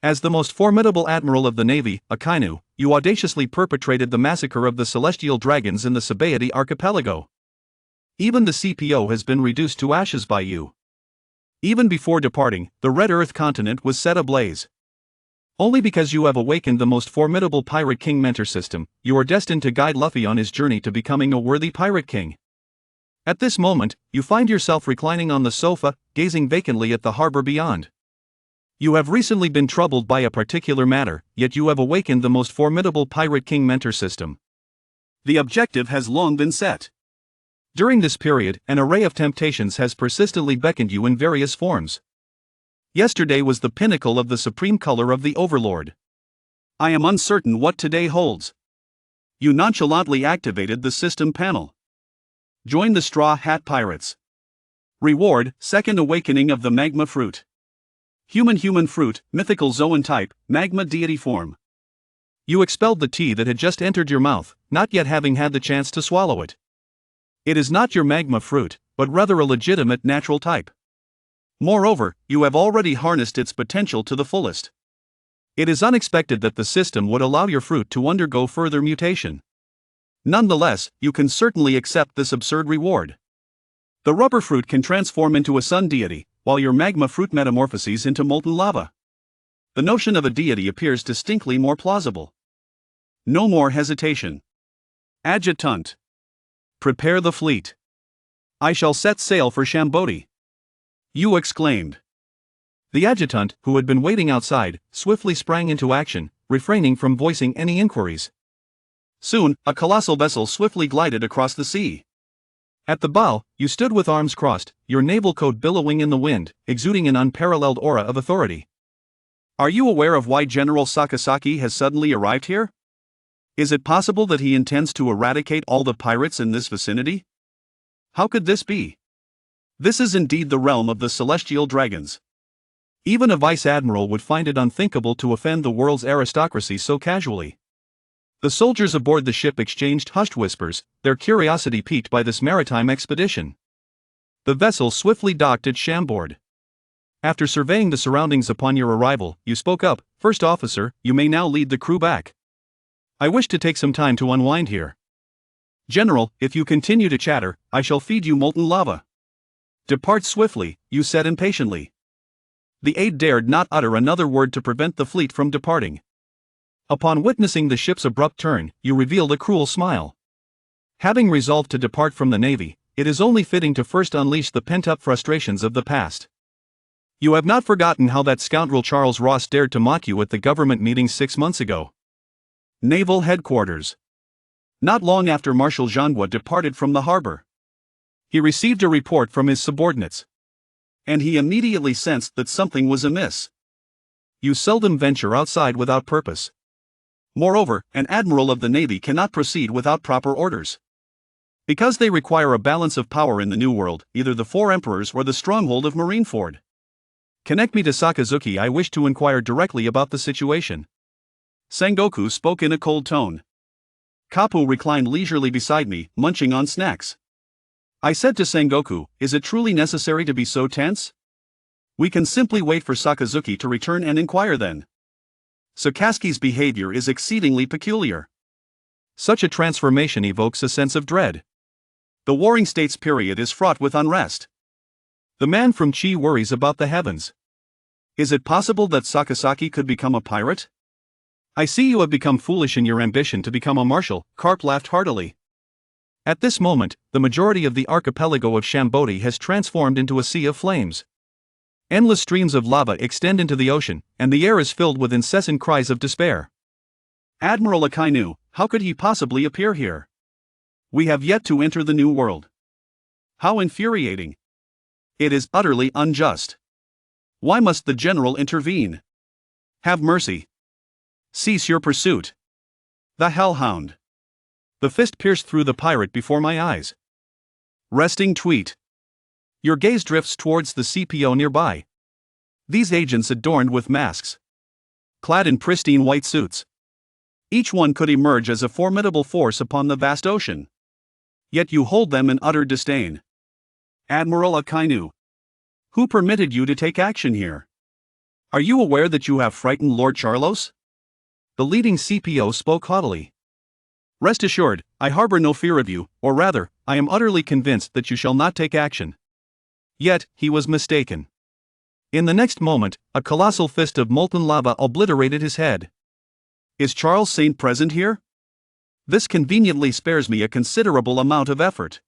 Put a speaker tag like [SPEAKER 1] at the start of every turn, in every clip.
[SPEAKER 1] As the most formidable admiral of the Navy, Akainu, you audaciously perpetrated the massacre of the celestial dragons in the Sabaody archipelago. Even the CPO has been reduced to ashes by you. Even before departing, the Red Earth continent was set ablaze. Only because you have awakened the most formidable Pirate King mentor system, you are destined to guide Luffy on his journey to becoming a worthy Pirate King. At this moment, you find yourself reclining on the sofa, gazing vacantly at the harbor beyond. You have recently been troubled by a particular matter, yet you have awakened the most formidable Pirate King mentor system. The objective has long been set. During this period, an array of temptations has persistently beckoned you in various forms. Yesterday was the pinnacle of the supreme color of the Overlord. I am uncertain what today holds. You nonchalantly activated the system panel. Join the Straw Hat Pirates. Reward, Second Awakening of the Magma Fruit. Human fruit, mythical Zoan type, magma deity form. You expelled the tea that had just entered your mouth, not yet having had the chance to swallow it. It is not your magma fruit, but rather a legitimate natural type. Moreover, you have already harnessed its potential to the fullest. It is unexpected that the system would allow your fruit to undergo further mutation. Nonetheless, you can certainly accept this absurd reward. The rubber fruit can transform into a sun deity, while your magma fruit metamorphoses into molten lava. The notion of a deity appears distinctly more plausible. No more hesitation. Adjutant. Prepare the fleet. I shall set sail for Sabaody. You exclaimed. The adjutant, who had been waiting outside, swiftly sprang into action, refraining from voicing any inquiries. Soon, a colossal vessel swiftly glided across the sea. At the bow, you stood with arms crossed, your naval coat billowing in the wind, exuding an unparalleled aura of authority. Are you aware of why General Sakazuki has suddenly arrived here? Is it possible that he intends to eradicate all the pirates in this vicinity? How could this be? This is indeed the realm of the celestial dragons. Even a vice-admiral would find it unthinkable to offend the world's aristocracy so casually. The soldiers aboard the ship exchanged hushed whispers, their curiosity piqued by this maritime expedition. The vessel swiftly docked at Chambord. After surveying the surroundings upon your arrival, you spoke up, "First officer, you may now lead the crew back. I wish to take some time to unwind here. General, if you continue to chatter, I shall feed you molten lava." "Depart swiftly," you said impatiently. The aide dared not utter another word to prevent the fleet from departing. Upon witnessing the ship's abrupt turn, you revealed a cruel smile. Having resolved to depart from the Navy, it is only fitting to first unleash the pent-up frustrations of the past. You have not forgotten how that scoundrel Charles Ross dared to mock you at the government meeting 6 months ago. Naval Headquarters. Not long after Marshal Zhangwa departed from the harbor, he received a report from his subordinates. And he immediately sensed that something was amiss. You seldom venture outside without purpose. Moreover, an admiral of the Navy cannot proceed without proper orders. Because they require a balance of power in the New World, either the Four Emperors or the stronghold of Marineford. Connect me to Sakazuki. I wish to inquire directly about the situation. Sengoku spoke in a cold tone. Kapu reclined leisurely beside me, munching on snacks. I said to Sengoku, "Is it truly necessary to be so tense? We can simply wait for Sakazuki to return and inquire then." Sakazuki's behavior is exceedingly peculiar. Such a transformation evokes a sense of dread. The Warring States period is fraught with unrest. The man from Chi worries about the heavens. Is it possible that Sakazuki could become a pirate? I see you have become foolish in your ambition to become a marshal, Carp laughed heartily. At this moment, the majority of the archipelago of Sabaody has transformed into a sea of flames. Endless streams of lava extend into the ocean, and the air is filled with incessant cries of despair. Admiral Akainu, how could he possibly appear here? We have yet to enter the New World. How infuriating! It is utterly unjust. Why must the general intervene? Have mercy. Cease your pursuit. The hellhound. The fist pierced through the pirate before my eyes. Resting tweet. Your gaze drifts towards the CPO nearby. These agents adorned with masks, clad in pristine white suits. Each one could emerge as a formidable force upon the vast ocean. Yet you hold them in utter disdain. Admiral Akainu. Who permitted you to take action here? Are you aware that you have frightened Lord Charlos? The leading CPO spoke haughtily. Rest assured, I harbor no fear of you, or rather, I am utterly convinced that you shall not take action. Yet, he was mistaken. In the next moment, a colossal fist of molten lava obliterated his head. Is Charles Saint present here? This conveniently spares me a considerable amount of effort.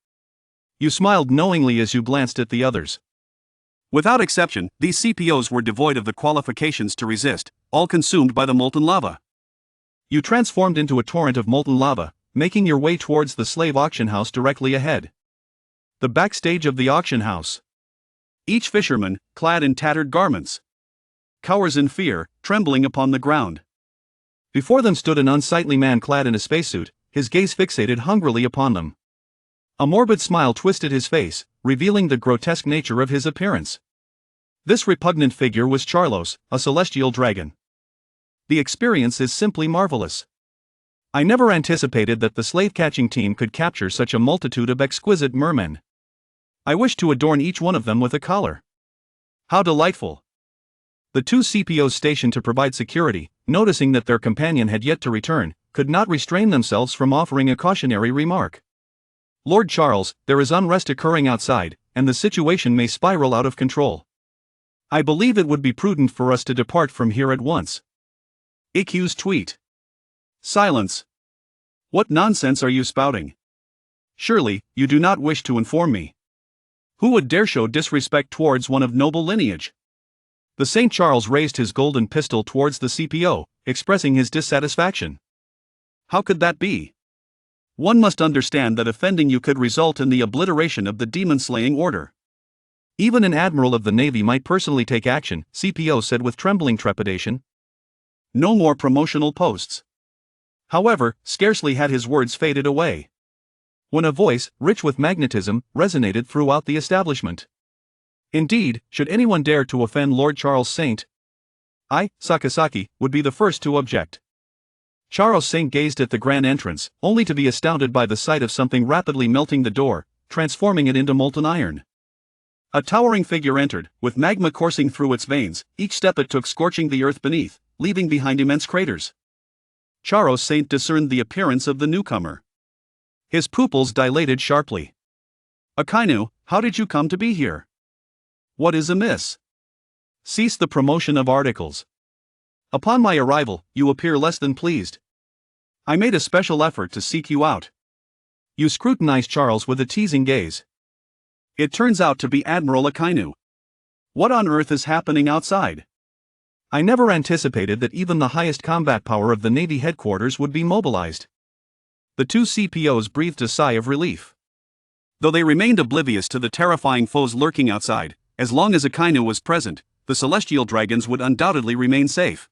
[SPEAKER 1] You smiled knowingly as you glanced at the others. Without exception, these CPOs were devoid of the qualifications to resist, all consumed by the molten lava. You transformed into a torrent of molten lava, making your way towards the slave auction house directly ahead. The backstage of the auction house. Each fisherman, clad in tattered garments, cowers in fear, trembling upon the ground. Before them stood an unsightly man clad in a spacesuit, his gaze fixated hungrily upon them. A morbid smile twisted his face, revealing the grotesque nature of his appearance. This repugnant figure was Charlos, a celestial dragon. The experience is simply marvelous. I never anticipated that the slave-catching team could capture such a multitude of exquisite mermen. I wish to adorn each one of them with a collar. How delightful! The two CPOs stationed to provide security, noticing that their companion had yet to return, could not restrain themselves from offering a cautionary remark. Lord Charles, there is unrest occurring outside, and the situation may spiral out of control. I believe it would be prudent for us to depart from here at once. IQ's tweet. Silence. What nonsense are you spouting? Surely, you do not wish to inform me. Who would dare show disrespect towards one of noble lineage? The St. Charles raised his golden pistol towards the CPO, expressing his dissatisfaction. How could that be? One must understand that offending you could result in the obliteration of the demon-slaying order. Even an admiral of the Navy might personally take action, CPO said with trembling trepidation. No more promotional posts. However, scarcely had his words faded away, when a voice, rich with magnetism, resonated throughout the establishment. Indeed, should anyone dare to offend Lord Charles Saint, I, Sakazuki, would be the first to object. Charles Saint gazed at the grand entrance, only to be astounded by the sight of something rapidly melting the door, transforming it into molten iron. A towering figure entered, with magma coursing through its veins, each step it took scorching the earth beneath, leaving behind immense craters. Charles Saint discerned the appearance of the newcomer. His pupils dilated sharply. Akainu, how did you come to be here? What is amiss? Cease the promotion of articles. Upon my arrival, you appear less than pleased. I made a special effort to seek you out. You scrutinized Charles with a teasing gaze. It turns out to be Admiral Akainu. What on earth is happening outside? I never anticipated that even the highest combat power of the Navy headquarters would be mobilized. The two CPOs breathed a sigh of relief. Though they remained oblivious to the terrifying foes lurking outside, as long as Akainu was present, the celestial dragons would undoubtedly remain safe.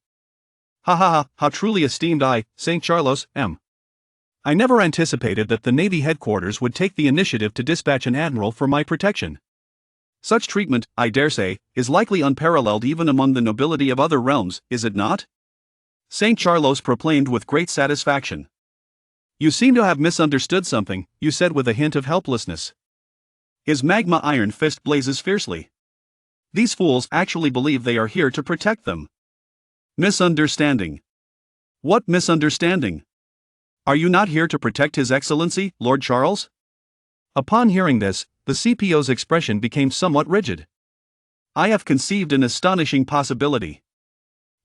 [SPEAKER 1] Ha ha ha, how truly esteemed I, St. Charlos, am. I never anticipated that the Navy headquarters would take the initiative to dispatch an admiral for my protection. Such treatment, I dare say, is likely unparalleled even among the nobility of other realms, is it not? St. Charlos proclaimed with great satisfaction. You seem to have misunderstood something, you said with a hint of helplessness. His magma iron fist blazes fiercely. These fools actually believe they are here to protect them. Misunderstanding. What misunderstanding? Are you not here to protect His Excellency, Lord Charles? Upon hearing this, the CPO's expression became somewhat rigid. I have conceived an astonishing possibility.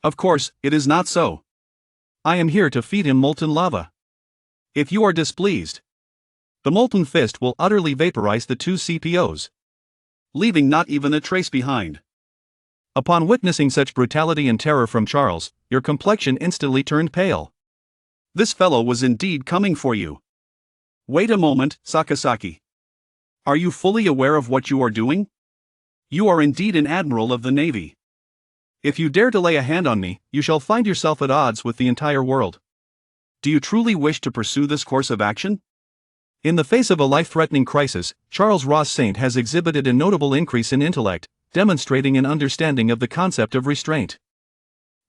[SPEAKER 1] Of course, it is not so. I am here to feed him molten lava. If you are displeased, the molten fist will utterly vaporize the two CPOs, leaving not even a trace behind. Upon witnessing such brutality and terror from Charles, your complexion instantly turned pale. This fellow was indeed coming for you. Wait a moment, Sakazuki. Are you fully aware of what you are doing? You are indeed an admiral of the Navy. If you dare to lay a hand on me, you shall find yourself at odds with the entire world. Do you truly wish to pursue this course of action? In the face of a life-threatening crisis, Charles Ross Saint has exhibited a notable increase in intellect, demonstrating an understanding of the concept of restraint.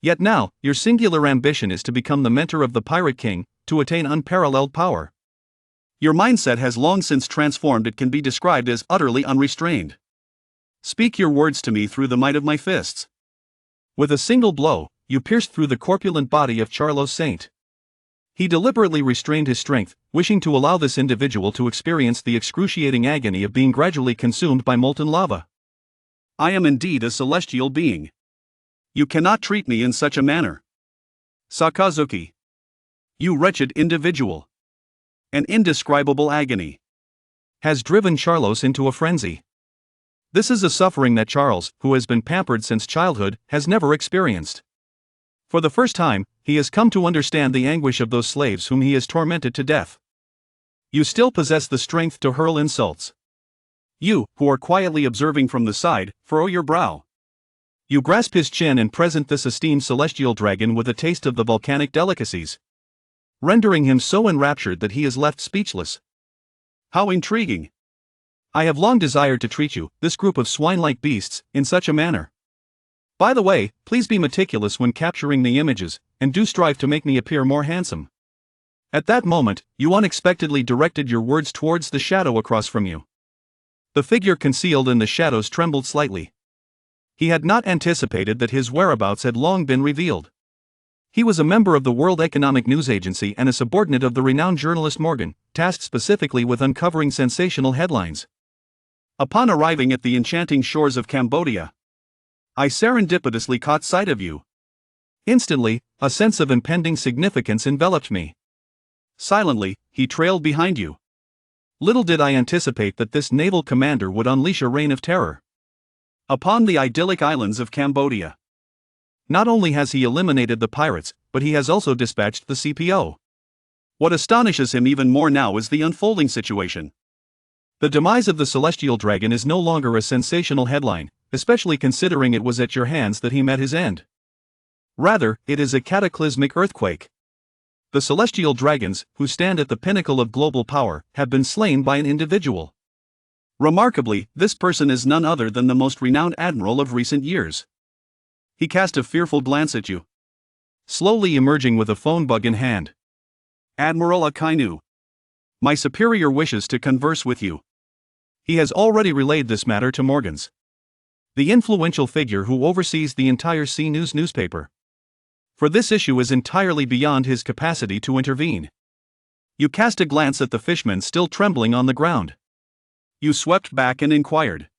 [SPEAKER 1] Yet now, your singular ambition is to become the mentor of the Pirate King, to attain unparalleled power. Your mindset has long since transformed. It can be described as utterly unrestrained. Speak your words to me through the might of my fists. With a single blow, you pierced through the corpulent body of Charlos Saint. He deliberately restrained his strength, wishing to allow this individual to experience the excruciating agony of being gradually consumed by molten lava.
[SPEAKER 2] I am indeed a celestial being. You cannot treat me in such a manner. Sakazuki. You wretched individual. An indescribable agony
[SPEAKER 1] has driven Charlos into a frenzy. This is a suffering that Charles, who has been pampered since childhood, has never experienced. For the first time, he has come to understand the anguish of those slaves whom he has tormented to death. You still possess the strength to hurl insults. You, who are quietly observing from the side, furrow your brow. You grasp his chin and present this esteemed celestial dragon with a taste of the volcanic delicacies, rendering him so enraptured that he is left speechless.
[SPEAKER 2] How intriguing!
[SPEAKER 1] I have long desired to treat you, this group of swine-like beasts, in such a manner. By the way, please be meticulous when capturing the images, and do strive to make me appear more handsome. At that moment, you unexpectedly directed your words towards the shadow across from you. The figure concealed in the shadows trembled slightly. He had not anticipated that his whereabouts had long been revealed. He was a member of the World Economic News Agency and a subordinate of the renowned journalist Morgan, tasked specifically with uncovering sensational headlines.
[SPEAKER 2] Upon arriving at the enchanting shores of Cambodia, I serendipitously caught sight of you.
[SPEAKER 1] Instantly, a sense of impending significance enveloped me.
[SPEAKER 2] Silently, he trailed behind you.
[SPEAKER 1] Little did I anticipate that this naval commander would unleash a reign of terror
[SPEAKER 2] upon the idyllic islands of Cambodia.
[SPEAKER 1] Not only has he eliminated the pirates, but he has also dispatched the CPO.
[SPEAKER 2] What astonishes him even more now is the unfolding situation.
[SPEAKER 1] The demise of the celestial dragon is no longer a sensational headline, especially considering it was at your hands that he met his end. Rather, it is a cataclysmic earthquake. The celestial dragons, who stand at the pinnacle of global power, have been slain by an individual.
[SPEAKER 2] Remarkably, this person is none other than the most renowned admiral of recent years. He cast a fearful glance at you,
[SPEAKER 1] slowly emerging with a phone bug in hand.
[SPEAKER 2] Admiral Akainu. My superior wishes to converse with you.
[SPEAKER 1] He has already relayed this matter to Morgans, the influential figure who oversees the entire C News newspaper. For this issue is entirely beyond his capacity to intervene.
[SPEAKER 2] You cast a glance at the fishmen still trembling on the ground. You swept back and inquired,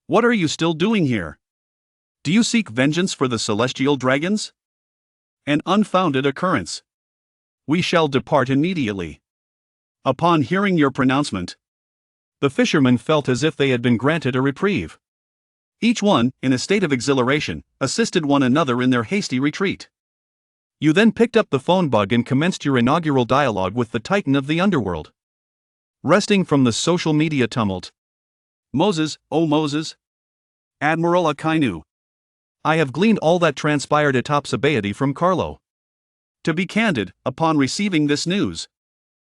[SPEAKER 2] "What are you still doing here? Do you seek vengeance for the celestial dragons? An unfounded occurrence. We shall depart immediately." Upon hearing your pronouncement,
[SPEAKER 1] the fishermen felt as if they had been granted a reprieve.
[SPEAKER 2] Each one, in a state of exhilaration, assisted one another in their hasty retreat.
[SPEAKER 1] You then picked up the phone bug and commenced your inaugural dialogue with the titan of the underworld. Resting from the social media tumult.
[SPEAKER 2] "Moses, oh Moses. Admiral Akainu.
[SPEAKER 1] I have gleaned all that transpired atop Sabaody from Carlo.
[SPEAKER 2] To be candid, upon receiving this news,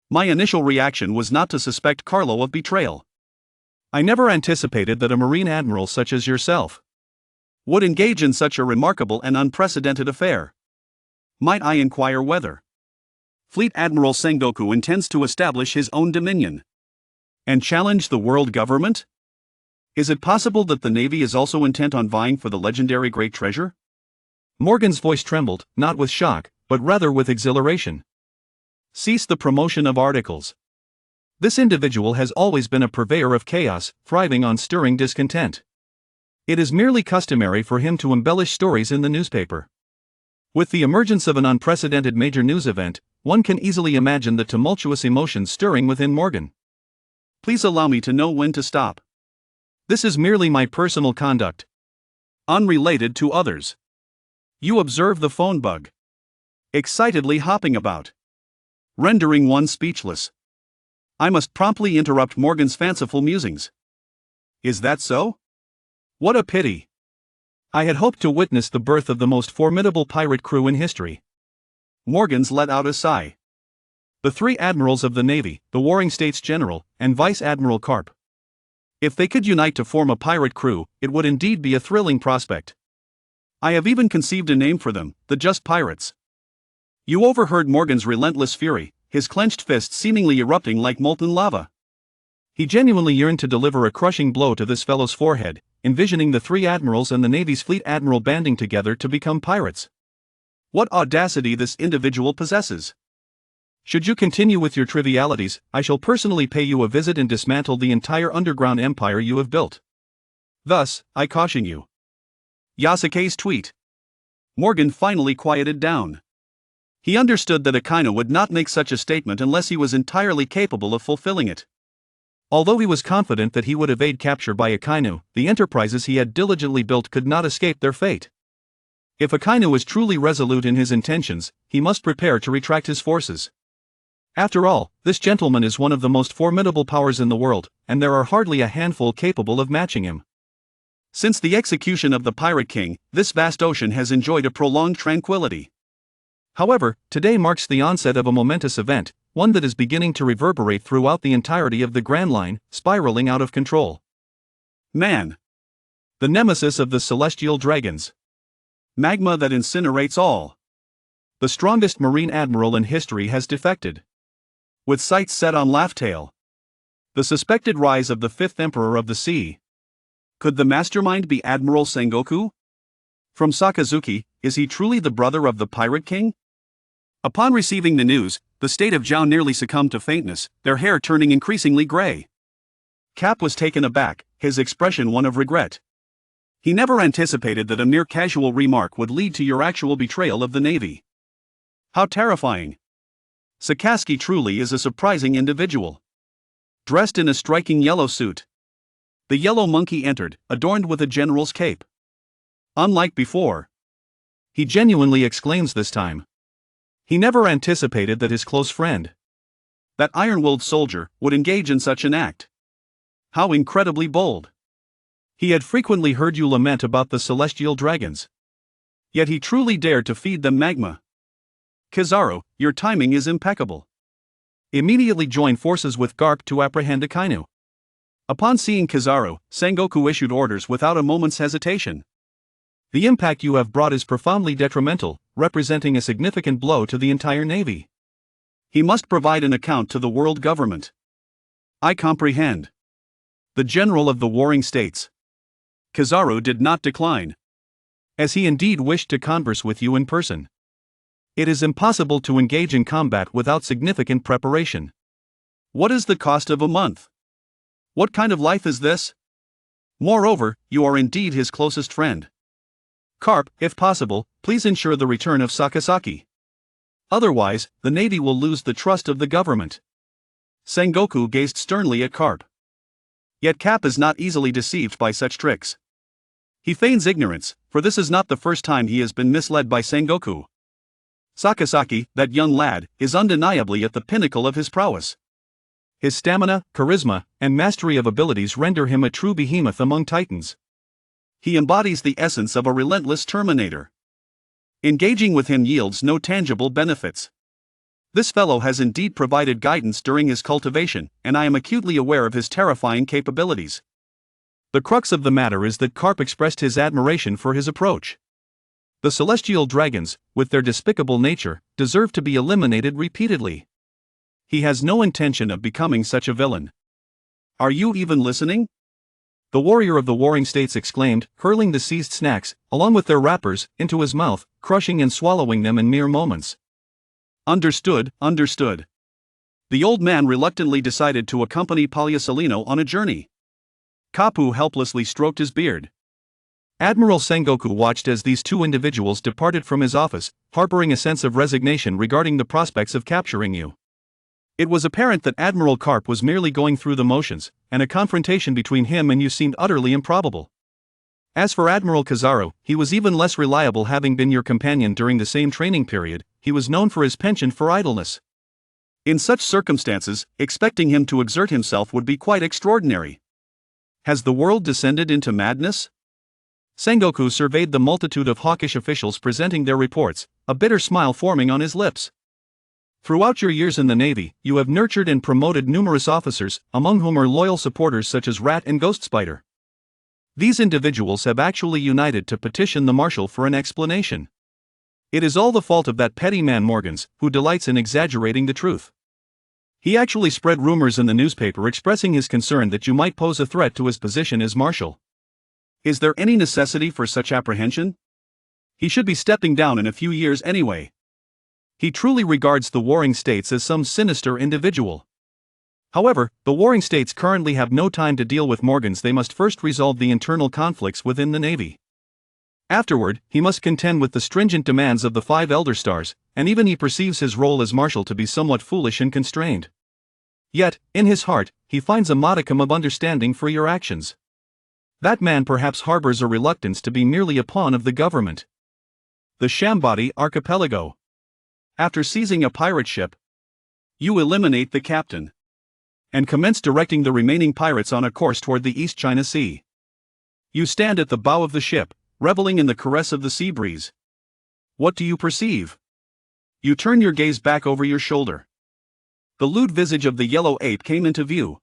[SPEAKER 2] my initial reaction was not to suspect Carlo of betrayal.
[SPEAKER 1] I never anticipated that a marine admiral such as yourself
[SPEAKER 2] would engage in such a remarkable and unprecedented affair. Might I inquire whether Fleet Admiral Sengoku intends to establish his own dominion and challenge the world government? Is it possible that the Navy is also intent on vying for the legendary great treasure?
[SPEAKER 1] Morgan's voice trembled, not with shock, but rather with exhilaration. Cease the promotion of articles. This individual has always been a purveyor of chaos, thriving on stirring discontent. It is merely customary for him to embellish stories in the newspaper. With the emergence of an unprecedented major news event, one can easily imagine the tumultuous emotions stirring within Morgan.
[SPEAKER 2] Please allow me to know when to stop.
[SPEAKER 1] This is merely my personal conduct,
[SPEAKER 2] unrelated to others. You observe the phone bug, excitedly hopping about, rendering one speechless. I must promptly interrupt Morgan's fanciful musings. Is that so? What a pity.
[SPEAKER 1] I had hoped to witness the birth of the most formidable pirate crew in history.
[SPEAKER 2] Morgans let out a sigh.
[SPEAKER 1] The three admirals of the Navy, the Warring States General, and Vice Admiral Carp. If they could unite to form a pirate crew, it would indeed be a thrilling prospect.
[SPEAKER 2] I have even conceived a name for them, the Just Pirates. You overheard Morgan's relentless fury, his clenched fists seemingly erupting like molten lava.
[SPEAKER 1] He genuinely yearned to deliver a crushing blow to this fellow's forehead, envisioning the three admirals and the Navy's fleet admiral banding together to become pirates.
[SPEAKER 2] What audacity this individual possesses!
[SPEAKER 1] Should you continue with your trivialities, I shall personally pay you a visit and dismantle the entire underground empire you have built. Thus, I caution you.
[SPEAKER 2] Yasuke's tweet. Morgan finally quieted down. He understood that Akainu would not make such a statement unless he was entirely capable of fulfilling it.
[SPEAKER 1] Although he was confident that he would evade capture by Akainu, the enterprises he had diligently built could not escape their fate. If Akainu was truly resolute in his intentions, he must prepare to retract his forces. After all, this gentleman is one of the most formidable powers in the world, and there are hardly a handful capable of matching him.
[SPEAKER 2] Since the execution of the Pirate King, this vast ocean has enjoyed a prolonged tranquility.
[SPEAKER 1] However, today marks the onset of a momentous event, one that is beginning to reverberate throughout the entirety of the Grand Line, spiraling out of control.
[SPEAKER 2] Man.
[SPEAKER 1] The nemesis of the celestial dragons.
[SPEAKER 2] Magma that incinerates all.
[SPEAKER 1] The strongest marine admiral in history has defected.
[SPEAKER 2] With sights set on Laugh-Tail.
[SPEAKER 1] The suspected rise of the fifth emperor of the sea.
[SPEAKER 2] Could the mastermind be Admiral Sengoku? From Sakazuki, is he truly the brother of the Pirate King? Upon receiving the news, the state of Zhao nearly succumbed to faintness, their hair turning increasingly gray. Cap was taken aback, his expression one of regret. He never anticipated that a mere casual remark would lead to your actual betrayal of the Navy. How terrifying! Sakazuki truly is a surprising individual. Dressed in a striking yellow suit, the yellow monkey entered, adorned with a general's cape. Unlike before,
[SPEAKER 1] he genuinely exclaims this time. He never anticipated that his close friend,
[SPEAKER 2] that iron-willed soldier, would engage in such an act. How incredibly bold!
[SPEAKER 1] He had frequently heard you lament about the celestial dragons.
[SPEAKER 2] Yet he truly dared to feed them magma. Kizaru, your timing is impeccable.
[SPEAKER 1] Immediately join forces with Garp to apprehend Akainu.
[SPEAKER 2] Upon seeing Kizaru, Sengoku issued orders without a moment's hesitation.
[SPEAKER 1] The impact you have brought is profoundly detrimental, representing a significant blow to the entire Navy.
[SPEAKER 2] He must provide an account to the world government. I comprehend. The general of the warring states. Kizaru did not decline.
[SPEAKER 1] As he indeed wished to converse with you in person. It is impossible to engage in combat without significant preparation.
[SPEAKER 2] What is the cost of a month? What kind of life is this? Moreover, you are indeed his closest friend. Carp, if possible, please ensure the return of Sakazuki. Otherwise, the Navy will lose the trust of the government. Sengoku gazed sternly at Carp. Yet Cap is not easily deceived by such tricks. He feigns ignorance, for this is not the first time he has been misled by Sengoku. Sakazuki, that young lad, is undeniably at the pinnacle of his prowess.
[SPEAKER 1] His stamina, charisma, and mastery of abilities render him a true behemoth among titans.
[SPEAKER 2] He embodies the essence of a relentless terminator. Engaging with him yields no tangible benefits. This fellow has indeed provided guidance during his cultivation, and I am acutely aware of his terrifying capabilities.
[SPEAKER 1] The crux of the matter is that Carp expressed his admiration for his approach. The celestial dragons, with their despicable nature, deserve to be eliminated repeatedly. He has no intention of becoming such a villain.
[SPEAKER 2] Are you even listening?
[SPEAKER 1] The warrior of the warring states exclaimed, hurling the seized snacks, along with their wrappers, into his mouth, crushing and swallowing them in mere moments.
[SPEAKER 2] Understood, understood. The old man reluctantly decided to accompany Palyasolino on a journey. Kapu helplessly stroked his beard.
[SPEAKER 1] Admiral Sengoku watched as these two individuals departed from his office, harboring a sense of resignation regarding the prospects of capturing you. It was apparent that Admiral Carp was merely going through the motions, and a confrontation between him and you seemed utterly improbable. As for Admiral Kizaru, he was even less reliable, having been your companion during the same training period. He was known for his penchant for idleness.
[SPEAKER 2] In such circumstances, expecting him to exert himself would be quite extraordinary. Has the world descended into madness?
[SPEAKER 1] Sengoku surveyed the multitude of hawkish officials presenting their reports, a bitter smile forming on his lips. Throughout your years in the Navy, you have nurtured and promoted numerous officers, among whom are loyal supporters such as Rat and Ghost Spider. These individuals have actually united to petition the Marshal for an explanation. It is all the fault of that petty man Morgans, who delights in exaggerating the truth. He actually spread rumors in the newspaper expressing his concern that you might pose a threat to his position as marshal.
[SPEAKER 2] Is there any necessity for such apprehension? He should be stepping down in a few years anyway.
[SPEAKER 1] He truly regards the warring states as some sinister individual. However, the warring states currently have no time to deal with Morgans. They must first resolve the internal conflicts within the Navy. Afterward, he must contend with the stringent demands of the 5 Elder Stars, and even he perceives his role as marshal to be somewhat foolish and constrained. Yet, in his heart, he finds a modicum of understanding for your actions. That man perhaps harbors a reluctance to be merely a pawn of the government. The Shambadi Archipelago. After seizing a pirate ship,
[SPEAKER 2] you eliminate the captain
[SPEAKER 1] and commence directing the remaining pirates on a course toward the East China Sea. You stand at the bow of the ship, reveling in the caress of the sea breeze. What do you perceive? You turn your gaze back over your shoulder. The lewd visage of the yellow ape came into view.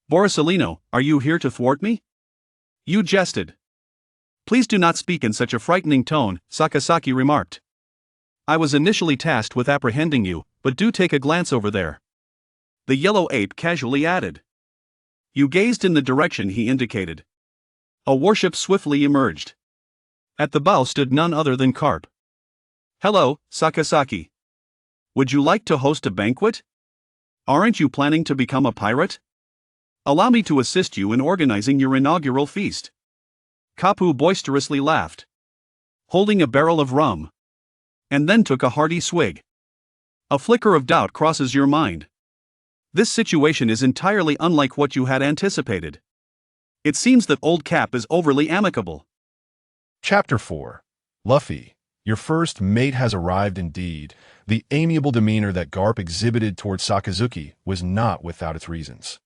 [SPEAKER 1] Borisolino, are you here to thwart me? You jested. Please do not speak in such a frightening tone, Sakazuki remarked. I was initially tasked with apprehending you, but do take a glance over there. The yellow ape casually added. You gazed in the direction he indicated. A warship swiftly emerged. At the bow stood none other than Carp. Hello, Sakazuki. Would you like to host a banquet? Aren't you planning to become a pirate? Allow me to assist you in organizing your inaugural feast. Kapu boisterously laughed, holding a barrel of rum, and then took a hearty swig. A flicker of doubt crosses your mind. This situation is entirely unlike what you had anticipated. It seems that old Cap is overly amicable.
[SPEAKER 3] Chapter 4. Luffy, your first mate has arrived indeed. The amiable demeanor that Garp exhibited towards Sakazuki was not without its reasons.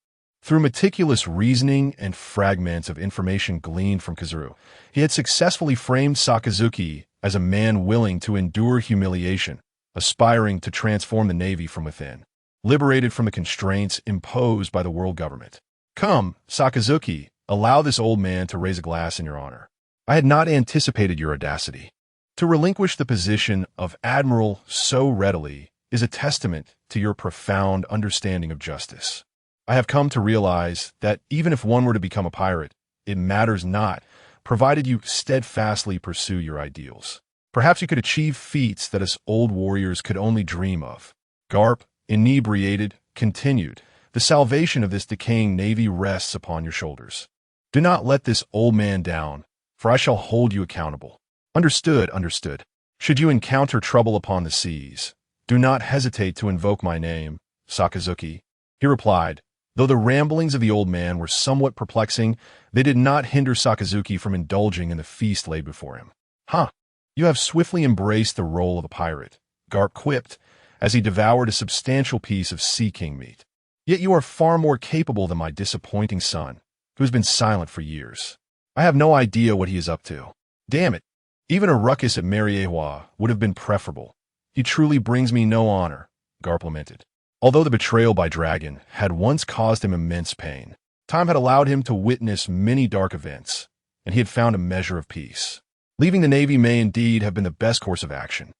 [SPEAKER 3] Through meticulous reasoning and fragments of information gleaned from Kazuru, he had successfully framed Sakazuki as a man willing to endure humiliation, aspiring to transform the Navy from within, liberated from the constraints imposed by the world government. Come, Sakazuki, allow this old man to raise a glass in your honor. I had not anticipated your audacity. To relinquish the position of admiral so readily is a testament to your profound understanding of justice. I have come to realize that even if one were to become a pirate, it matters not, provided you steadfastly pursue your ideals. Perhaps you could achieve feats that us old warriors could only dream of. Garp, inebriated, continued, the salvation of this decaying navy rests upon your shoulders. Do not let this old man down, for I shall hold you accountable. Understood, understood. Should you encounter trouble upon the seas, do not hesitate to invoke my name, Sakazuki. He replied. Though the ramblings of the old man were somewhat perplexing, they did not hinder Sakazuki from indulging in the feast laid before him. You have swiftly embraced the role of a pirate, Garp quipped, as he devoured a substantial piece of sea king meat. Yet you are far more capable than my disappointing son, who has been silent for years. I have no idea what he is up to. Damn it, even a ruckus at Mariewa would have been preferable. He truly brings me no honor, Garp lamented. Although the betrayal by Dragon had once caused him immense pain, time had allowed him to witness many dark events, and he had found a measure of peace. Leaving the Navy may indeed have been the best course of action.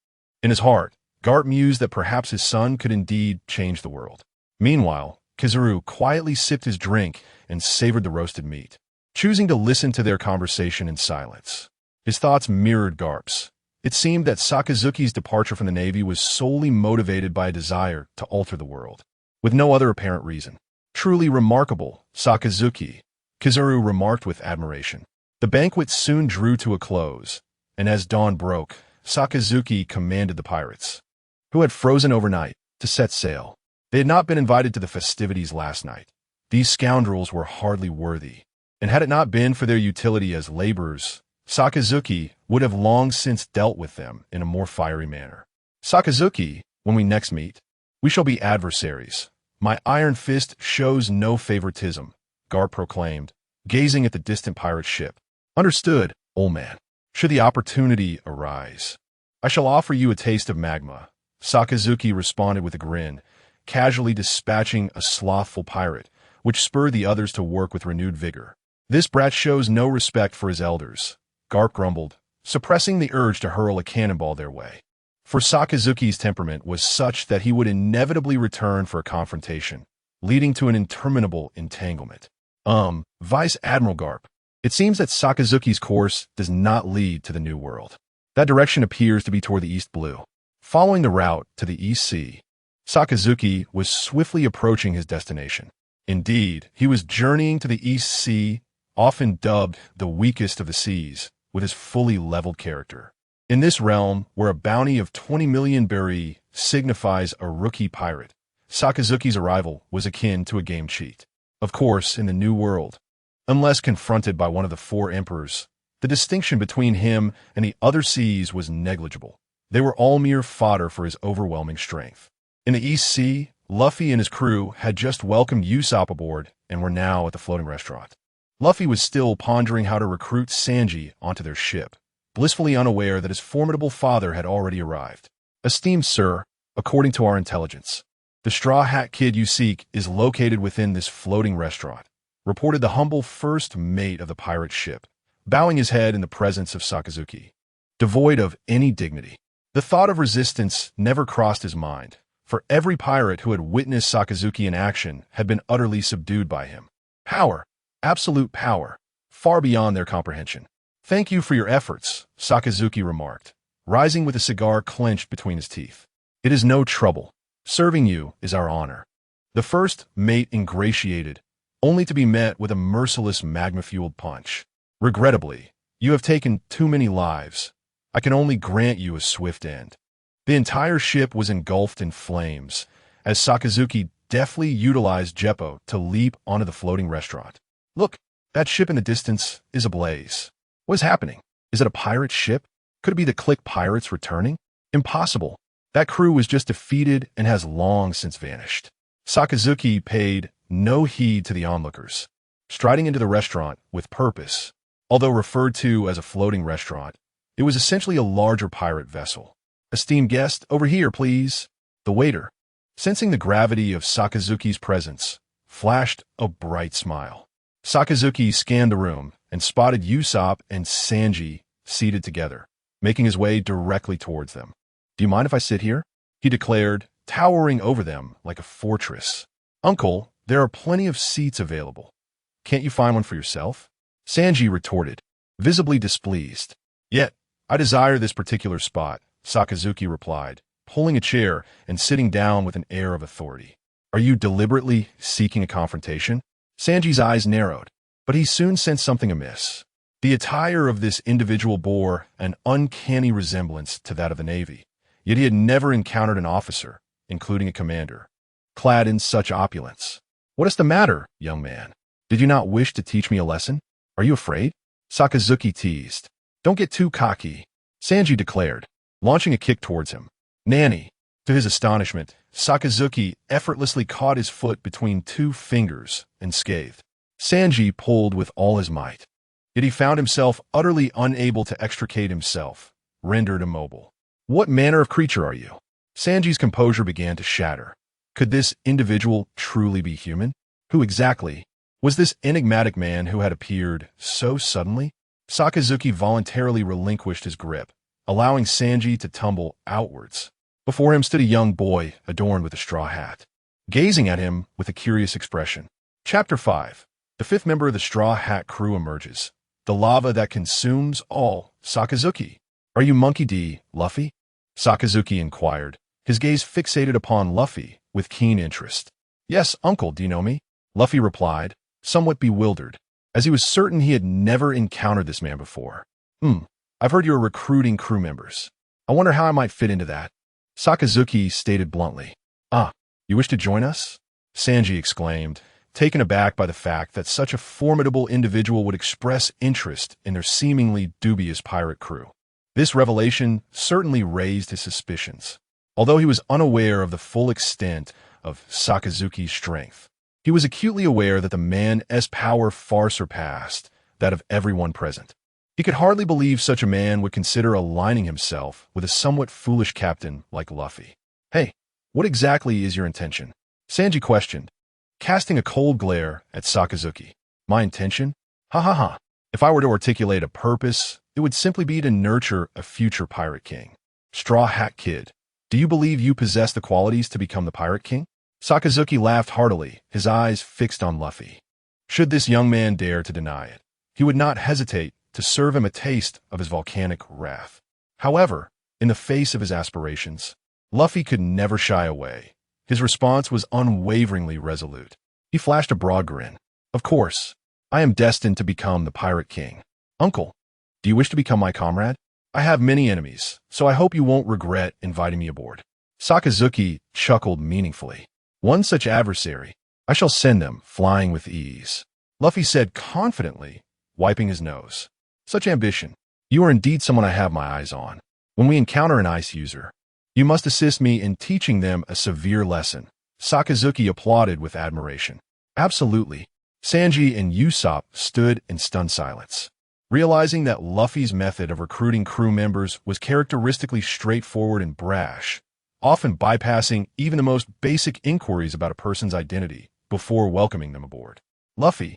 [SPEAKER 3] In his heart, Garp mused that perhaps his son could indeed change the world. Meanwhile, Kazuru quietly sipped his drink and savored the roasted meat, choosing to listen to their conversation in silence. His thoughts mirrored Garp's. It seemed that Sakazuki's departure from the Navy was solely motivated by a desire to alter the world, with no other apparent reason. Truly remarkable, Sakazuki, Kazuru remarked with admiration. The banquet soon drew to a close, and as dawn broke, Sakazuki commanded the pirates, who had frozen overnight, to set sail. They had not been invited to the festivities last night. These scoundrels were hardly worthy, and had it not been for their utility as laborers, Sakazuki would have long since dealt with them in a more fiery manner. Sakazuki, when we next meet, we shall be adversaries. My iron fist shows no favoritism, Garp proclaimed, gazing at the distant pirate ship. Understood, old man. Should the opportunity arise, I shall offer you a taste of magma, Sakazuki responded with a grin, casually dispatching a slothful pirate, which spurred the others to work with renewed vigor. This brat shows no respect for his elders, Garp grumbled, suppressing the urge to hurl a cannonball their way. For Sakazuki's temperament was such that he would inevitably return for a confrontation, leading to an interminable entanglement. Vice Admiral Garp. It seems that Sakazuki's course does not lead to the New World. That direction appears to be toward the East Blue. Following the route to the East Sea, Sakazuki was swiftly approaching his destination. Indeed, he was journeying to the East Sea, often dubbed the weakest of the seas, with his fully leveled character. In this realm, where a bounty of 20 million beri signifies a rookie pirate, Sakazuki's arrival was akin to a game cheat. Of course, in the New World, unless confronted by one of the four emperors, the distinction between him and the other seas was negligible. They were all mere fodder for his overwhelming strength. In the East Sea, Luffy and his crew had just welcomed Usopp aboard and were now at the floating restaurant. Luffy was still pondering how to recruit Sanji onto their ship, blissfully unaware that his formidable father had already arrived. Esteemed sir, according to our intelligence, the Straw Hat Kid you seek is located within this floating restaurant, reported the humble first mate of the pirate ship, bowing his head in the presence of Sakazuki. Devoid of any dignity, the thought of resistance never crossed his mind, for every pirate who had witnessed Sakazuki in action had been utterly subdued by him. Power, absolute power, far beyond their comprehension. Thank you for your efforts, Sakazuki remarked, rising with a cigar clenched between his teeth. It is no trouble. Serving you is our honor. The first mate ingratiated, only to be met with a merciless magma-fueled punch. Regrettably, you have taken too many lives. I can only grant you a swift end. The entire ship was engulfed in flames, as Sakazuki deftly utilized Jeppo to leap onto the floating restaurant. Look, that ship in the distance is ablaze. What is happening? Is it a pirate ship? Could it be the Click Pirates returning? Impossible. That crew was just defeated and has long since vanished. Sakazuki paid no heed to the onlookers, striding into the restaurant with purpose. Although referred to as a floating restaurant, it was essentially a larger pirate vessel. Esteemed guest, over here, please. The waiter, sensing the gravity of Sakazuki's presence, flashed a bright smile. Sakazuki scanned the room and spotted Usopp and Sanji seated together, making his way directly towards them. Do you mind if I sit here? He declared, towering over them like a fortress. Uncle, there are plenty of seats available. Can't you find one for yourself? Sanji retorted, visibly displeased. Yet, I desire this particular spot, Sakazuki replied, pulling a chair and sitting down with an air of authority. Are you deliberately seeking a confrontation? Sanji's eyes narrowed, but he soon sensed something amiss. The attire of this individual bore an uncanny resemblance to that of the Navy, yet he had never encountered an officer, including a commander, clad in such opulence. What is the matter, young man? Did you not wish to teach me a lesson? Are you afraid? Sakazuki teased. Don't get too cocky, Sanji declared, launching a kick towards him. Nanny. To his astonishment, Sakazuki effortlessly caught his foot between two fingers and scathed. Sanji pulled with all his might. Yet he found himself utterly unable to extricate himself, rendered immobile. What manner of creature are you? Sanji's composure began to shatter. Could this individual truly be human? Who exactly was this enigmatic man who had appeared so suddenly? Sakazuki voluntarily relinquished his grip, allowing Sanji to tumble outwards. Before him stood a young boy adorned with a straw hat, gazing at him with a curious expression. Chapter 5. The fifth member of the Straw Hat crew emerges. The lava that consumes all. Sakazuki. Are you Monkey D, Luffy? Sakazuki inquired, his gaze fixated upon Luffy with keen interest. Yes, uncle, do you know me? Luffy replied, somewhat bewildered, as he was certain he had never encountered this man before. I've heard you're recruiting crew members. I wonder how I might fit into that. Sakazuki stated bluntly. Ah, you wish to join us? Sanji exclaimed, taken aback by the fact that such a formidable individual would express interest in their seemingly dubious pirate crew. This revelation certainly raised his suspicions. Although he was unaware of the full extent of Sakazuki's strength, he was acutely aware that the man's power far surpassed that of everyone present. He could hardly believe such a man would consider aligning himself with a somewhat foolish captain like Luffy. Hey, what exactly is your intention? Sanji questioned, casting a cold glare at Sakazuki. My intention? Ha ha ha. If I were to articulate a purpose, it would simply be to nurture a future pirate king. Straw Hat Kid, do you believe you possess the qualities to become the Pirate King? Sakazuki laughed heartily, his eyes fixed on Luffy. Should this young man dare to deny it, he would not hesitate to serve him a taste of his volcanic wrath. However, in the face of his aspirations, Luffy could never shy away. His response was unwaveringly resolute. He flashed a broad grin. Of course, I am destined to become the Pirate King. Uncle, do you wish to become my comrade? I have many enemies, so I hope you won't regret inviting me aboard. Sakazuki chuckled meaningfully. One such adversary, I shall send them flying with ease. Luffy said confidently, wiping his nose. Such ambition. You are indeed someone I have my eyes on. When we encounter an ice user, you must assist me in teaching them a severe lesson. Sakazuki applauded with admiration. Absolutely. Sanji and Usopp stood in stunned silence. Realizing that Luffy's method of recruiting crew members was characteristically straightforward and brash, often bypassing even the most basic inquiries about a person's identity before welcoming them aboard. Luffy,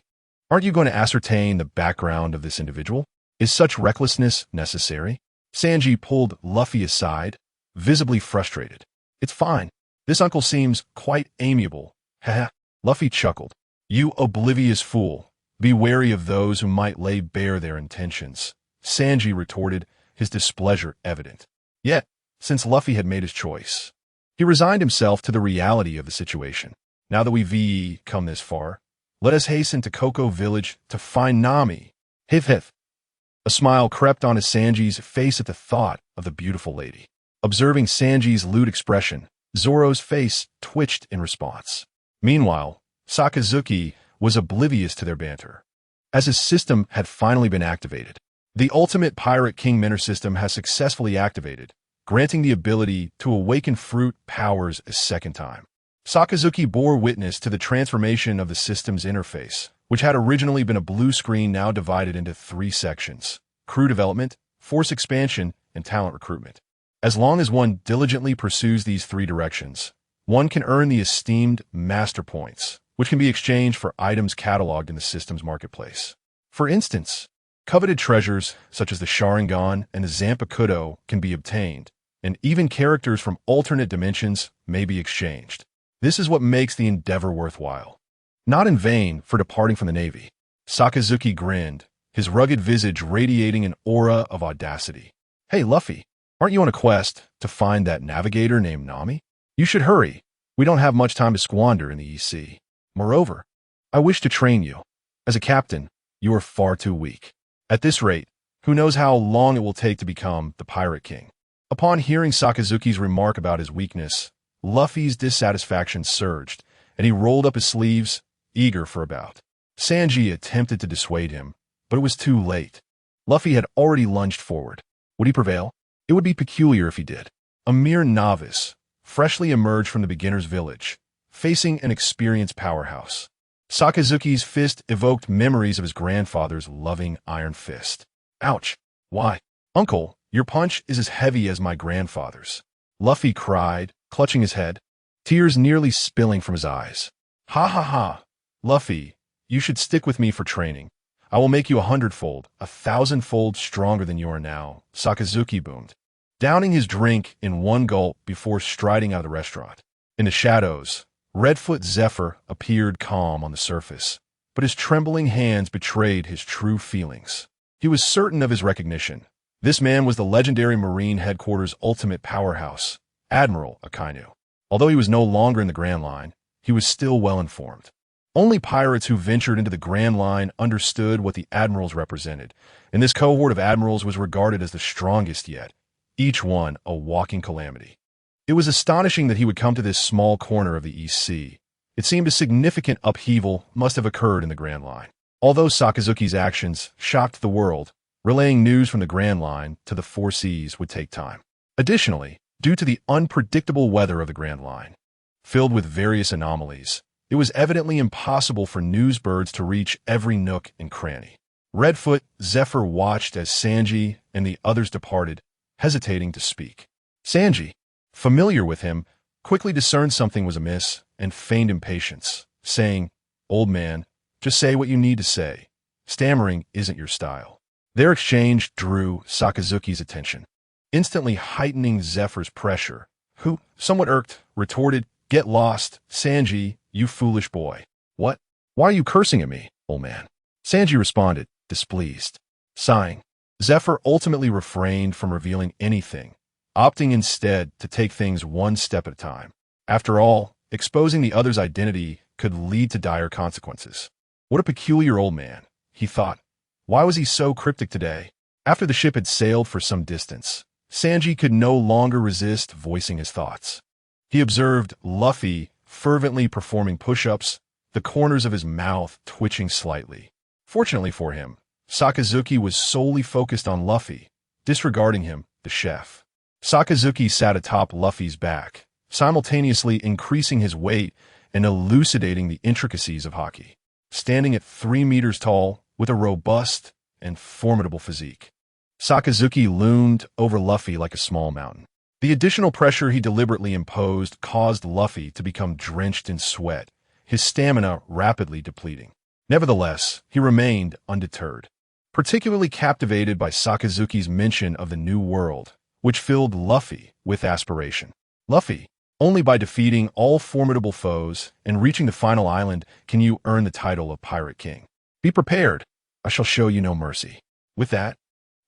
[SPEAKER 3] aren't you going to ascertain the background of this individual? Is such recklessness necessary? Sanji pulled Luffy aside, visibly frustrated. It's fine. This uncle seems quite amiable. Haha. Luffy chuckled. You oblivious fool. Be wary of those who might lay bare their intentions. Sanji retorted, his displeasure evident. Yet, since Luffy had made his choice, he resigned himself to the reality of the situation. Now that we've come this far, let us hasten to Koko Village to find Nami. Hif hif. A smile crept onto Sanji's face at the thought of the beautiful lady. Observing Sanji's lewd expression, Zoro's face twitched in response. Meanwhile, Sakazuki was oblivious to their banter. As his system had finally been activated, the ultimate Pirate King Mentor system has successfully activated, granting the ability to awaken fruit powers a second time. Sakazuki bore witness to the transformation of the system's interface, which had originally been a blue screen now divided into 3 sections: crew development, force expansion, and talent recruitment. As long as one diligently pursues these 3 directions, one can earn the esteemed Master Points, which can be exchanged for items cataloged in the system's marketplace. For instance, coveted treasures such as the Sharingan and the Zanpakuto can be obtained, and even characters from alternate dimensions may be exchanged. This is what makes the endeavor worthwhile. Not in vain for departing from the Navy. Sakazuki grinned, his rugged visage radiating an aura of audacity. Hey, Luffy, aren't you on a quest to find that navigator named Nami? You should hurry. We don't have much time to squander in the EC. Moreover, I wish to train you. As a captain, you are far too weak. At this rate, who knows how long it will take to become the Pirate King. Upon hearing Sakazuki's remark about his weakness, Luffy's dissatisfaction surged, and he rolled up his sleeves, eager for a bout. Sanji attempted to dissuade him, but it was too late. Luffy had already lunged forward. Would he prevail? It would be peculiar if he did. A mere novice, freshly emerged from the beginner's village, facing an experienced powerhouse. Sakazuki's fist evoked memories of his grandfather's loving iron fist. Ouch! Why? Uncle, your punch is as heavy as my grandfather's. Luffy cried, clutching his head, tears nearly spilling from his eyes. Ha ha ha! Luffy, you should stick with me for training. I will make you 100-fold, 1,000-fold stronger than you are now, Sakazuki boomed, downing his drink in one gulp before striding out of the restaurant. In the shadows, Redfoot Zephyr appeared calm on the surface, but his trembling hands betrayed his true feelings. He was certain of his recognition. This man was the legendary Marine Headquarters' ultimate powerhouse, Admiral Akainu. Although he was no longer in the Grand Line, he was still well informed. Only pirates who ventured into the Grand Line understood what the admirals represented, and this cohort of admirals was regarded as the strongest yet, each one a walking calamity. It was astonishing that he would come to this small corner of the East Sea. It seemed a significant upheaval must have occurred in the Grand Line. Although Sakazuki's actions shocked the world, relaying news from the Grand Line to the Four Seas would take time. Additionally, due to the unpredictable weather of the Grand Line, filled with various anomalies, it was evidently impossible for newsbirds to reach every nook and cranny. Redfoot Zephyr watched as Sanji and the others departed, hesitating to speak. Sanji, familiar with him, quickly discerned something was amiss and feigned impatience, saying, "Old man, just say what you need to say. Stammering isn't your style." Their exchange drew Sakazuki's attention. instantly heightening Zephyr's pressure, who, somewhat irked, retorted, "Get lost, Sanji, you foolish boy." "What? Why are you cursing at me, old man?" Sanji responded, displeased. Sighing, Zephyr ultimately refrained from revealing anything, opting instead to take things one step at a time. After all, exposing the other's identity could lead to dire consequences. What a peculiar old man, he thought. Why was he so cryptic today? After the ship had sailed for some distance, Sanji could no longer resist voicing his thoughts. He observed Luffy fervently performing push-ups, the corners of his mouth twitching slightly. Fortunately for him, Sakazuki was solely focused on Luffy, disregarding him, the chef. Sakazuki sat atop Luffy's back, simultaneously increasing his weight and elucidating the intricacies of Haki. Standing at 3 meters tall, with a robust and formidable physique, Sakazuki loomed over Luffy like a small mountain. The additional pressure he deliberately imposed caused Luffy to become drenched in sweat, his stamina rapidly depleting. Nevertheless, he remained undeterred, particularly captivated by Sakazuki's mention of the New World, which filled Luffy with aspiration. Luffy, only by defeating all formidable foes and reaching the final island can you earn the title of Pirate King. Be prepared, I shall show you no mercy. With that,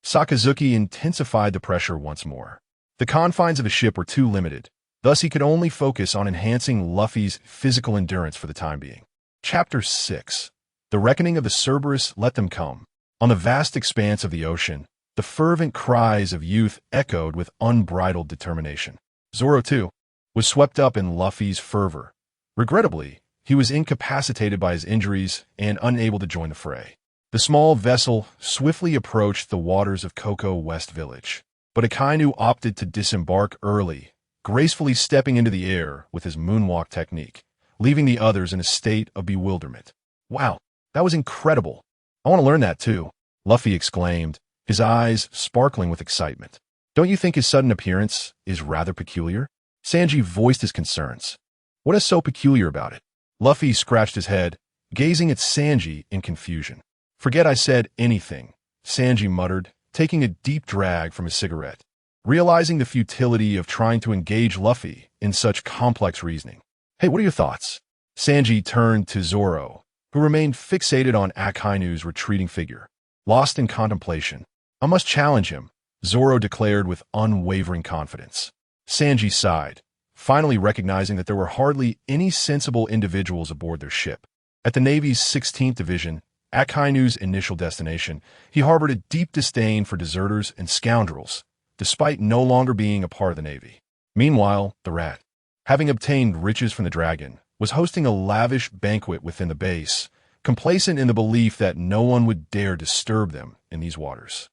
[SPEAKER 3] Sakazuki intensified the pressure once more. The confines of the ship were too limited, thus he could only focus on enhancing Luffy's physical endurance for the time being. Chapter 6. The Reckoning of the Cerberus Let Them Come. On the vast expanse of the ocean, the fervent cries of youth echoed with unbridled determination. Zoro, too, was swept up in Luffy's fervor. Regrettably, he was incapacitated by his injuries and unable to join the fray. The small vessel swiftly approached the waters of Cocoa West Village, but Akainu opted to disembark early, gracefully stepping into the air with his moonwalk technique, leaving the others in a state of bewilderment. "Wow, that was incredible. I want to learn that too," Luffy exclaimed, his eyes sparkling with excitement. "Don't you think his sudden appearance is rather peculiar?" Sanji voiced his concerns. "What is so peculiar about it?" Luffy scratched his head, gazing at Sanji in confusion. "Forget I said anything," Sanji muttered, taking a deep drag from his cigarette, realizing the futility of trying to engage Luffy in such complex reasoning. "Hey, what are your thoughts?" Sanji turned to Zoro, who remained fixated on Akainu's retreating figure, lost in contemplation. "I must challenge him," Zoro declared with unwavering confidence. Sanji sighed, finally recognizing that there were hardly any sensible individuals aboard their ship. At the Navy's 16th Division, Akainu's initial destination, he harbored a deep disdain for deserters and scoundrels, despite no longer being a part of the Navy. Meanwhile, the Rat, having obtained riches from the dragon, was hosting a lavish banquet within the base, complacent in the belief that no one would dare disturb them in these waters.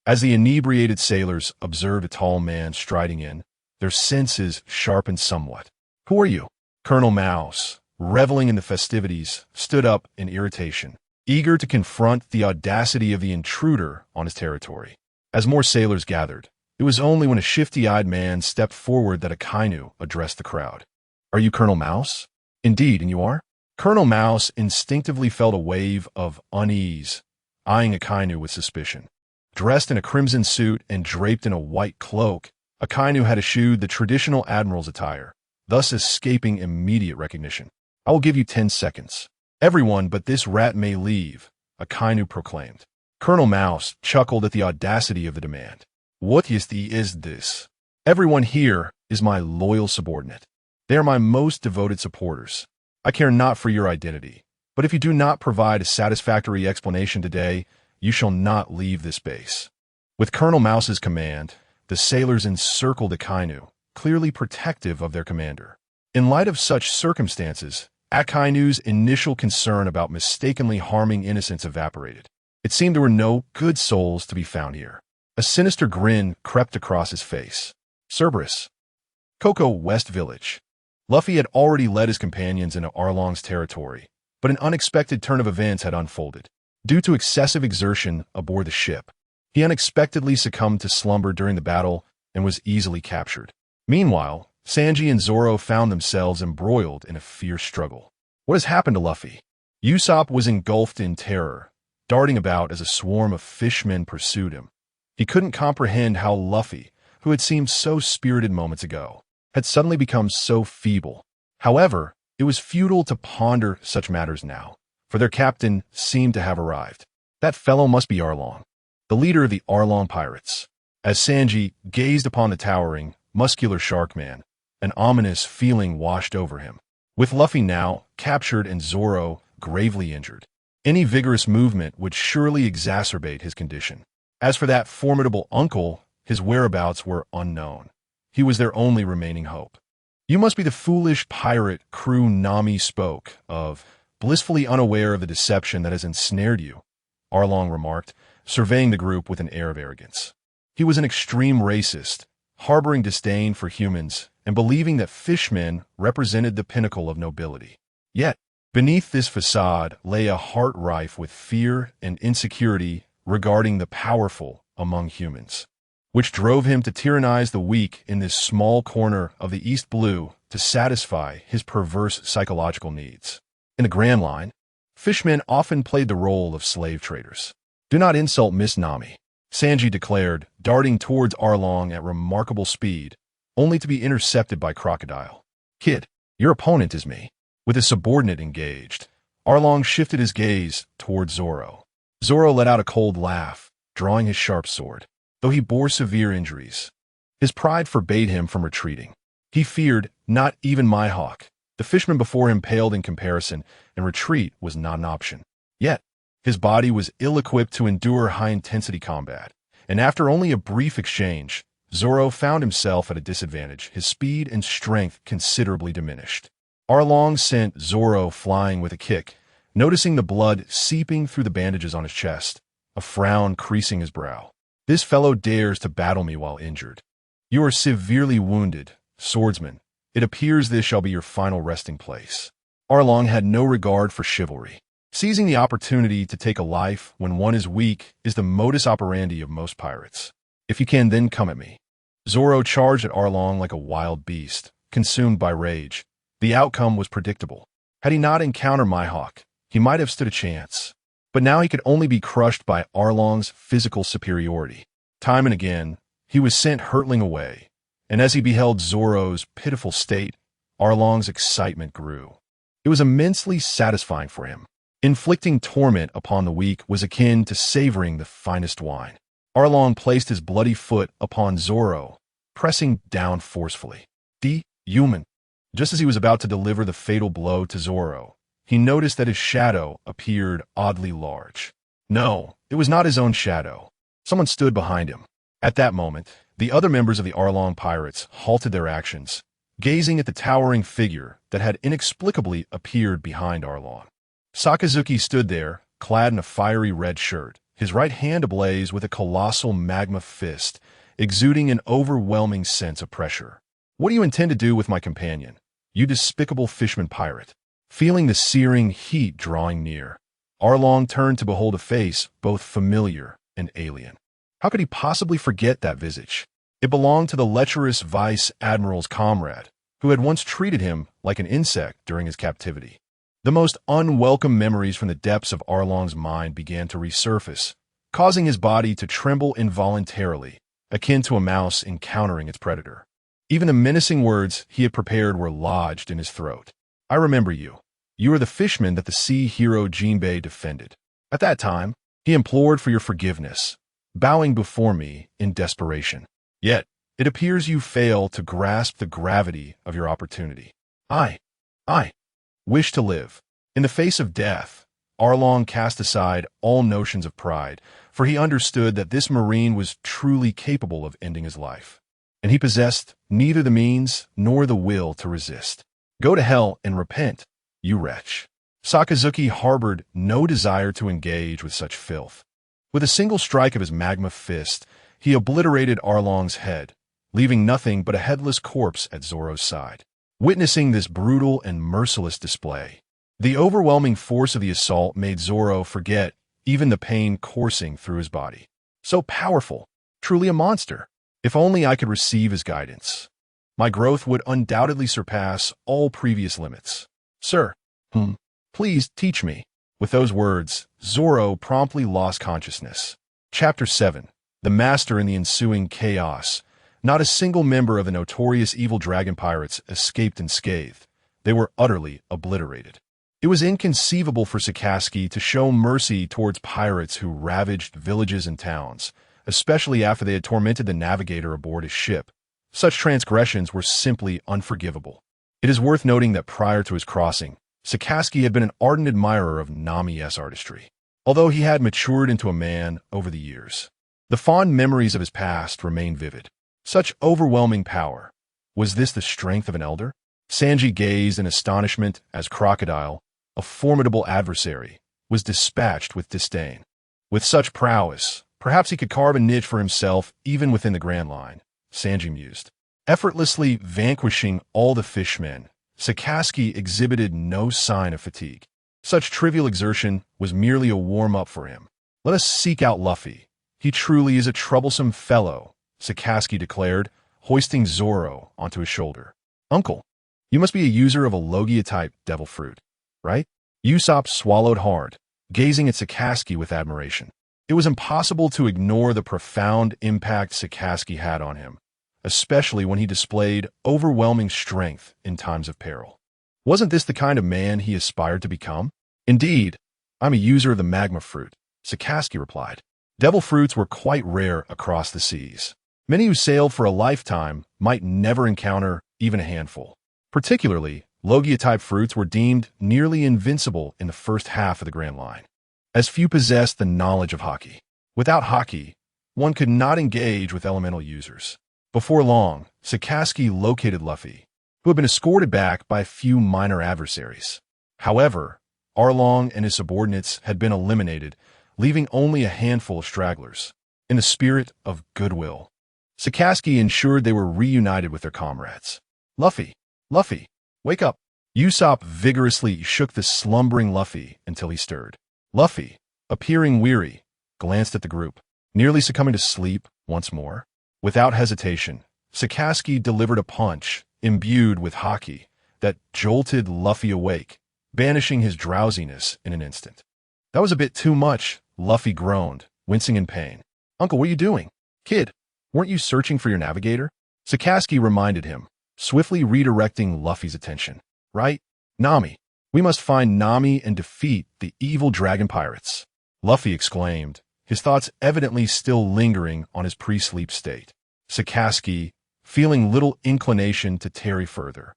[SPEAKER 3] As the inebriated sailors observed a tall man striding in, their senses sharpened somewhat. "Who are you?" Colonel Mouse, reveling in the festivities, stood up in irritation, eager to confront the audacity of the intruder on his territory. As more sailors gathered, it was only when a shifty-eyed man stepped forward that Akainu addressed the crowd. "Are you Colonel Mouse?" "Indeed, and you are?" Colonel Mouse instinctively felt a wave of unease, eyeing Akainu with suspicion. Dressed in a crimson suit and draped in a white cloak, Akainu had eschewed the traditional admiral's attire, thus escaping immediate recognition. "I will give you 10 seconds. Everyone but this rat may leave," Akainu proclaimed. Colonel Mouse chuckled at the audacity of the demand. "What is this? Everyone here is my loyal subordinate. They are my most devoted supporters. I care not for your identity, but if you do not provide a satisfactory explanation today, you shall not leave this base." With Colonel Mouse's command, the sailors encircled Akainu, clearly protective of their commander. In light of such circumstances, Akainu's initial concern about mistakenly harming innocents evaporated. It seemed there were no good souls to be found here. A sinister grin crept across his face. Cerberus. Cocoa West Village. Luffy had already led his companions into Arlong's territory, but an unexpected turn of events had unfolded. Due to excessive exertion aboard the ship, he unexpectedly succumbed to slumber during the battle and was easily captured. Meanwhile, Sanji and Zoro found themselves embroiled in a fierce struggle. What has happened to Luffy? Usopp was engulfed in terror, darting about as a swarm of fishmen pursued him. He couldn't comprehend how Luffy, who had seemed so spirited moments ago, had suddenly become so feeble. However, it was futile to ponder such matters now, for their captain seemed to have arrived. That fellow must be Arlong, the leader of the Arlong pirates. As Sanji gazed upon the towering, muscular shark man, an ominous feeling washed over him. With Luffy now captured and Zoro gravely injured, any vigorous movement would surely exacerbate his condition. As for that formidable uncle, his whereabouts were unknown. He was their only remaining hope. "You must be the foolish pirate crew Nami spoke of, blissfully unaware of the deception that has ensnared you," Arlong remarked, surveying the group with an air of arrogance. He was an extreme racist, harboring disdain for humans and believing that fishmen represented the pinnacle of nobility. Yet, beneath this facade lay a heart rife with fear and insecurity regarding the powerful among humans, which drove him to tyrannize the weak in this small corner of the East Blue to satisfy his perverse psychological needs. In the Grand Line, fishmen often played the role of slave traders. "Do not insult Miss Nami," Sanji declared, darting towards Arlong at remarkable speed, only to be intercepted by Crocodile. "Kid, your opponent is me." With his subordinate engaged, Arlong shifted his gaze towards Zoro. Zoro let out a cold laugh, drawing his sharp sword. Though he bore severe injuries, his pride forbade him from retreating. He feared not even Mihawk. The fisherman before him paled in comparison, and retreat was not an option. Yet, his body was ill-equipped to endure high-intensity combat, and after only a brief exchange, Zoro found himself at a disadvantage, his speed and strength considerably diminished. Arlong sent Zoro flying with a kick, noticing the blood seeping through the bandages on his chest, a frown creasing his brow. "This fellow dares to battle me while injured. You are severely wounded, swordsman. It appears this shall be your final resting place." Arlong had no regard for chivalry. Seizing the opportunity to take a life when one is weak is the modus operandi of most pirates. "If you can, then come at me." Zoro charged at Arlong like a wild beast, consumed by rage. The outcome was predictable. Had he not encountered Mihawk, he might have stood a chance. But now he could only be crushed by Arlong's physical superiority. Time and again, he was sent hurtling away, and as he beheld Zoro's pitiful state, Arlong's excitement grew. It was immensely satisfying for him. Inflicting torment upon the weak was akin to savoring the finest wine. Arlong placed his bloody foot upon Zoro, pressing down forcefully. "Human." Just as he was about to deliver the fatal blow to Zoro, he noticed that his shadow appeared oddly large. No, it was not his own shadow. Someone stood behind him. At that moment, the other members of the Arlong pirates halted their actions, gazing at the towering figure that had inexplicably appeared behind Arlong. Sakazuki stood there, clad in a fiery red shirt, his right hand ablaze with a colossal magma fist, exuding an overwhelming sense of pressure. "What do you intend to do with my companion, you despicable fishman pirate?" Feeling the searing heat drawing near, Arlong turned to behold a face both familiar and alien. How could he possibly forget that visage? It belonged to the lecherous vice admiral's comrade, who had once treated him like an insect during his captivity. The most unwelcome memories from the depths of Arlong's mind began to resurface, causing his body to tremble involuntarily, akin to a mouse encountering its predator. Even the menacing words he had prepared were lodged in his throat. "I remember you. You are the fishman that the sea hero Jinbei defended. At that time, he implored for your forgiveness, bowing before me in desperation. Yet, it appears you fail to grasp the gravity of your opportunity. I wish to live." In the face of death, Arlong cast aside all notions of pride, for he understood that this marine was truly capable of ending his life, and he possessed neither the means nor the will to resist. "Go to hell and repent, you wretch." Sakazuki harbored no desire to engage with such filth. With a single strike of his magma fist, he obliterated Arlong's head, leaving nothing but a headless corpse at Zoro's side. Witnessing this brutal and merciless display, the overwhelming force of the assault made Zoro forget even the pain coursing through his body. So powerful, truly a monster. If only I could receive his guidance, my growth would undoubtedly surpass all previous limits. "Sir, please teach me." With those words, Zoro promptly lost consciousness. Chapter 7. The Master in the ensuing chaos. Not a single member of the notorious evil dragon pirates escaped unscathed. They were utterly obliterated. It was inconceivable for Sakazuki to show mercy towards pirates who ravaged villages and towns, especially after they had tormented the navigator aboard his ship. Such transgressions were simply unforgivable. It is worth noting that prior to his crossing, Sakazuki had been an ardent admirer of Nami's artistry, although he had matured into a man over the years. The fond memories of his past remained vivid. Such overwhelming power. Was this the strength of an elder? Sanji gazed in astonishment as Crocodile, a formidable adversary, was dispatched with disdain. With such prowess, perhaps he could carve a niche for himself even within the Grand Line, Sanji mused. Effortlessly vanquishing all the fishmen, Sakazuki exhibited no sign of fatigue. Such trivial exertion was merely a warm-up for him. Let us seek out Luffy. He truly is a troublesome fellow, Sakazuki declared, hoisting Zoro onto his shoulder. Uncle, you must be a user of a Logia-type devil fruit, right? Usopp swallowed hard, gazing at Sakazuki with admiration. It was impossible to ignore the profound impact Sakazuki had on him, especially when he displayed overwhelming strength in times of peril. Wasn't this the kind of man he aspired to become? Indeed, I'm a user of the magma fruit, Sakazuki replied. Devil fruits were quite rare across the seas. Many who sailed for a lifetime might never encounter even a handful. Particularly, Logia-type fruits were deemed nearly invincible in the first half of the Grand Line, as few possessed the knowledge of Haki. Without Haki, one could not engage with elemental users. Before long, Sakazuki located Luffy, who had been escorted back by a few minor adversaries. However, Arlong and his subordinates had been eliminated, leaving only a handful of stragglers. In the spirit of goodwill, Sakazuki ensured they were reunited with their comrades. Luffy, wake up. Usopp vigorously shook the slumbering Luffy until he stirred. Luffy, appearing weary, glanced at the group, nearly succumbing to sleep once more. Without hesitation, Sakazuki delivered a punch imbued with Haki that jolted Luffy awake, banishing his drowsiness in an instant. That was a bit too much, Luffy groaned, wincing in pain. Uncle, what are you doing? Kid, weren't you searching for your navigator? Sakazuki reminded him, swiftly redirecting Luffy's attention. Right? Nami. We must find Nami and defeat the evil dragon pirates. Luffy exclaimed, his thoughts evidently still lingering on his pre-sleep state. Sakazuki, feeling little inclination to tarry further,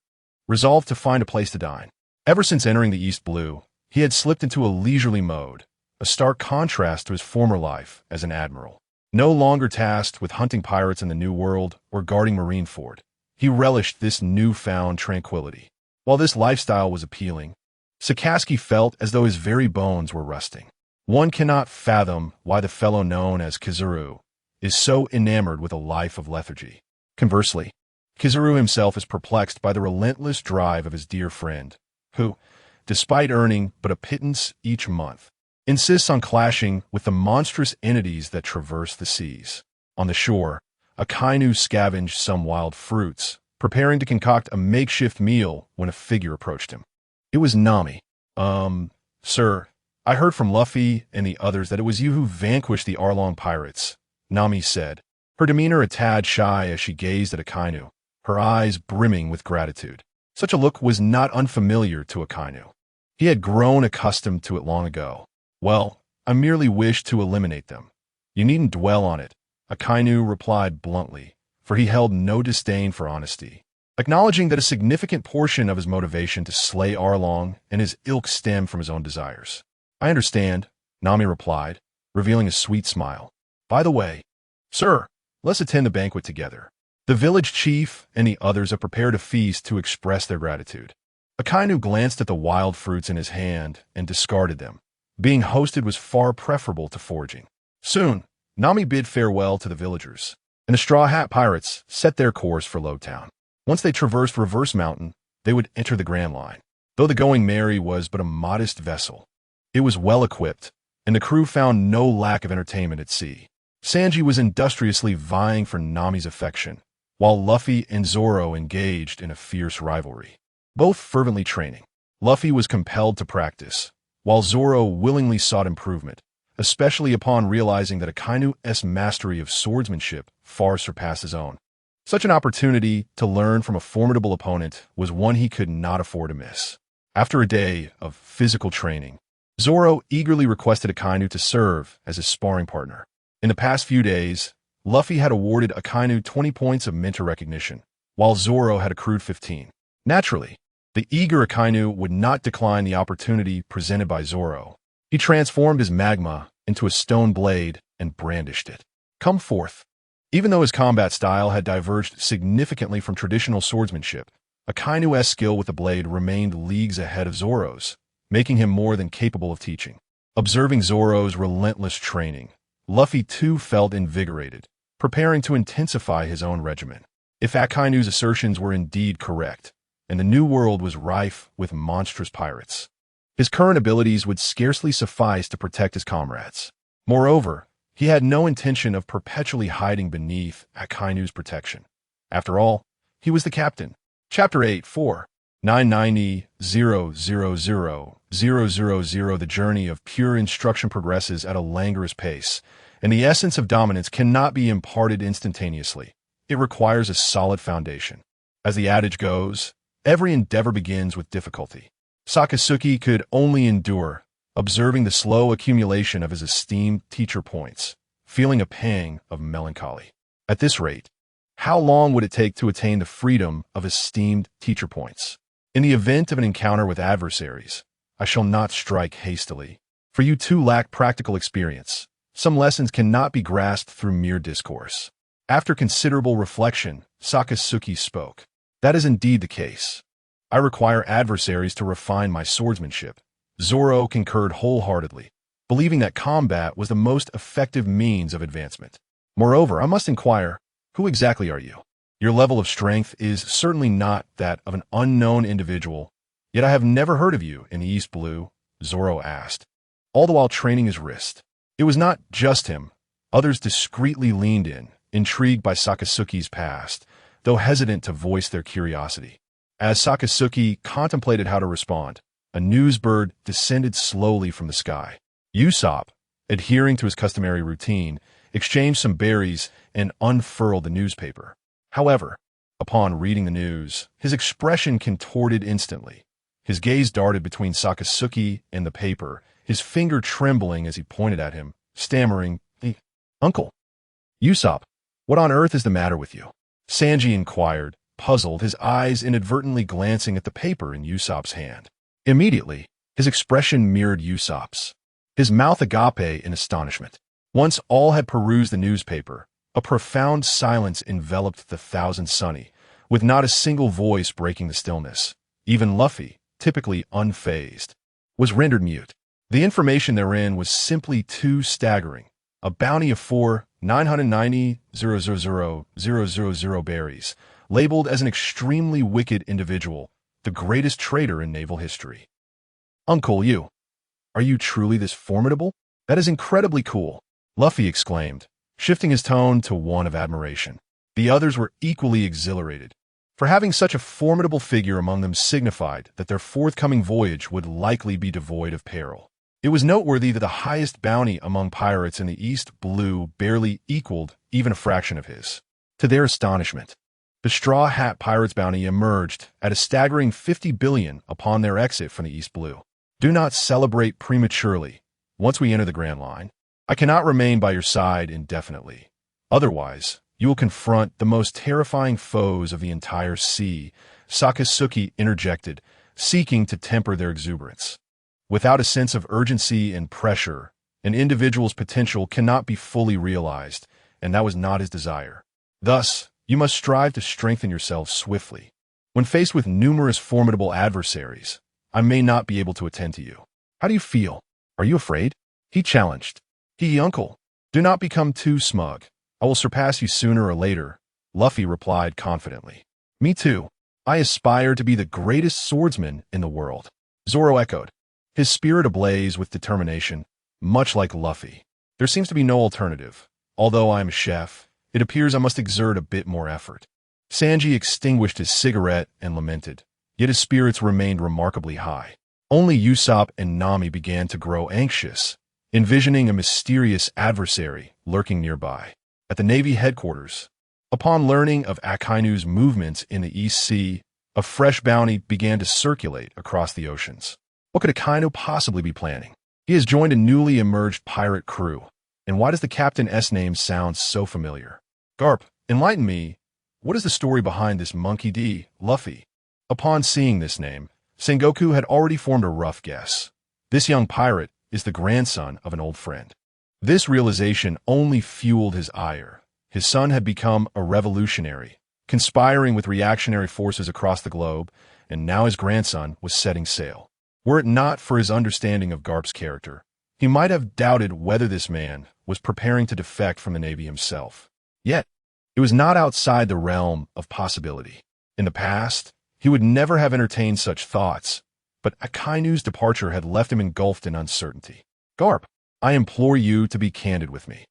[SPEAKER 3] resolved to find a place to dine. Ever since entering the East Blue, he had slipped into a leisurely mode, a stark contrast to his former life as an admiral. No longer tasked with hunting pirates in the New World or guarding Marineford, he relished this newfound tranquility. While this lifestyle was appealing, Sakazuki felt as though his very bones were rusting. One cannot fathom why the fellow known as Kizaru is so enamored with a life of lethargy. Conversely, Kizaru himself is perplexed by the relentless drive of his dear friend, who, despite earning but a pittance each month, insists on clashing with the monstrous entities that traverse the seas. On the shore, Akainu scavenged some wild fruits, preparing to concoct a makeshift meal when a figure approached him. It was Nami. Sir, I heard from Luffy and the others that it was you who vanquished the Arlong pirates, Nami said, her demeanor a tad shy as she gazed at Akainu, her eyes brimming with gratitude. Such a look was not unfamiliar to Akainu. He had grown accustomed to it long ago. Well, I merely wished to eliminate them. You needn't dwell on it, Akainu replied bluntly, for he held no disdain for honesty, acknowledging that a significant portion of his motivation to slay Arlong and his ilk stemmed from his own desires. I understand, Nami replied, revealing a sweet smile. By the way, sir, let's attend the banquet together. The village chief and the others have prepared a feast to express their gratitude. Akainu glanced at the wild fruits in his hand and discarded them. Being hosted was far preferable to foraging. Soon, Nami bid farewell to the villagers, and the Straw Hat Pirates set their course for Lowtown. Once they traversed Reverse Mountain, they would enter the Grand Line. Though the Going Merry was but a modest vessel, it was well equipped, and the crew found no lack of entertainment at sea. Sanji was industriously vying for Nami's affection, while Luffy and Zoro engaged in a fierce rivalry. Both fervently training, Luffy was compelled to practice, while Zoro willingly sought improvement, especially upon realizing that Akainu's mastery of swordsmanship far surpassed his own. Such an opportunity to learn from a formidable opponent was one he could not afford to miss. After a day of physical training, Zoro eagerly requested Akainu to serve as his sparring partner. In the past few days, Luffy had awarded Akainu 20 points of mentor recognition, while Zoro had accrued 15. Naturally, the eager Akainu would not decline the opportunity presented by Zoro. He transformed his magma into a stone blade and brandished it. Come forth. Even though his combat style had diverged significantly from traditional swordsmanship, Akainu's skill with the blade remained leagues ahead of Zoro's, making him more than capable of teaching. Observing Zoro's relentless training, Luffy too felt invigorated, preparing to intensify his own regimen. If Akainu's assertions were indeed correct, and the New World was rife with monstrous pirates, his current abilities would scarcely suffice to protect his comrades. Moreover, he had no intention of perpetually hiding beneath Akainu's protection. After all, he was the captain. Chapter 8 4 990-000-000. The journey of pure instruction progresses at a languorous pace, and the essence of dominance cannot be imparted instantaneously. It requires a solid foundation. As the adage goes, every endeavor begins with difficulty. Sakazuki could only endure, observing the slow accumulation of his esteemed teacher points, feeling a pang of melancholy. At this rate, how long would it take to attain the freedom of esteemed teacher points? In the event of an encounter with adversaries, I shall not strike hastily, for you too lack practical experience. Some lessons cannot be grasped through mere discourse. After considerable reflection, Sakazuki spoke. That is indeed the case. I require adversaries to refine my swordsmanship. Zoro concurred wholeheartedly, believing that combat was the most effective means of advancement. Moreover, I must inquire, who exactly are you? Your level of strength is certainly not that of an unknown individual, yet I have never heard of you in the East Blue, Zoro asked, all the while training his wrist. It was not just him. Others discreetly leaned in, intrigued by Sakazuki's past, though hesitant to voice their curiosity. As Sakazuki contemplated how to respond, a news bird descended slowly from the sky. Usopp, adhering to his customary routine, exchanged some berries and unfurled the newspaper. However, upon reading the news, his expression contorted instantly. His gaze darted between Sakazuki and the paper, his finger trembling as he pointed at him, stammering, Uncle. Usopp, what on earth is the matter with you? Sanji inquired, puzzled, his eyes inadvertently glancing at the paper in Usopp's hand. Immediately, his expression mirrored Usopp's, his mouth agape in astonishment. Once all had perused the newspaper, a profound silence enveloped the Thousand Sunny, with not a single voice breaking the stillness. Even Luffy, typically unfazed, was rendered mute. The information therein was simply too staggering. A bounty of 4,990,000 berries, labeled as an extremely wicked individual, the greatest traitor in naval history. Uncle, are you truly this formidable? That is incredibly cool, Luffy exclaimed, shifting his tone to one of admiration. The others were equally exhilarated, for having such a formidable figure among them signified that their forthcoming voyage would likely be devoid of peril. It was noteworthy that the highest bounty among pirates in the East Blue barely equaled even a fraction of his. To their astonishment, the Straw Hat Pirates bounty emerged at a staggering 50 billion upon their exit from the East Blue. Do not celebrate prematurely. Once we enter the Grand Line, I cannot remain by your side indefinitely. Otherwise, you will confront the most terrifying foes of the entire sea, Sakazuki interjected, seeking to temper their exuberance. Without a sense of urgency and pressure, an individual's potential cannot be fully realized, and that was not his desire. Thus, you must strive to strengthen yourself swiftly. When faced with numerous formidable adversaries, I may not be able to attend to you. How do you feel? Are you afraid? He challenged. Uncle, do not become too smug. I will surpass you sooner or later, Luffy replied confidently. Me too. I aspire to be the greatest swordsman in the world, Zoro echoed, his spirit ablaze with determination, much like Luffy. There seems to be no alternative. Although I am a chef, it appears I must exert a bit more effort. Sanji extinguished his cigarette and lamented, yet his spirits remained remarkably high. Only Usopp and Nami began to grow anxious, envisioning a mysterious adversary lurking nearby. At the Navy headquarters, Upon learning of Akainu's movements in the East Sea, a fresh bounty began to circulate across the oceans. What could Akainu possibly be planning? He has joined a newly emerged pirate crew. And why does the Captain's name sound so familiar? Garp, enlighten me. What is the story behind this Monkey D. Luffy? Upon seeing this name, Sengoku had already formed a rough guess. This young pirate is the grandson of an old friend. This realization only fueled his ire. His son had become a revolutionary, conspiring with reactionary forces across the globe, and now his grandson was setting sail. Were it not for his understanding of Garp's character, he might have doubted whether this man was preparing to defect from the Navy himself. Yet, it was not outside the realm of possibility. In the past, he would never have entertained such thoughts, but Akainu's departure had left him engulfed in uncertainty. Garp, I implore you to be candid with me.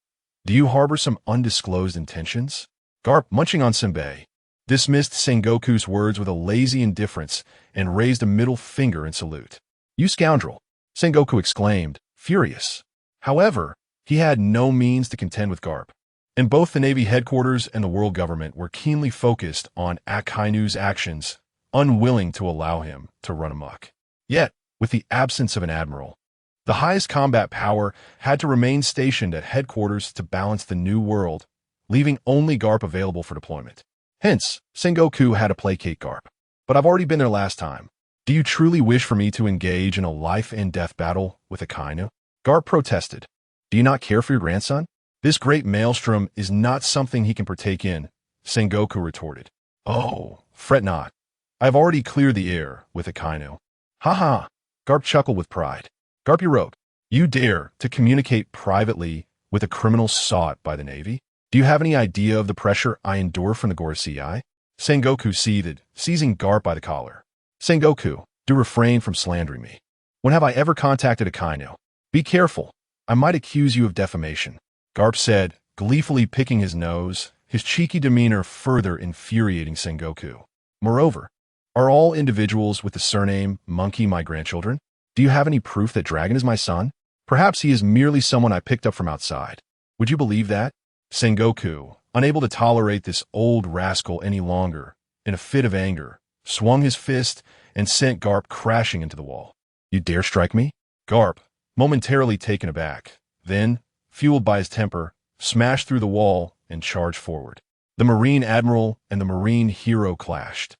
[SPEAKER 3] Do you harbor some undisclosed intentions? Garp, munching on senbei, dismissed Sengoku's words with a lazy indifference and raised a middle finger in salute. You scoundrel, Sengoku exclaimed, furious. However, he had no means to contend with Garp, and both the Navy headquarters and the world government were keenly focused on Akainu's actions, unwilling to allow him to run amok. Yet, with the absence of an admiral, the highest combat power had to remain stationed at headquarters to balance the new world, leaving only Garp available for deployment. Hence, Sengoku had to placate Garp. But I've already been there last time. Do you truly wish for me to engage in a life-and-death battle with Akainu? Garp protested. Do you not care for your grandson? This great maelstrom is not something he can partake in, Sengoku retorted. Oh, fret not. I have already cleared the air with Akainu. Ha ha, Garp chuckled with pride. Garp, you rogue, you dare to communicate privately with a criminal sought by the Navy? Do you have any idea of the pressure I endure from the Gorosei? Sengoku seethed, seizing Garp by the collar. Sengoku, do refrain from slandering me. When have I ever contacted Akainu? Be careful. I might accuse you of defamation. Garp said, gleefully picking his nose, his cheeky demeanor further infuriating Sengoku. Moreover, are all individuals with the surname Monkey my grandchildren? Do you have any proof that Dragon is my son? Perhaps he is merely someone I picked up from outside. Would you believe that? Sengoku, unable to tolerate this old rascal any longer, in a fit of anger, swung his fist and sent Garp crashing into the wall. You dare strike me? Garp, momentarily taken aback, then, fueled by his temper, smashed through the wall and charged forward. The Marine Admiral and the Marine Hero clashed,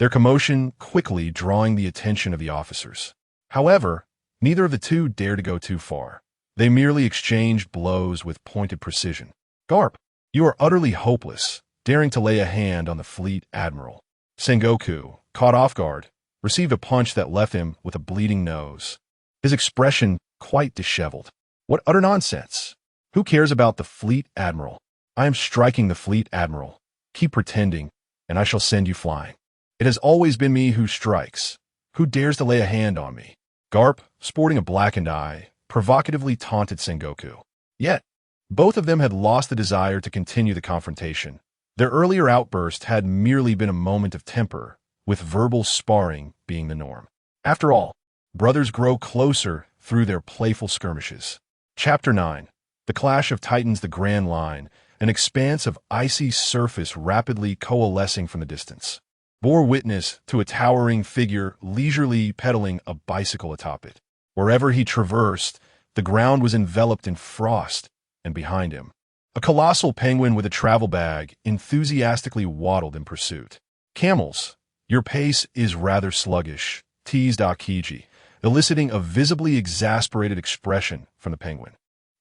[SPEAKER 3] their commotion quickly drawing the attention of the officers. However, neither of the two dared to go too far. They merely exchanged blows with pointed precision. Garp, you are utterly hopeless, daring to lay a hand on the fleet admiral. Sengoku, caught off guard, received a punch that left him with a bleeding nose, his expression quite disheveled. What utter nonsense! Who cares about the fleet admiral? I am striking the fleet admiral. Keep pretending, and I shall send you flying. It has always been me who strikes. Who dares to lay a hand on me? Garp, sporting a blackened eye, provocatively taunted Sengoku. Yet, both of them had lost the desire to continue the confrontation. Their earlier outburst had merely been a moment of temper, with verbal sparring being the norm. After all, brothers grow closer through their playful skirmishes. Chapter 9. The Clash of Titans. The Grand Line, an expanse of icy surface rapidly coalescing from the distance, bore witness to a towering figure leisurely pedaling a bicycle atop it. Wherever he traversed, the ground was enveloped in frost, and behind him, a colossal penguin with a travel bag enthusiastically waddled in pursuit. Camels, your pace is rather sluggish, teased Akiji, eliciting a visibly exasperated expression from the penguin.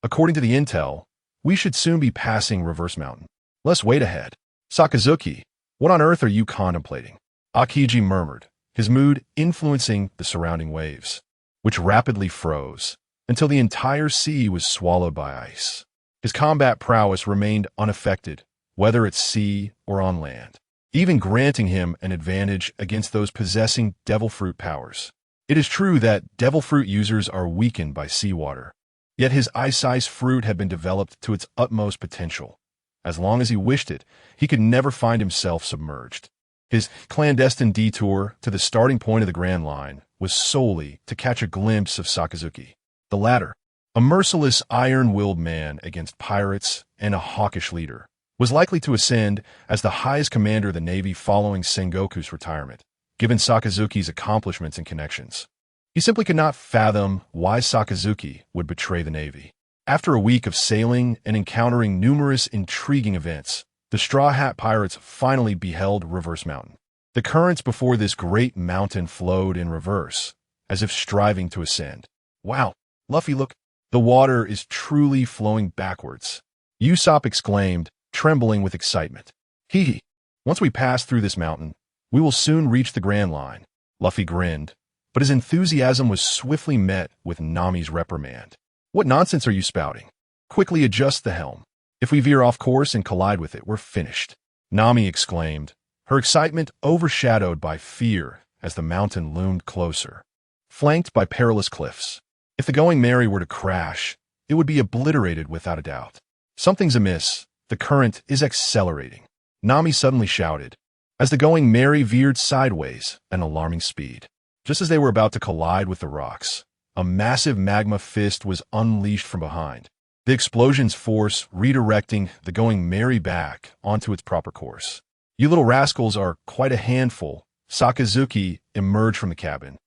[SPEAKER 3] According to the intel, we should soon be passing Reverse Mountain. Let's wait ahead. Sakazuki, what on earth are you contemplating? Akiji murmured, his mood influencing the surrounding waves, which rapidly froze until the entire sea was swallowed by ice. His combat prowess remained unaffected, whether at sea or on land, even granting him an advantage against those possessing devil fruit powers. It is true that devil fruit users are weakened by seawater, yet his ice-ice fruit had been developed to its utmost potential. As long as he wished it, he could never find himself submerged. His clandestine detour to the starting point of the Grand Line was solely to catch a glimpse of Sakazuki. The latter, a merciless, iron-willed man against pirates and a hawkish leader, was likely to ascend as the highest commander of the Navy following Sengoku's retirement, given Sakazuki's accomplishments and connections. He simply could not fathom why Sakazuki would betray the Navy. After a week of sailing and encountering numerous intriguing events, the Straw Hat Pirates finally beheld Reverse Mountain. The currents before this great mountain flowed in reverse, as if striving to ascend. Wow, Luffy, look! The water is truly flowing backwards, Usopp exclaimed, trembling with excitement. Hee. Once we pass through this mountain, we will soon reach the Grand Line. Luffy grinned, but his enthusiasm was swiftly met with Nami's reprimand. What nonsense are you spouting? Quickly adjust the helm. If we veer off course and collide with it, we're finished, Nami exclaimed, her excitement overshadowed by fear as the mountain loomed closer, flanked by perilous cliffs. If the Going Merry were to crash, it would be obliterated without a doubt. Something's amiss. The current is accelerating, Nami suddenly shouted, as the Going Merry veered sideways at an alarming speed. Just as they were about to collide with the rocks, a massive magma fist was unleashed from behind, the explosion's force redirecting the Going Merry back onto its proper course. You little rascals are quite a handful. Sakazuki emerged from the cabin,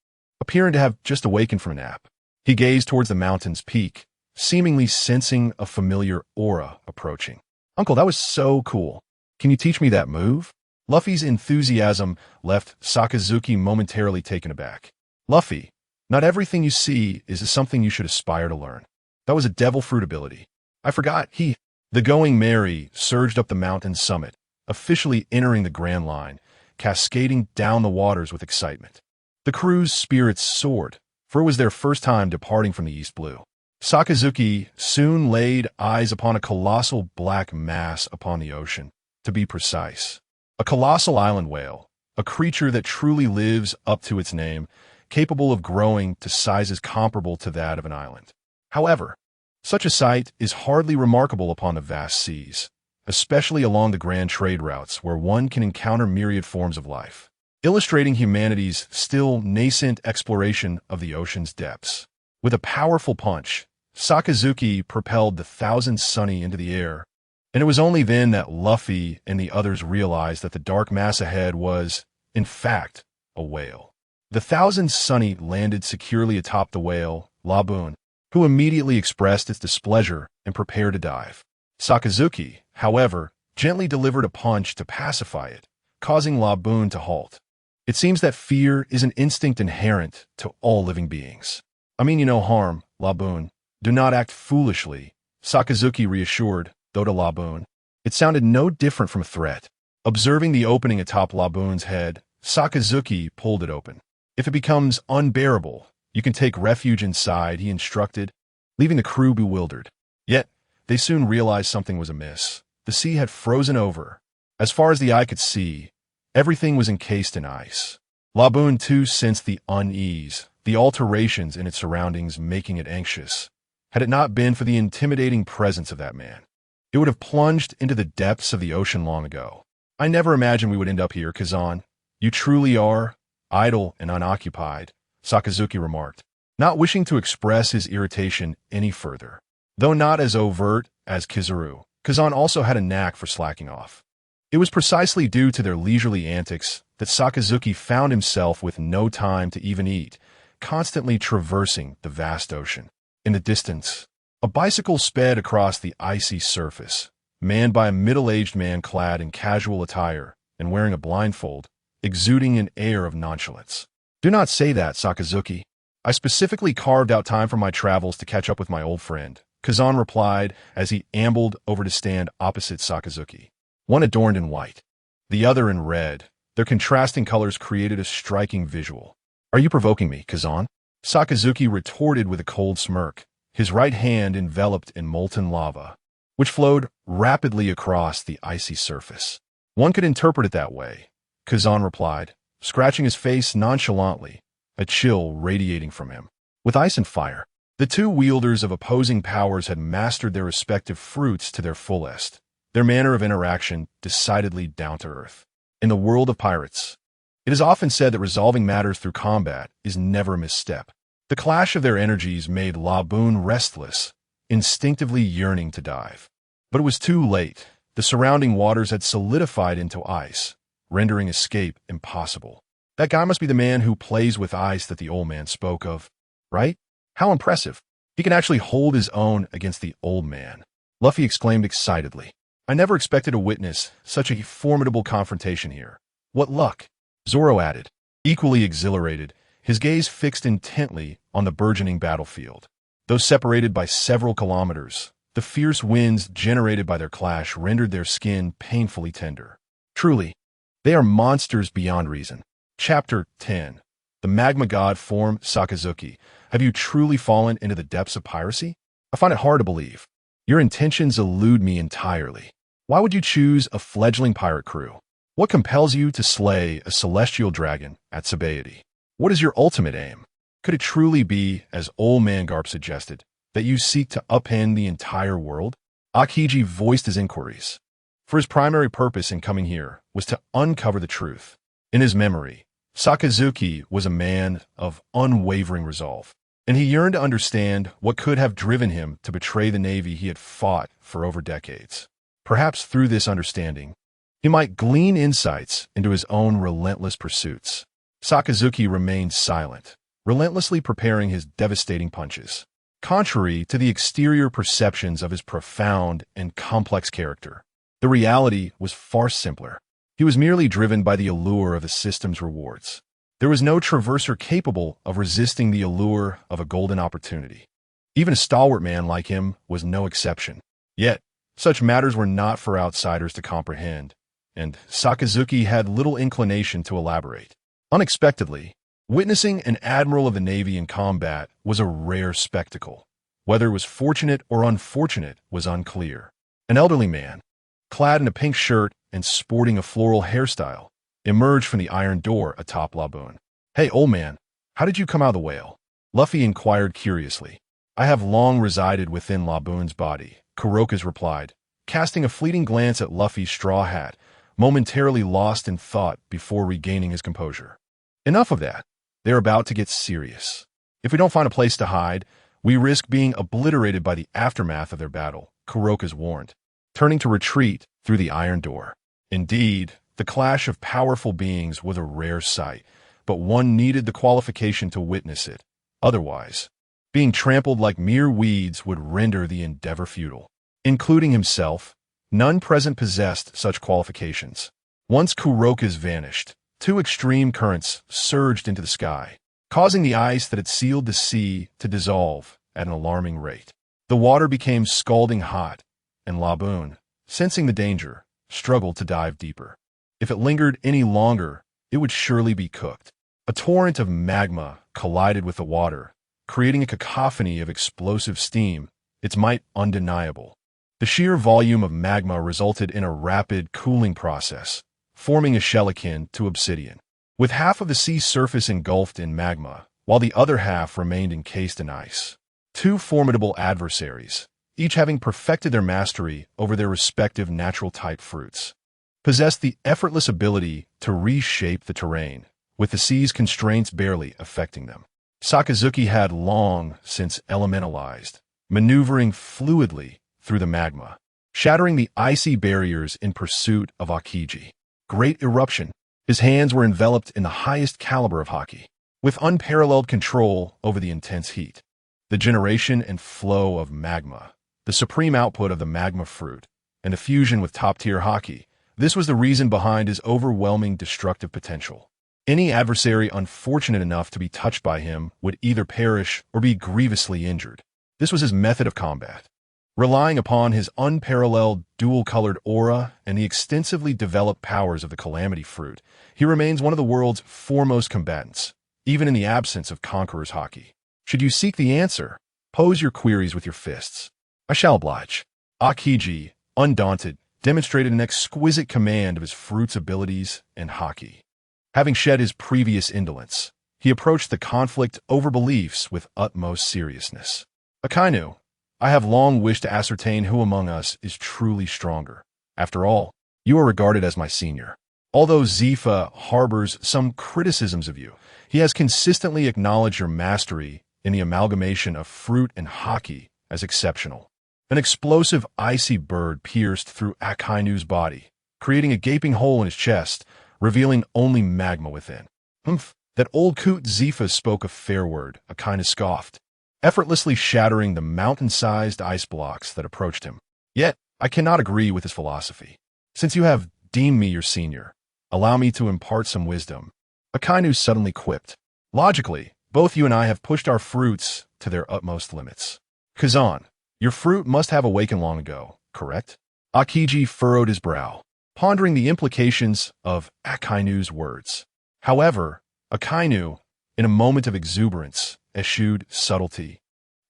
[SPEAKER 3] appearing to have just awakened from a nap. He gazed towards the mountain's peak, seemingly sensing a familiar aura approaching. Uncle, that was so cool. Can you teach me that move? Luffy's enthusiasm left Sakazuki momentarily taken aback. Luffy, not everything you see is something you should aspire to learn. That was a devil fruit ability. I forgot. The Going Merry surged up the mountain's summit, officially entering the Grand Line, cascading down the waters with excitement. The crew's spirits soared, for it was their first time departing from the East Blue. Sakazuki soon laid eyes upon a colossal black mass upon the ocean, to be precise. A colossal island whale, a creature that truly lives up to its name, capable of growing to sizes comparable to that of an island. However, such a sight is hardly remarkable upon the vast seas, especially along the grand trade routes where one can encounter myriad forms of life, illustrating humanity's still nascent exploration of the ocean's depths. With a powerful punch, Sakazuki propelled the Thousand Sunny into the air, and it was only then that Luffy and the others realized that the dark mass ahead was, in fact, a whale. The Thousand Sunny landed securely atop the whale, Laboon, who immediately expressed its displeasure and prepared to dive. Sakazuki, however, gently delivered a punch to pacify it, causing Laboon to halt. It seems that fear is an instinct inherent to all living beings. I mean you no harm, Laboon. Do not act foolishly, Sakazuki reassured, though to Laboon, it sounded no different from a threat. Observing the opening atop Laboon's head, Sakazuki pulled it open. If it becomes unbearable, you can take refuge inside, he instructed, leaving the crew bewildered. Yet, they soon realized something was amiss. The sea had frozen over. As far as the eye could see, everything was encased in ice. Laboon too sensed the unease, the alterations in its surroundings making it anxious. Had it not been for the intimidating presence of that man, it would have plunged into the depths of the ocean long ago. I never imagined we would end up here, Kazan. You truly are idle and unoccupied, Sakazuki remarked, not wishing to express his irritation any further. Though not as overt as Kizaru, Kazan also had a knack for slacking off. It was precisely due to their leisurely antics that Sakazuki found himself with no time to even eat, constantly traversing the vast ocean. In the distance, a bicycle sped across the icy surface, manned by a middle-aged man clad in casual attire and wearing a blindfold, exuding an air of nonchalance. Do not say that, Sakazuki. I specifically carved out time from my travels to catch up with my old friend, Kazan replied as he ambled over to stand opposite Sakazuki. One adorned in white, the other in red. Their contrasting colors created a striking visual. Are you provoking me, Kazan? Sakazuki retorted with a cold smirk, his right hand enveloped in molten lava, which flowed rapidly across the icy surface. One could interpret it that way, Kazan replied, scratching his face nonchalantly, a chill radiating from him. With ice and fire, the two wielders of opposing powers had mastered their respective fruits to their fullest, their manner of interaction decidedly down to earth. In the world of pirates, it is often said that resolving matters through combat is never a misstep. The clash of their energies made Laboon restless, instinctively yearning to dive. But it was too late. The surrounding waters had solidified into ice, rendering escape impossible. That guy must be the man who plays with ice that the old man spoke of, right? How impressive. He can actually hold his own against the old man. Luffy exclaimed excitedly. I never expected to witness such a formidable confrontation here. What luck! Zoro added, equally exhilarated, his gaze fixed intently on the burgeoning battlefield. Though separated by several kilometers, the fierce winds generated by their clash rendered their skin painfully tender. Truly, they are monsters beyond reason. Chapter 10. The Magma God form Sakazuki. Have you truly fallen into the depths of piracy? I find it hard to believe. Your intentions elude me entirely. Why would you choose a fledgling pirate crew? What compels you to slay a celestial dragon at Sabaody? What is your ultimate aim? Could it truly be, as Old Man Garp suggested, that you seek to upend the entire world? Aokiji voiced his inquiries. For his primary purpose in coming here was to uncover the truth. In his memory, Sakazuki was a man of unwavering resolve, and he yearned to understand what could have driven him to betray the navy he had fought for over decades. Perhaps through this understanding, he might glean insights into his own relentless pursuits. Sakazuki remained silent, relentlessly preparing his devastating punches. Contrary to the exterior perceptions of his profound and complex character, the reality was far simpler. He was merely driven by the allure of the system's rewards. There was no traverser capable of resisting the allure of a golden opportunity. Even a stalwart man like him was no exception. Yet, such matters were not for outsiders to comprehend, and Sakazuki had little inclination to elaborate. Unexpectedly, witnessing an admiral of the navy in combat was a rare spectacle. Whether it was fortunate or unfortunate was unclear. An elderly man, clad in a pink shirt and sporting a floral hairstyle, emerged from the iron door atop Laboon. Hey, old man, how did you come out of the whale? Luffy inquired curiously. I have long resided within Laboon's body, Kuroka's replied, casting a fleeting glance at Luffy's straw hat, momentarily lost in thought before regaining his composure. Enough of that. They're about to get serious. If we don't find a place to hide, we risk being obliterated by the aftermath of their battle, Kuroka's warned, turning to retreat through the iron door. Indeed, the clash of powerful beings was a rare sight, but one needed the qualification to witness it. Otherwise, being trampled like mere weeds would render the endeavor futile. Including himself, none present possessed such qualifications. Once Kuroka's vanished, two extreme currents surged into the sky, causing the ice that had sealed the sea to dissolve at an alarming rate. The water became scalding hot, and Laboon, sensing the danger, struggled to dive deeper. If it lingered any longer, it would surely be cooked. A torrent of magma collided with the water, creating a cacophony of explosive steam, its might undeniable. The sheer volume of magma resulted in a rapid cooling process, forming a shell akin to obsidian. With half of the sea's surface engulfed in magma, while the other half remained encased in ice. Two formidable adversaries, each having perfected their mastery over their respective natural-type fruits, possessed the effortless ability to reshape the terrain, with the sea's constraints barely affecting them. Sakazuki had long since elementalized, maneuvering fluidly through the magma, shattering the icy barriers in pursuit of Aokiji. Great eruption. His hands were enveloped in the highest caliber of Haki, with unparalleled control over the intense heat. The generation and flow of magma, the supreme output of the magma fruit, and the fusion with top-tier Haki, this was the reason behind his overwhelming destructive potential. Any adversary unfortunate enough to be touched by him would either perish or be grievously injured. This was his method of combat. Relying upon his unparalleled dual-colored aura and the extensively developed powers of the Calamity Fruit, he remains one of the world's foremost combatants, even in the absence of Conqueror's Haki. Should you seek the answer, pose your queries with your fists. I shall oblige. Aokiji, undaunted, demonstrated an exquisite command of his fruit's abilities and Haki. Having shed his previous indolence, he approached the conflict over beliefs with utmost seriousness. Akainu, I have long wished to ascertain who among us is truly stronger. After all, you are regarded as my senior. Although Zifa harbors some criticisms of you, he has consistently acknowledged your mastery in the amalgamation of fruit and Haki as exceptional. An explosive icy bird pierced through Akainu's body, creating a gaping hole in his chest, revealing only magma within. Humph, that old coot Zephyr spoke a fair word, Akainu scoffed, effortlessly shattering the mountain-sized ice blocks that approached him. Yet, I cannot agree with his philosophy. Since you have deemed me your senior, allow me to impart some wisdom. Akainu suddenly quipped. Logically, both you and I have pushed our fruits to their utmost limits. Kazan, your fruit must have awakened long ago, correct? Akiji furrowed his brow, pondering the implications of Akainu's words. However, Akainu, in a moment of exuberance, eschewed subtlety.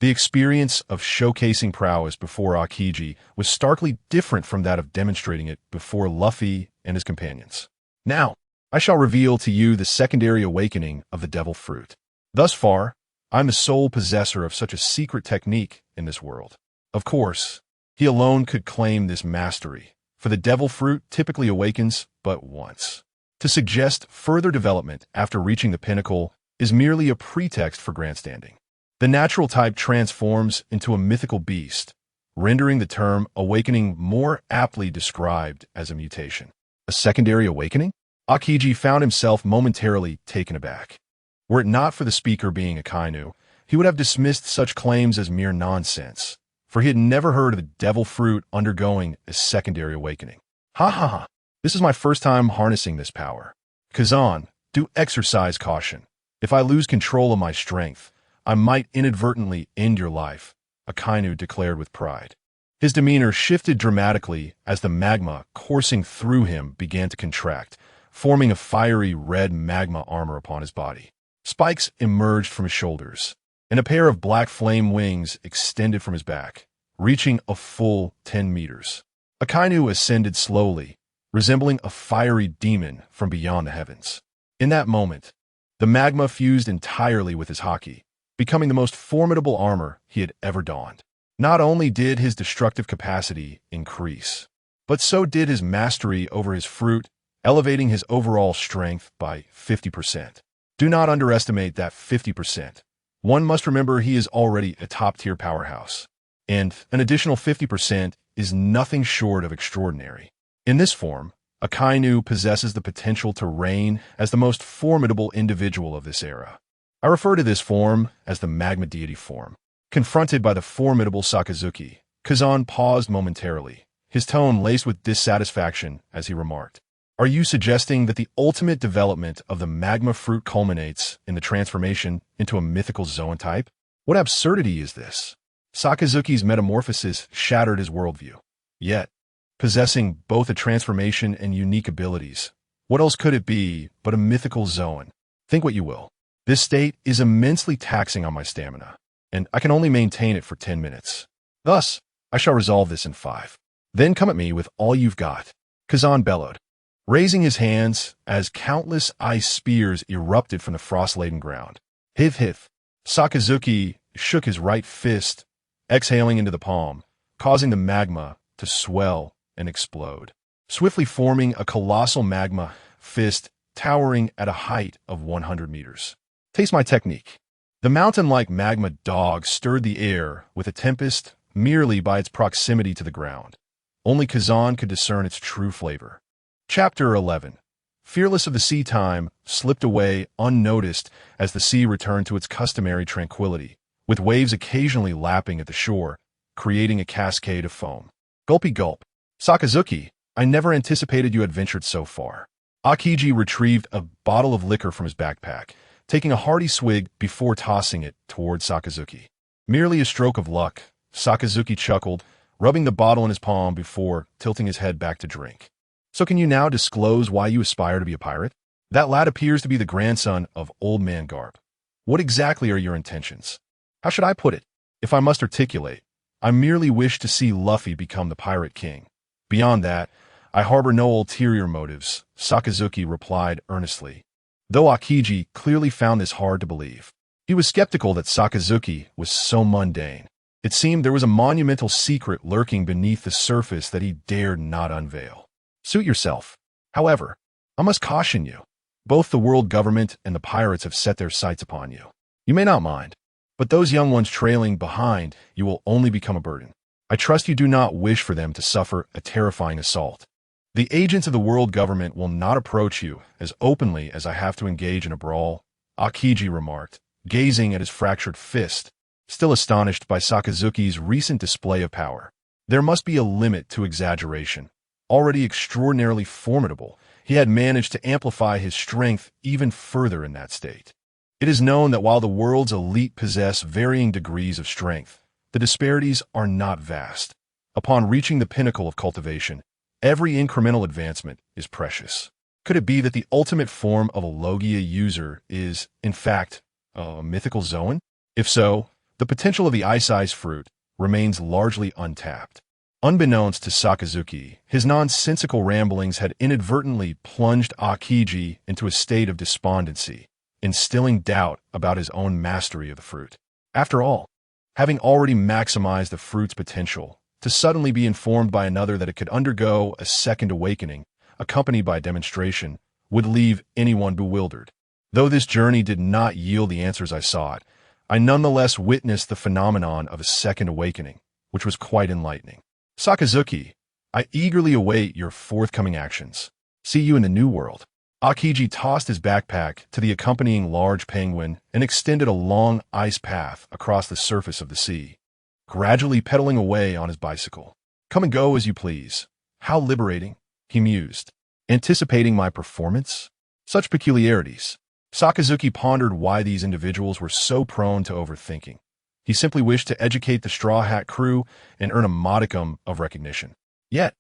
[SPEAKER 3] The experience of showcasing prowess before Akiji was starkly different from that of demonstrating it before Luffy and his companions. Now, I shall reveal to you the secondary awakening of the devil fruit. Thus far, I'm the sole possessor of such a secret technique in this world. Of course, he alone could claim this mastery, for the devil fruit typically awakens but once. To suggest further development after reaching the pinnacle is merely a pretext for grandstanding. The natural type transforms into a mythical beast, rendering the term awakening more aptly described as a mutation. A secondary awakening? Akiji found himself momentarily taken aback. Were it not for the speaker being Akainu, he would have dismissed such claims as mere nonsense, for he had never heard of the devil fruit undergoing a secondary awakening. Ha ha ha, this is my first time harnessing this power. Kazan, do exercise caution. If I lose control of my strength, I might inadvertently end your life, Akainu declared with pride. His demeanor shifted dramatically as the magma coursing through him began to contract, forming a fiery red magma armor upon his body. Spikes emerged from his shoulders, and a pair of black flame wings extended from his back, reaching a full 10 meters. Akainu ascended slowly, resembling a fiery demon from beyond the heavens. In that moment, the magma fused entirely with his Haki, becoming the most formidable armor he had ever donned. Not only did his destructive capacity increase, but so did his mastery over his fruit, elevating his overall strength by 50%. Do not underestimate that 50%. One must remember he is already a top-tier powerhouse, and an additional 50% is nothing short of extraordinary. In this form, Akainu possesses the potential to reign as the most formidable individual of this era. I refer to this form as the magma deity form. Confronted by the formidable Sakazuki, Kazan paused momentarily, his tone laced with dissatisfaction as he remarked, "Are you suggesting that the ultimate development of the magma fruit culminates in the transformation into a mythical Zoan type? What absurdity is this?" Sakazuki's metamorphosis shattered his worldview. Yet, possessing both a transformation and unique abilities, what else could it be but a mythical Zoan? Think what you will. This state is immensely taxing on my stamina, and I can only maintain it for 10 minutes. Thus, I shall resolve this in 5. Then come at me with all you've got, Kazan bellowed, raising his hands as countless ice spears erupted from the frost-laden ground. Hiv hiv. Sakazuki shook his right fist, exhaling into the palm, causing the magma to swell and explode, swiftly forming a colossal magma fist towering at a height of 100 meters. Taste my technique. The mountain-like magma dog stirred the air with a tempest merely by its proximity to the ground. Only Kazan could discern its true flavor. Chapter 11. Fearless of the sea time slipped away unnoticed as the sea returned to its customary tranquility, with waves occasionally lapping at the shore, creating a cascade of foam. Gulpy gulp. Sakazuki, I never anticipated you had ventured so far. Akiji retrieved a bottle of liquor from his backpack, taking a hearty swig before tossing it toward Sakazuki. Merely a stroke of luck, Sakazuki chuckled, rubbing the bottle in his palm before tilting his head back to drink. So can you now disclose why you aspire to be a pirate? That lad appears to be the grandson of Old Man Garp. What exactly are your intentions? How should I put it? If I must articulate, I merely wish to see Luffy become the pirate king. Beyond that, I harbor no ulterior motives, Sakazuki replied earnestly, though Akiji clearly found this hard to believe. He was skeptical that Sakazuki was so mundane. It seemed there was a monumental secret lurking beneath the surface that he dared not unveil. Suit yourself. However, I must caution you. Both the world government and the pirates have set their sights upon you. You may not mind, but those young ones trailing behind you will only become a burden. I trust you do not wish for them to suffer a terrifying assault. The agents of the world government will not approach you as openly as I have to engage in a brawl, Akiji remarked, gazing at his fractured fist, still astonished by Sakazuki's recent display of power. There must be a limit to exaggeration. Already extraordinarily formidable, he had managed to amplify his strength even further in that state. It is known that while the world's elite possess varying degrees of strength, the disparities are not vast. Upon reaching the pinnacle of cultivation, every incremental advancement is precious. Could it be that the ultimate form of a Logia user is, in fact, a mythical Zoan? If so, the potential of the ice-eyes fruit remains largely untapped. Unbeknownst to Sakazuki, his nonsensical ramblings had inadvertently plunged Akiji into a state of despondency, instilling doubt about his own mastery of the fruit. After all, having already maximized the fruit's potential, to suddenly be informed by another that it could undergo a second awakening, accompanied by demonstration, would leave anyone bewildered. Though this journey did not yield the answers I sought, I nonetheless witnessed the phenomenon of a second awakening, which was quite enlightening. Sakazuki, I eagerly await your forthcoming actions. See you in the new world. Akiji tossed his backpack to the accompanying large penguin and extended a long ice path across the surface of the sea, gradually pedaling away on his bicycle. Come and go as you please. How liberating, he mused. Anticipating my performance? Such peculiarities. Sakazuki pondered why these individuals were so prone to overthinking. He simply wished to educate the Straw Hat crew and earn a modicum of recognition. Yet,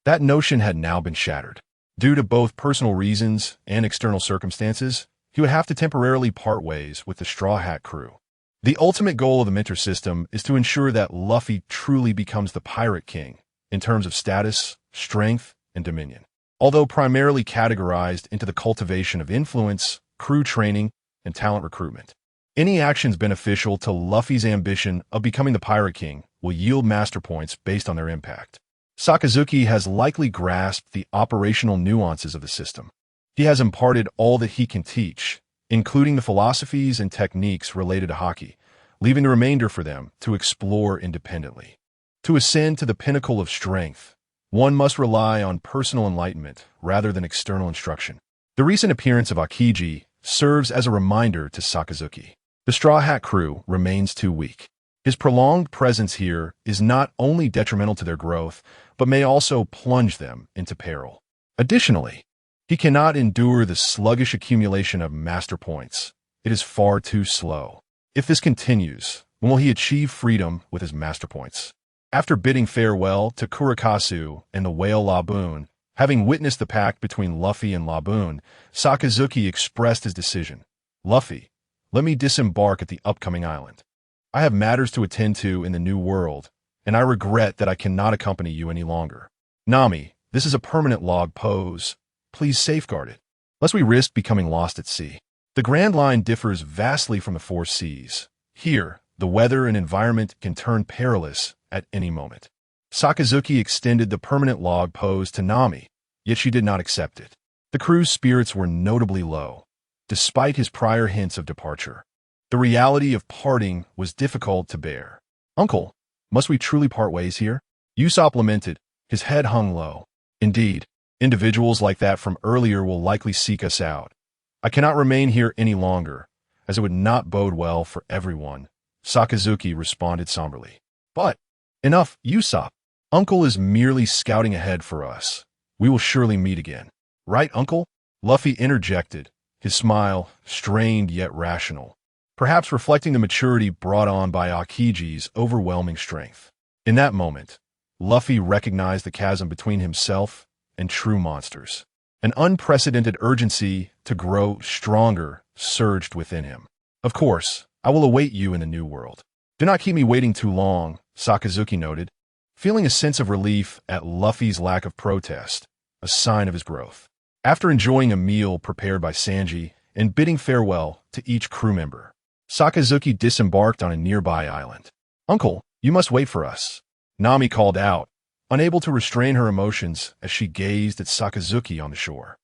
[SPEAKER 3] that notion had now been shattered. Due to both personal reasons and external circumstances, he would have to temporarily part ways with the Straw Hat crew. The ultimate goal of the mentor system is to ensure that Luffy truly becomes the Pirate King in terms of status, strength, and dominion. Although primarily categorized into the cultivation of influence, crew training, and talent recruitment, any actions beneficial to Luffy's ambition of becoming the Pirate King will yield master points based on their impact. Sakazuki has likely grasped the operational nuances of the system. He has imparted all that he can teach, including the philosophies and techniques related to Haki, leaving the remainder for them to explore independently. To ascend to the pinnacle of strength, one must rely on personal enlightenment rather than external instruction. The recent appearance of Akiji serves as a reminder to Sakazuki. The Straw Hat crew remains too weak. His prolonged presence here is not only detrimental to their growth, but may also plunge them into peril. Additionally, he cannot endure the sluggish accumulation of master points. It is far too slow. If this continues, when will he achieve freedom with his master points? After bidding farewell to Kurikasu and the whale Laboon, having witnessed the pact between Luffy and Laboon, Sakazuki expressed his decision. Luffy, let me disembark at the upcoming island. I have matters to attend to in the new world, and I regret that I cannot accompany you any longer. Nami, this is a permanent log pose. Please safeguard it, lest we risk becoming lost at sea. The Grand Line differs vastly from the Four Seas. Here, the weather and environment can turn perilous at any moment. Sakazuki extended the permanent log pose to Nami, yet she did not accept it. The crew's spirits were notably low, despite his prior hints of departure. The reality of parting was difficult to bear. Uncle, must we truly part ways here? Usopp lamented, his head hung low. Indeed, individuals like that from earlier will likely seek us out. I cannot remain here any longer, as it would not bode well for everyone, Sakazuki responded somberly. But, enough, Usopp. Uncle is merely scouting ahead for us. We will surely meet again. Right, Uncle? Luffy interjected, his smile strained yet rational, perhaps reflecting the maturity brought on by Akiji's overwhelming strength. In that moment, Luffy recognized the chasm between himself and true monsters. An unprecedented urgency to grow stronger surged within him. Of course, I will await you in the new world. Do not keep me waiting too long, Sakazuki noted, feeling a sense of relief at Luffy's lack of protest, a sign of his growth. After enjoying a meal prepared by Sanji and bidding farewell to each crew member, Sakazuki disembarked on a nearby island. Uncle, you must wait for us, Nami called out, unable to restrain her emotions as she gazed at Sakazuki on the shore.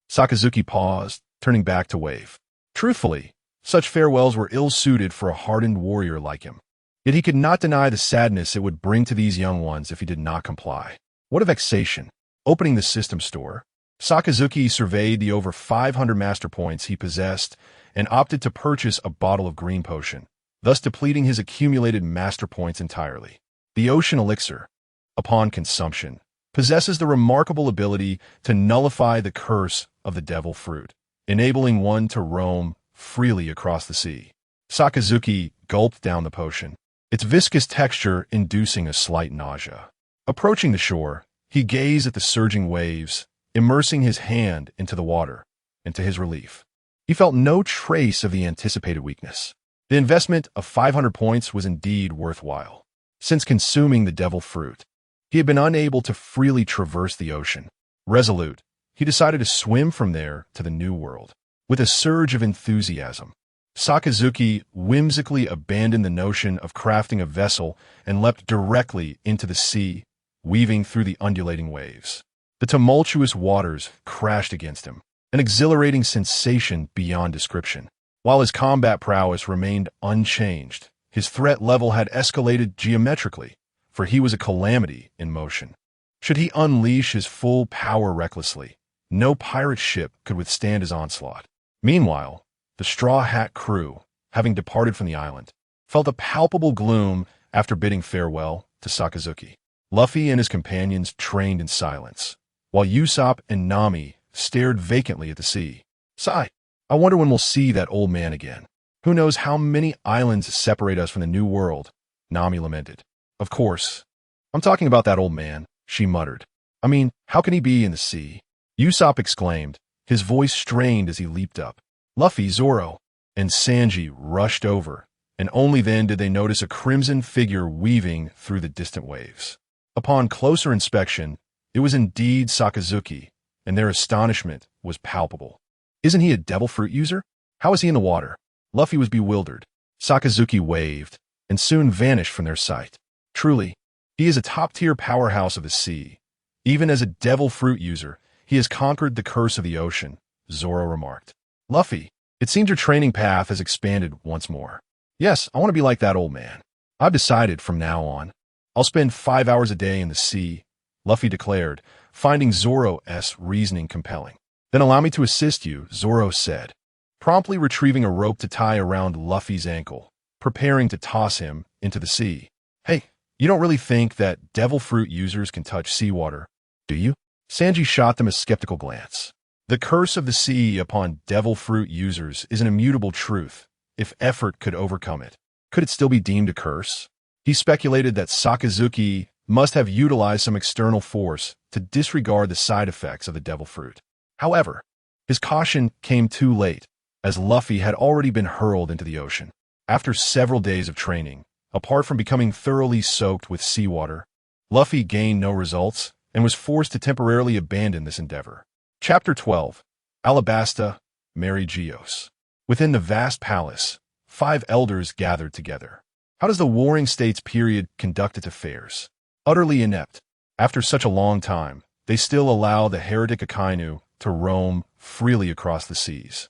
[SPEAKER 3] Sakazuki paused, turning back to wave. Truthfully, such farewells were ill-suited for a hardened warrior like him. Yet he could not deny the sadness it would bring to these young ones if he did not comply. What a vexation. Opening the system store, Sakazuki surveyed the over 500 master points he possessed and opted to purchase a bottle of green potion, thus depleting his accumulated master points entirely. The ocean elixir, upon consumption, possesses the remarkable ability to nullify the curse of the devil fruit, enabling one to roam freely across the sea. Sakazuki gulped down the potion, its viscous texture inducing a slight nausea. Approaching the shore, he gazed at the surging waves, immersing his hand into the water, and to his relief, he felt no trace of the anticipated weakness. The investment of 500 points was indeed worthwhile. Since consuming the devil fruit, he had been unable to freely traverse the ocean. Resolute, he decided to swim from there to the new world. With a surge of enthusiasm, Sakazuki whimsically abandoned the notion of crafting a vessel and leapt directly into the sea, weaving through the undulating waves. The tumultuous waters crashed against him, an exhilarating sensation beyond description. While his combat prowess remained unchanged, his threat level had escalated geometrically, for he was a calamity in motion. Should he unleash his full power recklessly, no pirate ship could withstand his onslaught. Meanwhile, the Straw Hat crew, having departed from the island, felt a palpable gloom after bidding farewell to Sakazuki. Luffy and his companions trained in silence, while Usopp and Nami stared vacantly at the sea. Sigh, I wonder when we'll see that old man again. Who knows how many islands separate us from the new world, Nami lamented. Of course, I'm talking about that old man, she muttered. I mean, how can he be in the sea? Usopp exclaimed, his voice strained as he leaped up. Luffy, Zoro, and Sanji rushed over, and only then did they notice a crimson figure weaving through the distant waves. Upon closer inspection, it was indeed Sakazuki, and their astonishment was palpable. Isn't he a devil fruit user? How is he in the water? Luffy was bewildered. Sakazuki waved, and soon vanished from their sight. Truly, he is a top-tier powerhouse of the sea. Even as a devil fruit user, he has conquered the curse of the ocean, Zoro remarked. Luffy, it seems your training path has expanded once more. Yes, I want to be like that old man. I've decided from now on, I'll spend 5 hours a day in the sea, Luffy declared, finding Zoro's reasoning compelling. Then allow me to assist you, Zoro said, promptly retrieving a rope to tie around Luffy's ankle, preparing to toss him into the sea. Hey, you don't really think that devil fruit users can touch seawater, do you? Sanji shot them a skeptical glance. The curse of the sea upon devil fruit users is an immutable truth. If effort could overcome it, could it still be deemed a curse? He speculated that Sakazuki must have utilized some external force to disregard the side effects of the devil fruit. However, his caution came too late, as Luffy had already been hurled into the ocean. After several days of training, apart from becoming thoroughly soaked with seawater, Luffy gained no results and was forced to temporarily abandon this endeavor. Chapter 12. Alabasta, Mary Geos. Within the vast palace, 5 elders gathered together. How does the Warring States period conduct its affairs? Utterly inept. After such a long time, they still allow the heretic Akainu to roam freely across the seas.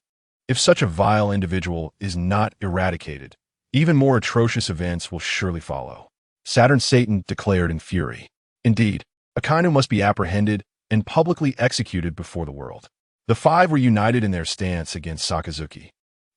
[SPEAKER 3] If such a vile individual is not eradicated, even more atrocious events will surely follow. Saturn Satan declared in fury. Indeed, Akainu must be apprehended and publicly executed before the world. The 5 were united in their stance against Sakazuki,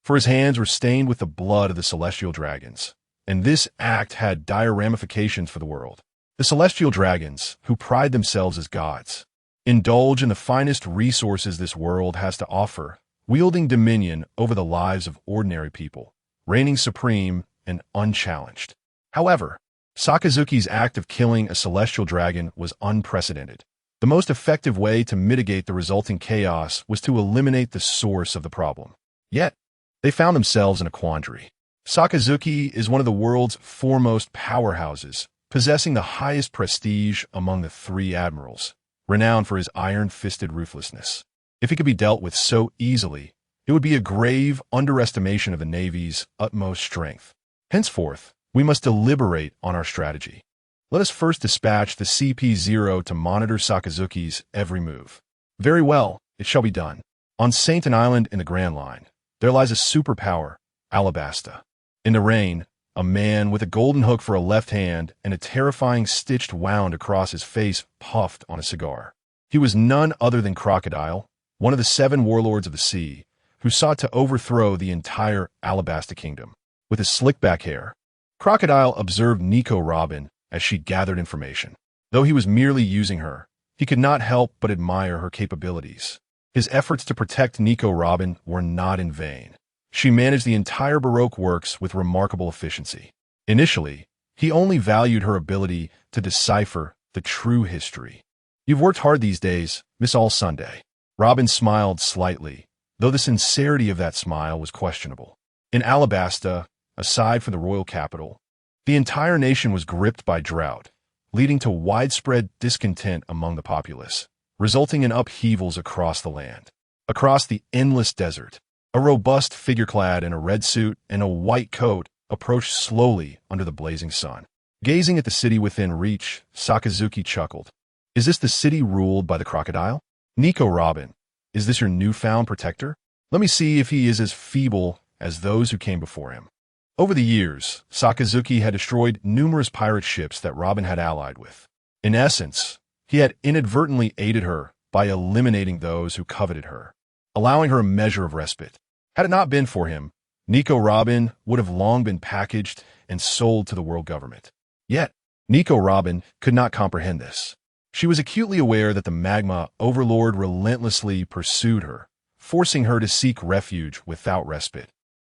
[SPEAKER 3] for his hands were stained with the blood of the celestial dragons, and this act had dire ramifications for the world. The celestial dragons, who pride themselves as gods, indulge in the finest resources this world has to offer, wielding dominion over the lives of ordinary people, reigning supreme and unchallenged. However, Sakazuki's act of killing a celestial dragon was unprecedented. The most effective way to mitigate the resulting chaos was to eliminate the source of the problem. Yet, they found themselves in a quandary. Sakazuki is one of the world's foremost powerhouses, possessing the highest prestige among the 3 admirals, renowned for his iron-fisted ruthlessness. If he could be dealt with so easily, it would be a grave underestimation of the Navy's utmost strength. Henceforth, we must deliberate on our strategy. Let us first dispatch the CP0 to monitor Sakazuki's every move. Very well, it shall be done. On Sainton Island in the Grand Line, there lies a superpower, Alabasta. In the rain, A man with a golden hook for a left hand and a terrifying stitched wound across his face puffed on a cigar. He was none other than Crocodile, one of the 7 warlords of the sea, who sought to overthrow the entire Alabasta kingdom. With his slick-back hair, Crocodile observed Nico Robin as she gathered information. Though he was merely using her, he could not help but admire her capabilities. His efforts to protect Nico Robin were not in vain. She managed the entire Baroque works with remarkable efficiency. Initially, he only valued her ability to decipher the true history. "You've worked hard these days, Miss All Sunday." Robin smiled slightly, though the sincerity of that smile was questionable. In Alabasta, aside from the royal capital, the entire nation was gripped by drought, leading to widespread discontent among the populace, resulting in upheavals across the land. Across the endless desert, a robust figure clad in a red suit and a white coat approached slowly under the blazing sun. Gazing at the city within reach, Sakazuki chuckled. "Is this the city ruled by the crocodile? Nico Robin, is this your newfound protector? Let me see if he is as feeble as those who came before him." Over the years, Sakazuki had destroyed numerous pirate ships that Robin had allied with. In essence, he had inadvertently aided her by eliminating those who coveted her, allowing her a measure of respite. Had it not been for him, Nico Robin would have long been packaged and sold to the world government. Yet, Nico Robin could not comprehend this. She was acutely aware that the magma overlord relentlessly pursued her, forcing her to seek refuge without respite,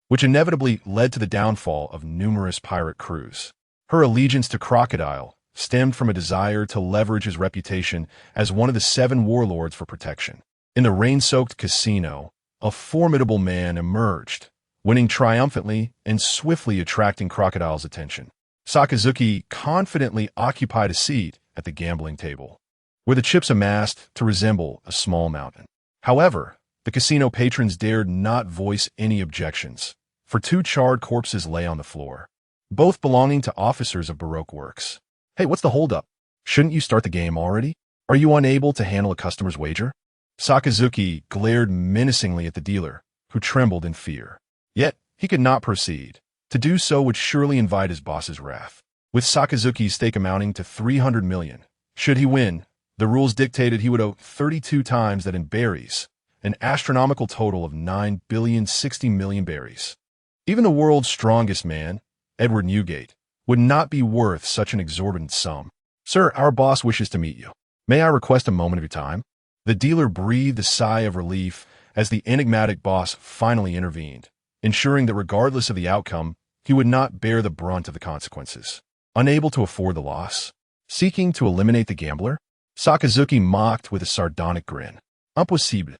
[SPEAKER 3] which inevitably led to the downfall of numerous pirate crews. Her allegiance to Crocodile stemmed from a desire to leverage his reputation as one of the 7 warlords for protection. In the rain-soaked casino, a formidable man emerged, winning triumphantly and swiftly attracting Crocodile's attention. Sakazuki confidently occupied a seat at the gambling table, where the chips amassed to resemble a small mountain. However, the casino patrons dared not voice any objections, for 2 charred corpses lay on the floor, both belonging to officers of Baroque works. "Hey, what's the holdup? Shouldn't you start the game already? Are you unable to handle a customer's wager?" Sakazuki glared menacingly at the dealer, who trembled in fear. Yet, he could not proceed. To do so would surely invite his boss's wrath. With Sakazuki's stake amounting to 300 million, should he win, the rules dictated he would owe 32 times that in berries, an astronomical total of 9,060,000,000 berries. Even the world's strongest man, Edward Newgate, would not be worth such an exorbitant sum. "Sir, our boss wishes to meet you. May I request a moment of your time?" The dealer breathed a sigh of relief as the enigmatic boss finally intervened, ensuring that regardless of the outcome, he would not bear the brunt of the consequences. Unable to afford the loss, seeking to eliminate the gambler, Sakazuki mocked with a sardonic grin. "Impossible.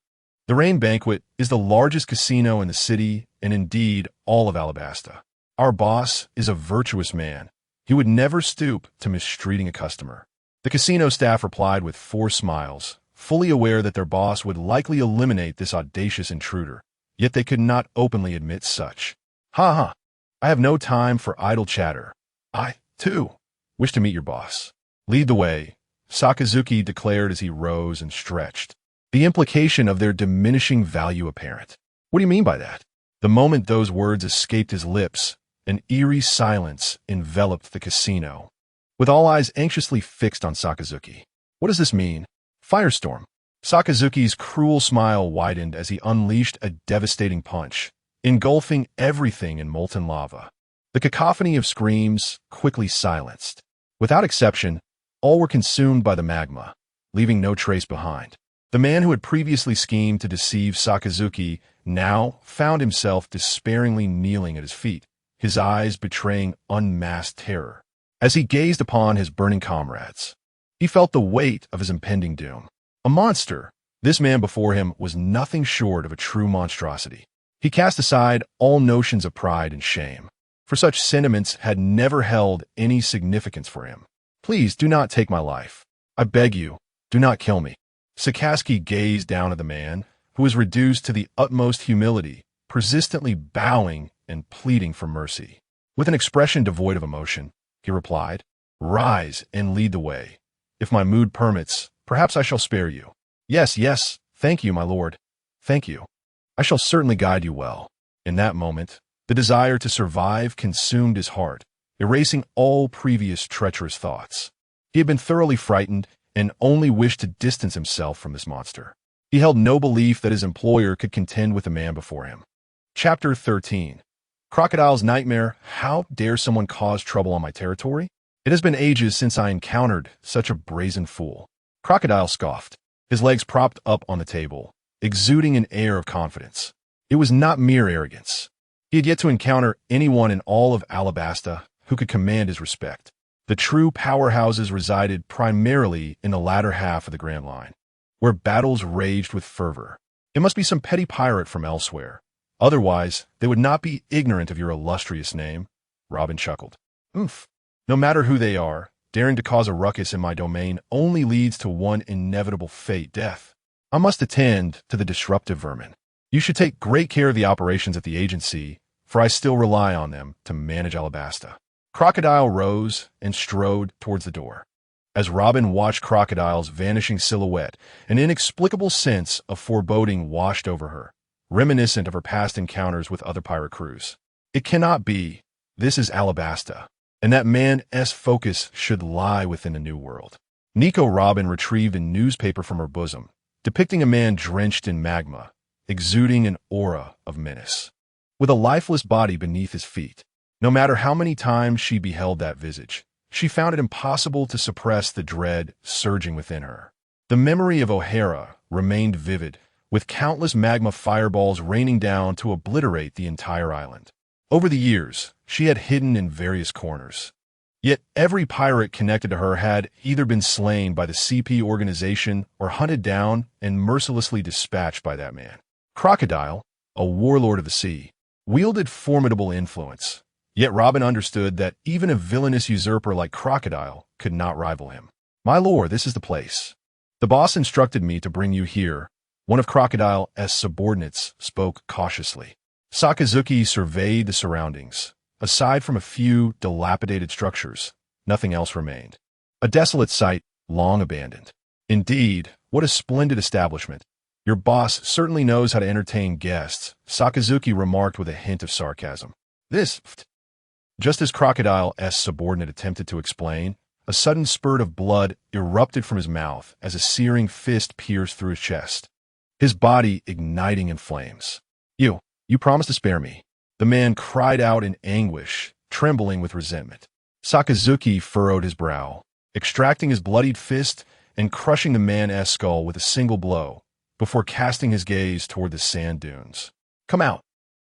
[SPEAKER 3] The Rain Banquet is the largest casino in the city and indeed all of Alabasta. Our boss is a virtuous man. He would never stoop to mistreating a customer." The casino staff replied with 4 smiles, fully aware that their boss would likely eliminate this audacious intruder, yet they could not openly admit such. "Ha ha, I have no time for idle chatter. I, too, wish to meet your boss. Lead the way," Sakazuki declared as he rose and stretched, the implication of their diminishing value apparent. "What do you mean by that?" The moment those words escaped his lips, an eerie silence enveloped the casino, with all eyes anxiously fixed on Sakazuki. "What does this mean? Firestorm?" Sakazuki's cruel smile widened as he unleashed a devastating punch, engulfing everything in molten lava. The cacophony of screams quickly silenced. Without exception, all were consumed by the magma, leaving no trace behind. The man who had previously schemed to deceive Sakazuki now found himself despairingly kneeling at his feet, his eyes betraying unmasked terror. As he gazed upon his burning comrades, he felt the weight of his impending doom. A monster, this man before him was nothing short of a true monstrosity. He cast aside all notions of pride and shame, for such sentiments had never held any significance for him. "Please do not take my life. I beg you, do not kill me." Sakazuki gazed down at the man, who was reduced to the utmost humility, persistently bowing and pleading for mercy. With an expression devoid of emotion, he replied, "Rise and lead the way. If my mood permits, perhaps I shall spare you." Yes, thank you, my lord. Thank you. I shall certainly guide you well." In that moment, The desire to survive consumed his heart, erasing all previous treacherous thoughts. He had been thoroughly frightened and only wished to distance himself from this monster. He held no belief that his employer could contend with the man before him. Chapter 13. Crocodile's Nightmare. How dare someone cause trouble on my territory? It has been ages since I encountered such a brazen fool. Crocodile scoffed, his legs propped up on the table, exuding an air of confidence. It was not mere arrogance. He had yet to encounter anyone in all of Alabasta who could command his respect. The true powerhouses resided primarily in the latter half of the Grand Line, where battles raged with fervor. It must be some petty pirate from elsewhere. Otherwise, they would not be ignorant of your illustrious name. Robin chuckled. Oof. No matter who they are, daring to cause a ruckus in my domain only leads to one inevitable fate, death. I must attend to the disruptive vermin. You should take great care of the operations at the agency, for I still rely on them to manage Alabasta. Crocodile rose and strode towards the door. As Robin watched Crocodile's vanishing silhouette, an inexplicable sense of foreboding washed over her, reminiscent of her past encounters with other pirate crews. It cannot be. This is Alabasta, and that man's focus should lie within a new world. Nika Robin retrieved a newspaper from her bosom, depicting a man drenched in magma, exuding an aura of menace, with a lifeless body beneath his feet. No matter how many times she beheld that visage, she found it impossible to suppress the dread surging within her. The memory of O'Hara remained vivid, with countless magma fireballs raining down to obliterate the entire island. Over the years, she had hidden in various corners. Yet every pirate connected to her had either been slain by the CP organization or hunted down and mercilessly dispatched by that man. Crocodile, a warlord of the sea, wielded formidable influence. Yet Robin understood that even a villainous usurper like Crocodile could not rival him. My lord, this is the place. The boss instructed me to bring you here. One of Crocodile's subordinates spoke cautiously. Sakazuki surveyed the surroundings. Aside from a few dilapidated structures, nothing else remained. A desolate site, long abandoned. Indeed, what a splendid establishment. Your boss certainly knows how to entertain guests, Sakazuki remarked with a hint of sarcasm. Just as Crocodile's subordinate attempted to explain, a sudden spurt of blood erupted from his mouth as a searing fist pierced through his chest, his body igniting in flames. You promised to spare me. The man cried out in anguish, trembling with resentment. Sakazuki furrowed his brow, extracting his bloodied fist and crushing the man's skull with a single blow, before casting his gaze toward the sand dunes. Come out.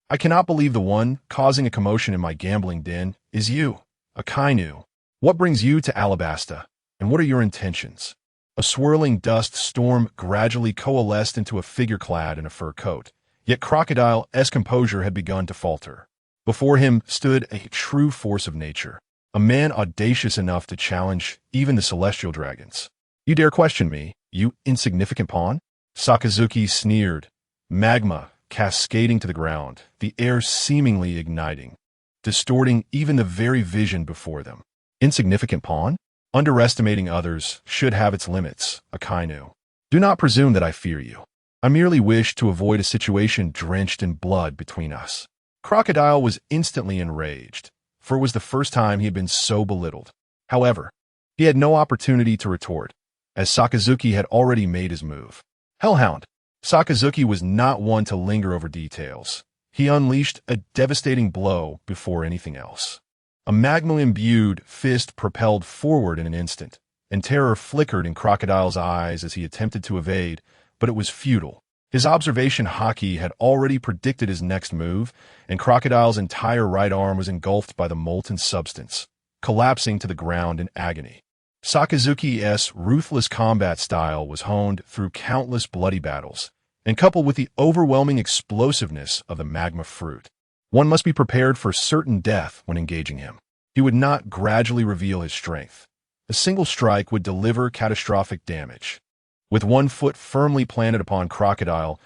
[SPEAKER 3] I cannot believe the one causing a commotion in my gambling den is you, Akainu. What brings you to Alabasta, and what are your intentions? A swirling dust storm gradually coalesced into a figure clad in a fur coat. Yet Crocodile's composure had begun to falter. Before him stood a true force of nature, a man audacious enough to challenge even the celestial dragons. You dare question me, you insignificant pawn? Sakazuki sneered, magma cascading to the ground, the air seemingly igniting, distorting even the very vision before them. Insignificant pawn? Underestimating others should have its limits, Akainu. Do not presume that I fear you. I merely wish to avoid a situation drenched in blood between us. Crocodile was instantly enraged, for it was the first time he had been so belittled. However, he had no opportunity to retort, as Sakazuki had already made his move. Hellhound! Sakazuki was not one to linger over details. He unleashed a devastating blow before anything else. A magma-imbued fist propelled forward in an instant, and terror flickered in Crocodile's eyes as he attempted to evade, but it was futile. His observation Haki had already predicted his next move, and Crocodile's entire right arm was engulfed by the molten substance, collapsing to the ground in agony. Sakazuki's ruthless combat style was honed through countless bloody battles, and coupled with the overwhelming explosiveness of the magma fruit. One must be prepared for certain death when engaging him. He would not gradually reveal his strength. A single strike would deliver catastrophic damage. With one foot firmly planted upon Crocodile's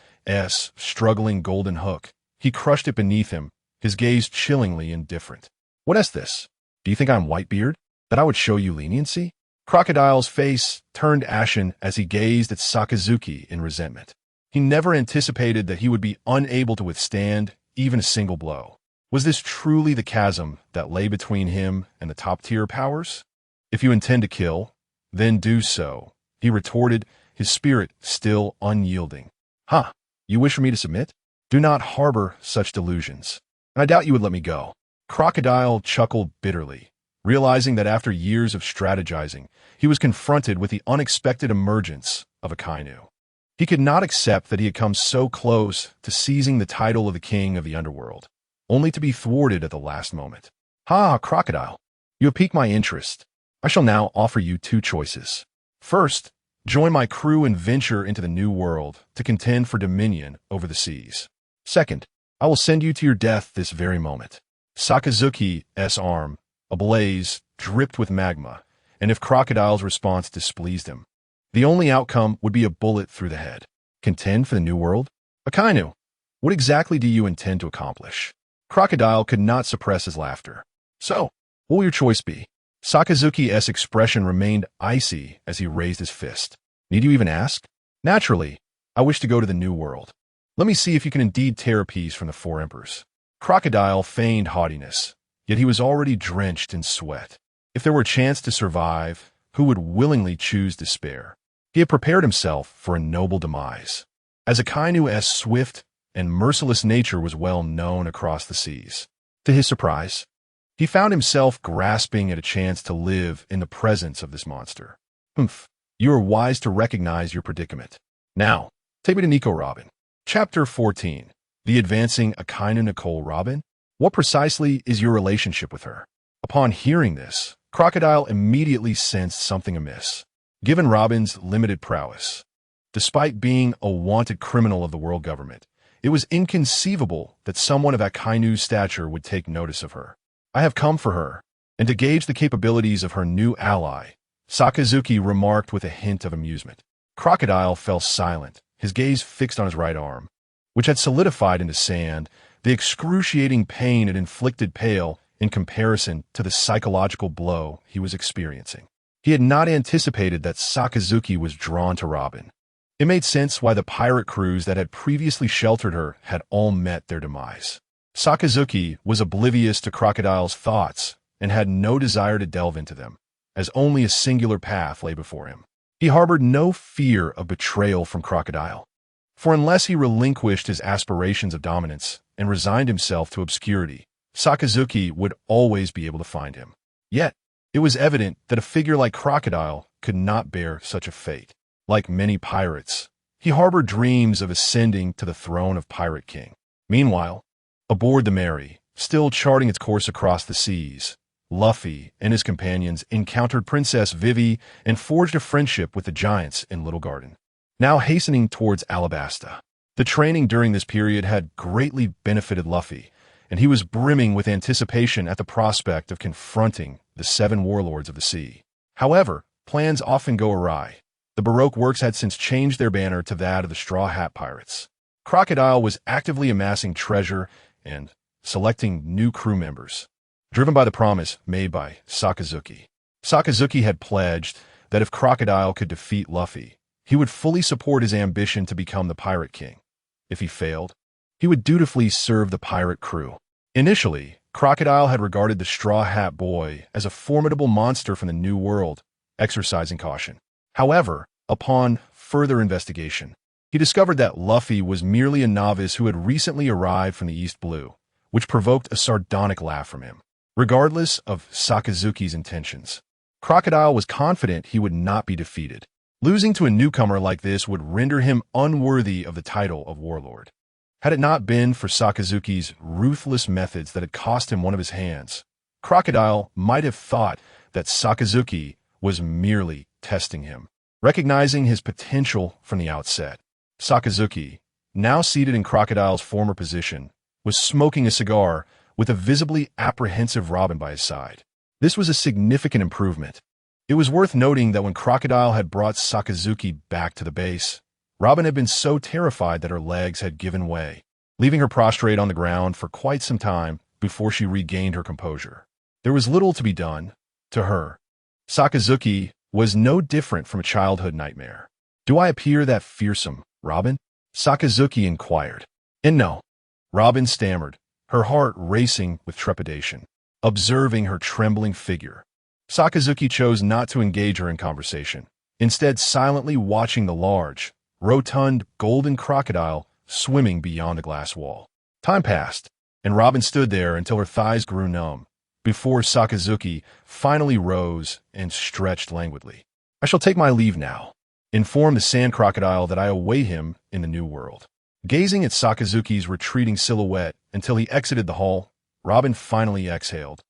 [SPEAKER 3] struggling golden hook, he crushed it beneath him, his gaze chillingly indifferent. What is this? Do you think I'm Whitebeard? That I would show you leniency? Crocodile's face turned ashen as he gazed at Sakazuki in resentment. He never anticipated that he would be unable to withstand even a single blow. Was this truly the chasm that lay between him and the top-tier powers? If you intend to kill, then do so, he retorted, his spirit still unyielding. Huh, you wish for me to submit? Do not harbor such delusions, and I doubt you would let me go. Crocodile chuckled bitterly, realizing that after years of strategizing, he was confronted with the unexpected emergence of Akainu. He could not accept that he had come so close to seizing the title of the king of the underworld, only to be thwarted at the last moment. Ha, Crocodile, you have piqued my interest. I shall now offer you two choices. First, join my crew and venture into the new world to contend for dominion over the seas. Second, I will send you to your death this very moment. Sakazuki's arm, ablaze, dripped with magma, and if Crocodile's response displeased him, the only outcome would be a bullet through the head. Contend for the new world? Akainu, what exactly do you intend to accomplish? Crocodile could not suppress his laughter. So, what will your choice be? Sakazuki's expression remained icy as he raised his fist. Need you even ask? Naturally, I wish to go to the new world. Let me see if you can indeed tear a piece from the four emperors. Crocodile feigned haughtiness, yet he was already drenched in sweat. If there were a chance to survive, who would willingly choose despair? He had prepared himself for a noble demise, as Akainu's swift and merciless nature was well known across the seas. To his surprise, he found himself grasping at a chance to live in the presence of this monster. Humph, you are wise to recognize your predicament. Now, take me to Nika Robin. Chapter 14. The Advancing Akainu Nicole Robin? What precisely is your relationship with her? Upon hearing this, Crocodile immediately sensed something amiss. Given Robin's limited prowess, despite being a wanted criminal of the world government, it was inconceivable that someone of Akainu's stature would take notice of her. I have come for her, and to gauge the capabilities of her new ally, Sakazuki remarked with a hint of amusement. Crocodile fell silent, his gaze fixed on his right arm, which had solidified into sand. The excruciating pain it inflicted paled in comparison to the psychological blow he was experiencing. He had not anticipated that Sakazuki was drawn to Robin. It made sense why the pirate crews that had previously sheltered her had all met their demise. Sakazuki was oblivious to Crocodile's thoughts and had no desire to delve into them, as only a singular path lay before him. He harbored no fear of betrayal from Crocodile, for unless he relinquished his aspirations of dominance and resigned himself to obscurity, Sakazuki would always be able to find him. Yet, it was evident that a figure like Crocodile could not bear such a fate. Like many pirates, he harbored dreams of ascending to the throne of Pirate King. Meanwhile, aboard the Mary, still charting its course across the seas, Luffy and his companions encountered Princess Vivi and forged a friendship with the giants in Little Garden. Now hastening towards Alabasta. The training during this period had greatly benefited Luffy, and he was brimming with anticipation at the prospect of confronting the 7 warlords of the sea. However, plans often go awry. The Baroque works had since changed their banner to that of the Straw Hat Pirates. Crocodile was actively amassing treasure and selecting new crew members, driven by the promise made by Sakazuki. Sakazuki had pledged that if Crocodile could defeat Luffy, he would fully support his ambition to become the Pirate King. If he failed, he would dutifully serve the pirate crew. Initially, Crocodile had regarded the Straw Hat Boy as a formidable monster from the New World, exercising caution. However, upon further investigation, he discovered that Luffy was merely a novice who had recently arrived from the East Blue, which provoked a sardonic laugh from him. Regardless of Sakazuki's intentions, Crocodile was confident he would not be defeated. Losing to a newcomer like this would render him unworthy of the title of warlord. Had it not been for Sakazuki's ruthless methods that had cost him one of his hands, Crocodile might have thought that Sakazuki was merely testing him. Recognizing his potential from the outset, Sakazuki, now seated in Crocodile's former position, was smoking a cigar with a visibly apprehensive Robin by his side. This was a significant improvement. It was worth noting that when Crocodile had brought Sakazuki back to the base, Robin had been so terrified that her legs had given way, leaving her prostrate on the ground for quite some time before she regained her composure. There was little to be done. To her, Sakazuki was no different from a childhood nightmare. "Do I appear that fearsome, Robin?" Sakazuki inquired. "And no," Robin stammered, her heart racing with trepidation, observing her trembling figure. Sakazuki chose not to engage her in conversation, instead silently watching the large, rotund, golden crocodile swimming beyond the glass wall. Time passed, and Robin stood there until her thighs grew numb, before Sakazuki finally rose and stretched languidly. "I shall take my leave now. Inform the sand crocodile that I await him in the new world." Gazing at Sakazuki's retreating silhouette until he exited the hall, Robin finally exhaled.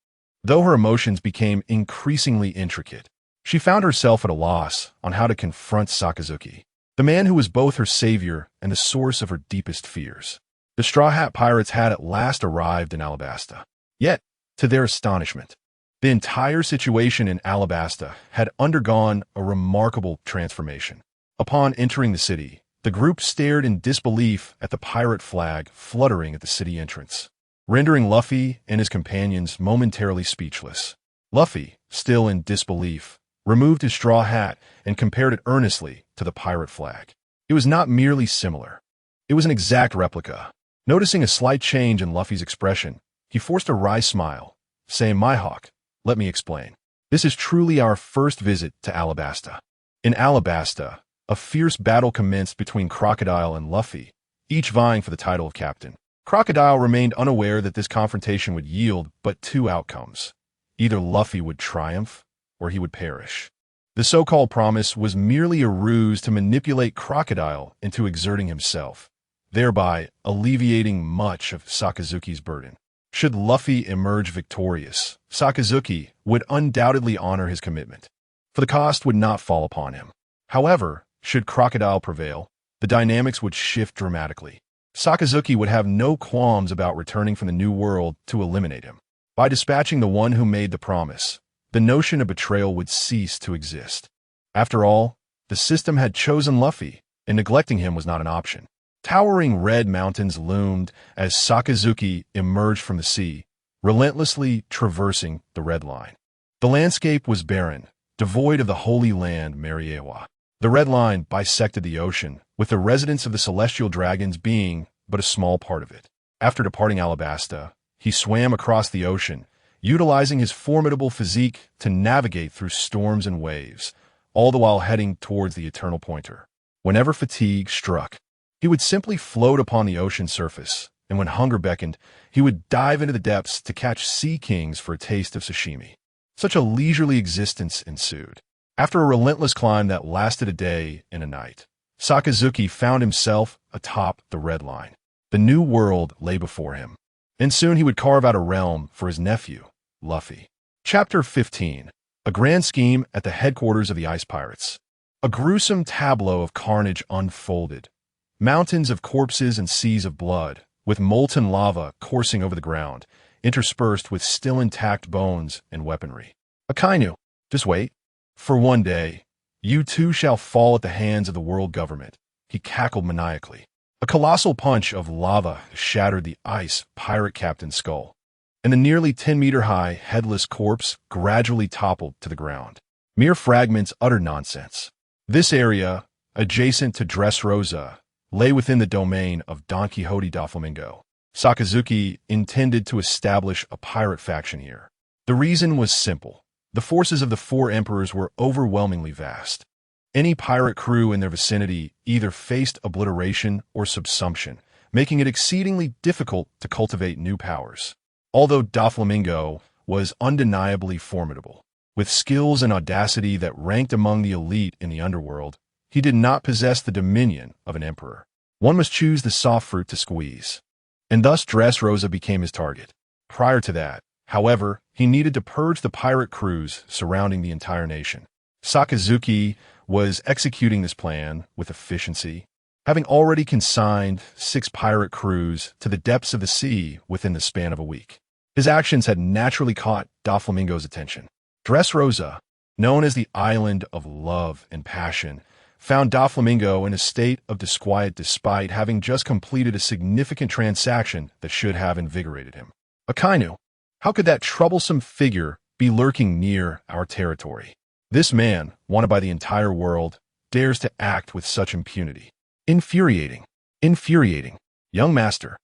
[SPEAKER 3] Though her emotions became increasingly intricate, she found herself at a loss on how to confront Sakazuki, the man who was both her savior and the source of her deepest fears. The Straw Hat Pirates had at last arrived in Alabasta. Yet, to their astonishment, the entire situation in Alabasta had undergone a remarkable transformation. Upon entering the city, the group stared in disbelief at the pirate flag fluttering at the city entrance, rendering Luffy and his companions momentarily speechless. Luffy, still in disbelief, removed his straw hat and compared it earnestly to the pirate flag. It was not merely similar. It was an exact replica. Noticing a slight change in Luffy's expression, he forced a wry smile, saying, "My Hawk, let me explain. This is truly our first visit to Alabasta." In Alabasta, a fierce battle commenced between Crocodile and Luffy, each vying for the title of captain. Crocodile remained unaware that this confrontation would yield but two outcomes. Either Luffy would triumph, or he would perish. The so-called promise was merely a ruse to manipulate Crocodile into exerting himself, thereby alleviating much of Sakazuki's burden. Should Luffy emerge victorious, Sakazuki would undoubtedly honor his commitment, for the cost would not fall upon him. However, should Crocodile prevail, the dynamics would shift dramatically. Sakazuki would have no qualms about returning from the New World to eliminate him. By dispatching the one who made the promise, the notion of betrayal would cease to exist. After all, the system had chosen Luffy, and neglecting him was not an option. Towering red mountains loomed as Sakazuki emerged from the sea, relentlessly traversing the red line. The landscape was barren, devoid of the holy land Mariewa. The red line bisected the ocean, with the residents of the celestial dragons being but a small part of it. After departing Alabasta, he swam across the ocean, utilizing his formidable physique to navigate through storms and waves, all the while heading towards the Eternal Pointer. Whenever fatigue struck, he would simply float upon the ocean surface, and when hunger beckoned, he would dive into the depths to catch sea kings for a taste of sashimi. Such a leisurely existence ensued. After a relentless climb that lasted a day and a night, Sakazuki found himself atop the red line. The new world lay before him, and soon he would carve out a realm for his nephew, Luffy. Chapter 15. A grand scheme at the headquarters of the Ice Pirates. A gruesome tableau of carnage unfolded. Mountains of corpses and seas of blood, with molten lava coursing over the ground, interspersed with still intact bones and weaponry. Akainu, just wait. For one day, you too shall fall at the hands of the world government, he cackled maniacally. A colossal punch of lava shattered the ice pirate captain's skull, and the nearly 10-meter-high headless corpse gradually toppled to the ground. Mere fragments utter nonsense. This area, adjacent to Dressrosa, lay within the domain of Don Quixote da Flamingo. Sakazuki intended to establish a pirate faction here. The reason was simple. The forces of the four emperors were overwhelmingly vast. Any pirate crew in their vicinity either faced obliteration or subsumption, making it exceedingly difficult to cultivate new powers. Although Doflamingo was undeniably formidable, with skills and audacity that ranked among the elite in the underworld, he did not possess the dominion of an emperor. One must choose the soft fruit to squeeze. And thus Dressrosa became his target. Prior to that, however, he needed to purge the pirate crews surrounding the entire nation. Sakazuki was executing this plan with efficiency, having already consigned 6 pirate crews to the depths of the sea within the span of a week. His actions had naturally caught Doflamingo's attention. Dressrosa, known as the Island of Love and Passion, found Doflamingo in a state of disquiet despite having just completed a significant transaction that should have invigorated him. Akainu, how could that troublesome figure be lurking near our territory? This man, wanted by the entire world, dares to act with such impunity. Infuriating. Infuriating. Young master,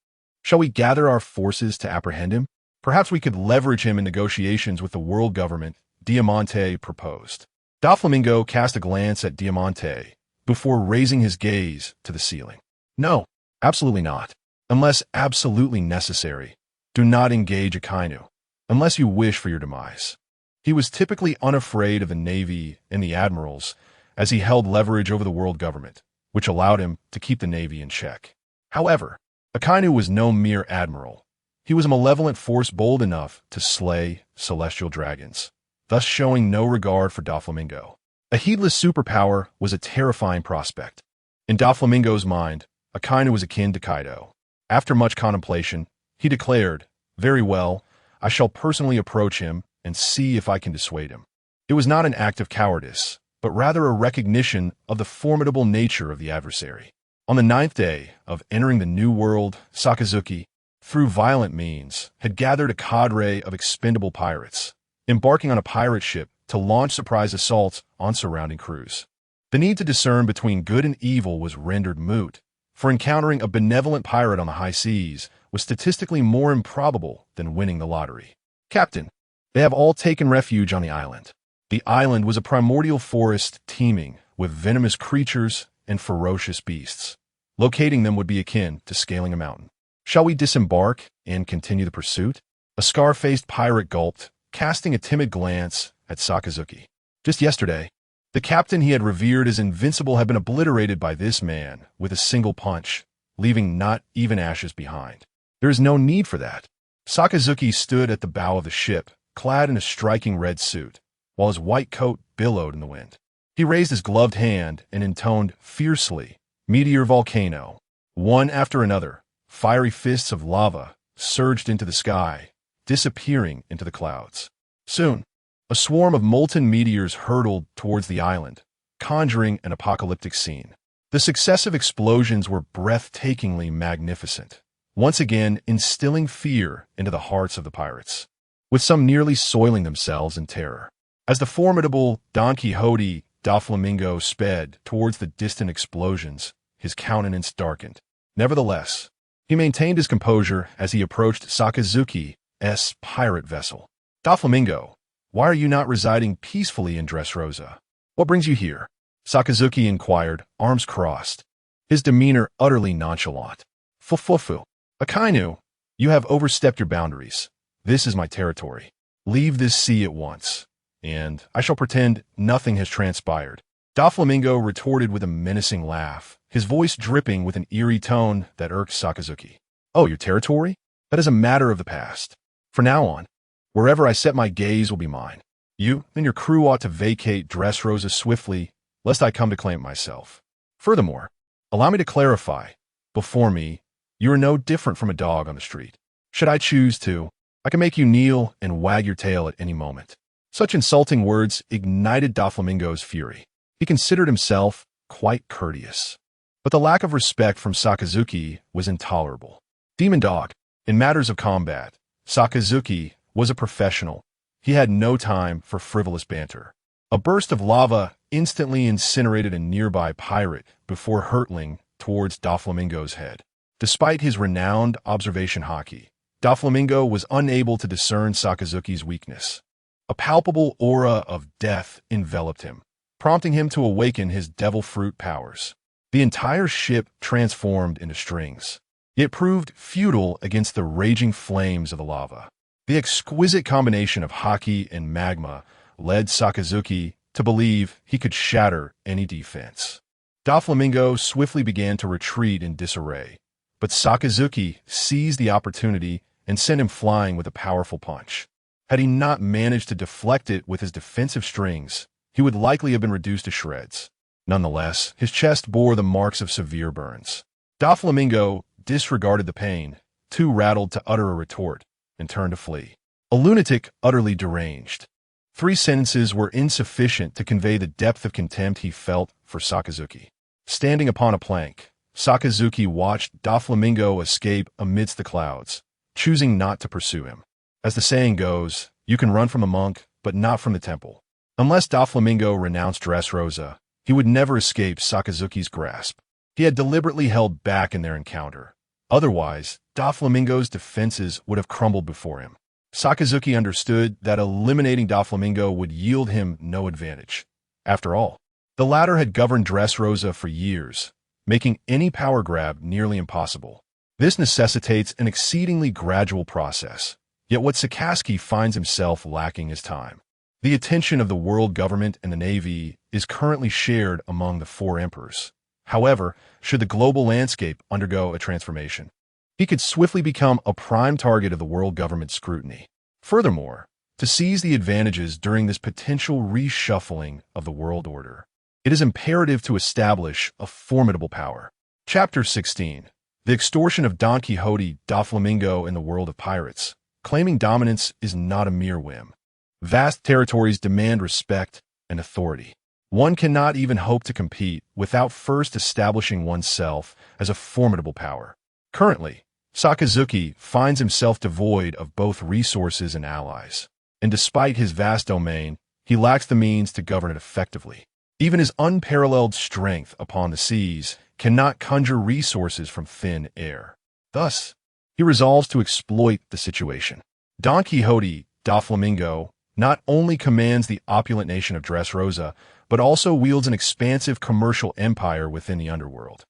[SPEAKER 3] Shall we gather our forces to apprehend him? Perhaps we could leverage him in negotiations with the world government, Diamante proposed. Doflamingo cast a glance at Diamante before raising his gaze to the ceiling. No, absolutely not. Unless absolutely necessary, do not engage Akainu, unless you wish for your demise. He was typically unafraid of the Navy and the admirals, as he held leverage over the world government, which allowed him to keep the Navy in check. However, Akainu was no mere admiral. He was a malevolent force bold enough to slay celestial dragons, thus showing no regard for Doflamingo. A heedless superpower was a terrifying prospect. In Doflamingo's mind, Akainu was akin to Kaido. After much contemplation, he declared, "Very well, I shall personally approach him and see if I can dissuade him." It was not an act of cowardice, but rather a recognition of the formidable nature of the adversary. On the 9th day of entering the New World, Sakazuki, through violent means, had gathered a cadre of expendable pirates, embarking on a pirate ship to launch surprise assaults on surrounding crews. The need to discern between good and evil was rendered moot, for encountering a benevolent pirate on the high seas was statistically more improbable than winning the lottery. "Captain, they have all taken refuge on the island." The island was a primordial forest teeming with venomous creatures and ferocious beasts. Locating them would be akin to scaling a mountain. "Shall we disembark and continue the pursuit?" A scar-faced pirate gulped, casting a timid glance at Sakazuki. Just yesterday, the captain he had revered as invincible had been obliterated by this man with a single punch, leaving not even ashes behind. There is no need for that. Sakazuki stood at the bow of the ship, clad in a striking red suit, while his white coat billowed in the wind. He raised his gloved hand and intoned fiercely, "Meteor volcano." One after another, fiery fists of lava surged into the sky, disappearing into the clouds. Soon, a swarm of molten meteors hurtled towards the island, conjuring an apocalyptic scene. The successive explosions were breathtakingly magnificent, once again instilling fear into the hearts of the pirates, with some nearly soiling themselves in terror. As the formidable Don Quixote Doflamingo sped towards the distant explosions, his countenance darkened. Nevertheless, he maintained his composure as he approached Sakazuki's pirate vessel. "Doflamingo, why are you not residing peacefully in Dressrosa? What brings you here?" Sakazuki inquired, arms crossed, his demeanor utterly nonchalant. "Fufufu. Akainu, you have overstepped your boundaries. This is my territory. Leave this sea at once, and I shall pretend nothing has transpired." Doflamingo retorted with a menacing laugh, his voice dripping with an eerie tone that irked Sakazuki. "Oh, your territory? That is a matter of the past. From now on, wherever I set my gaze will be mine. You and your crew ought to vacate Dressrosa swiftly, lest I come to claim it myself. Furthermore, allow me to clarify, before me, you are no different from a dog on the street. Should I choose to, I can make you kneel and wag your tail at any moment." Such insulting words ignited Doflamingo's fury. He considered himself quite courteous. But the lack of respect from Sakazuki was intolerable. Demon dog. In matters of combat, Sakazuki was a professional. He had no time for frivolous banter. A burst of lava instantly incinerated a nearby pirate before hurtling towards Doflamingo's head. Despite his renowned observation Haki, Doflamingo was unable to discern Sakazuki's weakness. A palpable aura of death enveloped him, prompting him to awaken his devil fruit powers. The entire ship transformed into strings. It proved futile against the raging flames of the lava. The exquisite combination of Haki and magma led Sakazuki to believe he could shatter any defense. Doflamingo swiftly began to retreat in disarray, but Sakazuki seized the opportunity and sent him flying with a powerful punch. Had he not managed to deflect it with his defensive strings, he would likely have been reduced to shreds. Nonetheless, his chest bore the marks of severe burns. Doflamingo disregarded the pain, too rattled to utter a retort, and turned to flee. A lunatic utterly deranged. 3 sentences were insufficient to convey the depth of contempt he felt for Sakazuki. Standing upon a plank, Sakazuki watched Doflamingo escape amidst the clouds, choosing not to pursue him. As the saying goes, you can run from a monk, but not from the temple. Unless Doflamingo renounced Dressrosa, he would never escape Sakazuki's grasp. He had deliberately held back in their encounter, Otherwise, Doflamingo's defenses would have crumbled before him. Sakazuki understood that eliminating Doflamingo would yield him no advantage. After all, the latter had governed Dressrosa for years, making any power grab nearly impossible. This necessitates an exceedingly gradual process, yet what Sakazuki finds himself lacking is time. The attention of the world government and the Navy is currently shared among the four emperors. However, should the global landscape undergo a transformation, he could swiftly become a prime target of the world government's scrutiny. Furthermore, to seize the advantages during this potential reshuffling of the world order, it is imperative to establish a formidable power. Chapter 16. The extortion of Don Quixote Doflamingo in the world of pirates. Claiming dominance is not a mere whim. Vast territories demand respect and authority. One cannot even hope to compete without first establishing oneself as a formidable power. Currently, Sakazuki finds himself devoid of both resources and allies, and despite his vast domain, he lacks the means to govern it effectively. Even his unparalleled strength upon the seas cannot conjure resources from thin air. Thus, he resolves to exploit the situation. Don Quixote Doflamingo not only commands the opulent nation of Dressrosa, but also wields an expansive commercial empire within the underworld,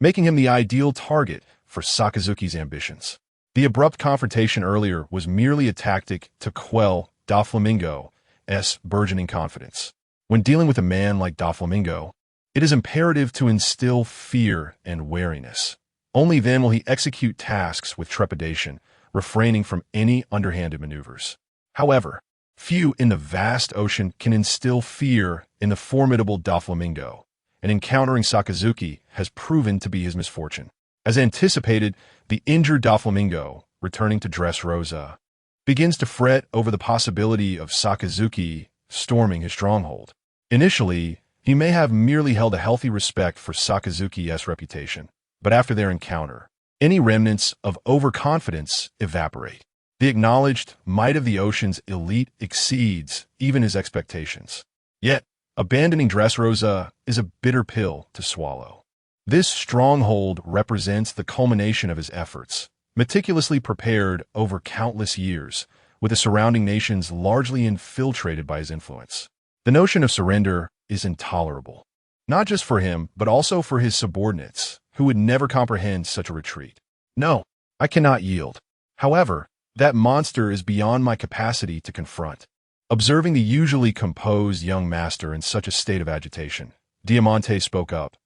[SPEAKER 3] making him the ideal target for Sakazuki's ambitions. The abrupt confrontation earlier was merely a tactic to quell Doflamingo's burgeoning confidence. When dealing with a man like Doflamingo, it is imperative to instill fear and wariness. Only then will he execute tasks with trepidation, refraining from any underhanded maneuvers. However, few in the vast ocean can instill fear in the formidable Doflamingo, and encountering Sakazuki has proven to be his misfortune. As anticipated, the injured Doflamingo, returning to Dressrosa, begins to fret over the possibility of Sakazuki storming his stronghold. Initially, he may have merely held a healthy respect for Sakazuki's reputation, but after their encounter, any remnants of overconfidence evaporate. The acknowledged might of the ocean's elite exceeds even his expectations. Yet, abandoning Dressrosa is a bitter pill to swallow. This stronghold represents the culmination of his efforts, meticulously prepared over countless years, with the surrounding nations largely infiltrated by his influence. The notion of surrender is intolerable, not just for him, but also for his subordinates, who would never comprehend such a retreat. No, I cannot yield. However, that monster is beyond my capacity to confront. Observing the usually composed young master in such a state of agitation, Diamante spoke up.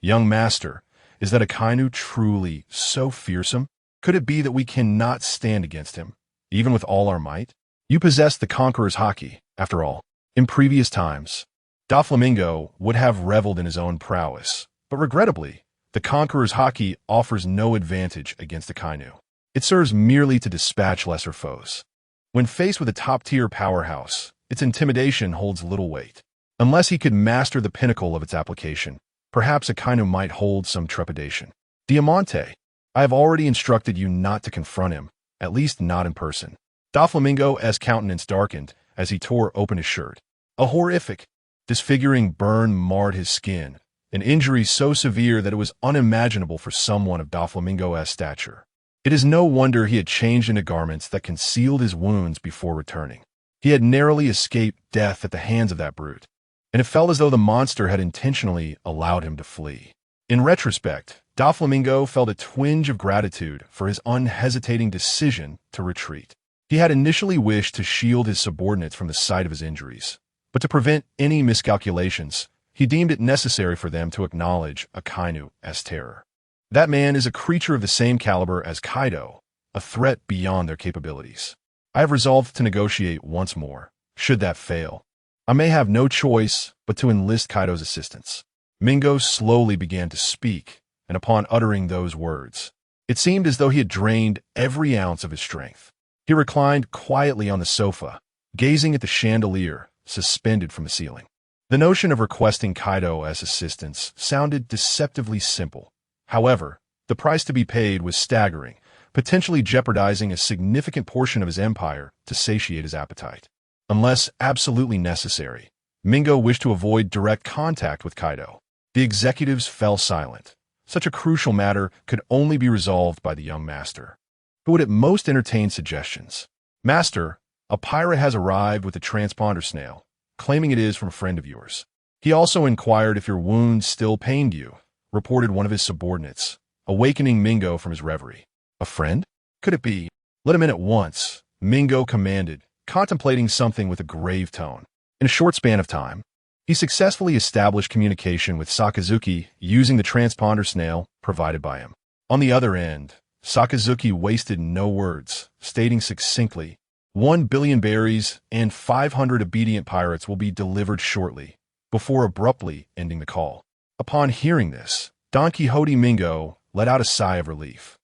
[SPEAKER 3] Young master, is that Akainu truly so fearsome? Could it be that we cannot stand against him, even with all our might? You possess the Conqueror's Haki, after all. In previous times, Doflamingo would have reveled in his own prowess, but regrettably, the Conqueror's Haki offers no advantage against Akainu. It serves merely to dispatch lesser foes. When faced with a top-tier powerhouse, its intimidation holds little weight. Unless he could master the pinnacle of its application, perhaps Akainu might hold some trepidation. Diamante, I have already instructed you not to confront him, at least not in person. Doflamingo's countenance darkened as he tore open his shirt. A horrific, disfiguring burn marred his skin, an injury so severe that it was unimaginable for someone of Doflamingo's stature. It is no wonder he had changed into garments that concealed his wounds before returning. He had narrowly escaped death at the hands of that brute, and it felt as though the monster had intentionally allowed him to flee. In retrospect, Doflamingo felt a twinge of gratitude for his unhesitating decision to retreat. He had initially wished to shield his subordinates from the sight of his injuries, but to prevent any miscalculations, he deemed it necessary for them to acknowledge Akainu's terror. That man is a creature of the same caliber as Kaido, a threat beyond their capabilities. I have resolved to negotiate once more. Should that fail, I may have no choice but to enlist Kaido's assistance. Mingo slowly began to speak, and upon uttering those words, it seemed as though he had drained every ounce of his strength. He reclined quietly on the sofa, gazing at the chandelier suspended from the ceiling. The notion of requesting Kaido's assistance sounded deceptively simple. However, the price to be paid was staggering, potentially jeopardizing a significant portion of his empire to satiate his appetite. Unless absolutely necessary, Mingo wished to avoid direct contact with Kaido. The executives fell silent, Such a crucial matter could only be resolved by the young master, who would at most entertain suggestions. Master, a pirate has arrived with a transponder snail, claiming it is from a friend of yours. He also inquired if your wounds still pained you, reported one of his subordinates, awakening Mingo from his reverie. A friend? Could it be? Let him in at once, Mingo commanded, contemplating something with a grave tone. In a short span of time, he successfully established communication with Sakazuki using the transponder snail provided by him. On the other end, Sakazuki wasted no words, stating succinctly, 1 billion berries and 500 obedient pirates will be delivered shortly, before abruptly ending the call. Upon hearing this, Don Quixote Mingo let out a sigh of relief.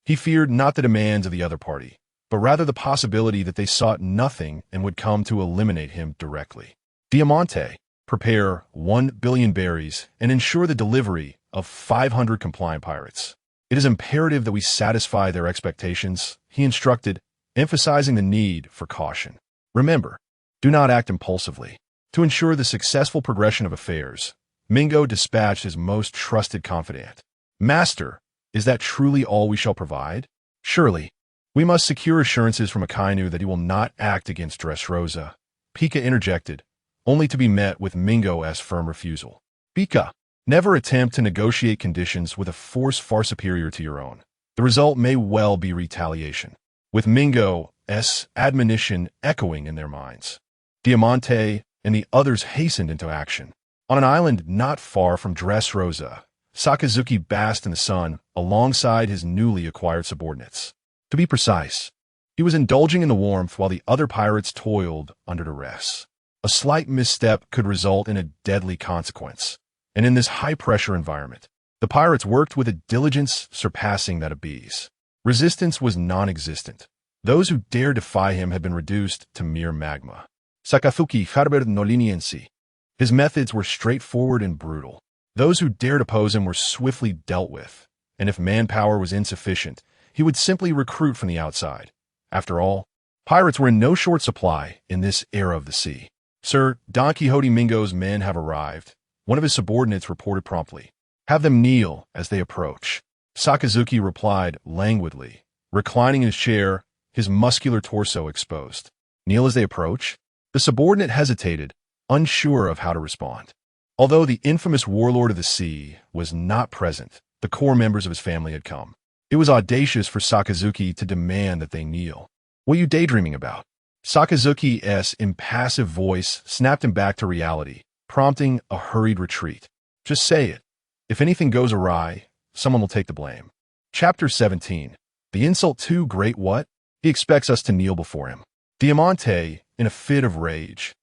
[SPEAKER 3] He feared not the demands of the other party, but rather the possibility that they sought nothing and would come to eliminate him directly. Diamante, prepare 1 billion berries and ensure the delivery of 500 compliant pirates. It is imperative that we satisfy their expectations, he instructed, emphasizing the need for caution. Remember, do not act impulsively. To ensure the successful progression of affairs, Mingo dispatched his most trusted confidant. Master, is that truly all we shall provide? Surely. We must secure assurances from Akainu that he will not act against Dressrosa, Pika interjected, only to be met with Mingo's firm refusal. Pika, never attempt to negotiate conditions with a force far superior to your own. The result may well be retaliation. With Mingo's admonition echoing in their minds, Diamante and the others hastened into action. On an island not far from Dressrosa, Sakazuki basked in the sun alongside his newly acquired subordinates. To be precise, he was indulging in the warmth while the other pirates toiled under duress. A slight misstep could result in a deadly consequence, and in this high-pressure environment, the pirates worked with a diligence surpassing that of bees. Resistance was non-existent. Those who dared defy him had been reduced to mere magma. Sakazuki harbored no leniency. His methods were straightforward and brutal. Those who dared oppose him were swiftly dealt with, and if manpower was insufficient, he would simply recruit from the outside. After all, pirates were in no short supply in this era of the sea. Sir, Don Quixote Mingo's men have arrived, one of his subordinates reported promptly. Have them kneel as they approach. Sakazuki replied languidly, reclining in his chair, his muscular torso exposed. Kneel as they approach? The subordinate hesitated, unsure of how to respond. Although the infamous warlord of the sea was not present, the core members of his family had come. It was audacious for Sakazuki to demand that they kneel. What are you daydreaming about? Sakazuki's impassive voice snapped him back to reality, prompting a hurried retreat. Just say it. If anything goes awry, someone will take the blame. Chapter 17. The insult too great what? He expects us to kneel before him. Diamante, in a fit of rage,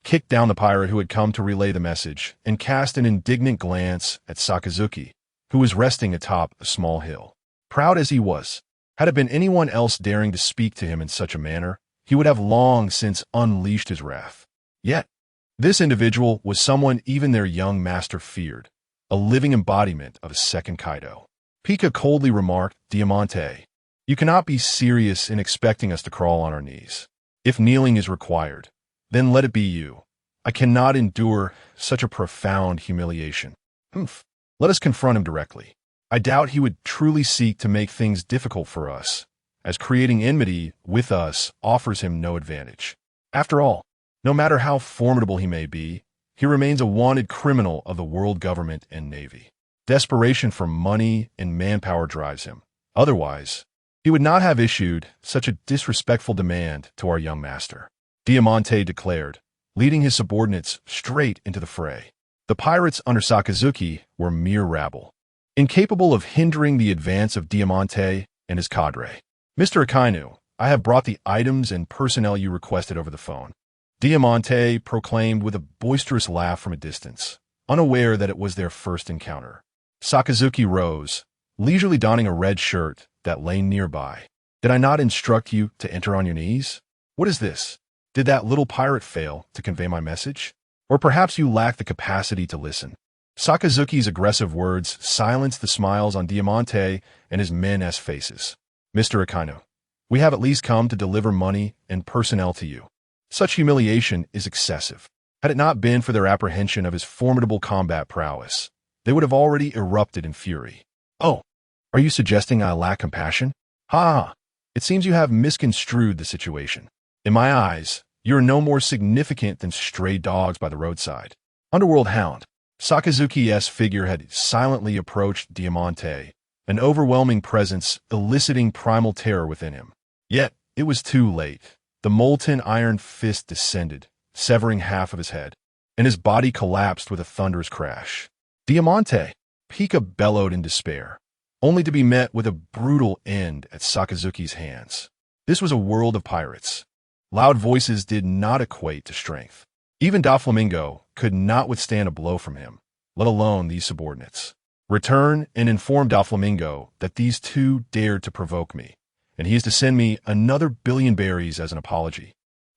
[SPEAKER 3] kicked down the pirate who had come to relay the message and cast an indignant glance at Sakazuki, who was resting atop a small hill. Proud as he was, had it been anyone else daring to speak to him in such a manner, he would have long since unleashed his wrath. Yet, this individual was someone even their young master feared, a living embodiment of a second Kaido. Pika coldly remarked, Diamante, you cannot be serious in expecting us to crawl on our knees. If kneeling is required, then let it be you. I cannot endure such a profound humiliation. Let us confront him directly. I doubt he would truly seek to make things difficult for us, as creating enmity with us offers him no advantage. After all, no matter how formidable he may be, he remains a wanted criminal of the world government and navy. Desperation for money and manpower drives him. Otherwise, he would not have issued such a disrespectful demand to our young master. Diamante declared, leading his subordinates straight into the fray. The pirates under Sakazuki were mere rabble, incapable of hindering the advance of Diamante and his cadre. Mr. Akainu, I have brought the items and personnel you requested over the phone. Diamante proclaimed with a boisterous laugh from a distance, unaware that it was their first encounter. Sakazuki rose, leisurely donning a red shirt that lay nearby. Did I not instruct you to enter on your knees? What is this? Did that little pirate fail to convey my message? Or perhaps you lack the capacity to listen. Sakazuki's aggressive words silenced the smiles on Diamante and his men's faces. Mr. Akainu, we have at least come to deliver money and personnel to you. Such humiliation is excessive. Had it not been for their apprehension of his formidable combat prowess, they would have already erupted in fury. Oh, are you suggesting I lack compassion? Ha! It seems you have misconstrued the situation. In my eyes, you are no more significant than stray dogs by the roadside. Underworld Hound. Sakazuki's figure had silently approached Diamante, an overwhelming presence eliciting primal terror within him. Yet, it was too late. The molten iron fist descended, severing half of his head, and his body collapsed with a thunderous crash. Diamante! Pika bellowed in despair, only to be met with a brutal end at Sakazuki's hands. This was a world of pirates. Loud voices did not equate to strength. Even Doflamingo could not withstand a blow from him, let alone these subordinates. Return and inform Doflamingo that these two dared to provoke me, and he is to send me another 1,000,000,000 berries as an apology.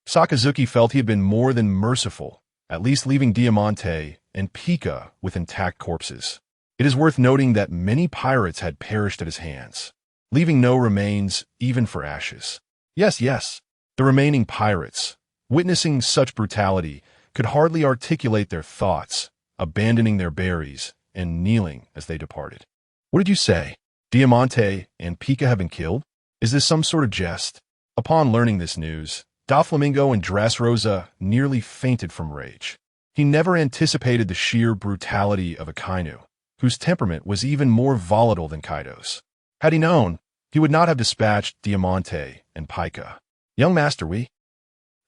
[SPEAKER 3] Sakazuki felt he had been more than merciful, at least leaving Diamante and Pika with intact corpses. It is worth noting that many pirates had perished at his hands, leaving no remains even for ashes. Yes, the remaining pirates, witnessing such brutality, could hardly articulate their thoughts, abandoning their berries and kneeling as they departed. What did you say? Diamante and Pika have been killed? Is this some sort of jest? Upon learning this news, Doflamingo and Dressrosa nearly fainted from rage. He never anticipated the sheer brutality of Akainu, whose temperament was even more volatile than Kaido's. Had he known, he would not have dispatched Diamante and Pika. Young master,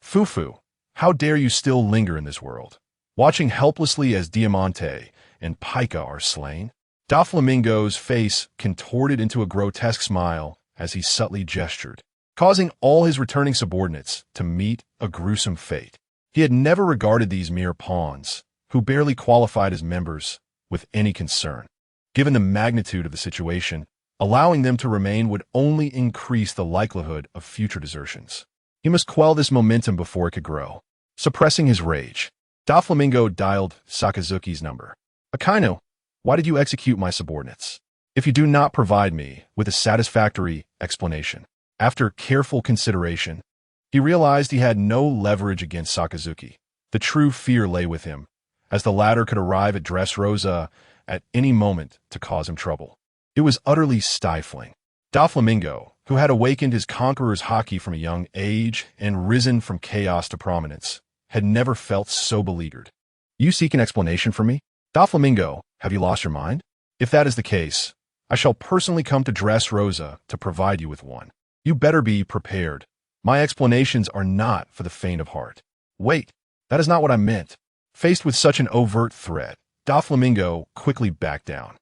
[SPEAKER 3] Fufu, how dare you still linger in this world, watching helplessly as Diamante and Pika are slain? Doflamingo's face contorted into a grotesque smile as he subtly gestured, causing all his returning subordinates to meet a gruesome fate. He had never regarded these mere pawns, who barely qualified as members, with any concern. Given the magnitude of the situation, allowing them to remain would only increase the likelihood of future desertions. He must quell this momentum before it could grow. Suppressing his rage, Doflamingo dialed Sakazuki's number. Akainu, why did you execute my subordinates? If you do not provide me with a satisfactory explanation. After careful consideration, he realized he had no leverage against Sakazuki. The true fear lay with him, as the latter could arrive at Dressrosa at any moment to cause him trouble. It was utterly stifling. Doflamingo, who had awakened his Conqueror's Haki from a young age and risen from chaos to prominence, had never felt so beleaguered. You seek an explanation from me? Doflamingo, have you lost your mind? If that is the case, I shall personally come to Dressrosa to provide you with one. You better be prepared. My explanations are not for the faint of heart. Wait, that is not what I meant. Faced with such an overt threat, Doflamingo quickly backed down.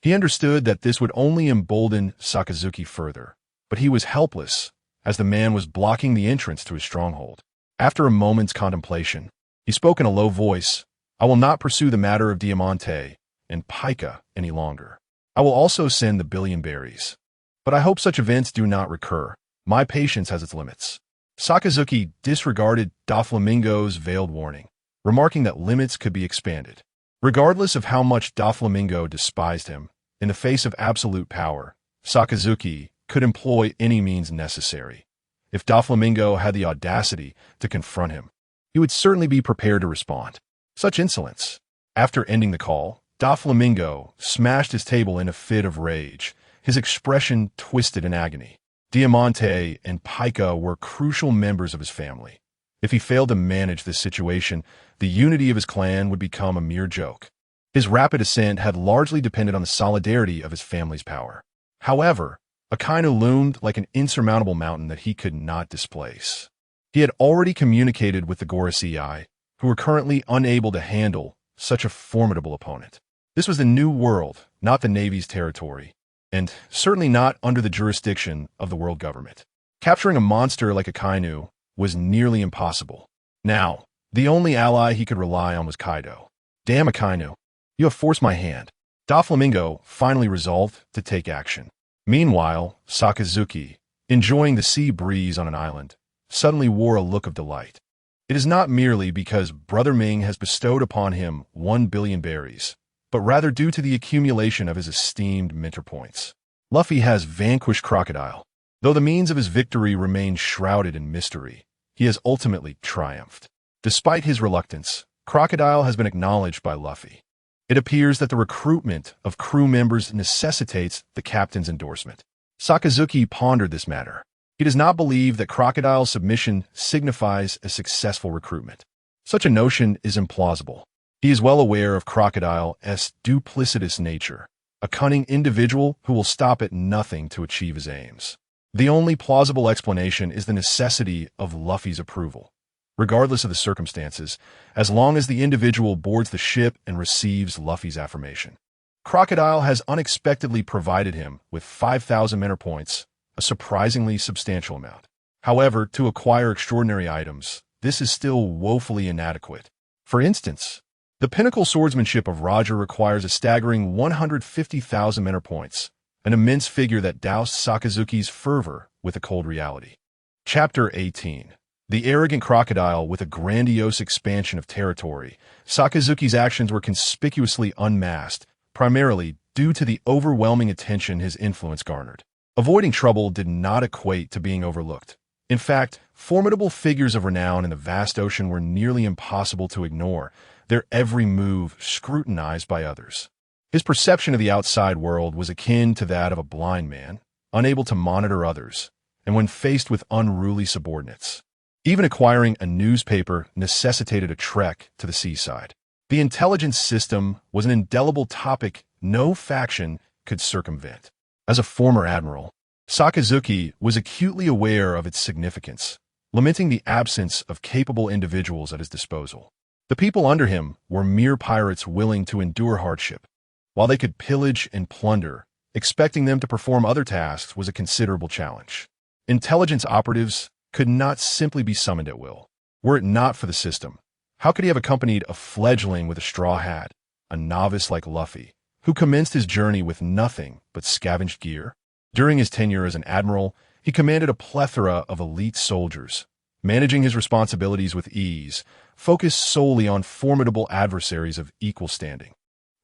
[SPEAKER 3] He understood that this would only embolden Sakazuki further, but he was helpless, as the man was blocking the entrance to his stronghold. After a moment's contemplation, he spoke in a low voice, I will not pursue the matter of Diamante and Pika any longer. I will also send the 1,000,000,000 berries. But I hope such events do not recur. My patience has its limits. Sakazuki disregarded Doflamingo's veiled warning, remarking that limits could be expanded. Regardless of how much Doflamingo despised him, in the face of absolute power, Sakazuki could employ any means necessary. If Doflamingo had the audacity to confront him, he would certainly be prepared to respond. Such insolence. After ending the call, Doflamingo smashed his table in a fit of rage, his expression twisted in agony. Diamante and Pika were crucial members of his family. If he failed to manage this situation, the unity of his clan would become a mere joke. His rapid ascent had largely depended on the solidarity of his family's power. However, Akainu loomed like an insurmountable mountain that he could not displace. He had already communicated with the Gorosei, who were currently unable to handle such a formidable opponent. This was the New World, not the Navy's territory, and certainly not under the jurisdiction of the world government. Capturing a monster like Akainu was nearly impossible. Now, the only ally he could rely on was Kaido. Damn Akainu, you have forced my hand. Doflamingo finally resolved to take action. Meanwhile, Sakazuki, enjoying the sea breeze on an island, suddenly wore a look of delight. It is not merely because Brother Ming has bestowed upon him 1,000,000,000 berries, but rather due to the accumulation of his esteemed mentor points. Luffy has vanquished Crocodile. Though the means of his victory remain shrouded in mystery, he has ultimately triumphed. Despite his reluctance, Crocodile has been acknowledged by Luffy. It appears that the recruitment of crew members necessitates the captain's endorsement. Sakazuki pondered this matter. He does not believe that Crocodile's submission signifies a successful recruitment. Such a notion is implausible. He is well aware of Crocodile's duplicitous nature, a cunning individual who will stop at nothing to achieve his aims. The only plausible explanation is the necessity of Luffy's approval. Regardless of the circumstances, as long as the individual boards the ship and receives Luffy's affirmation. Crocodile has unexpectedly provided him with 5,000 mentor points, a surprisingly substantial amount. However, to acquire extraordinary items, this is still woefully inadequate. For instance, the pinnacle swordsmanship of Roger requires a staggering 150,000 mentor points, an immense figure that doused Sakazuki's fervor with a cold reality. Chapter 18. The arrogant crocodile with a grandiose expansion of territory. Sakazuki's actions were conspicuously unmasked, primarily due to the overwhelming attention his influence garnered. Avoiding trouble did not equate to being overlooked. In fact, formidable figures of renown in the vast ocean were nearly impossible to ignore, their every move scrutinized by others. His perception of the outside world was akin to that of a blind man, unable to monitor others, and when faced with unruly subordinates. Even acquiring a newspaper necessitated a trek to the seaside. The intelligence system was an indelible topic no faction could circumvent. As a former admiral, Sakazuki was acutely aware of its significance, lamenting the absence of capable individuals at his disposal. The people under him were mere pirates willing to endure hardship. While they could pillage and plunder, expecting them to perform other tasks was a considerable challenge. Intelligence operatives could not simply be summoned at will. Were it not for the system, how could he have accompanied a fledgling with a straw hat, a novice like Luffy, who commenced his journey with nothing but scavenged gear? During his tenure as an admiral, he commanded a plethora of elite soldiers, managing his responsibilities with ease, focused solely on formidable adversaries of equal standing,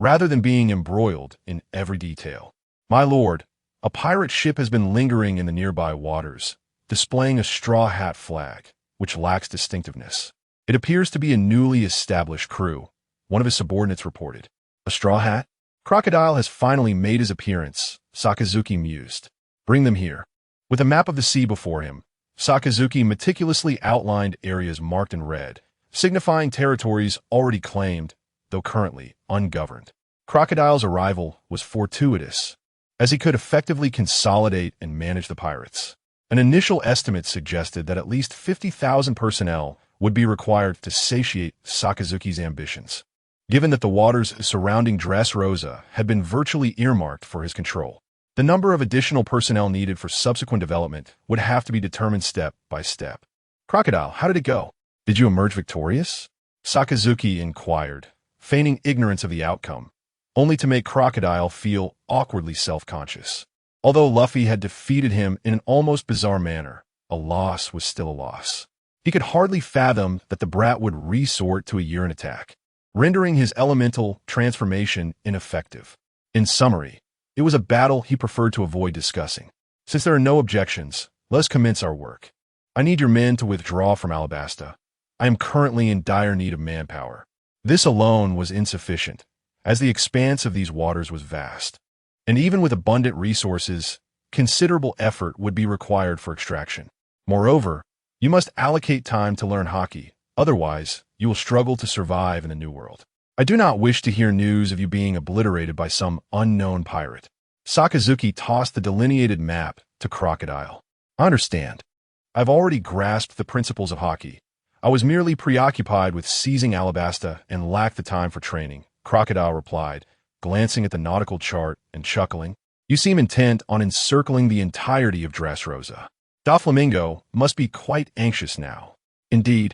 [SPEAKER 3] rather than being embroiled in every detail. My lord, a pirate ship has been lingering in the nearby waters, displaying a straw hat flag, which lacks distinctiveness. It appears to be a newly established crew, one of his subordinates reported. A straw hat? Crocodile has finally made his appearance, Sakazuki mused. Bring them here. With a map of the sea before him, Sakazuki meticulously outlined areas marked in red, signifying territories already claimed, though currently ungoverned. Crocodile's arrival was fortuitous, as he could effectively consolidate and manage the pirates. An initial estimate suggested that at least 50,000 personnel would be required to satiate Sakazuki's ambitions, given that the waters surrounding Dressrosa had been virtually earmarked for his control. The number of additional personnel needed for subsequent development would have to be determined step by step. Crocodile, how did it go? Did you emerge victorious? Sakazuki inquired, feigning ignorance of the outcome, only to make Crocodile feel awkwardly self-conscious. Although Luffy had defeated him in an almost bizarre manner, a loss was still a loss. He could hardly fathom that the brat would resort to a urine attack, rendering his elemental transformation ineffective. In summary, it was a battle he preferred to avoid discussing. Since there are no objections, let us commence our work. I need your men to withdraw from Alabasta. I am currently in dire need of manpower. This alone was insufficient, as the expanse of these waters was vast. And even with abundant resources, considerable effort would be required for extraction. Moreover, you must allocate time to learn Haki, otherwise you will struggle to survive in the New World. I do not wish to hear news of you being obliterated by some unknown pirate. Sakazuki tossed the delineated map to Crocodile. I understand. I've already grasped the principles of Haki. I was merely preoccupied with seizing Alabasta and lacked the time for training, Crocodile replied, glancing at the nautical chart and chuckling. You seem intent on encircling the entirety of Dressrosa. Doflamingo must be quite anxious now. Indeed,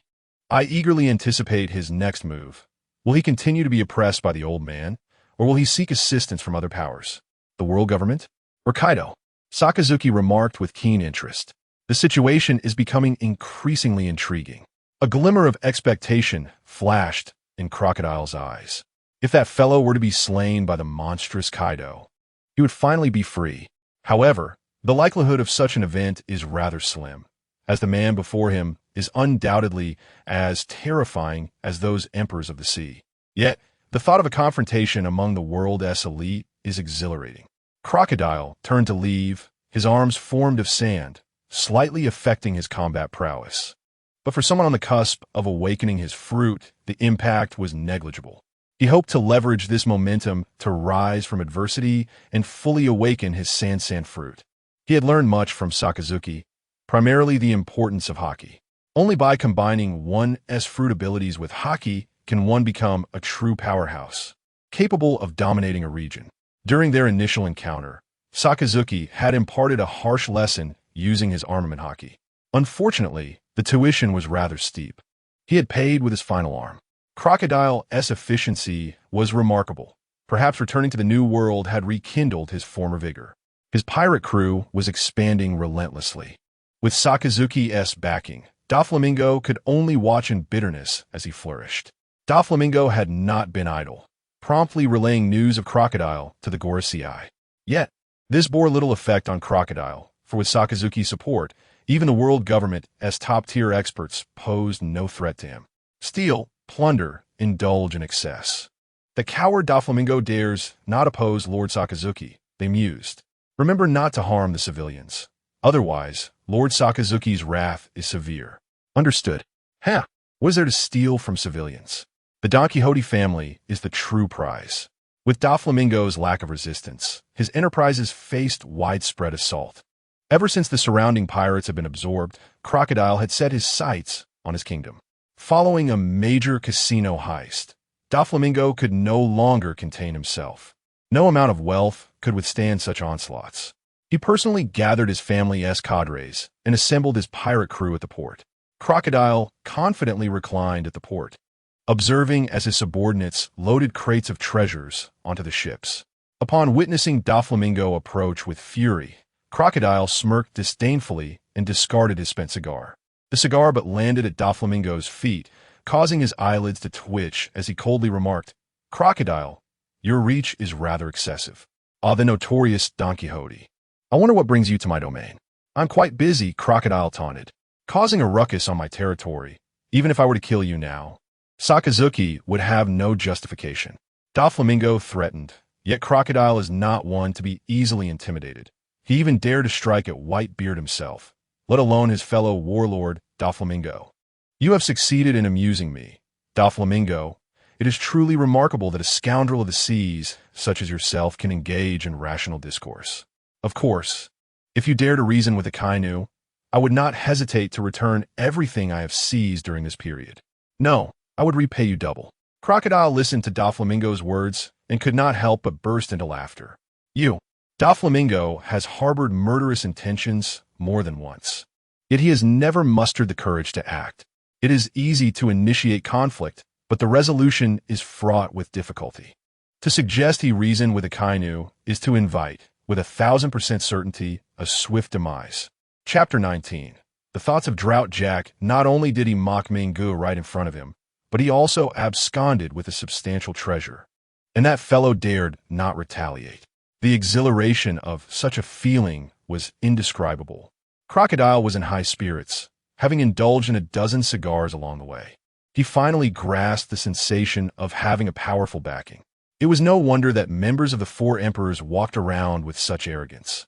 [SPEAKER 3] I eagerly anticipate his next move. Will he continue to be oppressed by the old man, or will he seek assistance from other powers? The world government? Or Kaido? Sakazuki remarked with keen interest. The situation is becoming increasingly intriguing. A glimmer of expectation flashed in Crocodile's eyes. If that fellow were to be slain by the monstrous Kaido, he would finally be free. However, the likelihood of such an event is rather slim, as the man before him is undoubtedly as terrifying as those emperors of the sea. Yet, The thought of a confrontation among the world's elite is exhilarating. Crocodile turned to leave, his arms formed of sand, slightly affecting his combat prowess. But for someone on the cusp of awakening his fruit, the impact was negligible. He hoped to leverage this momentum to rise from adversity and fully awaken his sand fruit. He had learned much from Sakazuki, primarily the importance of Haki. Only by combining one's fruit abilities with Haki can one become a true powerhouse, capable of dominating a region. During their initial encounter, Sakazuki had imparted a harsh lesson using his armament Haki. Unfortunately, the tuition was rather steep. He had paid with his final arm. Crocodile's efficiency was remarkable. Perhaps returning to the New World had rekindled his former vigor. His pirate crew was expanding relentlessly. With Sakazuki's backing, Doflamingo could only watch in bitterness as he flourished. Doflamingo had not been idle, promptly relaying news of Crocodile to the Gorosei. Yet, this bore little effect on Crocodile, for with Sakazuki's support, even the world government's top-tier experts posed no threat to him. Steal, plunder, indulge in excess. The coward Doflamingo dares not oppose Lord Sakazuki, they mused. Remember not to harm the civilians. Otherwise, Lord Sakazuki's wrath is severe. Understood. What is there to steal from civilians? The Don Quixote family is the true prize. With Doflamingo's lack of resistance, his enterprises faced widespread assault. Ever since the surrounding pirates had been absorbed, Crocodile had set his sights on his kingdom. Following a major casino heist, Doflamingo could no longer contain himself. No amount of wealth could withstand such onslaughts. He personally gathered his family's cadres and assembled his pirate crew at the port. Crocodile confidently reclined at the port, observing as his subordinates loaded crates of treasures onto the ships. Upon witnessing Doflamingo approach with fury, Crocodile smirked disdainfully and discarded his spent cigar. The cigar but landed at Doflamingo's feet, causing his eyelids to twitch as he coldly remarked, "Crocodile, your reach is rather excessive." "Ah, the notorious Don Quixote. I wonder what brings you to my domain." "I'm quite busy," Crocodile taunted, "causing a ruckus on my territory. Even if I were to kill you now, Sakazuki would have no justification." Doflamingo threatened, yet Crocodile is not one to be easily intimidated. He even dared to strike at Whitebeard himself, let alone his fellow warlord, Doflamingo. "You have succeeded in amusing me, Doflamingo. It is truly remarkable that a scoundrel of the seas, such as yourself, can engage in rational discourse. Of course, if you dare to reason with Akainu, I would not hesitate to return everything I have seized during this period. No, I would repay you double." Crocodile listened to Doflamingo's words and could not help but burst into laughter. Doflamingo has harbored murderous intentions more than once. Yet he has never mustered the courage to act. It is easy to initiate conflict, but the resolution is fraught with difficulty. To suggest he reasoned with Akainu is to invite, with 1,000% certainty, a swift demise. Chapter 19. The thoughts of Drought Jack. Not only did he mock Mingu right in front of him, but he also absconded with a substantial treasure. And that fellow dared not retaliate. The exhilaration of such a feeling was indescribable. Crocodile was in high spirits, having indulged in a dozen cigars along the way. He finally grasped the sensation of having a powerful backing. It was no wonder that members of the Four Emperors walked around with such arrogance.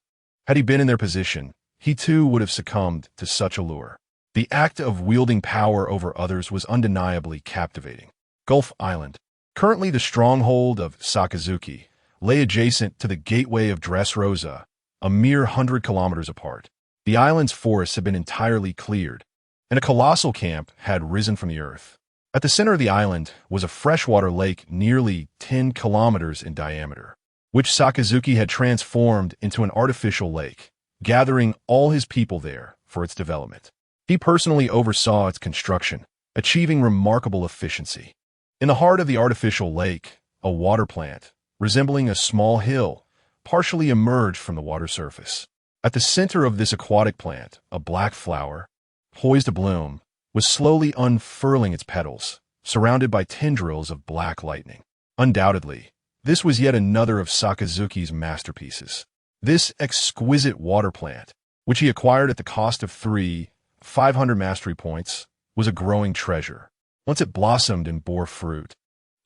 [SPEAKER 3] Had he been in their position, he too would have succumbed to such allure. The act of wielding power over others was undeniably captivating. Gulf Island, currently the stronghold of Sakazuki, lay adjacent to the gateway of Dressrosa, a mere 100 kilometers apart. The island's forests had been entirely cleared, and a colossal camp had risen from the earth. At the center of the island was a freshwater lake nearly 10 kilometers in diameter, which Sakazuki had transformed into an artificial lake, gathering all his people there for its development. He personally oversaw its construction, achieving remarkable efficiency. In the heart of the artificial lake, a water plant, resembling a small hill, partially emerged from the water surface. At the center of this aquatic plant, a black flower, poised to bloom, was slowly unfurling its petals, surrounded by tendrils of black lightning. Undoubtedly, this was yet another of Sakazuki's masterpieces. This exquisite water plant, which he acquired at the cost of 500 mastery points, was a growing treasure. Once it blossomed and bore fruit,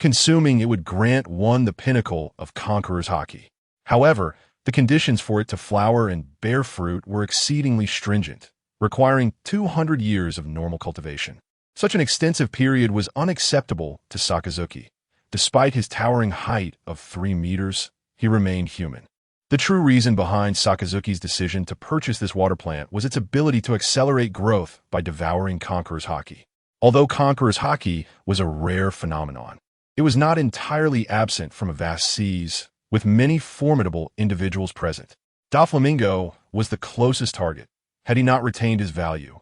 [SPEAKER 3] Consuming it would grant one the pinnacle of Conqueror's Haki. However, the conditions for it to flower and bear fruit were exceedingly stringent, requiring 200 years of normal cultivation. Such an extensive period was unacceptable to Sakazuki. Despite his towering height of 3 meters, he remained human. The true reason behind Sakazuki's decision to purchase this water plant was its ability to accelerate growth by devouring Conqueror's Haki. Although Conqueror's Haki was a rare phenomenon, it was not entirely absent from vast seas, with many formidable individuals present. Doflamingo was the closest target. Had he not retained his value,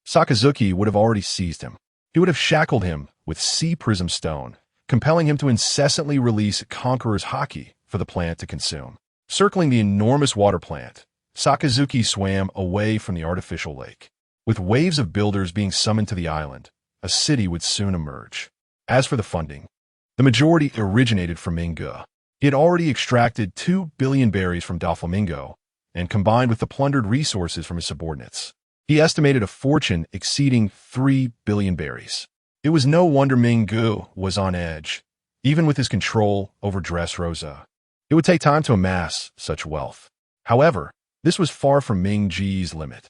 [SPEAKER 3] Sakazuki would have already seized him. He would have shackled him with sea prism stone, compelling him to incessantly release Conqueror's Haki for the plant to consume. Circling the enormous water plant, Sakazuki swam away from the artificial lake. With waves of builders being summoned to the island, a city would soon emerge. As for the funding, the majority originated from Mingu. He had already extracted 2 billion berries from Doflamingo, and combined with the plundered resources from his subordinates, he estimated a fortune exceeding 3 billion berries. It was no wonder Mingu was on edge, even with his control over Dressrosa. It would take time to amass such wealth. However, this was far from Ming-Ji's limit.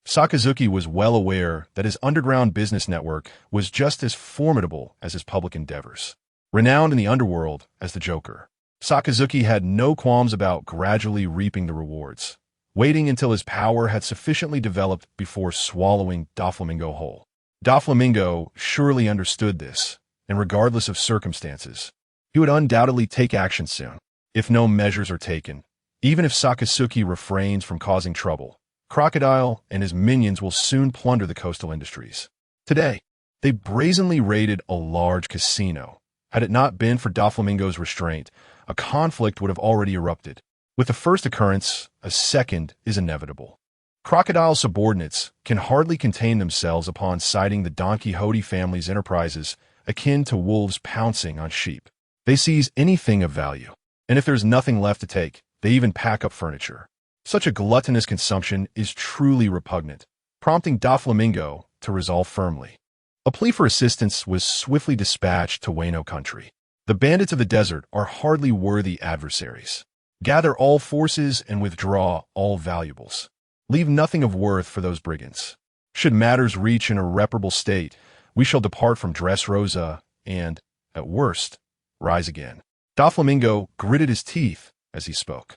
[SPEAKER 3] Sakazuki was well aware that his underground business network was just as formidable as his public endeavors. Renowned in the underworld as the Joker, Sakazuki had no qualms about gradually reaping the rewards, waiting until his power had sufficiently developed before swallowing Doflamingo whole. Doflamingo surely understood this, and regardless of circumstances, he would undoubtedly take action soon. If no measures are taken, even if Sakazuki refrains from causing trouble, Crocodile and his minions will soon plunder the coastal industries. Today, they brazenly raided a large casino. Had it not been for Doflamingo's restraint, a conflict would have already erupted. With the first occurrence, a second is inevitable. Crocodile's subordinates can hardly contain themselves upon sighting the Don Quixote family's enterprises akin to wolves pouncing on sheep. They seize anything of value, and if there's nothing left to take, they even pack up furniture. Such a gluttonous consumption is truly repugnant, prompting Doflamingo to resolve firmly. A plea for assistance was swiftly dispatched to Wano country. The bandits of the desert are hardly worthy adversaries. Gather all forces and withdraw all valuables. Leave nothing of worth for those brigands. Should matters reach an irreparable state, we shall depart from Dressrosa and, at worst, rise again. Doflamingo gritted his teeth as he spoke.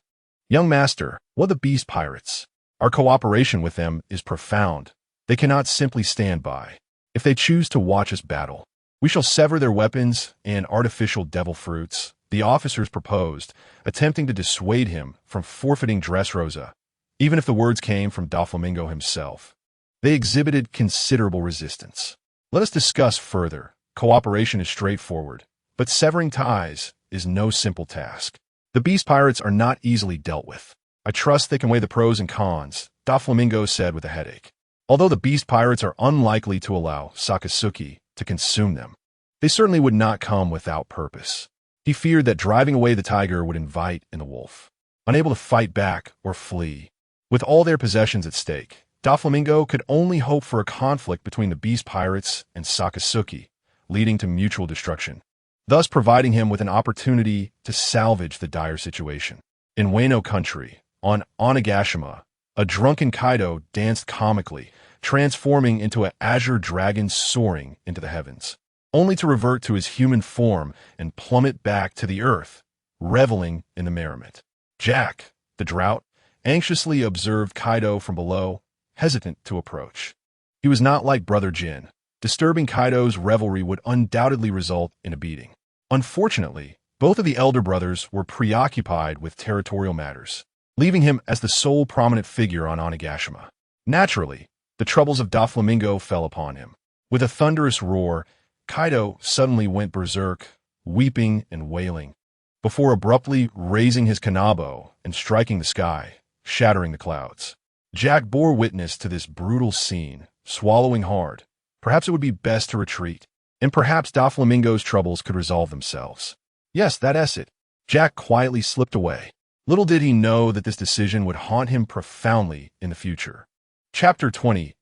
[SPEAKER 3] Young master, what of the beast pirates? Our cooperation with them is profound. They cannot simply stand by. If they choose to watch us battle, we shall sever their weapons and artificial devil fruits, the officers proposed, attempting to dissuade him from forfeiting Dressrosa, even if the words came from Doflamingo himself. They exhibited considerable resistance. Let us discuss further. Cooperation is straightforward, but severing ties is no simple task. The beast pirates are not easily dealt with. I trust they can weigh the pros and cons, Doflamingo said with a headache. Although the beast pirates are unlikely to allow Sakazuki to consume them, they certainly would not come without purpose. He feared that driving away the tiger would invite in the wolf. Unable to fight back or flee, with all their possessions at stake, Doflamingo could only hope for a conflict between the beast pirates and Sakazuki, leading to mutual destruction, thus providing him with an opportunity to salvage the dire situation. In Wano country, on Onigashima, a drunken Kaido danced comically, transforming into an azure dragon soaring into the heavens, only to revert to his human form and plummet back to the earth, reveling in the merriment. Jack, the drought, anxiously observed Kaido from below, hesitant to approach. He was not like Brother Jin. Disturbing Kaido's revelry would undoubtedly result in a beating. Unfortunately, both of the elder brothers were preoccupied with territorial matters, leaving him as the sole prominent figure on Onigashima. Naturally, the troubles of Doflamingo fell upon him. With a thunderous roar, Kaido suddenly went berserk, weeping and wailing, before abruptly raising his kanabo and striking the sky, shattering the clouds. Jack bore witness to this brutal scene, swallowing hard. Perhaps it would be best to retreat, and perhaps Doflamingo's troubles could resolve themselves. Yes, that's it. Jack quietly slipped away. Little did he know that this decision would haunt him profoundly in the future. Chapter 20.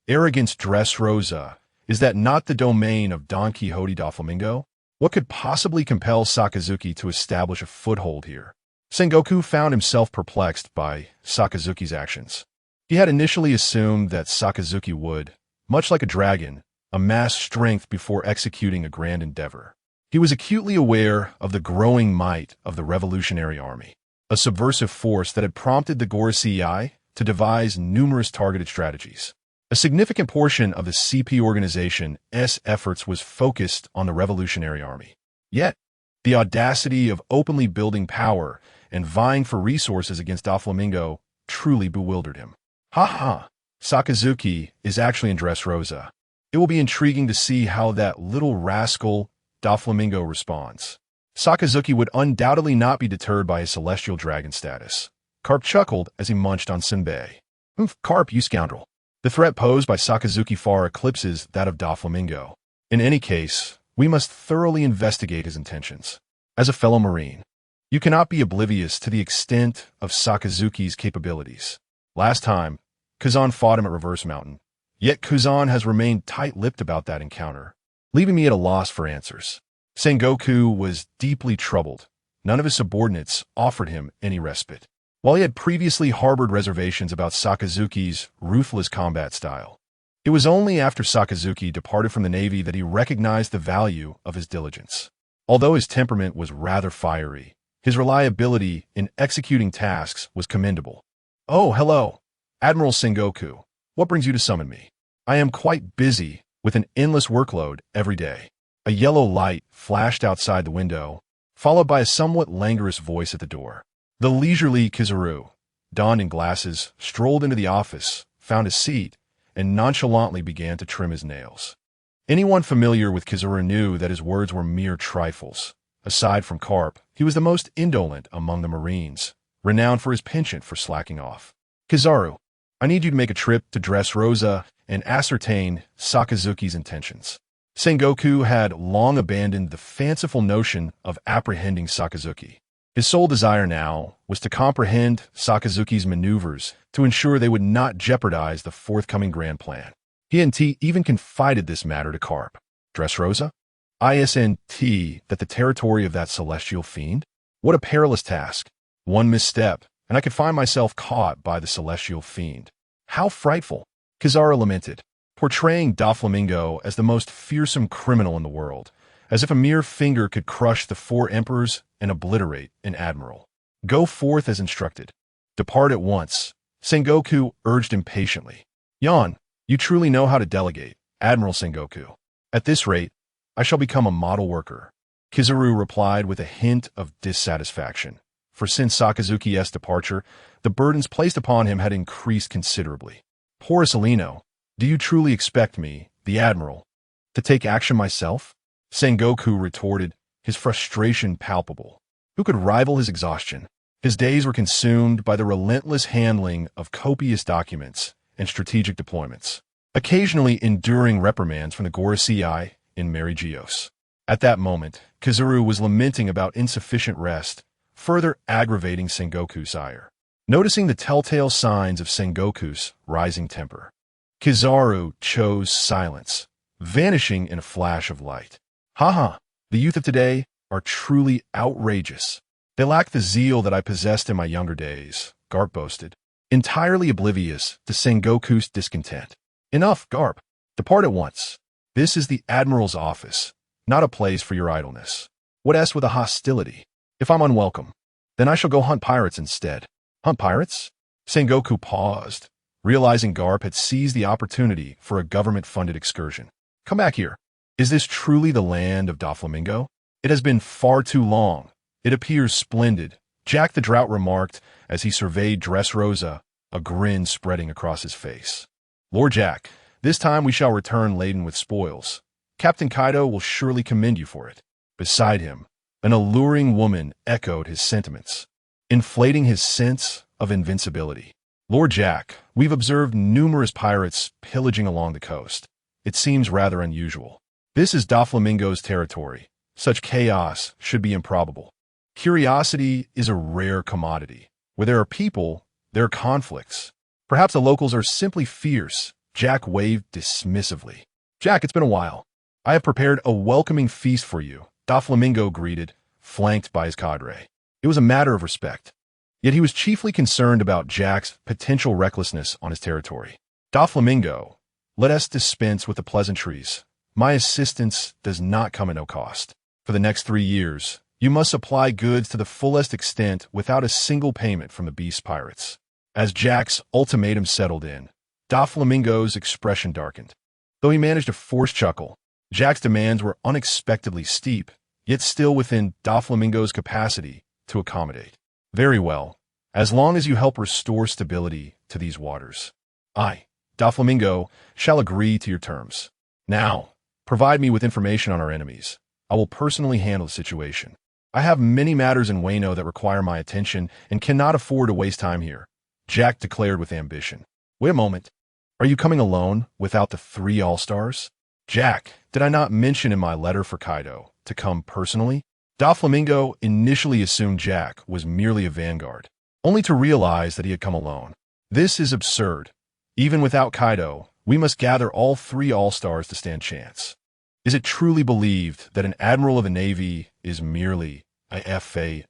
[SPEAKER 3] Arrogance Dressrosa. Is that not the domain of Don Quixote Doflamingo? What could possibly compel Sakazuki to establish a foothold here? Sengoku found himself perplexed by Sakazuki's actions. He had initially assumed that Sakazuki would, much like a dragon, amass strength before executing a grand endeavor. He was acutely aware of the growing might of the Revolutionary Army, a subversive force that had prompted the Gorosei to devise numerous targeted strategies. A significant portion of the CP organization's efforts was focused on the Revolutionary Army. Yet, the audacity of openly building power and vying for resources against Doflamingo truly bewildered him. Ha! Sakazuki is actually in Dressrosa. It will be intriguing to see how that little rascal Doflamingo responds. Sakazuki would undoubtedly not be deterred by his celestial dragon status. Carp chuckled as he munched on senbei. Carp, you scoundrel. The threat posed by Sakazuki far eclipses that of Doflamingo. In any case, we must thoroughly investigate his intentions. As a fellow Marine, you cannot be oblivious to the extent of Sakazuki's capabilities. Last time, Kazan fought him at Reverse Mountain, yet Kazan has remained tight-lipped about that encounter, leaving me at a loss for answers. Sengoku was deeply troubled. None of his subordinates offered him any respite. While he had previously harbored reservations about Sakazuki's ruthless combat style, it was only after Sakazuki departed from the Navy that he recognized the value of his diligence. Although his temperament was rather fiery, his reliability in executing tasks was commendable. Oh, hello, Admiral Sengoku. What brings you to summon me? I am quite busy with an endless workload every day. A yellow light flashed outside the window, followed by a somewhat languorous voice at the door. The leisurely Kizaru, donned in glasses, strolled into the office, found a seat, and nonchalantly began to trim his nails. Anyone familiar with Kizaru knew that his words were mere trifles. Aside from Carp, he was the most indolent among the Marines, renowned for his penchant for slacking off. Kizaru, I need you to make a trip to Dressrosa and ascertain Sakazuki's intentions. Sengoku had long abandoned the fanciful notion of apprehending Sakazuki. His sole desire now was to comprehend Sakazuki's maneuvers to ensure they would not jeopardize the forthcoming grand plan. He even confided this matter to Carp. Dressrosa? ISNT that the territory of that celestial fiend? What a perilous task. One misstep, and I could find myself caught by the celestial fiend. How frightful. Kizaru lamented, portraying Doflamingo as the most fearsome criminal in the world, as if a mere finger could crush the 4 emperors and obliterate an admiral. Go forth as instructed. Depart at once, Sengoku urged impatiently. Yan, you truly know how to delegate, Admiral Sengoku. At this rate, I shall become a model worker. Kizaru replied with a hint of dissatisfaction, for since Sakazuki's departure, the burdens placed upon him had increased considerably. Poor Salino, do you truly expect me, the Admiral, to take action myself? Sengoku retorted, his frustration palpable. Who could rival his exhaustion? His days were consumed by the relentless handling of copious documents and strategic deployments, occasionally enduring reprimands from the Gorosei in Merigios. At that moment, Kizaru was lamenting about insufficient rest, further aggravating Sengoku's ire. Noticing the telltale signs of Sengoku's rising temper, Kizaru chose silence, vanishing in a flash of light. The youth of today are truly outrageous. They lack the zeal that I possessed in my younger days, Garp boasted, entirely oblivious to Sengoku's discontent. Enough, Garp. Depart at once. This is the Admiral's office, not a place for your idleness. What else with a hostility? If I'm unwelcome, then I shall go hunt pirates instead. Hunt pirates? Sengoku paused, realizing Garp had seized the opportunity for a government-funded excursion. Come back here. Is this truly the land of Doflamingo? It has been far too long. It appears splendid, Jack the Drought remarked as he surveyed Dressrosa, a grin spreading across his face. Lord Jack, this time we shall return laden with spoils. Captain Kaido will surely commend you for it. Beside him, an alluring woman echoed his sentiments, inflating his sense of invincibility. Lord Jack, we've observed numerous pirates pillaging along the coast. It seems rather unusual. This is Doflamingo's territory. Such chaos should be improbable. Curiosity is a rare commodity. Where there are people, there are conflicts. Perhaps the locals are simply fierce. Jack waved dismissively. Jack, it's been a while. I have prepared a welcoming feast for you. Doflamingo greeted, flanked by his cadre. It was a matter of respect. Yet he was chiefly concerned about Jack's potential recklessness on his territory. Doflamingo, let us dispense with the pleasantries. My assistance does not come at no cost. For the next 3 years, you must supply goods to the fullest extent without a single payment from the beast pirates. As Jack's ultimatum settled in, Doflamingo's expression darkened. Though he managed a forced chuckle, Jack's demands were unexpectedly steep, yet still within Doflamingo's capacity to accommodate. Very well, as long as you help restore stability to these waters. I, Doflamingo, shall agree to your terms. Now, provide me with information on our enemies. I will personally handle the situation. I have many matters in Wano that require my attention and cannot afford to waste time here, Jack declared with ambition. Wait a moment. Are you coming alone without the 3 All-Stars? Jack, did I not mention in my letter for Kaido to come personally? Doflamingo initially assumed Jack was merely a vanguard, only to realize that he had come alone. This is absurd. Even without Kaido, we must gather all 3 All-Stars to stand chance. Is it truly believed that an admiral of the Navy is merely a FA?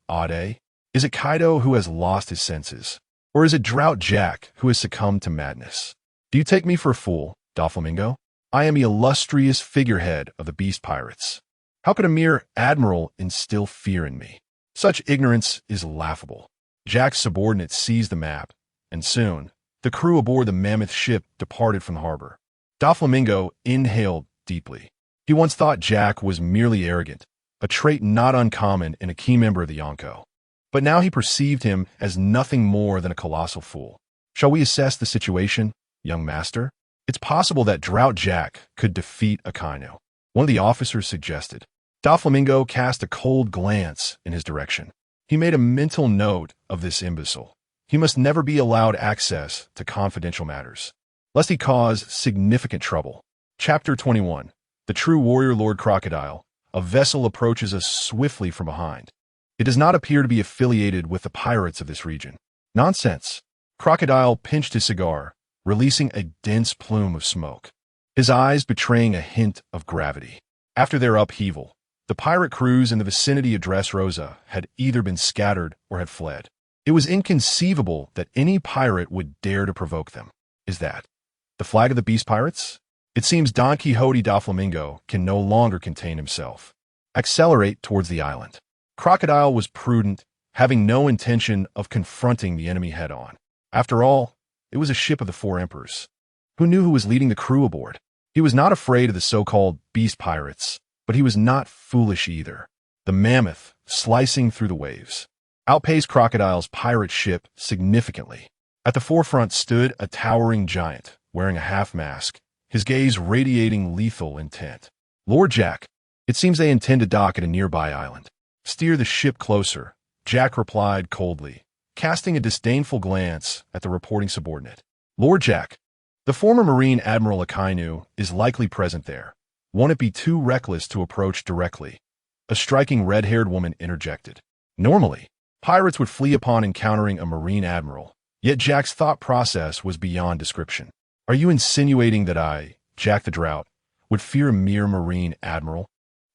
[SPEAKER 3] Is it Kaido who has lost his senses? Or is it Drought Jack who has succumbed to madness? Do you take me for a fool, Doflamingo? I am the illustrious figurehead of the Beast Pirates. How could a mere admiral instill fear in me? Such ignorance is laughable. Jack's subordinate seized the map, and soon, the crew aboard the mammoth ship departed from the harbor. Doflamingo inhaled deeply. He once thought Jack was merely arrogant, a trait not uncommon in a key member of the Yonko. But now he perceived him as nothing more than a colossal fool. Shall we assess the situation, young master? It's possible that Drought Jack could defeat Akainu, one of the officers suggested. Doflamingo cast a cold glance in his direction. He made a mental note of this imbecile. He must never be allowed access to confidential matters, lest he cause significant trouble. Chapter 21. The True Warrior Lord Crocodile. A vessel approaches us swiftly from behind. It does not appear to be affiliated with the pirates of this region. Nonsense. Crocodile pinched his cigar, releasing a dense plume of smoke, his eyes betraying a hint of gravity. After their upheaval, the pirate crews in the vicinity of Dressrosa had either been scattered or had fled. It was inconceivable that any pirate would dare to provoke them. Is that the flag of the Beast Pirates? It seems Don Quixote Doflamingo can no longer contain himself. Accelerate towards the island. Crocodile was prudent, having no intention of confronting the enemy head-on. After all, it was a ship of the 4 emperors. Who knew who was leading the crew aboard? He was not afraid of the so-called Beast Pirates, but he was not foolish either. The mammoth, slicing through the waves, outpaced Crocodile's pirate ship significantly. At the forefront stood a towering giant, wearing a half-mask, his gaze radiating lethal intent. Lord Jack, it seems they intend to dock at a nearby island. Steer the ship closer, Jack replied coldly, casting a disdainful glance at the reporting subordinate. Lord Jack, the former Marine Admiral Akainu is likely present there. Won't it be too reckless to approach directly? A striking red-haired woman interjected. Normally, pirates would flee upon encountering a Marine Admiral, yet Jack's thought process was beyond description. Are you insinuating that I, Jack the Drought, would fear a mere Marine Admiral?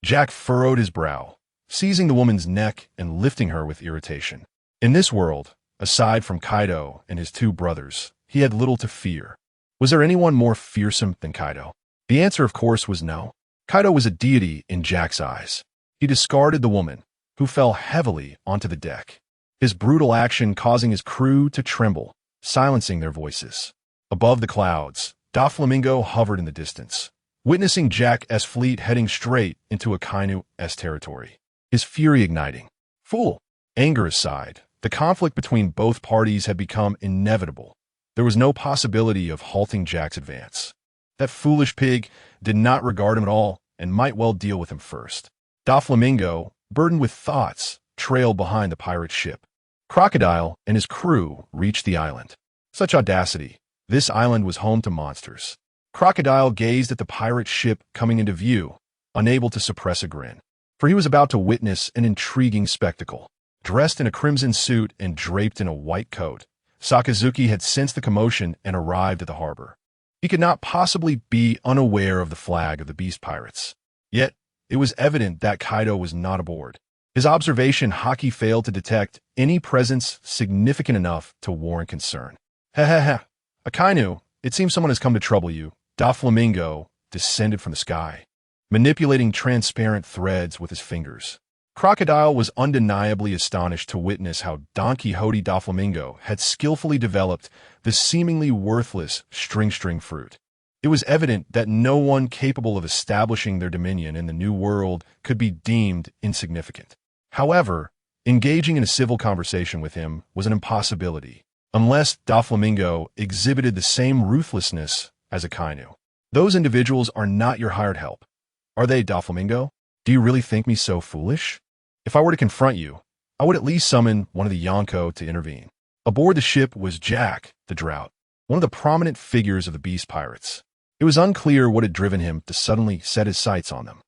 [SPEAKER 3] Jack furrowed his brow, seizing the woman's neck and lifting her with irritation. In this world, aside from Kaido and his 2 brothers, he had little to fear. Was there anyone more fearsome than Kaido? The answer, of course, was no. Kaido was a deity in Jack's eyes. He discarded the woman, who fell heavily onto the deck, his brutal action causing his crew to tremble, silencing their voices. Above the clouds, Doflamingo hovered in the distance, witnessing Jack's fleet heading straight into Akainu's territory, his fury igniting. Fool! Anger aside, the conflict between both parties had become inevitable. There was no possibility of halting Jack's advance. That foolish pig did not regard him at all and might well deal with him first. Doflamingo, burdened with thoughts, trailed behind the pirate ship. Crocodile and his crew reached the island. Such audacity! This island was home to monsters. Crocodile gazed at the pirate ship coming into view, unable to suppress a grin, for he was about to witness an intriguing spectacle. Dressed in a crimson suit and draped in a white coat, Sakazuki had sensed the commotion and arrived at the harbor. He could not possibly be unaware of the flag of the Beast Pirates. Yet, it was evident that Kaido was not aboard. His observation Haki failed to detect any presence significant enough to warrant concern. Heh. Akainu, it seems someone has come to trouble you. Doflamingo descended from the sky, manipulating transparent threads with his fingers. Crocodile was undeniably astonished to witness how Don Quixote Doflamingo had skillfully developed the seemingly worthless string fruit. It was evident that no one capable of establishing their dominion in the New World could be deemed insignificant. However, engaging in a civil conversation with him was an impossibility, unless Doflamingo exhibited the same ruthlessness as Akainu. Those individuals are not your hired help. Are they, Doflamingo? Do you really think me so foolish? If I were to confront you, I would at least summon one of the Yonko to intervene. Aboard the ship was Jack, the Drought, one of the prominent figures of the Beast Pirates. It was unclear what had driven him to suddenly set his sights on them.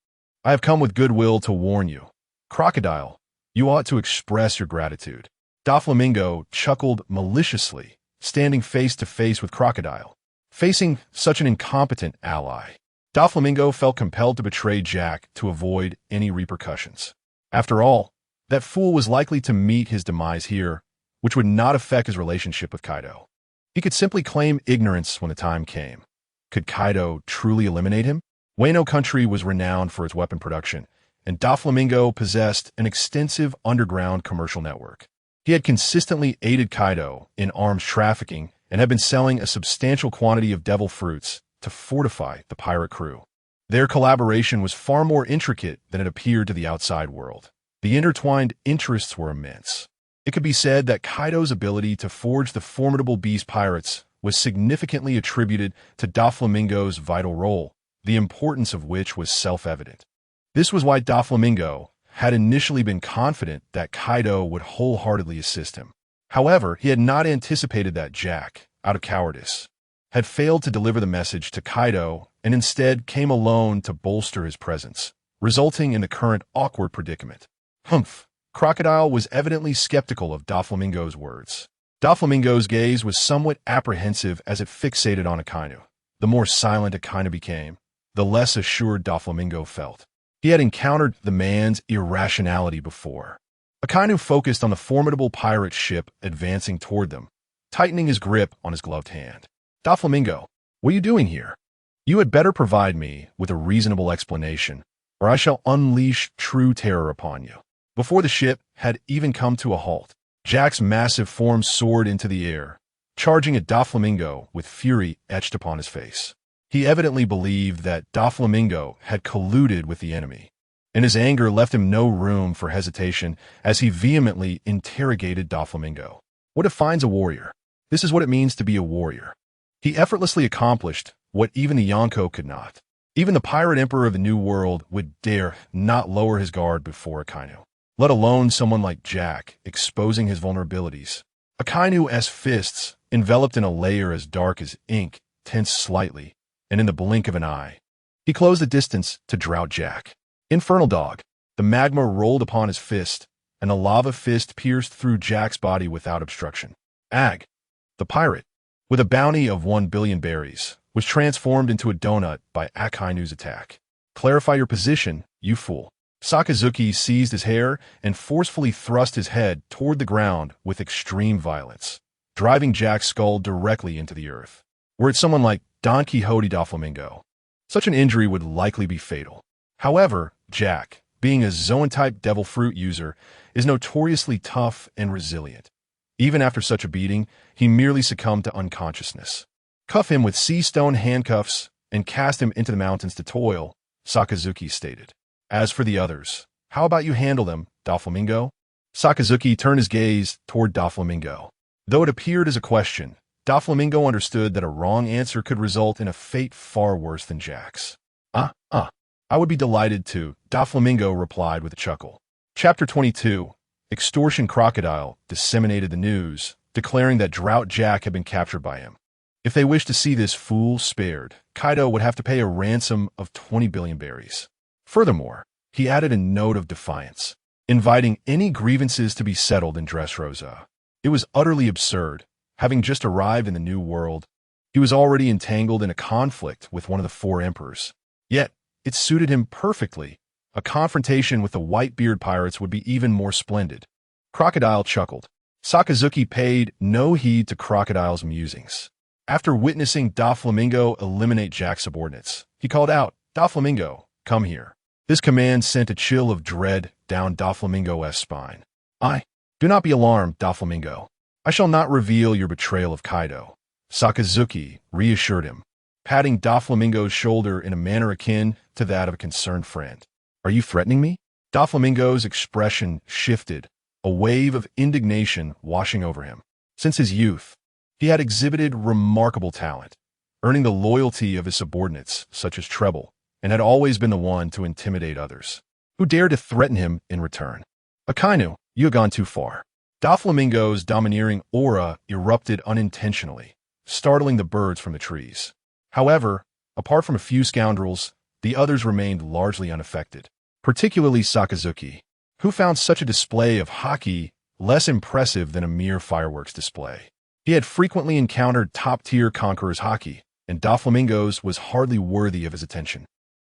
[SPEAKER 3] I have come with goodwill to warn you. Crocodile, you ought to express your gratitude. Doflamingo chuckled maliciously, standing face to face with Crocodile, facing such an incompetent ally. Doflamingo felt compelled to betray Jack to avoid any repercussions. After all, that fool was likely to meet his demise here, which would not affect his relationship with Kaido. He could simply claim ignorance when the time came. Could Kaido truly eliminate him? Wano country was renowned for its weapon production, and Doflamingo possessed an extensive underground commercial network. He had consistently aided Kaido in arms trafficking and had been selling a substantial quantity of devil fruits to fortify the pirate crew. Their collaboration was far more intricate than it appeared to the outside world. The intertwined interests were immense. It could be said that Kaido's ability to forge the formidable beast pirates was significantly attributed to Doflamingo's vital role, the importance of which was self-evident. This was why Doflamingo had initially been confident that Kaido would wholeheartedly assist him. However, he had not anticipated that Jack, out of cowardice, had failed to deliver the message to Kaido and instead came alone to bolster his presence, resulting in the current awkward predicament. Humph! Crocodile was evidently skeptical of Doflamingo's words. Doflamingo's gaze was somewhat apprehensive as it fixated on Akainu. The more silent Akainu became, the less assured Doflamingo felt. He had encountered the man's irrationality before. Akainu focused on the formidable pirate ship advancing toward them, tightening his grip on his gloved hand. Doflamingo, what are you doing here? You had better provide me with a reasonable explanation, or I shall unleash true terror upon you. Before the ship had even come to a halt, Jack's massive form soared into the air, charging at Doflamingo with fury etched upon his face. He evidently believed that Doflamingo had colluded with the enemy, and his anger left him no room for hesitation as he vehemently interrogated Doflamingo. What defines a warrior? This is what it means to be a warrior. He effortlessly accomplished what even the Yonko could not. Even the pirate emperor of the New World would dare not lower his guard before Akainu, let alone someone like Jack, exposing his vulnerabilities. Akainu's fists, enveloped in a layer as dark as ink, tensed slightly, and in the blink of an eye, he closed the distance to Drought Jack. Infernal dog! The magma rolled upon his fist, and the lava fist pierced through Jack's body without obstruction. Ag! The pirate, with a bounty of 1 billion berries, was transformed into a donut by Akainu's attack. Clarify your position, you fool. Sakazuki seized his hair and forcefully thrust his head toward the ground with extreme violence, driving Jack's skull directly into the earth. Were it someone like Don Quixote Doflamingo, such an injury would likely be fatal. However, Jack, being a Zoan-type devil fruit user, is notoriously tough and resilient. Even after such a beating, he merely succumbed to unconsciousness. Cuff him with sea stone handcuffs and cast him into the mountains to toil, Sakazuki stated. As for the others, how about you handle them, Doflamingo? Sakazuki turned his gaze toward Doflamingo. Though it appeared as a question, Doflamingo understood that a wrong answer could result in a fate far worse than Jack's. I would be delighted to, Doflamingo replied with a chuckle. Chapter 22. Extortion Crocodile disseminated the news, declaring that Drought Jack had been captured by him. If they wished to see this fool spared, Kaido would have to pay a ransom of 20 billion berries. Furthermore, he added a note of defiance, inviting any grievances to be settled in Dressrosa. It was utterly absurd. Having just arrived in the New World, he was already entangled in a conflict with one of the 4 emperors. Yet, it suited him perfectly, A confrontation with the white-beard pirates would be even more splendid. Crocodile chuckled. Sakazuki paid no heed to Crocodile's musings. After witnessing Doflamingo eliminate Jack's subordinates, he called out, "Doflamingo, come here." This command sent a chill of dread down Doflamingo's spine. Do not be alarmed, Doflamingo. I shall not reveal your betrayal of Kaido. Sakazuki reassured him, patting Doflamingo's shoulder in a manner akin to that of a concerned friend. Are you threatening me? Doflamingo's expression shifted, a wave of indignation washing over him. Since his youth, he had exhibited remarkable talent, earning the loyalty of his subordinates, such as Treble, and had always been the one to intimidate others, who dared to threaten him in return. Akainu, you have gone too far. Doflamingo's domineering aura erupted unintentionally, startling the birds from the trees. However, apart from a few scoundrels, the others remained largely unaffected, particularly Sakazuki, who found such a display of Haki less impressive than a mere fireworks display. He had frequently encountered top-tier Conqueror's Haki, and Doflamingo's was hardly worthy of his attention,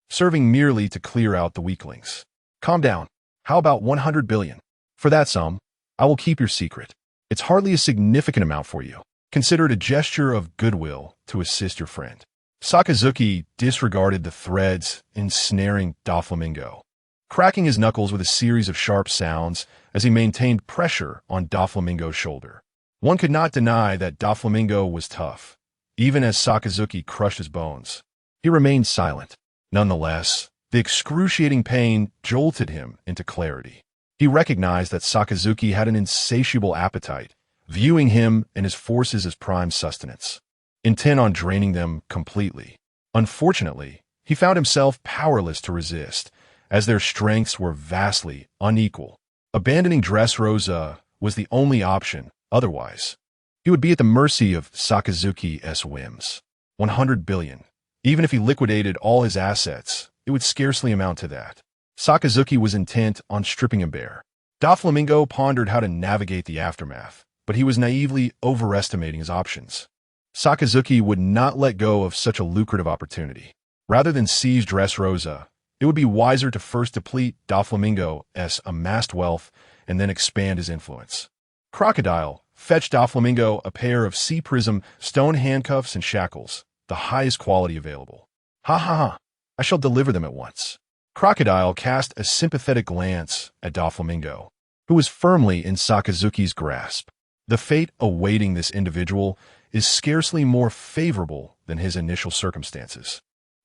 [SPEAKER 3] serving merely to clear out the weaklings. Calm down. How about 100 billion? For that sum, I will keep your secret. It's hardly a significant amount for you. Consider it a gesture of goodwill to assist your friend. Sakazuki disregarded the threads ensnaring Doflamingo, cracking his knuckles with a series of sharp sounds as he maintained pressure on Doflamingo's shoulder. One could not deny that Doflamingo was tough, even as Sakazuki crushed his bones. He remained silent. Nonetheless, the excruciating pain jolted him into clarity. He recognized that Sakazuki had an insatiable appetite, viewing him and his forces as prime sustenance, intent on draining them completely. Unfortunately, he found himself powerless to resist, as their strengths were vastly unequal. Abandoning Dressrosa was the only option. Otherwise, he would be at the mercy of Sakazuki's whims. 100 billion. Even if he liquidated all his assets, it would scarcely amount to that. Sakazuki was intent on stripping him bare. Doflamingo pondered how to navigate the aftermath, but he was naively overestimating his options. Sakazuki would not let go of such a lucrative opportunity. Rather than seize Dressrosa, it would be wiser to first deplete Doflamingo's amassed wealth and then expand his influence. Crocodile fetched Doflamingo a pair of sea prism stone handcuffs and shackles, the highest quality available. Ha ha ha, I shall deliver them at once. Crocodile cast a sympathetic glance at Doflamingo, who was firmly in Sakazuki's grasp. The fate awaiting this individual is scarcely more favorable than his initial circumstances.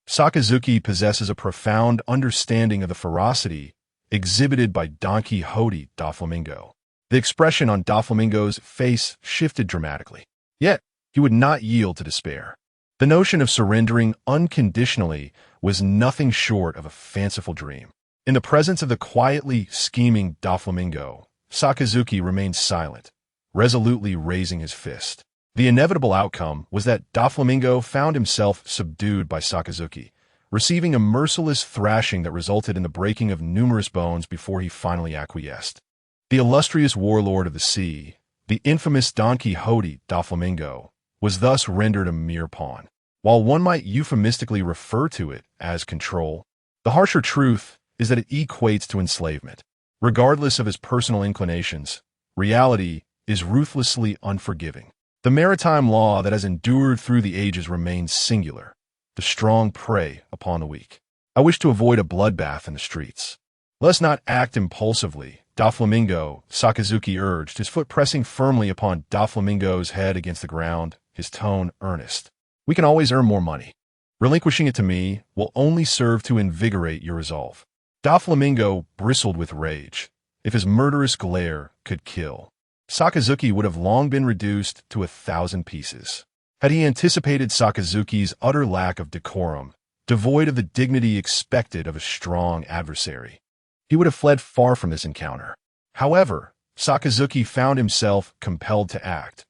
[SPEAKER 3] Sakazuki possesses a profound understanding of the ferocity exhibited by Don Quixote Doflamingo. The expression on Doflamingo's face shifted dramatically. Yet, he would not yield to despair. The notion of surrendering unconditionally was nothing short of a fanciful dream. In the presence of the quietly scheming Doflamingo, Sakazuki remained silent, resolutely raising his fist. The inevitable outcome was that Doflamingo found himself subdued by Sakazuki, receiving a merciless thrashing that resulted in the breaking of numerous bones before he finally acquiesced. The illustrious warlord of the sea, the infamous Don Quixote Doflamingo, was thus rendered a mere pawn. While one might euphemistically refer to it as control, the harsher truth is that it equates to enslavement. Regardless of his personal inclinations, reality is ruthlessly unforgiving. The maritime law that has endured through the ages remains singular. The strong prey upon the weak. I wish to avoid a bloodbath in the streets. Let's not act impulsively, Doflamingo, Sakazuki urged, his foot pressing firmly upon Doflamingo's head against the ground, his tone earnest. We can always earn more money. Relinquishing it to me will only serve to invigorate your resolve. Doflamingo bristled with rage. If his murderous glare could kill, Sakazuki would have long been reduced to 1,000 pieces. Had he anticipated Sakazuki's utter lack of decorum, devoid of the dignity expected of a strong adversary, he would have fled far from this encounter. However, Sakazuki found himself compelled to act.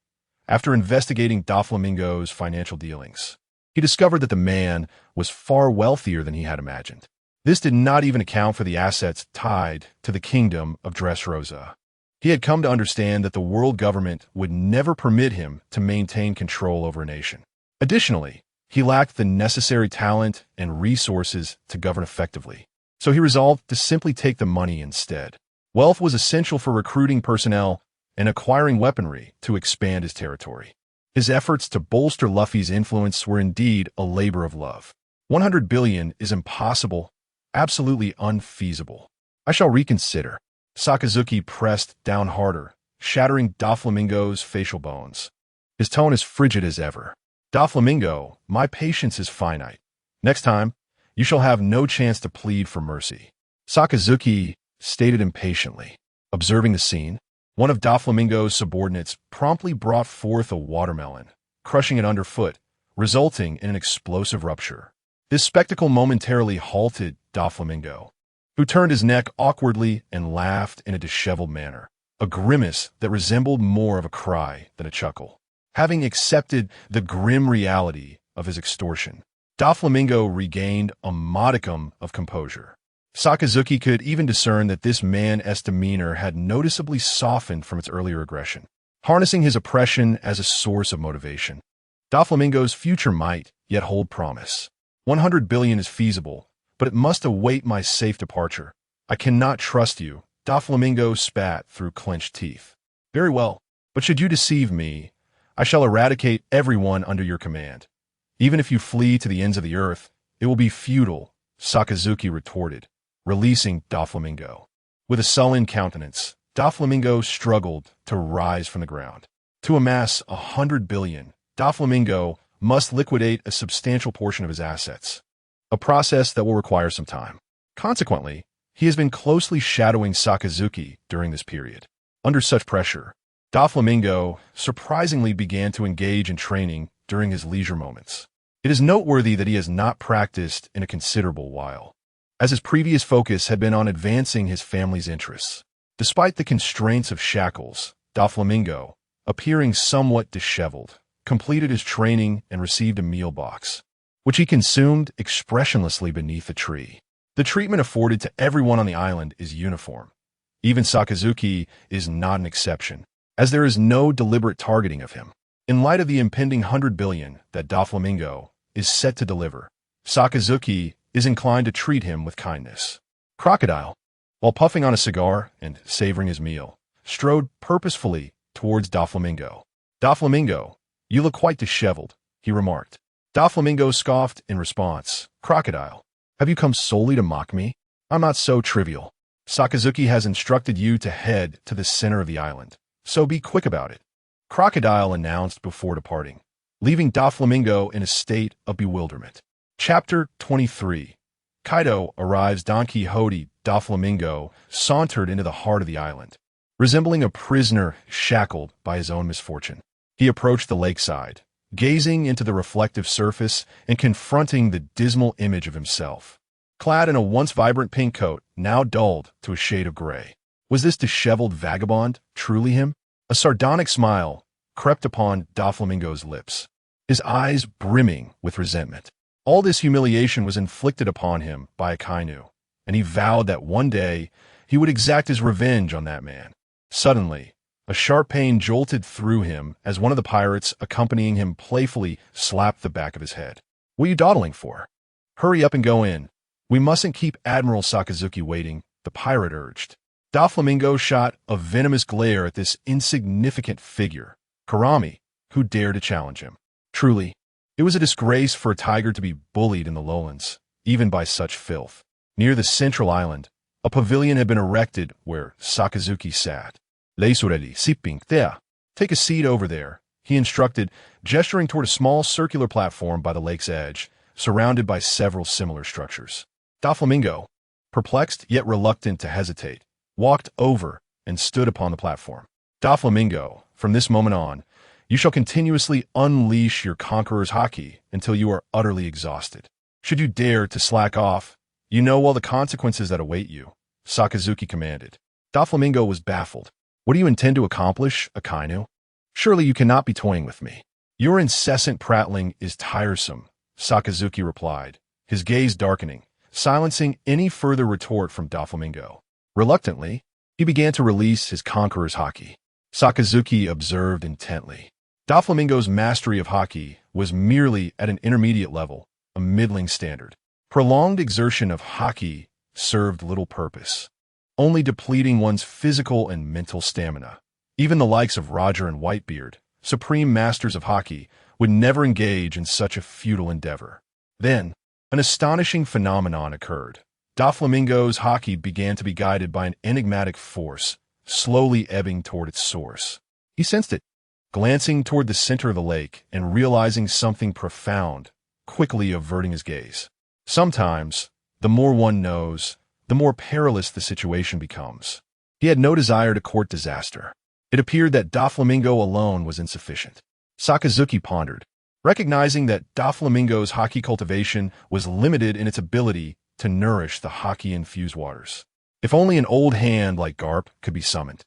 [SPEAKER 3] After investigating Doflamingo's financial dealings, he discovered that the man was far wealthier than he had imagined. This did not even account for the assets tied to the kingdom of Dressrosa. He had come to understand that the world government would never permit him to maintain control over a nation. Additionally, he lacked the necessary talent and resources to govern effectively. so he resolved to simply take the money instead. Wealth was essential for recruiting personnel and acquiring weaponry to expand his territory. His efforts to bolster Luffy's influence were indeed a labor of love. 100 billion is impossible, absolutely unfeasible. I shall reconsider. Sakazuki pressed down harder, shattering Doflamingo's facial bones. His tone as frigid as ever. Doflamingo, my patience is finite. Next time, you shall have no chance to plead for mercy. Sakazuki stated impatiently. Observing the scene, one of Doflamingo's subordinates promptly brought forth a watermelon, crushing it underfoot, resulting in an explosive rupture. This spectacle momentarily halted Doflamingo, who turned his neck awkwardly and laughed in a disheveled manner, a grimace that resembled more of a cry than a chuckle. Having accepted the grim reality of his extortion, Doflamingo regained a modicum of composure. Sakazuki could even discern that this man's demeanor had noticeably softened from its earlier aggression, harnessing his oppression as a source of motivation. Doflamingo's future might yet hold promise. 100 billion is feasible, but it must await my safe departure. I cannot trust you. Doflamingo spat through clenched teeth. Very well, but should you deceive me, I shall eradicate everyone under your command. Even if you flee to the ends of the earth, it will be futile, Sakazuki retorted, releasing Doflamingo. With a sullen countenance, Doflamingo struggled to rise from the ground. To amass 100 billion, Doflamingo must liquidate a substantial portion of his assets, a process that will require some time. Consequently, he has been closely shadowing Sakazuki during this period. Under such pressure, Doflamingo surprisingly began to engage in training during his leisure moments. It is noteworthy that he has not practiced in a considerable while, as his previous focus had been on advancing his family's interests. Despite the constraints of shackles, Doflamingo, appearing somewhat disheveled, completed his training and received a meal box, which he consumed expressionlessly beneath a tree. The treatment afforded to everyone on the island is uniform. Even Sakazuki is not an exception, as there is no deliberate targeting of him. In light of the impending 100 billion that Doflamingo is set to deliver, Sakazuki is inclined to treat him with kindness. Crocodile, while puffing on a cigar and savoring his meal, strode purposefully towards Doflamingo. Doflamingo, you look quite disheveled, he remarked. Doflamingo scoffed in response. Crocodile, have you come solely to mock me? I'm not so trivial. Sakazuki has instructed you to head to the center of the island, so be quick about it. Crocodile announced before departing, leaving Doflamingo in a state of bewilderment. Chapter 23. Kaido arrives. Don Quixote Doflamingo sauntered into the heart of the island, resembling a prisoner shackled by his own misfortune. He approached the lakeside, gazing into the reflective surface and confronting the dismal image of himself, clad in a once vibrant pink coat, now dulled to a shade of gray. Was this disheveled vagabond truly him? A sardonic smile crept upon Doflamingo's lips, his eyes brimming with resentment. All this humiliation was inflicted upon him by Akainu, and he vowed that one day he would exact his revenge on that man. Suddenly, a sharp pain jolted through him as one of the pirates accompanying him playfully slapped the back of his head. What are you dawdling for? Hurry up and go in. We mustn't keep Admiral Sakazuki waiting, the pirate urged. Doflamingo shot a venomous glare at this insignificant figure, Karami, who dared to challenge him. Truly, it was a disgrace for a tiger to be bullied in the lowlands, even by such filth. Near the central island, a pavilion had been erected where Sakazuki sat. Leisureli, siping there. Take a seat over there, he instructed, gesturing toward a small circular platform by the lake's edge, surrounded by several similar structures. Doflamingo, perplexed yet reluctant to hesitate, walked over and stood upon the platform. Doflamingo, from this moment on, you shall continuously unleash your Conqueror's Haki until you are utterly exhausted. Should you dare to slack off, you know all the consequences that await you, Sakazuki commanded. Doflamingo was baffled. What do you intend to accomplish, Akainu? Surely you cannot be toying with me. Your incessant prattling is tiresome, Sakazuki replied, his gaze darkening, silencing any further retort from Doflamingo. Reluctantly, he began to release his Conqueror's Haki. Sakazuki observed intently. Doflamingo's mastery of Haki was merely at an intermediate level, a middling standard. Prolonged exertion of Haki served little purpose, only depleting one's physical and mental stamina. Even the likes of Roger and Whitebeard, supreme masters of Haki, would never engage in such a futile endeavor. Then, an astonishing phenomenon occurred. Doflamingo's Haki began to be guided by an enigmatic force, slowly ebbing toward its source. He sensed it, glancing toward the center of the lake and realizing something profound, quickly averting his gaze. Sometimes, the more one knows, the more perilous the situation becomes. He had no desire to court disaster. It appeared that Doflamingo alone was insufficient. Sakazuki pondered, recognizing that Doflamingo's Haki cultivation was limited in its ability to nourish the Haki-infused waters. If only an old hand like Garp could be summoned,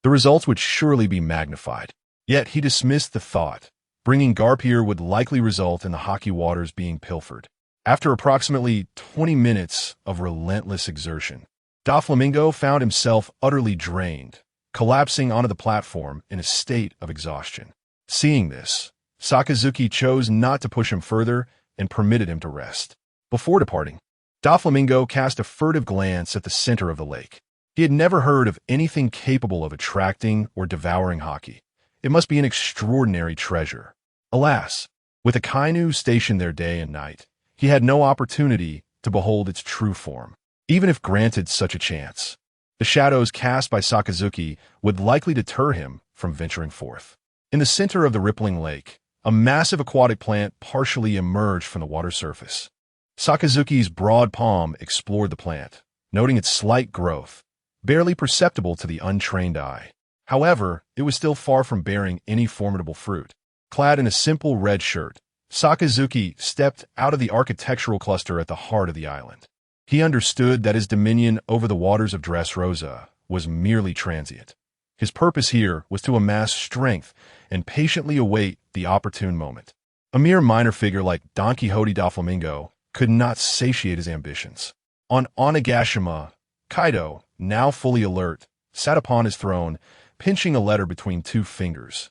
[SPEAKER 3] the results would surely be magnified. Yet he dismissed the thought. Bringing Garp here would likely result in the Haki waters being pilfered. After approximately 20 minutes of relentless exertion, Doflamingo found himself utterly drained, collapsing onto the platform in a state of exhaustion. Seeing this, Sakazuki chose not to push him further and permitted him to rest. Before departing, Doflamingo cast a furtive glance at the center of the lake. He had never heard of anything capable of attracting or devouring Haki. It must be an extraordinary treasure. Alas, with Akainu stationed there day and night, he had no opportunity to behold its true form. Even if granted such a chance, the shadows cast by Sakazuki would likely deter him from venturing forth. In the center of the rippling lake, a massive aquatic plant partially emerged from the water surface. Sakazuki's broad palm explored the plant, noting its slight growth, barely perceptible to the untrained eye. However, it was still far from bearing any formidable fruit. Clad in a simple red shirt, Sakazuki stepped out of the architectural cluster at the heart of the island. He understood that his dominion over the waters of Dressrosa was merely transient. His purpose here was to amass strength and patiently await the opportune moment. A mere minor figure like Don Quixote Doflamingo could not satiate his ambitions. On Onigashima, Kaido, now fully alert, sat upon his throne, pinching a letter between two fingers,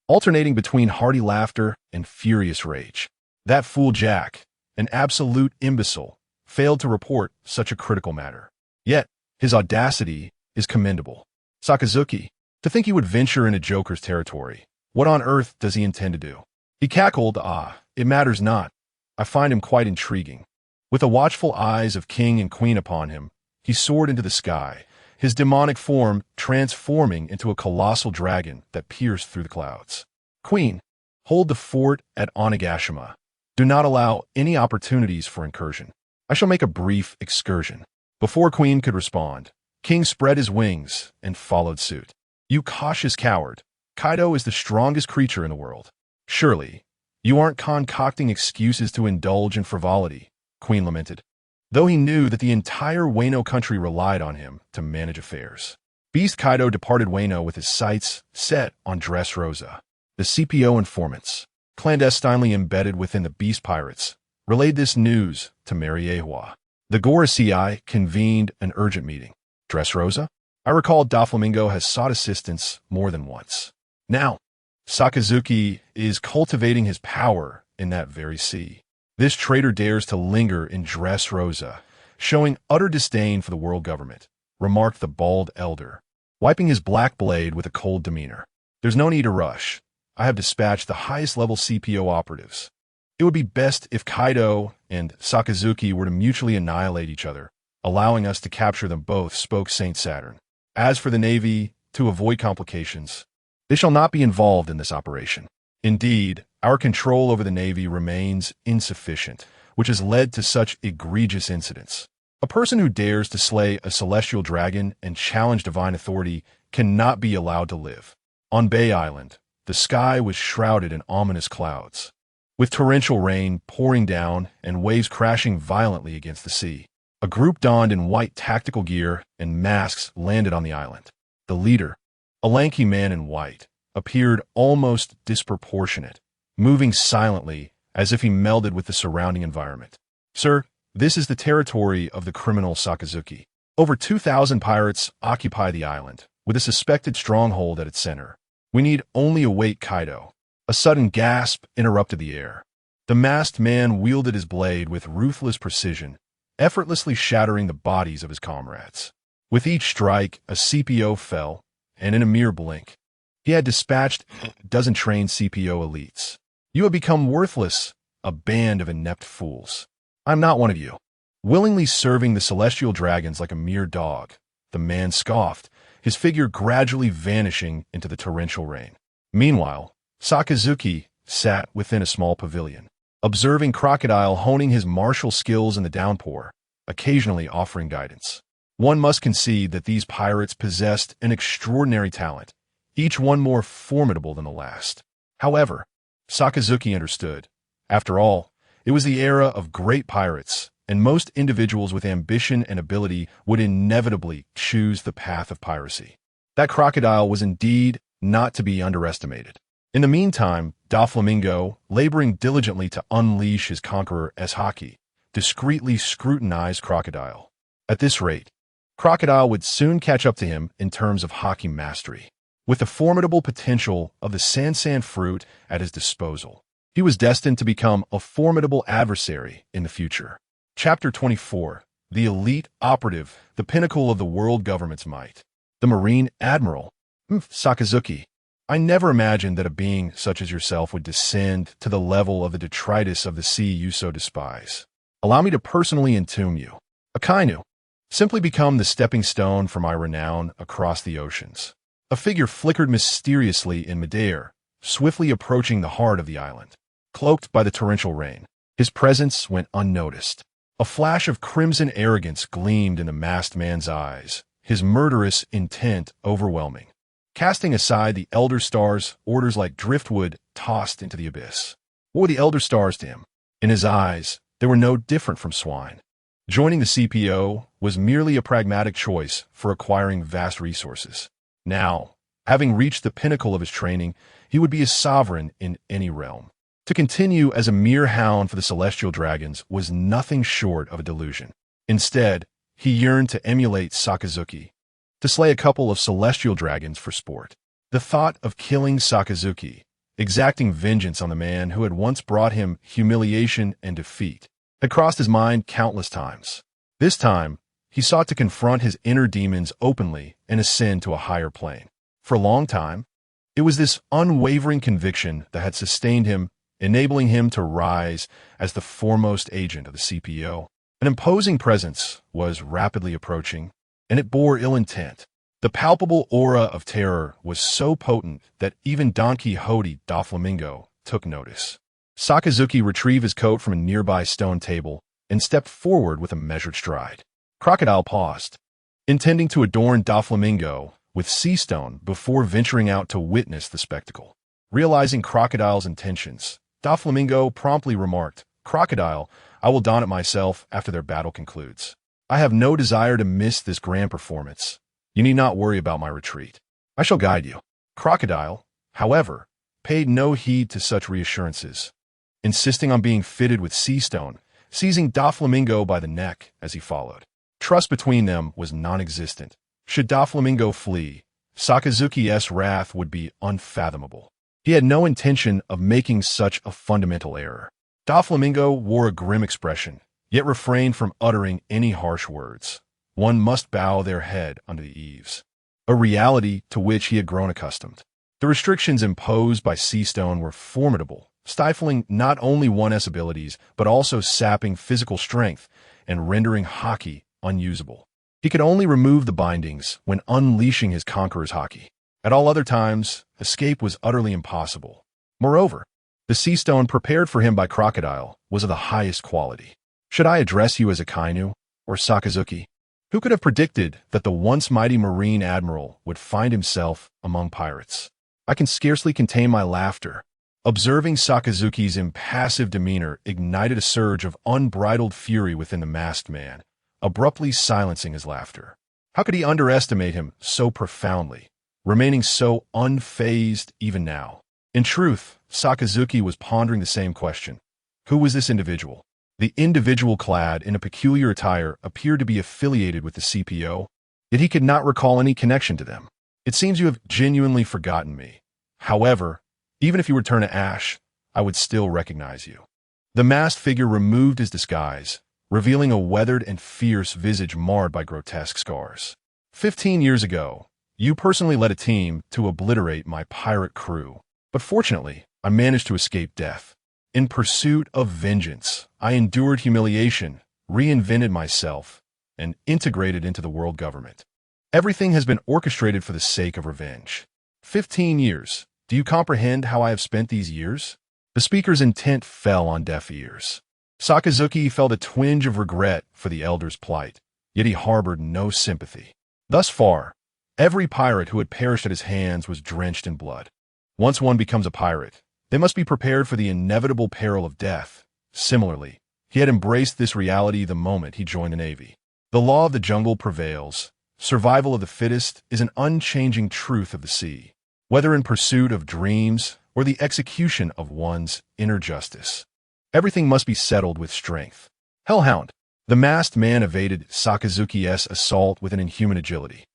[SPEAKER 3] alternating between hearty laughter and furious rage. That fool Jack, an absolute imbecile, failed to report such a critical matter. Yet, his audacity is commendable. Sakazuki, to think he would venture into Joker's territory. What on earth does he intend to do? He cackled, it matters not. I find him quite intriguing. With the watchful eyes of king and queen upon him, he soared into the sky, his demonic form transforming into a colossal dragon that pierced through the clouds. Queen, hold the fort at Onigashima. Do not allow any opportunities for incursion. I shall make a brief excursion. Before Queen could respond, King spread his wings and followed suit. You cautious coward. Kaido is the strongest creature in the world. Surely, you aren't concocting excuses to indulge in frivolity, Queen lamented, though he knew that the entire Wano country relied on him to manage affairs. Beast Kaido departed Wano with his sights set on Dressrosa. The CPO informants, clandestinely embedded within the Beast Pirates, relayed this news to Mariewa. The Gorosei convened an urgent meeting. Dressrosa? I recall Doflamingo has sought assistance more than once. Now, Sakazuki is cultivating his power in that very sea. This traitor dares to linger in Dressrosa, showing utter disdain for the world government, remarked the bald elder, wiping his black blade with a cold demeanor. There's no need to rush. I have dispatched the highest-level CPO operatives. It would be best if Kaido and Sakazuki were to mutually annihilate each other, allowing us to capture them both, spoke Saint Saturn. As for the Navy, to avoid complications, they shall not be involved in this operation. Indeed, our control over the Navy remains insufficient, which has led to such egregious incidents. A person who dares to slay a celestial dragon and challenge divine authority cannot be allowed to live. On Bay Island, the sky was shrouded in ominous clouds, with torrential rain pouring down and waves crashing violently against the sea. A group donned in white tactical gear and masks landed on the island. The leader, a lanky man in white, appeared almost disproportionate, moving silently as if he melded with the surrounding environment. Sir, this is the territory of the criminal Sakazuki. Over 2,000 pirates occupy the island, with a suspected stronghold at its center. We need only await Kaido. A sudden gasp interrupted the air. The masked man wielded his blade with ruthless precision, effortlessly shattering the bodies of his comrades. With each strike, a CPO fell, and in a mere blink, he had dispatched a dozen trained CPO elites. You have become worthless, a band of inept fools. I'm not one of you. Willingly serving the celestial dragons like a mere dog, the man scoffed, his figure gradually vanishing into the torrential rain. Meanwhile, Sakazuki sat within a small pavilion, observing Crocodile honing his martial skills in the downpour, occasionally offering guidance. One must concede that these pirates possessed an extraordinary talent, each one more formidable than the last. However, Sakazuki understood. After all, it was the era of great pirates, and most individuals with ambition and ability would inevitably choose the path of piracy. That crocodile was indeed not to be underestimated. In the meantime, Doflamingo, laboring diligently to unleash his conqueror as Haki, discreetly scrutinized Crocodile. At this rate, Crocodile would soon catch up to him in terms of Haki mastery. With the formidable potential of the Sansan fruit at his disposal, he was destined to become a formidable adversary in the future. Chapter 24. The Elite Operative, the pinnacle of the world government's might. The Marine Admiral. Sakazuki, I never imagined that a being such as yourself would descend to the level of the detritus of the sea you so despise. Allow me to personally entomb you. Akainu, simply become the stepping stone for my renown across the oceans. A figure flickered mysteriously in midair, swiftly approaching the heart of the island. Cloaked by the torrential rain, his presence went unnoticed. A flash of crimson arrogance gleamed in the masked man's eyes, his murderous intent overwhelming. Casting aside the Elder Star's orders like driftwood tossed into the abyss. What were the Elder Stars to him? In his eyes, they were no different from swine. Joining the CPO was merely a pragmatic choice for acquiring vast resources. Now, having reached the pinnacle of his training, he would be a sovereign in any realm. To continue as a mere hound for the celestial dragons was nothing short of a delusion. Instead, he yearned to emulate Sakazuki, to slay a couple of celestial dragons for sport. The thought of killing Sakazuki, exacting vengeance on the man who had once brought him humiliation and defeat, had crossed his mind countless times. This time, he sought to confront his inner demons openly and ascend to a higher plane. For a long time, it was this unwavering conviction that had sustained him, enabling him to rise as the foremost agent of the CPO. An imposing presence was rapidly approaching, and it bore ill intent. The palpable aura of terror was so potent that even Don Quixote Doflamingo took notice. Sakazuki retrieved his coat from a nearby stone table and stepped forward with a measured stride. Crocodile paused, intending to adorn Doflamingo with sea stone before venturing out to witness the spectacle. Realizing Crocodile's intentions, Doflamingo promptly remarked, "Crocodile, I will don it myself after their battle concludes. I have no desire to miss this grand performance. You need not worry about my retreat. I shall guide you." Crocodile, however, paid no heed to such reassurances, insisting on being fitted with sea stone, seizing Doflamingo by the neck as he followed. Trust between them was non-existent. Should Doflamingo flee, Sakazuki's wrath would be unfathomable. He had no intention of making such a fundamental error. Doflamingo wore a grim expression, yet refrained from uttering any harsh words. One must bow their head under the eaves, a reality to which he had grown accustomed. The restrictions imposed by Seastone were formidable, stifling not only one's abilities, but also sapping physical strength and rendering Haki unusable. He could only remove the bindings when unleashing his Conqueror's Haki. At all other times, escape was utterly impossible. Moreover, the sea stone prepared for him by Crocodile was of the highest quality. Should I address you as Akainu or Sakazuki? Who could have predicted that the once mighty Marine Admiral would find himself among pirates? I can scarcely contain my laughter. Observing Sakazuki's impassive demeanor ignited a surge of unbridled fury within the masked man, abruptly silencing his laughter. How could he underestimate him so profoundly, remaining so unfazed even now? In truth, Sakazuki was pondering the same question. Who was this individual? The individual clad in a peculiar attire appeared to be affiliated with the CPO, yet he could not recall any connection to them. It seems you have genuinely forgotten me. However, even if you return to ash, I would still recognize you. The masked figure removed his disguise, revealing a weathered and fierce visage marred by grotesque scars. 15 years ago, you personally led a team to obliterate my pirate crew, but fortunately, I managed to escape death. In pursuit of vengeance, I endured humiliation, reinvented myself, and integrated into the world government. Everything has been orchestrated for the sake of revenge. 15 years. Do you comprehend how I have spent these years? The speaker's intent fell on deaf ears. Sakazuki felt a twinge of regret for the elder's plight, yet he harbored no sympathy. Thus far, every pirate who had perished at his hands was drenched in blood. Once one becomes a pirate, they must be prepared for the inevitable peril of death. Similarly, he had embraced this reality the moment he joined the Navy. The law of the jungle prevails. Survival of the fittest is an unchanging truth of the sea, whether in pursuit of dreams or the execution of one's inner justice. Everything must be settled with strength. Hellhound. The masked man evaded Sakazuki's assault with an inhuman agility.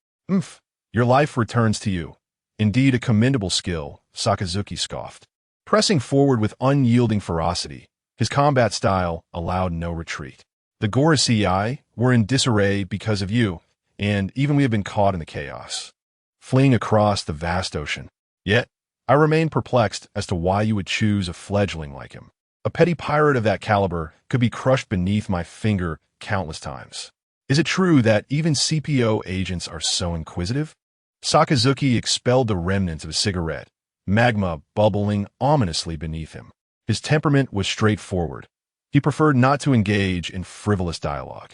[SPEAKER 3] Your life returns to you. Indeed, a commendable skill, Sakazuki scoffed. Pressing forward with unyielding ferocity, his combat style allowed no retreat. The Gorosei were in disarray because of you, and even we have been caught in the chaos, fleeing across the vast ocean. Yet, I remain perplexed as to why you would choose a fledgling like him. A petty pirate of that caliber could be crushed beneath my finger countless times. Is it true that even CPO agents are so inquisitive? Sakazuki expelled the remnants of a cigarette, magma bubbling ominously beneath him. His temperament was straightforward. He preferred not to engage in frivolous dialogue,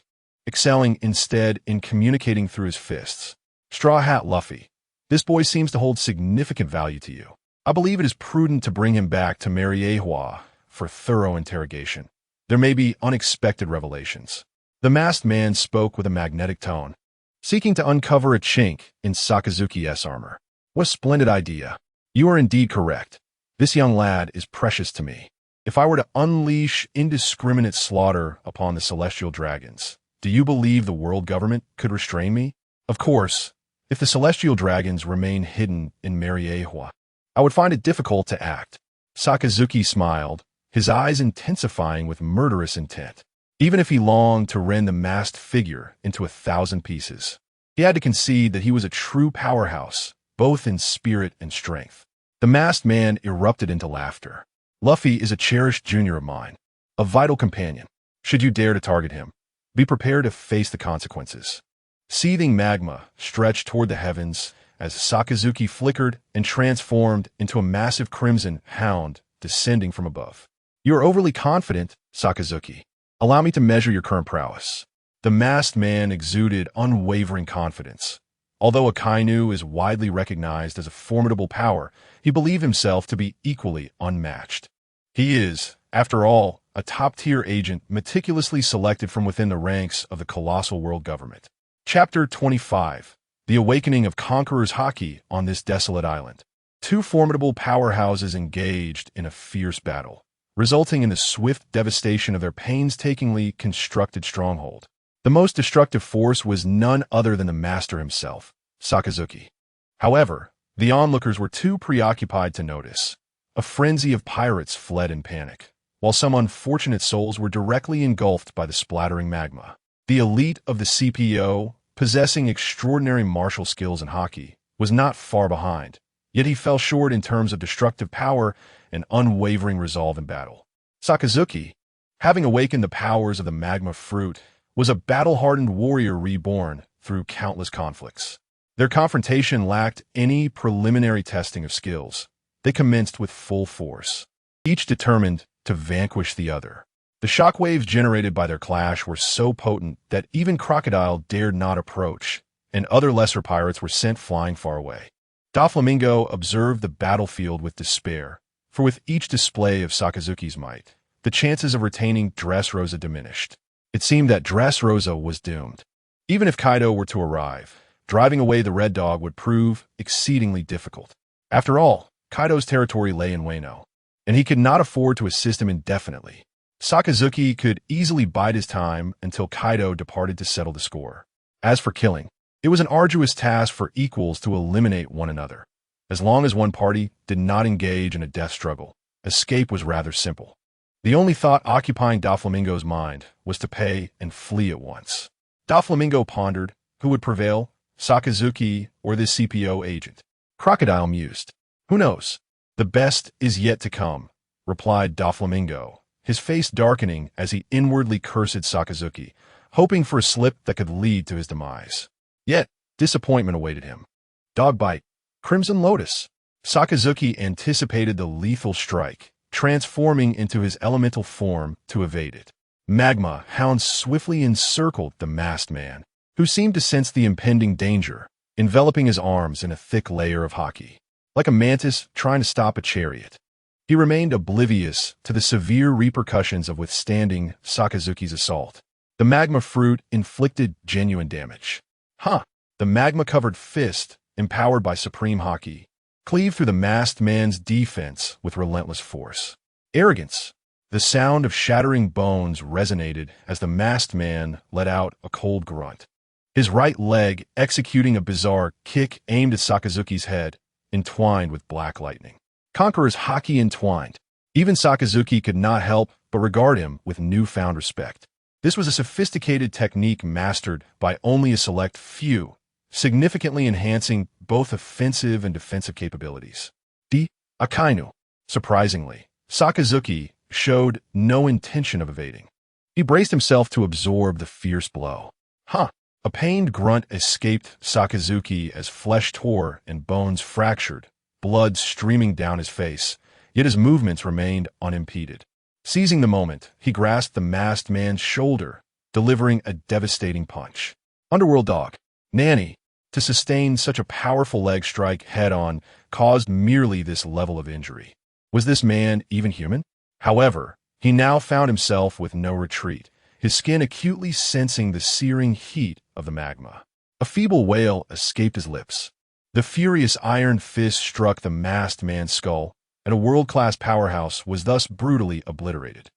[SPEAKER 3] excelling instead in communicating through his fists. Straw Hat Luffy, this boy seems to hold significant value to you. I believe it is prudent to bring him back to Mariehua for thorough interrogation. There may be unexpected revelations. The masked man spoke with a magnetic tone, seeking to uncover a chink in Sakazuki's armor. What a splendid idea. You are indeed correct. This young lad is precious to me. If I were to unleash indiscriminate slaughter upon the celestial dragons, do you believe the world government could restrain me? Of course, if the celestial dragons remain hidden in Mariehua, I would find it difficult to act. Sakazuki smiled, his eyes intensifying with murderous intent. Even if he longed to rend the masked figure into 1,000 pieces, he had to concede that he was a true powerhouse, both in spirit and strength. The masked man erupted into laughter. Luffy is a cherished junior of mine, a vital companion. Should you dare to target him, be prepared to face the consequences. Seething magma stretched toward the heavens as Sakazuki flickered and transformed into a massive crimson hound descending from above. You are overly confident, Sakazuki. Allow me to measure your current prowess. The masked man exuded unwavering confidence. Although Akainu is widely recognized as a formidable power, he believed himself to be equally unmatched. He is, after all, a top-tier agent meticulously selected from within the ranks of the colossal world government. Chapter 25. The Awakening of Conqueror's Haki on this desolate island. Two formidable powerhouses engaged in a fierce battle, resulting in the swift devastation of their painstakingly constructed stronghold. The most destructive force was none other than the master himself, Sakazuki. However, the onlookers were too preoccupied to notice. A frenzy of pirates fled in panic, while some unfortunate souls were directly engulfed by the splattering magma. The elite of the CPO, possessing extraordinary martial skills in Haki, was not far behind, yet he fell short in terms of destructive power and unwavering resolve in battle. Sakazuki, having awakened the powers of the magma fruit, was a battle-hardened warrior reborn through countless conflicts. Their confrontation lacked any preliminary testing of skills. They commenced with full force, each determined to vanquish the other. The shockwaves generated by their clash were so potent that even Crocodile dared not approach, and other lesser pirates were sent flying far away. Doflamingo observed the battlefield with despair, for with each display of Sakazuki's might, the chances of retaining Dressrosa diminished. It seemed that Dressrosa was doomed. Even if Kaido were to arrive, driving away the Red Dog would prove exceedingly difficult. After all, Kaido's territory lay in Wano, and he could not afford to assist him indefinitely. Sakazuki could easily bide his time until Kaido departed to settle the score. As for killing, it was an arduous task for equals to eliminate one another. As long as one party did not engage in a death struggle, escape was rather simple. The only thought occupying Doflamingo's mind was to pay and flee at once. Doflamingo pondered, who would prevail, Sakazuki or this CPO agent? Crocodile mused. Who knows? The best is yet to come, replied Doflamingo, his face darkening as he inwardly cursed Sakazuki, hoping for a slip that could lead to his demise. Yet, disappointment awaited him. Dogbite, Crimson Lotus. Sakazuki anticipated the lethal strike, transforming into his elemental form to evade it. Magma hounds swiftly encircled the masked man, who seemed to sense the impending danger, enveloping his arms in a thick layer of Haki. Like a mantis trying to stop a chariot, he remained oblivious to the severe repercussions of withstanding Sakazuki's assault. The magma fruit inflicted genuine damage. The magma-covered fist, empowered by supreme Haki, cleaved through the masked man's defense with relentless force. Arrogance. The sound of shattering bones resonated as the masked man let out a cold grunt. His right leg executing a bizarre kick aimed at Sakazuki's head, entwined with black lightning. Conqueror's Haki entwined. Even Sakazuki could not help but regard him with newfound respect. This was a sophisticated technique mastered by only a select few, significantly enhancing both offensive and defensive capabilities. Akainu. Surprisingly, Sakazuki showed no intention of evading. He braced himself to absorb the fierce blow. A pained grunt escaped Sakazuki as flesh tore and bones fractured, blood streaming down his face, yet his movements remained unimpeded. Seizing the moment, he grasped the masked man's shoulder, delivering a devastating punch. Underworld Dog. Nanny. To sustain such a powerful leg strike head-on caused merely this level of injury. Was this man even human? However, he now found himself with no retreat, his skin acutely sensing the searing heat of the magma. A feeble wail escaped his lips. The furious iron fist struck the masked man's skull, and a world-class powerhouse was thus brutally obliterated.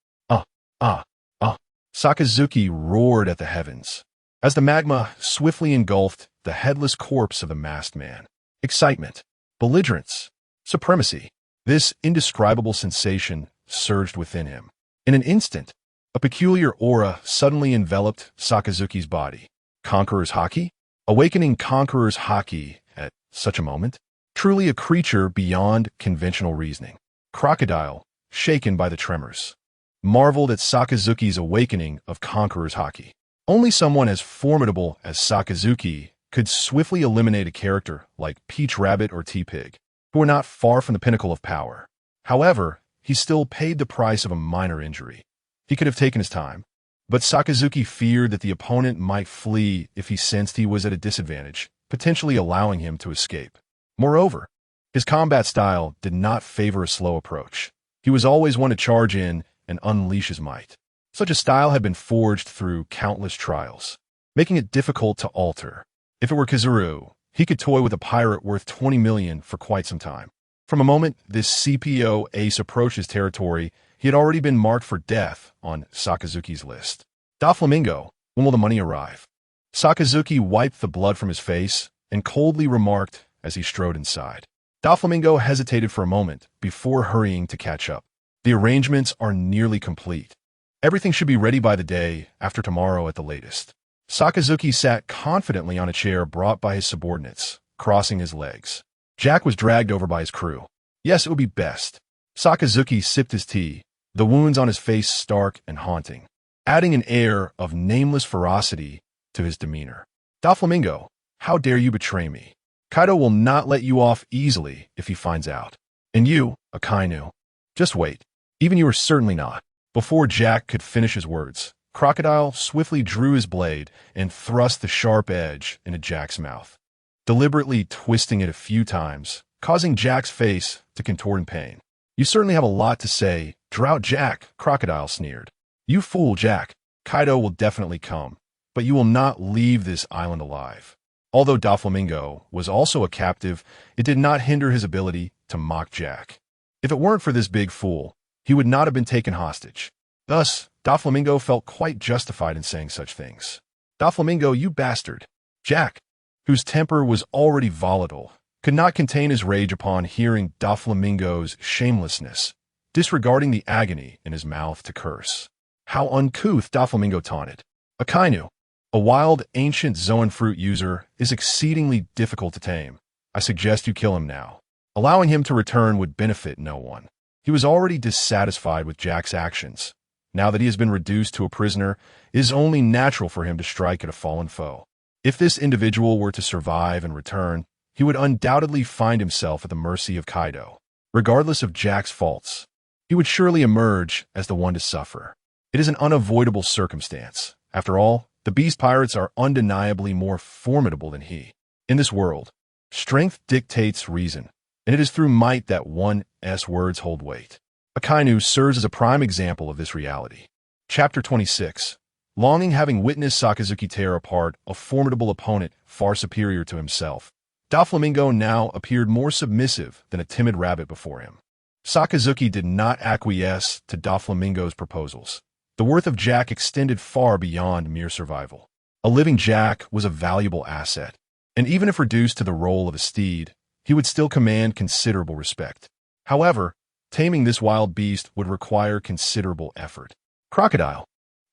[SPEAKER 3] Sakazuki roared at the heavens, as the magma swiftly engulfed the headless corpse of the masked man. Excitement, belligerence, supremacy. This indescribable sensation surged within him. In an instant, a peculiar aura suddenly enveloped Sakazuki's body. Conqueror's Haki? Awakening Conqueror's Haki at such a moment? Truly a creature beyond conventional reasoning. Crocodile, shaken by the tremors, marveled at Sakazuki's awakening of Conqueror's Haki. Only someone as formidable as Sakazuki could swiftly eliminate a character like Peach Rabbit or T-Pig, who are not far from the pinnacle of power. However, he still paid the price of a minor injury. He could have taken his time, but Sakazuki feared that the opponent might flee if he sensed he was at a disadvantage, potentially allowing him to escape. Moreover, his combat style did not favor a slow approach. He was always one to charge in and unleash his might. Such a style had been forged through countless trials, making it difficult to alter. If it were Kazuru, he could toy with a pirate worth 20 million for quite some time. From a moment this CPO ace approached his territory, he had already been marked for death on Sakazuki's list. Doflamingo, when will the money arrive? Sakazuki wiped the blood from his face and coldly remarked as he strode inside. Doflamingo hesitated for a moment before hurrying to catch up. The arrangements are nearly complete. Everything should be ready by the day after tomorrow at the latest. Sakazuki sat confidently on a chair brought by his subordinates, crossing his legs. Jack was dragged over by his crew. Yes, it would be best. Sakazuki sipped his tea, the wounds on his face stark and haunting, adding an air of nameless ferocity to his demeanor. Doflamingo, how dare you betray me? Kaido will not let you off easily if he finds out. And you, Akainu, just wait. Even you are certainly not. Before Jack could finish his words, Crocodile swiftly drew his blade and thrust the sharp edge into Jack's mouth, deliberately twisting it a few times, causing Jack's face to contort in pain. You certainly have a lot to say. Drought Jack, Crocodile sneered. You fool, Jack. Kaido will definitely come, but you will not leave this island alive. Although Doflamingo was also a captive, it did not hinder his ability to mock Jack. If it weren't for this big fool, he would not have been taken hostage. Thus, Doflamingo felt quite justified in saying such things. Doflamingo, you bastard. Jack, whose temper was already volatile, could not contain his rage upon hearing Doflamingo's shamelessness, disregarding the agony in his mouth to curse. How uncouth, Doflamingo taunted. Akainu, a wild, ancient Zoan fruit user, is exceedingly difficult to tame. I suggest you kill him now. Allowing him to return would benefit no one. He was already dissatisfied with Jack's actions. Now that he has been reduced to a prisoner, it is only natural for him to strike at a fallen foe. If this individual were to survive and return, he would undoubtedly find himself at the mercy of Kaido. Regardless of Jack's faults, he would surely emerge as the one to suffer. It is an unavoidable circumstance. After all, the beast pirates are undeniably more formidable than he. In this world, strength dictates reason, and it is through might that one's words hold weight. Akainu serves as a prime example of this reality. Chapter 26. Longing, having witnessed Sakazuki tear apart a formidable opponent far superior to himself, Doflamingo now appeared more submissive than a timid rabbit before him. Sakazuki did not acquiesce to Doflamingo's proposals. The worth of Jack extended far beyond mere survival. A living Jack was a valuable asset, and even if reduced to the role of a steed, he would still command considerable respect. However, taming this wild beast would require considerable effort. Crocodile,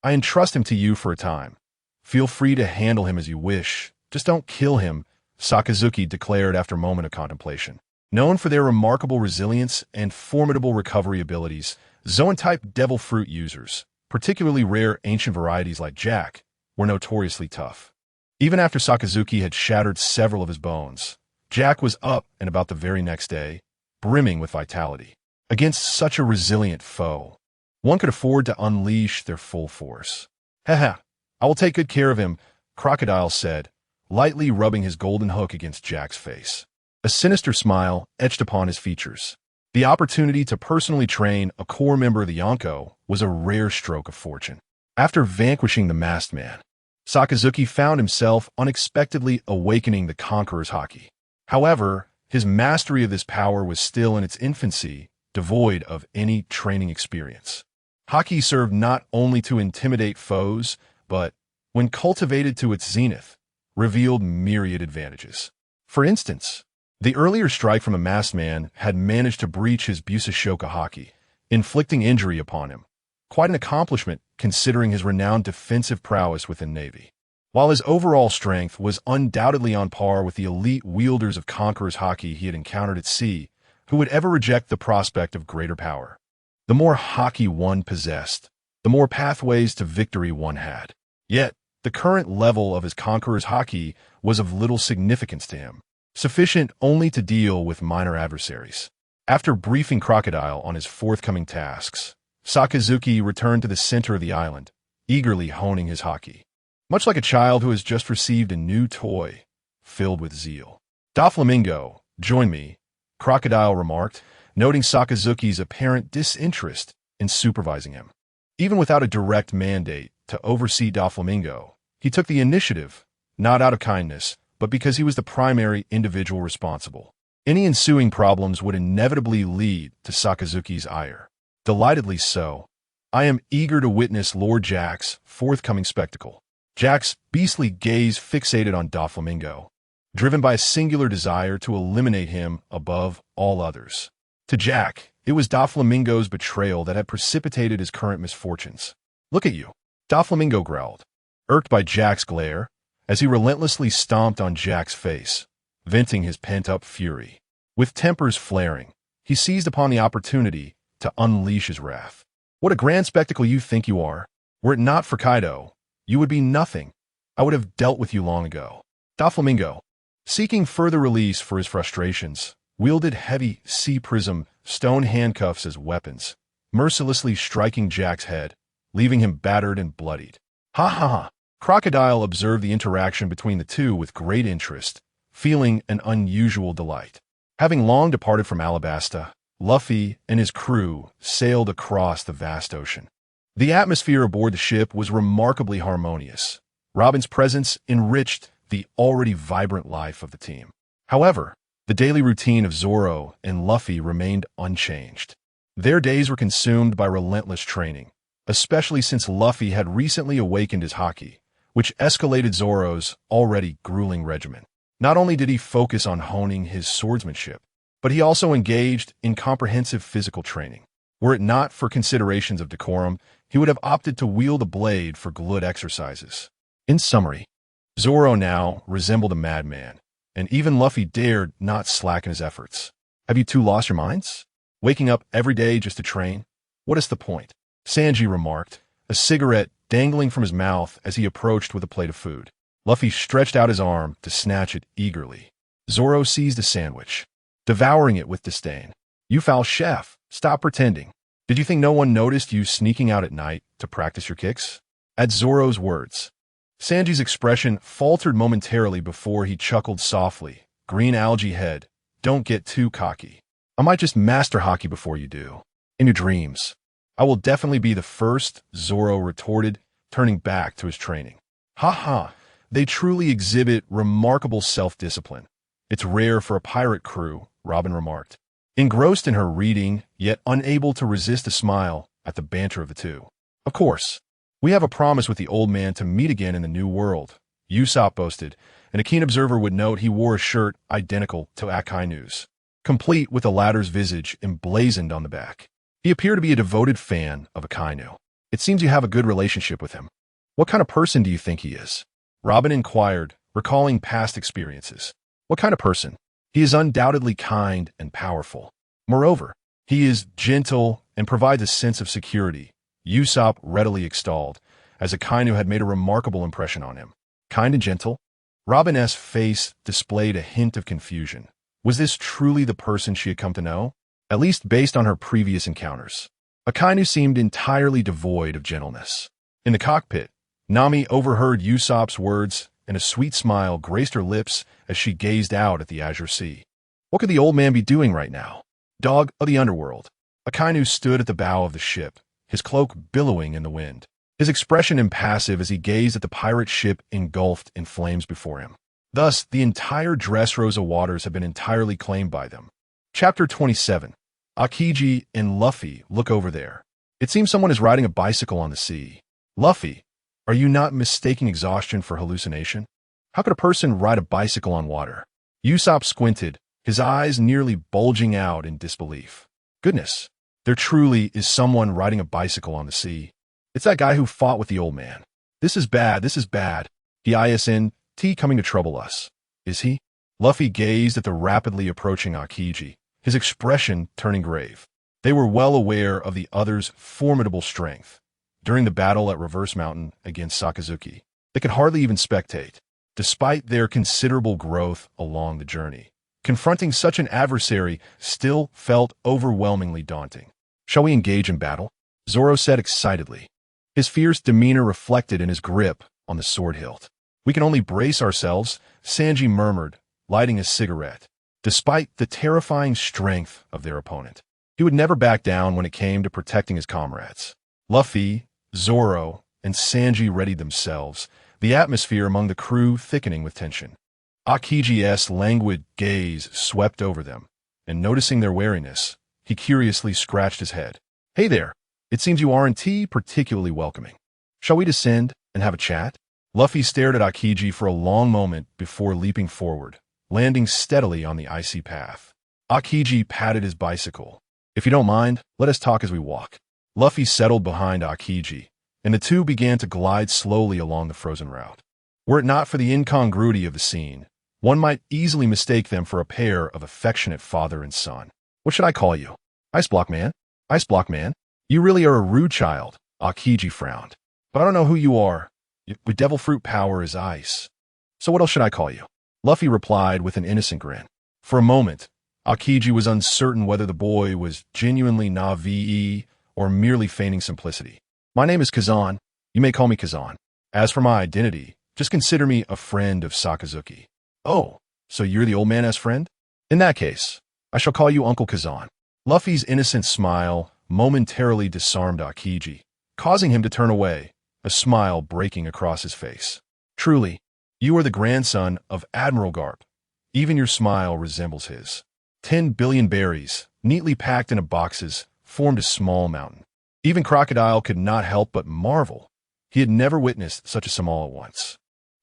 [SPEAKER 3] I entrust him to you for a time. Feel free to handle him as you wish. Just don't kill him, Sakazuki declared after a moment of contemplation. Known for their remarkable resilience and formidable recovery abilities, Zoan-type devil fruit users, particularly rare ancient varieties like Jack, were notoriously tough. Even after Sakazuki had shattered several of his bones, Jack was up and about the very next day, brimming with vitality. Against such a resilient foe, one could afford to unleash their full force. Haha, I will take good care of him, Crocodile said, lightly rubbing his golden hook against Jack's face. A sinister smile etched upon his features. The opportunity to personally train a core member of the Yonko was a rare stroke of fortune. After vanquishing the masked man, Sakazuki found himself unexpectedly awakening the Conqueror's Haki. However, his mastery of this power was still in its infancy, devoid of any training experience. Haki served not only to intimidate foes, but, when cultivated to its zenith, revealed myriad advantages. For instance, the earlier strike from a masked man had managed to breach his Busashoka Haki, inflicting injury upon him. Quite an accomplishment considering his renowned defensive prowess within Navy. While his overall strength was undoubtedly on par with the elite wielders of Conqueror's Haki he had encountered at sea, who would ever reject the prospect of greater power? The more Haki one possessed, the more pathways to victory one had. Yet, the current level of his Conqueror's Haki was of little significance to him, sufficient only to deal with minor adversaries. After briefing Crocodile on his forthcoming tasks, Sakazuki returned to the center of the island, eagerly honing his Haki. Much like a child who has just received a new toy, filled with zeal. Doflamingo, join me, Crocodile remarked, noting Sakazuki's apparent disinterest in supervising him. Even without a direct mandate to oversee Doflamingo, he took the initiative, not out of kindness, but because he was the primary individual responsible. Any ensuing problems would inevitably lead to Sakazuki's ire. Delightedly so, I am eager to witness Lord Jack's forthcoming spectacle. Jack's beastly gaze fixated on Doflamingo, driven by a singular desire to eliminate him above all others. To Jack, it was Doflamingo's betrayal that had precipitated his current misfortunes. Look at you, Doflamingo growled, irked by Jack's glare, as he relentlessly stomped on Jack's face, venting his pent-up fury. With tempers flaring, he seized upon the opportunity to unleash his wrath. What a grand spectacle you think you are. Were it not for Kaido, you would be nothing. I would have dealt with you long ago. Doflamingo, seeking further release for his frustrations, wielded heavy sea prism stone handcuffs as weapons, mercilessly striking Jack's head, leaving him battered and bloodied. Ha ha ha! Crocodile observed the interaction between the two with great interest, feeling an unusual delight. Having long departed from Alabasta, Luffy and his crew sailed across the vast ocean. The atmosphere aboard the ship was remarkably harmonious. Robin's presence enriched the already vibrant life of the team. However, the daily routine of Zoro and Luffy remained unchanged. Their days were consumed by relentless training, especially since Luffy had recently awakened his Haki, which escalated Zoro's already grueling regimen. Not only did he focus on honing his swordsmanship, but he also engaged in comprehensive physical training. Were it not for considerations of decorum, he would have opted to wield a blade for glute exercises. In summary, Zoro now resembled a madman, and even Luffy dared not slacken his efforts. Have you two lost your minds? Waking up every day just to train? What is the point? Sanji remarked, a cigarette dangling from his mouth as he approached with a plate of food. Luffy stretched out his arm to snatch it eagerly. Zoro seized a sandwich, devouring it with disdain. You foul chef, stop pretending. Did you think no one noticed you sneaking out at night to practice your kicks? At Zoro's words, Sanji's expression faltered momentarily before he chuckled softly. Green algae head, don't get too cocky. I might just master Haki before you do. In your dreams. I will definitely be the first, Zoro retorted, turning back to his training. Ha ha, they truly exhibit remarkable self-discipline. It's rare for a pirate crew, Robin remarked, engrossed in her reading, yet unable to resist a smile at the banter of the two. Of course, we have a promise with the old man to meet again in the new world, Usopp boasted, and a keen observer would note he wore a shirt identical to Akainu's, complete with the latter's visage emblazoned on the back. He appeared to be a devoted fan of Akainu. It seems you have a good relationship with him. What kind of person do you think he is? Robin inquired, recalling past experiences. What kind of person? He is undoubtedly kind and powerful. Moreover, he is gentle and provides a sense of security, Usopp readily extolled, as Akainu had made a remarkable impression on him. Kind and gentle? Robin's face displayed a hint of confusion. Was this truly the person she had come to know? At least based on her previous encounters. Akainu seemed entirely devoid of gentleness. In the cockpit, Nami overheard Usopp's words, and a sweet smile graced her lips as she gazed out at the azure sea. What could the old man be doing right now? Dog of the underworld. Akainu stood at the bow of the ship, his cloak billowing in the wind, his expression impassive as he gazed at the pirate ship engulfed in flames before him. Thus, the entire Dressrosa waters had been entirely claimed by them. Chapter 27. Akiji and Luffy look over there. It seems someone is riding a bicycle on the sea. Luffy, are you not mistaking exhaustion for hallucination? How could a person ride a bicycle on water? Usopp squinted, his eyes nearly bulging out in disbelief. Goodness, there truly is someone riding a bicycle on the sea. It's that guy who fought with the old man. This is bad, this is bad. The ISNT coming to trouble us. Is he? Luffy gazed at the rapidly approaching Akiji, his expression turning grave. They were well aware of the other's formidable strength. During the battle at Reverse Mountain against Sakazuki, they could hardly even spectate, despite their considerable growth along the journey. Confronting such an adversary still felt overwhelmingly daunting. Shall we engage in battle? Zoro said excitedly, his fierce demeanor reflected in his grip on the sword hilt. We can only brace ourselves, Sanji murmured, lighting a cigarette. Despite the terrifying strength of their opponent, he would never back down when it came to protecting his comrades. Luffy, Zoro, and Sanji readied themselves, the atmosphere among the crew thickening with tension. Akiji's languid gaze swept over them, and noticing their wariness, he curiously scratched his head. Hey there, it seems you aren't particularly welcoming. Shall we descend and have a chat? Luffy stared at Akiji for a long moment before leaping forward, landing steadily on the icy path. Akiji patted his bicycle. If you don't mind, let us talk as we walk. Luffy settled behind Akiji, and the two began to glide slowly along the frozen route. Were it not for the incongruity of the scene, one might easily mistake them for a pair of affectionate father and son. What should I call you? Ice Block Man? Ice Block Man? You really are a rude child, Akiji frowned. But I don't know who you are. Your devil fruit power is ice. So what else should I call you? Luffy replied with an innocent grin. For a moment, Akiji was uncertain whether the boy was genuinely Na'vi or merely feigning simplicity. My name is Kazan. You may call me Kazan. As for my identity, just consider me a friend of Sakazuki. Oh, so you're the old man's friend? In that case, I shall call you Uncle Kazan. Luffy's innocent smile momentarily disarmed Akiji, causing him to turn away, a smile breaking across his face. Truly, you are the grandson of Admiral Garp. Even your smile resembles his. 10 billion berries, neatly packed into boxes, formed a small mountain. Even Crocodile could not help but marvel. He had never witnessed such a small at once.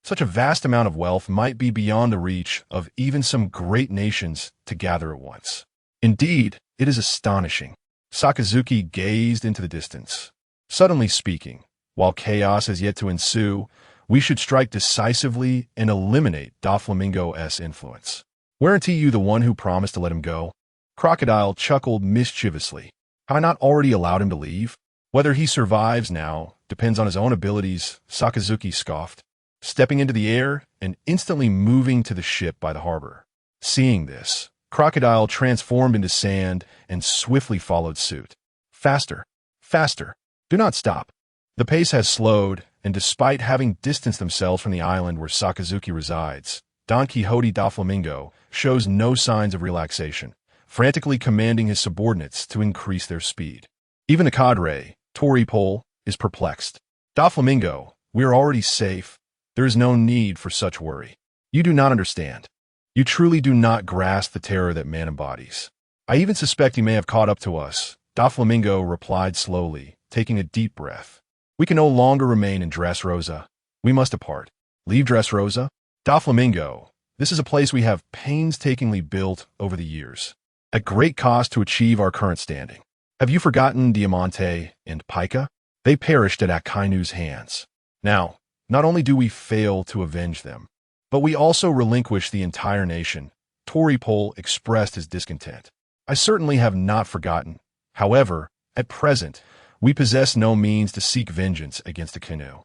[SPEAKER 3] Such a vast amount of wealth might be beyond the reach of even some great nations to gather at once. Indeed, it is astonishing. Sakazuki gazed into the distance. Suddenly speaking, while chaos has yet to ensue, we should strike decisively and eliminate Doflamingo's influence. Weren't you the one who promised to let him go? Crocodile chuckled mischievously. Have I not already allowed him to leave? Whether he survives now depends on his own abilities, Sakazuki scoffed, stepping into the air and instantly moving to the ship by the harbor. Seeing this, Crocodile transformed into sand and swiftly followed suit. Faster, faster, do not stop. The pace has slowed, and despite having distanced themselves from the island where Sakazuki resides, Don Quixote Doflamingo shows no signs of relaxation, frantically commanding his subordinates to increase their speed. Even the cadre, Toripole, is perplexed. Doflamingo, we are already safe. There is no need for such worry. You do not understand. You truly do not grasp the terror that man embodies. I even suspect he may have caught up to us, Doflamingo replied slowly, taking a deep breath. We can no longer remain in Dressrosa. We must depart. Leave Dressrosa? Doflamingo, this is a place we have painstakingly built over the years, at great cost to achieve our current standing. Have you forgotten Diamante and Pica? They perished at Akainu's hands. Now, not only do we fail to avenge them, but we also relinquish the entire nation. Toripole expressed his discontent. I certainly have not forgotten. However, at present, we possess no means to seek vengeance against Akainu.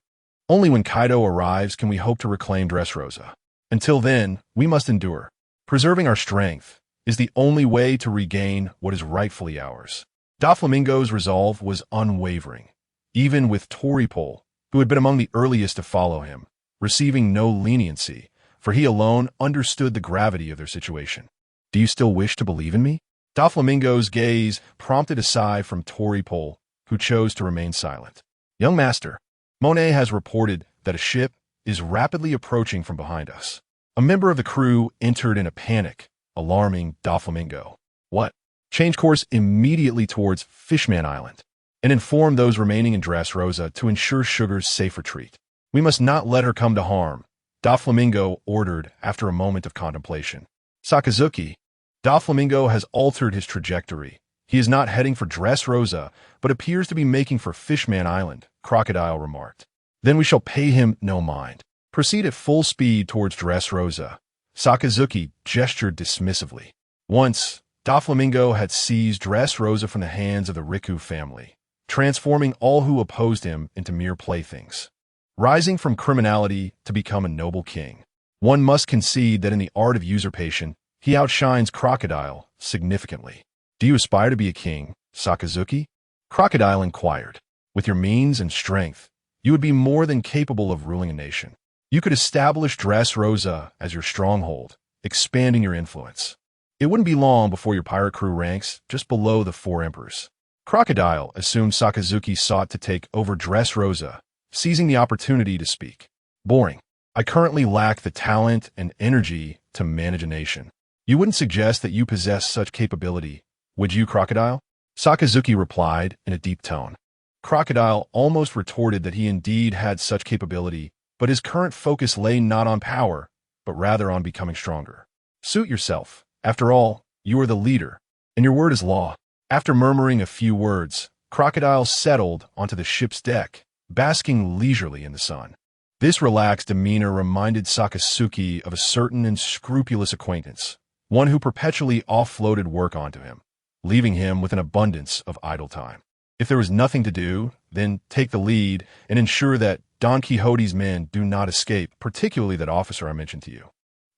[SPEAKER 3] Only when Kaido arrives can we hope to reclaim Dressrosa. Until then, we must endure. Preserving our strength is the only way to regain what is rightfully ours. Doflamingo's resolve was unwavering, even with Toripole, who had been among the earliest to follow him, receiving no leniency, for he alone understood the gravity of their situation. Do you still wish to believe in me? Doflamingo's gaze prompted a sigh from Toripole, who chose to remain silent. Young master, Monet has reported that a ship is rapidly approaching from behind us. A member of the crew entered in a panic, alarming Doflamingo. What? Change course immediately towards Fishman Island, and inform those remaining in Dressrosa to ensure Sugar's safe retreat. We must not let her come to harm, Doflamingo ordered after a moment of contemplation. Sakazuki, Doflamingo has altered his trajectory. He is not heading for Dressrosa, but appears to be making for Fishman Island, Crocodile remarked. Then we shall pay him no mind. Proceed at full speed towards Dressrosa. Sakazuki gestured dismissively. Once, Doflamingo had seized Dressrosa from the hands of the Riku family, transforming all who opposed him into mere playthings. Rising from criminality to become a noble king, one must concede that in the art of usurpation, he outshines Crocodile significantly. Do you aspire to be a king, Sakazuki? Crocodile inquired. With your means and strength, you would be more than capable of ruling a nation. You could establish Dressrosa as your stronghold, expanding your influence. It wouldn't be long before your pirate crew ranks just below the 4 emperors. Crocodile assumed Sakazuki sought to take over Dressrosa, seizing the opportunity to speak. Boring. I currently lack the talent and energy to manage a nation. You wouldn't suggest that you possess such capability, would you, Crocodile? Sakazuki replied in a deep tone. Crocodile almost retorted that he indeed had such capability, but his current focus lay not on power, but rather on becoming stronger. Suit yourself. After all, you are the leader, and your word is law. After murmuring a few words, Crocodile settled onto the ship's deck, basking leisurely in the sun. This relaxed demeanor reminded Sakazuki of a certain unscrupulous acquaintance, one who perpetually offloaded work onto him, leaving him with an abundance of idle time. If there was nothing to do, then take the lead and ensure that Don Quixote's men do not escape, particularly that officer I mentioned to you.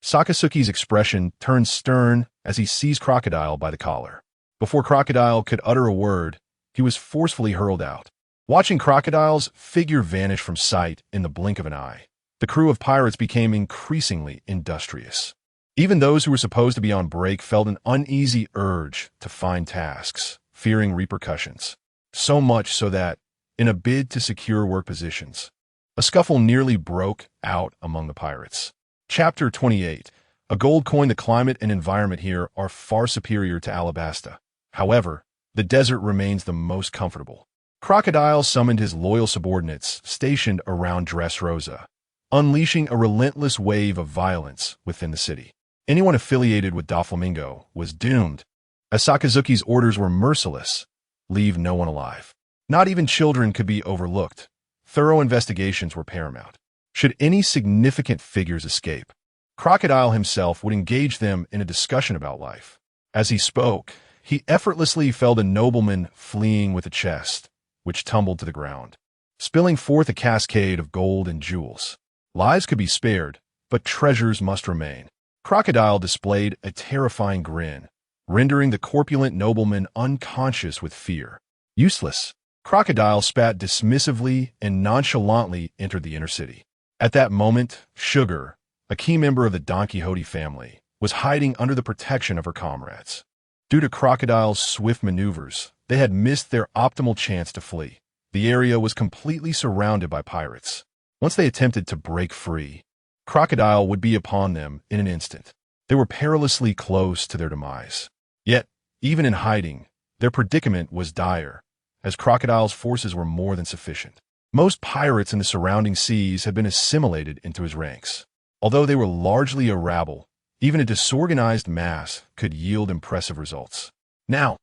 [SPEAKER 3] Sakazuki's expression turned stern as he seized Crocodile by the collar. Before Crocodile could utter a word, he was forcefully hurled out. Watching Crocodile's figure vanish from sight in the blink of an eye, the crew of pirates became increasingly industrious. Even those who were supposed to be on break felt an uneasy urge to find tasks, fearing repercussions. So much so that, in a bid to secure work positions, a scuffle nearly broke out among the pirates. Chapter 28. A gold coin. The climate and environment here are far superior to Alabasta. However, the desert remains the most comfortable. Crocodile summoned his loyal subordinates stationed around Dressrosa, unleashing a relentless wave of violence within the city. Anyone affiliated with Doflamingo was doomed, as Sakazuki's orders were merciless. leave no one alive. Not even children could be overlooked. Thorough investigations were paramount. Should any significant figures escape, Crocodile himself would engage them in a discussion about life. As he spoke, he effortlessly felled a nobleman fleeing with a chest, which tumbled to the ground, spilling forth a cascade of gold and jewels. Lives could be spared, but treasures must remain. Crocodile displayed a terrifying grin, rendering the corpulent nobleman unconscious with fear. Useless. Crocodile spat dismissively and nonchalantly entered the inner city. At that moment, Sugar, a key member of the Don Quixote family, was hiding under the protection of her comrades. Due to Crocodile's swift maneuvers, they had missed their optimal chance to flee. The area was completely surrounded by pirates. Once they attempted to break free, Crocodile would be upon them in an instant. They were perilously close to their demise. Yet, even in hiding, their predicament was dire, as Crocodile's forces were more than sufficient. Most pirates in the surrounding seas had been assimilated into his ranks. Although they were largely a rabble, even a disorganized mass could yield impressive results. Now,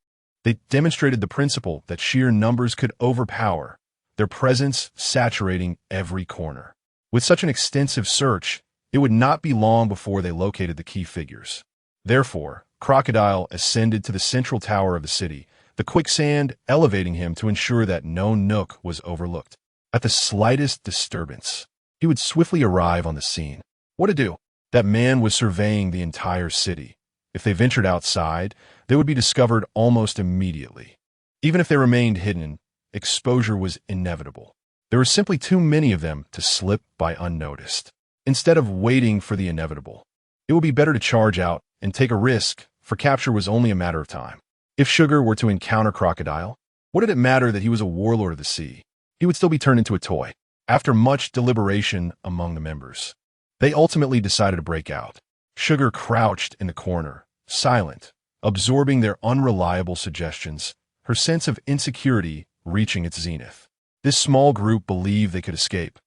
[SPEAKER 3] they demonstrated the principle that sheer numbers could overpower, their presence saturating every corner. With such an extensive search, it would not be long before they located the key figures. Therefore, Crocodile ascended to the central tower of the city, the quicksand elevating him to ensure that no nook was overlooked. At the slightest disturbance, he would swiftly arrive on the scene. What to do? That man was surveying the entire city. If they ventured outside, they would be discovered almost immediately. Even if they remained hidden, exposure was inevitable. There were simply too many of them to slip by unnoticed. Instead of waiting for the inevitable, it would be better to charge out and take a risk, for capture was only a matter of time. If Sugar were to encounter Crocodile, what did it matter that he was a warlord of the sea? He would still be turned into a toy. After much deliberation among the members, they ultimately decided to break out. Sugar crouched in the corner, silent, absorbing their unreliable suggestions, her sense of insecurity reaching its zenith. This small group believed they could escape,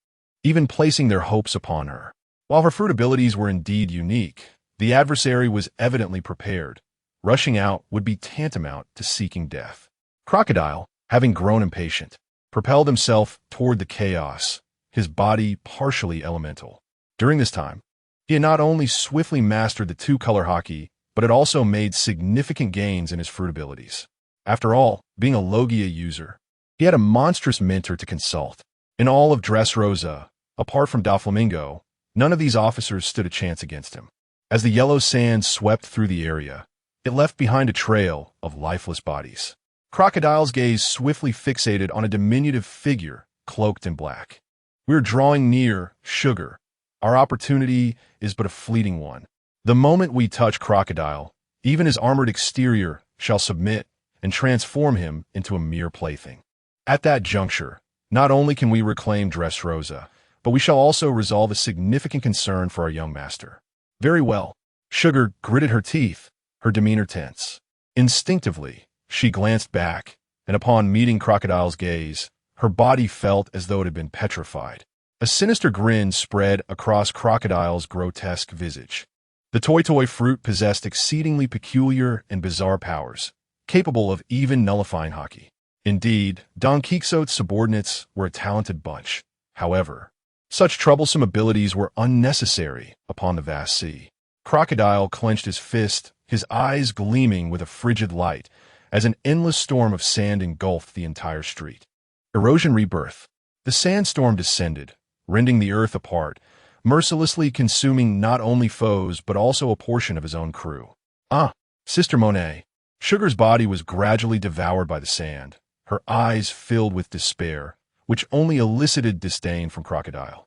[SPEAKER 3] even placing their hopes upon her. While her fruit abilities were indeed unique, the adversary was evidently prepared. Rushing out would be tantamount to seeking death. Crocodile, having grown impatient, propelled himself toward the chaos, his body partially elemental. During this time, he had not only swiftly mastered the two-color Haki, but had also made significant gains in his fruit abilities. After all, being a Logia user, he had a monstrous mentor to consult. In all of Dressrosa, apart from Doflamingo, none of these officers stood a chance against him. As the yellow sand swept through the area, it left behind a trail of lifeless bodies. Crocodile's gaze swiftly fixated on a diminutive figure cloaked in black. "We're drawing near, Sugar. Our opportunity is but a fleeting one. The moment we touch Crocodile, even his armored exterior shall submit and transform him into a mere plaything. At that juncture, not only can we reclaim Dressrosa, but we shall also resolve a significant concern for our young master." Very well. Sugar gritted her teeth, her demeanor tense. Instinctively, she glanced back, and upon meeting Crocodile's gaze, her body felt as though it had been petrified. A sinister grin spread across Crocodile's grotesque visage. The toy fruit possessed exceedingly peculiar and bizarre powers, capable of even nullifying Haki. Indeed, Don Quixote's subordinates were a talented bunch. However, such troublesome abilities were unnecessary upon the vast sea. Crocodile clenched his fist, his eyes gleaming with a frigid light, as an endless storm of sand engulfed the entire street. Erosion rebirth. The sandstorm descended, rending the earth apart, mercilessly consuming not only foes but also a portion of his own crew. Sister Monet. Sugar's body was gradually devoured by the sand, her eyes filled with despair, which only elicited disdain from Crocodile.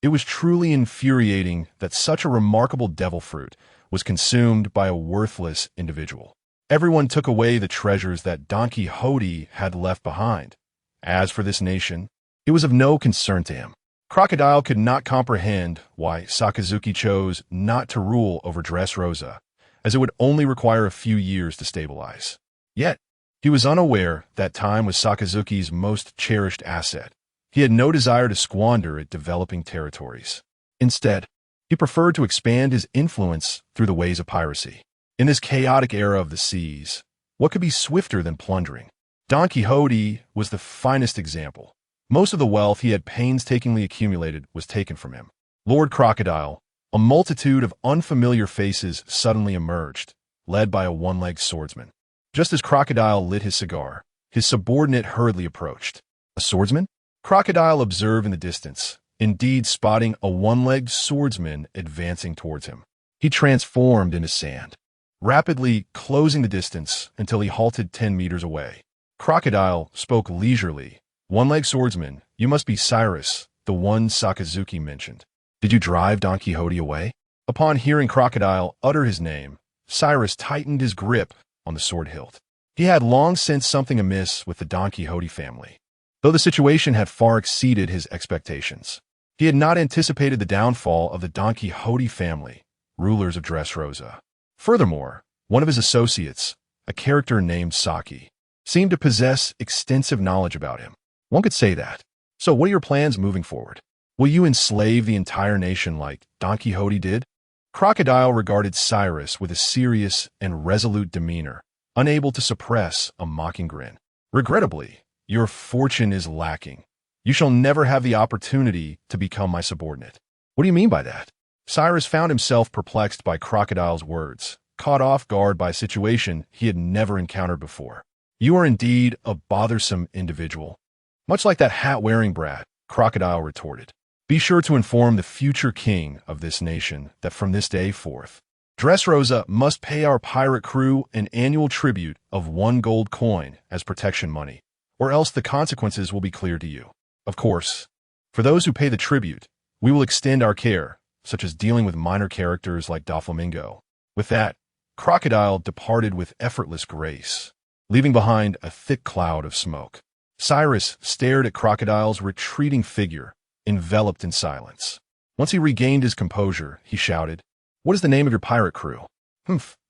[SPEAKER 3] It was truly infuriating that such a remarkable devil fruit was consumed by a worthless individual. Everyone took away the treasures that Don Quixote had left behind. As for this nation, it was of no concern to him. Crocodile could not comprehend why Sakazuki chose not to rule over Dressrosa, as it would only require a few years to stabilize. Yet, he was unaware that time was Sakazuki's most cherished asset. He had no desire to squander it developing territories. Instead, he preferred to expand his influence through the ways of piracy. In this chaotic era of the seas, what could be swifter than plundering? Don Quixote was the finest example. Most of the wealth he had painstakingly accumulated was taken from him. Lord Crocodile, a multitude of unfamiliar faces suddenly emerged, led by a one-legged swordsman. Just as Crocodile lit his cigar, his subordinate hurriedly approached. A swordsman? Crocodile observed in the distance, indeed spotting a one-legged swordsman advancing towards him. He transformed into sand, rapidly closing the distance until he halted 10 meters away. Crocodile spoke leisurely. One-legged swordsman, you must be Cyrus, the one Sakazuki mentioned. Did you drive Don Quixote away? Upon hearing Crocodile utter his name, Cyrus tightened his grip on the sword hilt. He had long sensed something amiss with the Don Quixote family, though the situation had far exceeded his expectations. He had not anticipated the downfall of the Don Quixote family, rulers of Dressrosa. Furthermore, one of his associates, a character named Saki, seemed to possess extensive knowledge about him. One could say that. So what are your plans moving forward? Will you enslave the entire nation like Don Quixote did? Crocodile regarded Cyrus with a serious and resolute demeanor, unable to suppress a mocking grin. Regrettably, your fortune is lacking. You shall never have the opportunity to become my subordinate. What do you mean by that? Cyrus found himself perplexed by Crocodile's words, caught off guard by a situation he had never encountered before. You are indeed a bothersome individual. Much like that hat-wearing brat, Crocodile retorted. Be sure to inform the future king of this nation that from this day forth, Dressrosa must pay our pirate crew an annual tribute of 1 gold coin as protection money, or else the consequences will be clear to you. Of course, for those who pay the tribute, we will extend our care, such as dealing with minor characters like Doflamingo. With that, Crocodile departed with effortless grace, leaving behind a thick cloud of smoke. Cyrus stared at Crocodile's retreating figure, enveloped in silence. Once he regained his composure, he shouted, "What is the name of your pirate crew?"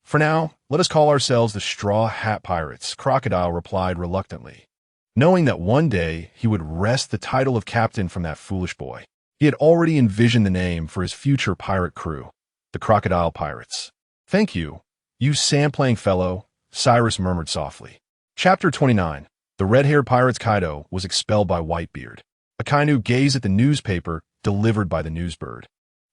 [SPEAKER 3] For now, let us call ourselves the Straw Hat Pirates," Crocodile replied reluctantly, knowing that one day he would wrest the title of captain from that foolish boy. He had already envisioned the name for his future pirate crew, the Crocodile Pirates. "Thank you, you sand-playing fellow," Cyrus murmured softly. Chapter 29. The red-haired pirate's Kaido was expelled by Whitebeard. Akainu gazed at the newspaper delivered by the newsbird,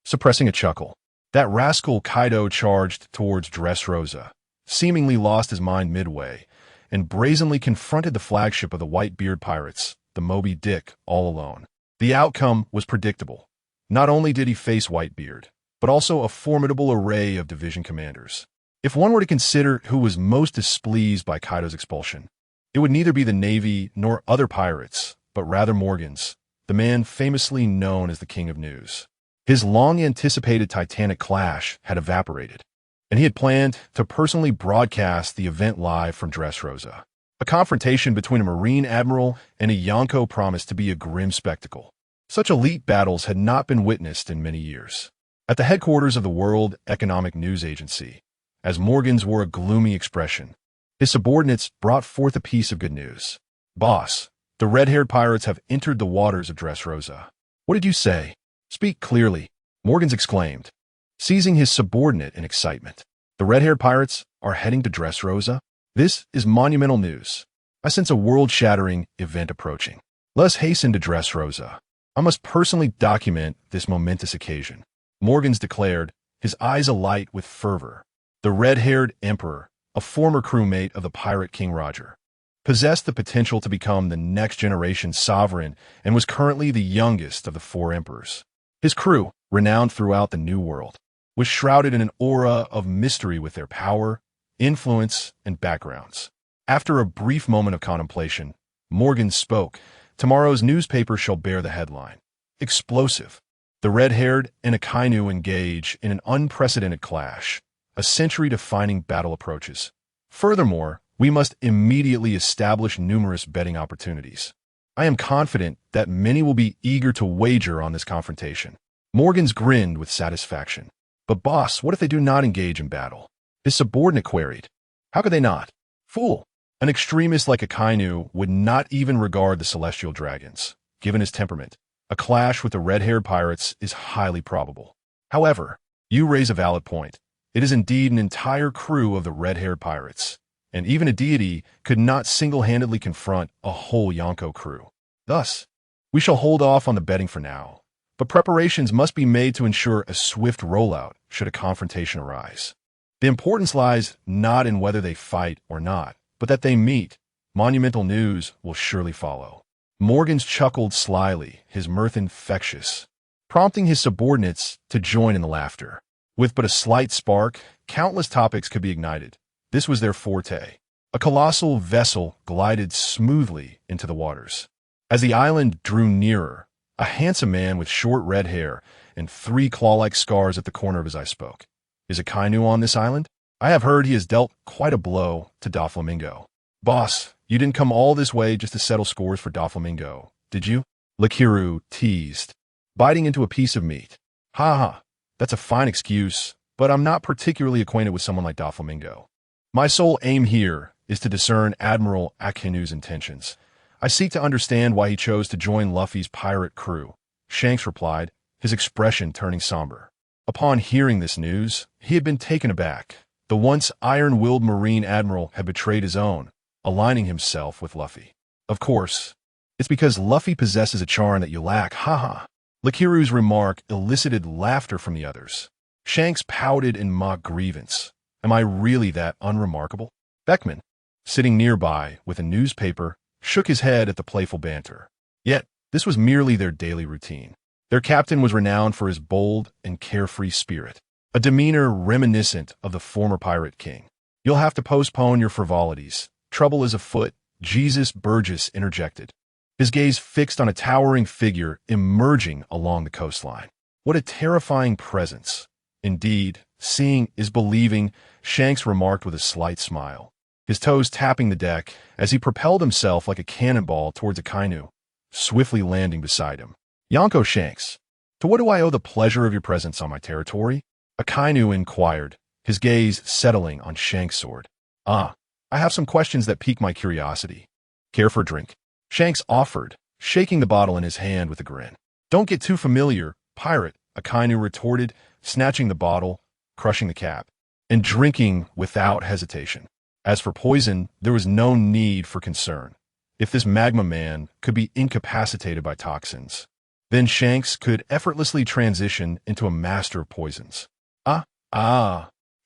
[SPEAKER 3] suppressing a chuckle. That rascal Kaido charged towards Dressrosa, seemingly lost his mind midway, and brazenly confronted the flagship of the Whitebeard pirates, the Moby Dick, all alone. The outcome was predictable. Not only did he face Whitebeard, but also a formidable array of division commanders. If one were to consider who was most displeased by Kaido's expulsion, it would neither be the Navy nor other pirates, but rather Morgan's, the man famously known as the King of News. His long-anticipated Titanic clash had evaporated, and he had planned to personally broadcast the event live from Dressrosa. A confrontation between a Marine admiral and a Yonko promised to be a grim spectacle. Such elite battles had not been witnessed in many years. At the headquarters of the World Economic News Agency, as Morgan's wore a gloomy expression, his subordinates brought forth a piece of good news. "Boss, the red-haired pirates have entered the waters of Dressrosa." "What did you say? Speak clearly," Morgan's exclaimed, seizing his subordinate in excitement. "The red-haired pirates are heading to Dressrosa? This is monumental news. I sense a world-shattering event approaching. Let us hasten to Dressrosa. I must personally document this momentous occasion," Morgan's declared, his eyes alight with fervor. The red-haired emperor, a former crewmate of the pirate King Roger, possessed the potential to become the next generation sovereign and was currently the youngest of the 4 emperors. His crew, renowned throughout the New World, was shrouded in an aura of mystery with their power, influence, and backgrounds. After a brief moment of contemplation, Morgan spoke. "Tomorrow's newspaper shall bear the headline, 'Explosive. The red-haired and Akainu engage in an unprecedented clash. A century-defining battle approaches. Furthermore, we must immediately establish numerous betting opportunities. I am confident that many will be eager to wager on this confrontation." Morgan's grinned with satisfaction. "But boss, what if they do not engage in battle?" His subordinate queried. "How could they not? Fool! An extremist like Akainu would not even regard the celestial dragons. Given his temperament, a clash with the red-haired pirates is highly probable. However, you raise a valid point. It is indeed an entire crew of the red-haired pirates, and even a deity could not single-handedly confront a whole Yonko crew. Thus, we shall hold off on the betting for now, but preparations must be made to ensure a swift rollout should a confrontation arise. The importance lies not in whether they fight or not, but that they meet. Monumental news will surely follow. Morgans chuckled slyly, his mirth infectious, prompting his subordinates to join in the laughter. With but a slight spark, countless topics could be ignited. This was their forte. A colossal vessel glided smoothly into the waters. As the island drew nearer, a handsome man with short red hair and 3 claw-like scars at the corner of his eye spoke. Is Akainu on this island? I have heard he has dealt quite a blow to Doflamingo. Boss, you didn't come all this way just to settle scores for Doflamingo, did you? Lakiru teased, biting into a piece of meat. Ha ha, that's a fine excuse, but I'm not particularly acquainted with someone like Doflamingo. My sole aim here is to discern Admiral Akainu's intentions. I seek to understand why he chose to join Luffy's pirate crew. Shanks replied, his expression turning somber. Upon hearing this news, he had been taken aback. The once iron-willed Marine Admiral had betrayed his own, aligning himself with Luffy. Of course, it's because Luffy possesses a charm that you lack, haha. Lakiru's remark elicited laughter from the others. Shanks pouted in mock grievance. Am I really that unremarkable? Beckman, sitting nearby with a newspaper, shook his head at the playful banter. Yet, this was merely their daily routine. Their captain was renowned for his bold and carefree spirit, a demeanor reminiscent of the former pirate king. You'll have to postpone your frivolities. Trouble is afoot, Jesus Burgess interjected, his gaze fixed on a towering figure emerging along the coastline. What a terrifying presence. Indeed, seeing is believing, Shanks remarked with a slight smile, his toes tapping the deck as he propelled himself like a cannonball towards Akainu, swiftly landing beside him. Yonko Shanks, to what do I owe the pleasure of your presence on my territory? Akainu inquired, his gaze settling on Shanks' sword. I have some questions that pique my curiosity. Care for a drink? Shanks offered, shaking the bottle in his hand with a grin. Don't get too familiar, pirate, Akainu retorted, snatching the bottle, crushing the cap, and drinking without hesitation. As for poison, there was no need for concern. If this magma man could be incapacitated by toxins, then Shanks could effortlessly transition into a master of poisons.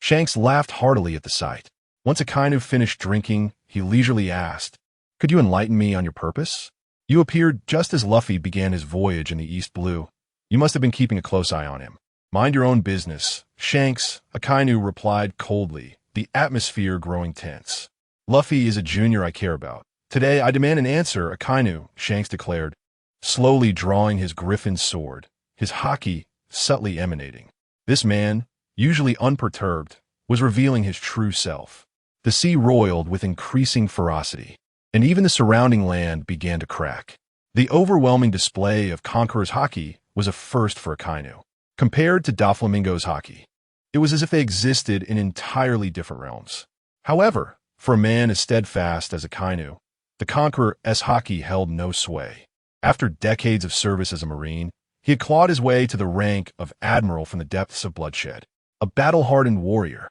[SPEAKER 3] Shanks laughed heartily at the sight. Once Akainu finished drinking, he leisurely asked, could you enlighten me on your purpose? You appeared just as Luffy began his voyage in the East Blue. You must have been keeping a close eye on him. Mind your own business, Shanks, Akainu replied coldly, the atmosphere growing tense. Luffy is a junior I care about. Today I demand an answer, Akainu, Shanks declared, slowly drawing his griffin sword, his haki subtly emanating. This man, usually unperturbed, was revealing his true self. The sea roiled with increasing ferocity, and even the surrounding land began to crack. The overwhelming display of Conqueror's haki was a first for Akainu. Compared to Doflamingo's haki, it was as if they existed in entirely different realms. However, for a man as steadfast as Akainu, the Conqueror's haki held no sway. After decades of service as a Marine, he had clawed his way to the rank of admiral from the depths of bloodshed, a battle-hardened warrior.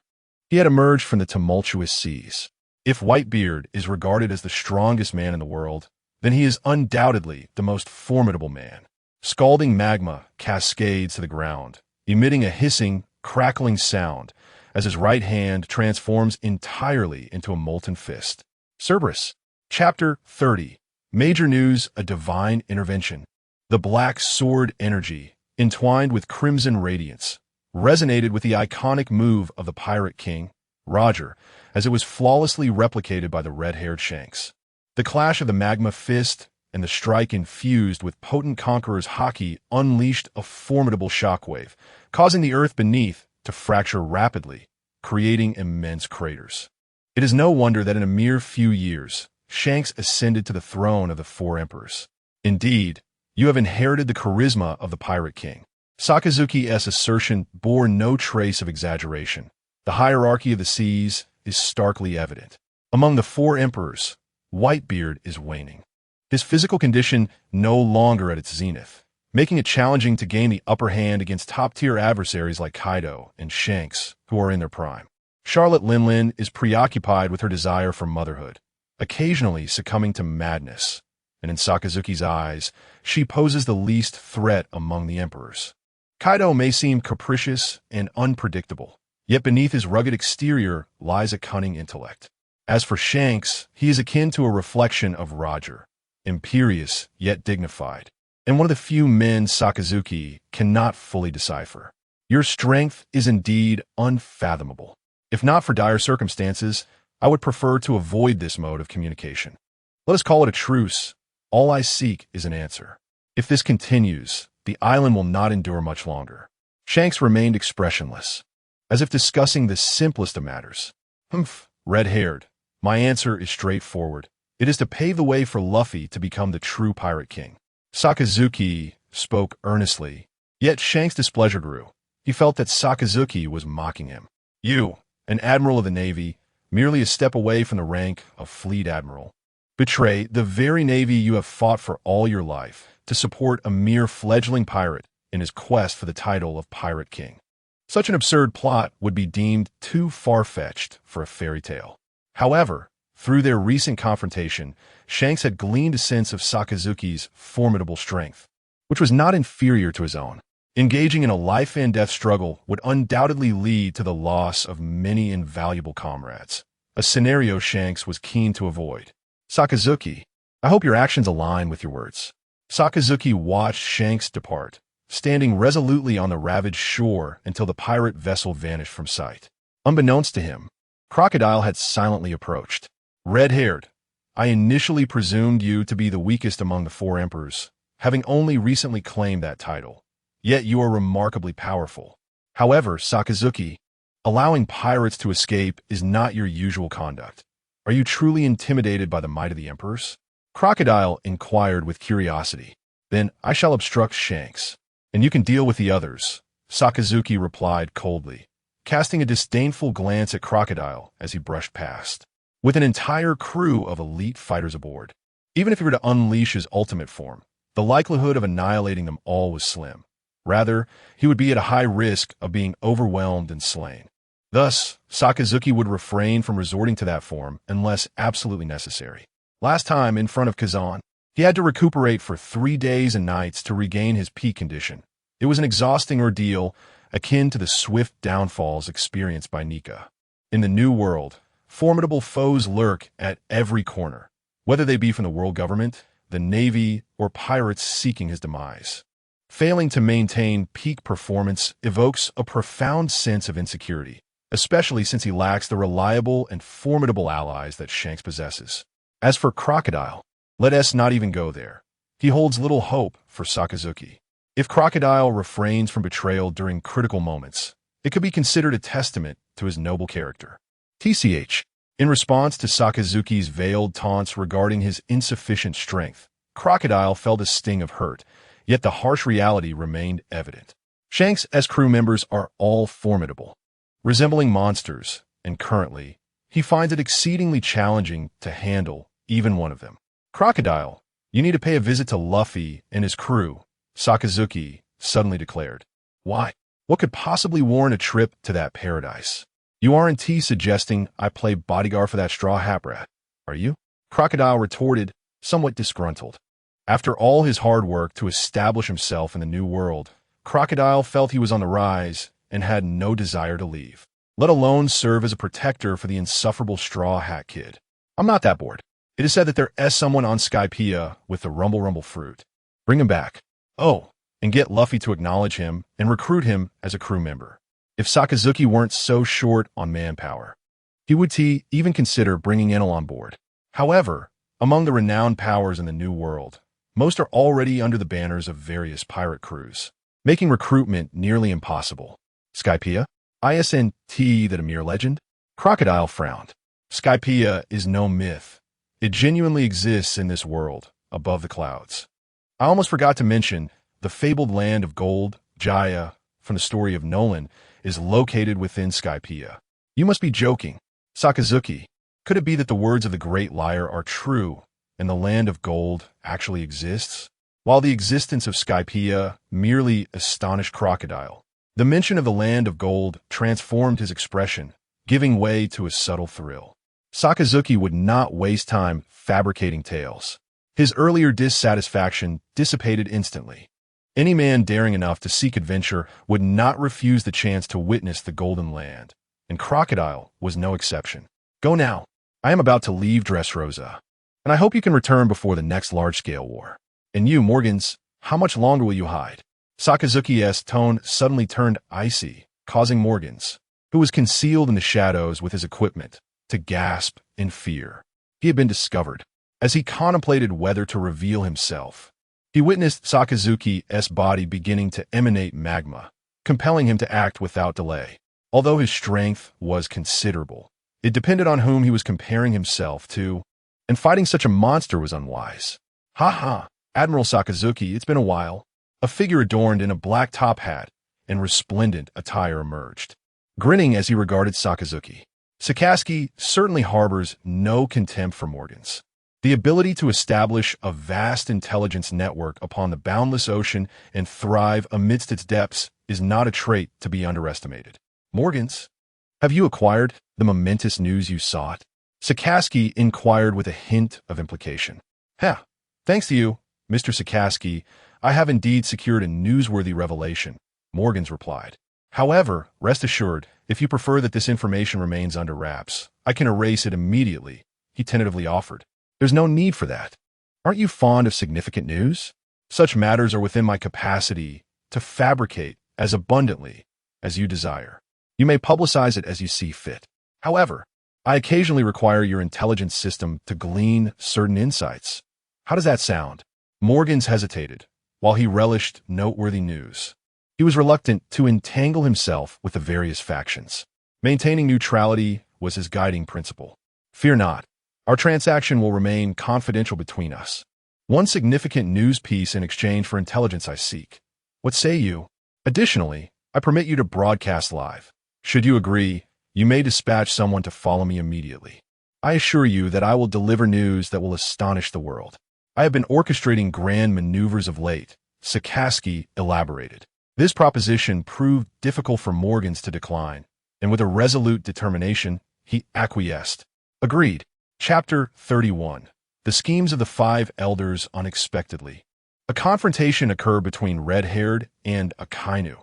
[SPEAKER 3] He had emerged from the tumultuous seas. If Whitebeard is regarded as the strongest man in the world, then he is undoubtedly the most formidable man. Scalding magma cascades to the ground, emitting a hissing, crackling sound as his right hand transforms entirely into a molten fist. Cerberus, Chapter 30. Major news, a divine intervention. The black sword energy, entwined with crimson radiance, resonated with the iconic move of the pirate king, Roger, as it was flawlessly replicated by the red-haired Shanks. The clash of the magma fist and the strike infused with potent Conqueror's haki unleashed a formidable shockwave, causing the earth beneath to fracture rapidly, creating immense craters. It is no wonder that in a mere few years, Shanks ascended to the throne of the Four Emperors. Indeed, you have inherited the charisma of the Pirate King. Sakazuki's assertion bore no trace of exaggeration. The hierarchy of the seas is starkly evident. Among the Four Emperors, Whitebeard is waning. His physical condition no longer at its zenith, making it challenging to gain the upper hand against top-tier adversaries like Kaido and Shanks, who are in their prime. Charlotte Linlin is preoccupied with her desire for motherhood, occasionally succumbing to madness, and in Sakazuki's eyes, she poses the least threat among the emperors. Kaido may seem capricious and unpredictable, yet beneath his rugged exterior lies a cunning intellect. As for Shanks, he is akin to a reflection of Roger, imperious yet dignified, and one of the few men Sakazuki cannot fully decipher. Your strength is indeed unfathomable. If not for dire circumstances, I would prefer to avoid this mode of communication. Let us call it a truce. All I seek is an answer. If this continues, the island will not endure much longer. Shanks remained expressionless, as if discussing the simplest of matters. Red-haired. My answer is straightforward. It is to pave the way for Luffy to become the true Pirate King. Sakazuki spoke earnestly, yet Shanks' displeasure grew. He felt that Sakazuki was mocking him. You, an admiral of the Navy, merely a step away from the rank of fleet admiral. Betray the very Navy you have fought for all your life to support a mere fledgling pirate in his quest for the title of Pirate King. Such an absurd plot would be deemed too far-fetched for a fairy tale. However, through their recent confrontation, Shanks had gleaned a sense of Sakazuki's formidable strength, which was not inferior to his own. Engaging in a life-and-death struggle would undoubtedly lead to the loss of many invaluable comrades, a scenario Shanks was keen to avoid. Sakazuki, I hope your actions align with your words. Sakazuki watched Shanks depart, standing resolutely on the ravaged shore until the pirate vessel vanished from sight. Unbeknownst to him, Crocodile had silently approached. Red-haired, I initially presumed you to be the weakest among the four emperors, having only recently claimed that title. Yet you are remarkably powerful. However, Sakazuki, allowing pirates to escape is not your usual conduct. Are you truly intimidated by the might of the emperors? Crocodile inquired with curiosity. Then I shall obstruct Shanks, and you can deal with the others, Sakazuki replied coldly, casting a disdainful glance at Crocodile as he brushed past. With an entire crew of elite fighters aboard, even if he were to unleash his ultimate form, the likelihood of annihilating them all was slim. Rather, he would be at a high risk of being overwhelmed and slain. Thus, Sakazuki would refrain from resorting to that form unless absolutely necessary. Last time, in front of Kazan, he had to recuperate for 3 days and nights to regain his peak condition. It was an exhausting ordeal, akin to the swift downfalls experienced by Nika. In the New World, formidable foes lurk at every corner, whether they be from the world government, the Navy, or pirates seeking his demise. Failing to maintain peak performance evokes a profound sense of insecurity, especially since he lacks the reliable and formidable allies that Shanks possesses. As for Crocodile, let us not even go there. He holds little hope for Sakazuki. If Crocodile refrains from betrayal during critical moments, it could be considered a testament to his noble character. TCH, in response to Sakazuki's veiled taunts regarding his insufficient strength, Crocodile felt a sting of hurt, yet the harsh reality remained evident. Shanks' crew members are all formidable, resembling monsters, and currently, he finds it exceedingly challenging to handle even one of them. Crocodile, you need to pay a visit to Luffy and his crew, Sakazuki suddenly declared. Why? What could possibly warrant a trip to that paradise? You aren't suggesting I play bodyguard for that straw hat rat, are you? Crocodile retorted, somewhat disgruntled. After all his hard work to establish himself in the New World, Crocodile felt he was on the rise and had no desire to leave, let alone serve as a protector for the insufferable Straw Hat Kid. I'm not that bored. It is said that there is someone on Skypiea with the Rumble fruit. Bring him back. Oh, and get Luffy to acknowledge him and recruit him as a crew member. If Sakazuki weren't so short on manpower, he would even consider bringing Enel on board. However, among the renowned powers in the New World, most are already under the banners of various pirate crews, making recruitment nearly impossible. Skypiea? Isn't that a mere legend? Crocodile frowned. Skypiea is no myth. It genuinely exists in this world, above the clouds. I almost forgot to mention, the fabled land of gold, Jaya, from the story of Nolan, is located within Skypiea. You must be joking. Sakazuki, could it be that the words of the great liar are true, and the land of gold actually exists? While the existence of Skypiea merely astonished Crocodile, the mention of the land of gold transformed his expression, giving way to a subtle thrill. Sakazuki would not waste time fabricating tales. His earlier dissatisfaction dissipated instantly. Any man daring enough to seek adventure would not refuse the chance to witness the Golden Land, and Crocodile was no exception. Go now. I am about to leave Dressrosa, and I hope you can return before the next large-scale war. And you, Morgans, how much longer will you hide? Sakazuki's tone suddenly turned icy, causing Morgans, who was concealed in the shadows with his equipment, to gasp in fear. He had been discovered. As he contemplated whether to reveal himself, he witnessed Sakazuki's body beginning to emanate magma, compelling him to act without delay. Although his strength was considerable, it depended on whom he was comparing himself to, and fighting such a monster was unwise. Ha ha, Admiral Sakazuki, it's been a while. A figure adorned in a black top hat and resplendent attire emerged, grinning as he regarded Sakazuki. Sakazuki certainly harbors no contempt for Morgans. The ability to establish a vast intelligence network upon the boundless ocean and thrive amidst its depths is not a trait to be underestimated. Morgans, have you acquired the momentous news you sought? Sakazuki inquired with a hint of implication. Thanks to you, Mr. Sakazuki, I have indeed secured a newsworthy revelation, Morgans replied. However, rest assured, if you prefer that this information remains under wraps, I can erase it immediately, he tentatively offered. There's no need for that. Aren't you fond of significant news? Such matters are within my capacity to fabricate as abundantly as you desire. You may publicize it as you see fit. However, I occasionally require your intelligence system to glean certain insights. How does that sound? Morgans hesitated, while he relished noteworthy news. He was reluctant to entangle himself with the various factions. Maintaining neutrality was his guiding principle. Fear not. Our transaction will remain confidential between us. One significant news piece in exchange for intelligence I seek. What say you? Additionally, I permit you to broadcast live. Should you agree, you may dispatch someone to follow me immediately. I assure you that I will deliver news that will astonish the world. I have been orchestrating grand maneuvers of late, Sakazuki elaborated. This proposition proved difficult for Morgans to decline, and with a resolute determination, he acquiesced. Agreed. Chapter 31. The Schemes of the Five Elders Unexpectedly. A confrontation occurred between Red-Haired and Akainu,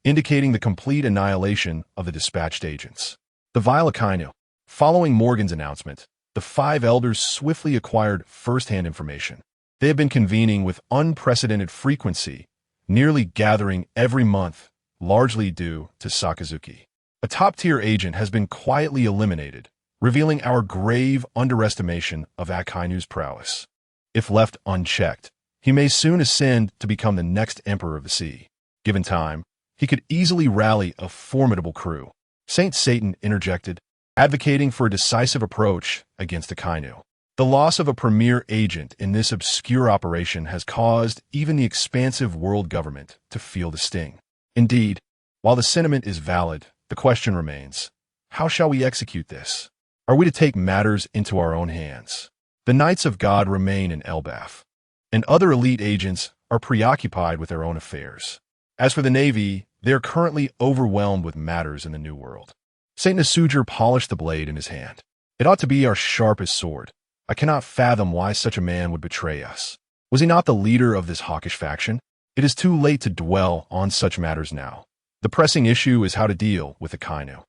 [SPEAKER 3] indicating the complete annihilation of the dispatched agents. The vile Akainu. Following Morgan's announcement, the five elders swiftly acquired first-hand information. They have been convening with unprecedented frequency, nearly gathering every month, largely due to Sakazuki. A top-tier agent has been quietly eliminated, revealing our grave underestimation of Akainu's prowess. If left unchecked, he may soon ascend to become the next emperor of the sea. Given time, he could easily rally a formidable crew. Saint Satan interjected, advocating for a decisive approach against Akainu. The loss of a premier agent in this obscure operation has caused even the expansive world government to feel the sting. Indeed, while the sentiment is valid, the question remains, how shall we execute this? Are we to take matters into our own hands? The Knights of God remain in Elbaf, and other elite agents are preoccupied with their own affairs. As for the Navy, they are currently overwhelmed with matters in the New World. Saint Nasuger polished the blade in his hand. It ought to be our sharpest sword. I cannot fathom why such a man would betray us. Was he not the leader of this hawkish faction? It is too late to dwell on such matters now. The pressing issue is how to deal with Akainu.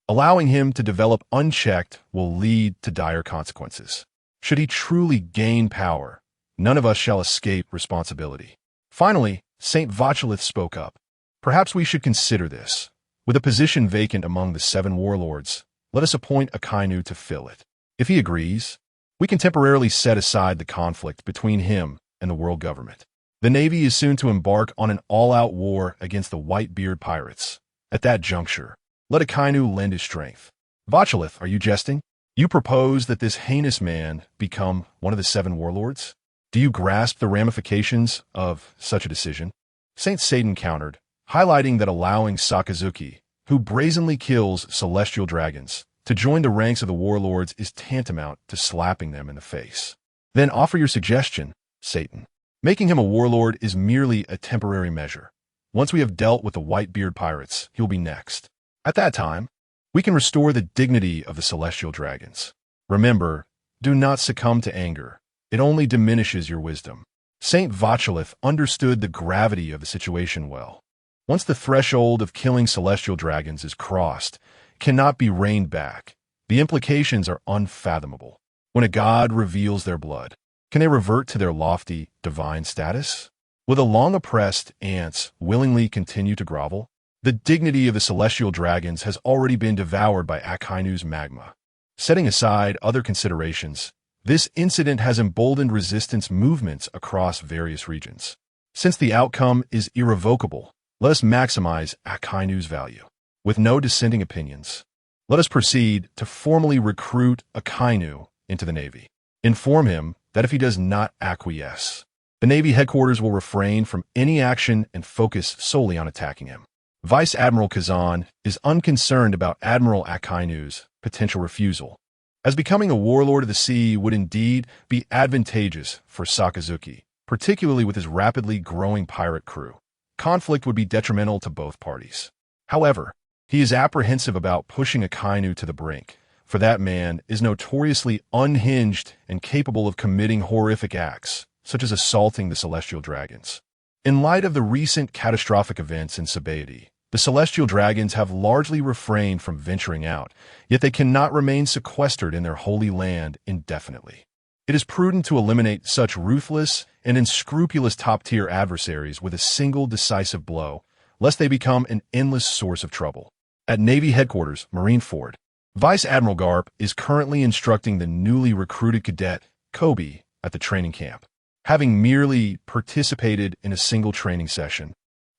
[SPEAKER 3] Allowing him to develop unchecked will lead to dire consequences. Should he truly gain power, none of us shall escape responsibility. Finally, Saint Vachelith spoke up. Perhaps we should consider this. With a position vacant among the 7 warlords, let us appoint Akainu to fill it. If he agrees, we can temporarily set aside the conflict between him and the world government. The Navy is soon to embark on an all-out war against the Whitebeard pirates. At that juncture, let Akainu lend his strength. Vachelith, are you jesting? You propose that this heinous man become one of the 7 warlords? Do you grasp the ramifications of such a decision? Saint Satan countered, highlighting that allowing Sakazuki, who brazenly kills celestial dragons, to join the ranks of the warlords is tantamount to slapping them in the face. Then offer your suggestion, Satan. Making him a warlord is merely a temporary measure. Once we have dealt with the Whitebeard pirates, he'll be next. At that time, we can restore the dignity of the celestial dragons. Remember, do not succumb to anger. It only diminishes your wisdom. Saint Vachelith understood the gravity of the situation well. Once the threshold of killing celestial dragons is crossed, it cannot be reined back. The implications are unfathomable. When a god reveals their blood, can they revert to their lofty, divine status? Will the long-oppressed ants willingly continue to grovel? The dignity of the celestial dragons has already been devoured by Akainu's magma. Setting aside other considerations, this incident has emboldened resistance movements across various regions. Since the outcome is irrevocable, let us maximize Akainu's value. With no dissenting opinions, let us proceed to formally recruit Akainu into the Navy. Inform him that if he does not acquiesce, the Navy headquarters will refrain from any action and focus solely on attacking him. Vice Admiral Kazan is unconcerned about Admiral Akainu's potential refusal, as becoming a warlord of the sea would indeed be advantageous for Sakazuki, particularly with his rapidly growing pirate crew. Conflict would be detrimental to both parties. However, he is apprehensive about pushing Akainu to the brink, for that man is notoriously unhinged and capable of committing horrific acts, such as assaulting the celestial dragons. In light of the recent catastrophic events in Sabaody, the celestial dragons have largely refrained from venturing out, yet they cannot remain sequestered in their holy land indefinitely. It is prudent to eliminate such ruthless and unscrupulous top-tier adversaries with a single decisive blow, lest they become an endless source of trouble. At Navy Headquarters, Marineford, Vice Admiral Garp is currently instructing the newly recruited cadet, Kobe, at the training camp. Having merely participated in a single training session,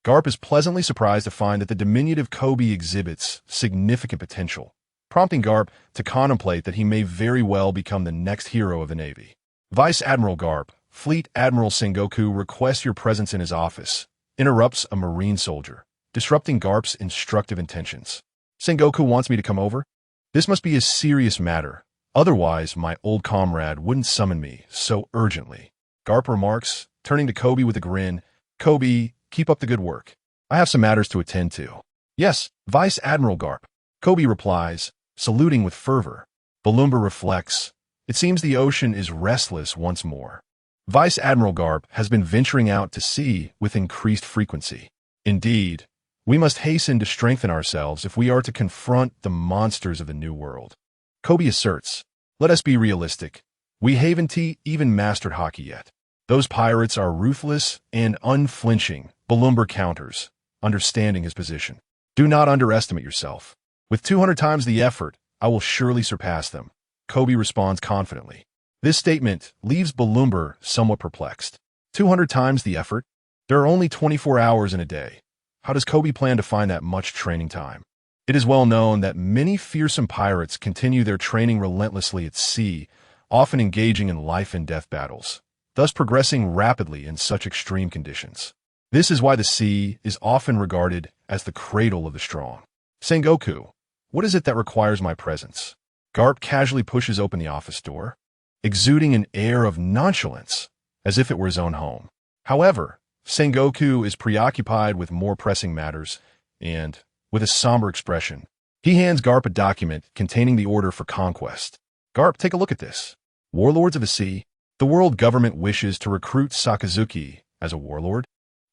[SPEAKER 3] Garp is pleasantly surprised to find that the diminutive Kobe exhibits significant potential, prompting Garp to contemplate that he may very well become the next hero of the Navy. Vice Admiral Garp, Fleet Admiral Sengoku requests your presence in his office, interrupts a Marine soldier, disrupting Garp's instructive intentions. Sengoku wants me to come over? This must be a serious matter, otherwise my old comrade wouldn't summon me so urgently. Garp remarks, turning to Kobe with a grin, Kobe, keep up the good work. I have some matters to attend to. Yes, Vice Admiral Garp. Kobe replies, saluting with fervor. Balumba reflects, it seems the ocean is restless once more. Vice Admiral Garp has been venturing out to sea with increased frequency. Indeed, we must hasten to strengthen ourselves if we are to confront the monsters of the New World. Kobe asserts, let us be realistic. We haven't even mastered Haki yet. Those pirates are ruthless and unflinching, Balumba counters, understanding his position. Do not underestimate yourself. With 200 times the effort, I will surely surpass them. Kobe responds confidently. This statement leaves Balumba somewhat perplexed. 200 times the effort? There are only 24 hours in a day. How does Kobe plan to find that much training time? It is well known that many fearsome pirates continue their training relentlessly at sea, often engaging in life-and-death battles, thus progressing rapidly in such extreme conditions. This is why the sea is often regarded as the cradle of the strong. Sengoku, what is it that requires my presence? Garp casually pushes open the office door, exuding an air of nonchalance, as if it were his own home. However, Sengoku is preoccupied with more pressing matters, and, with a somber expression, he hands Garp a document containing the order for conquest. Garp, take a look at this. Warlords of the Sea. The world government wishes to recruit Sakazuki as a warlord.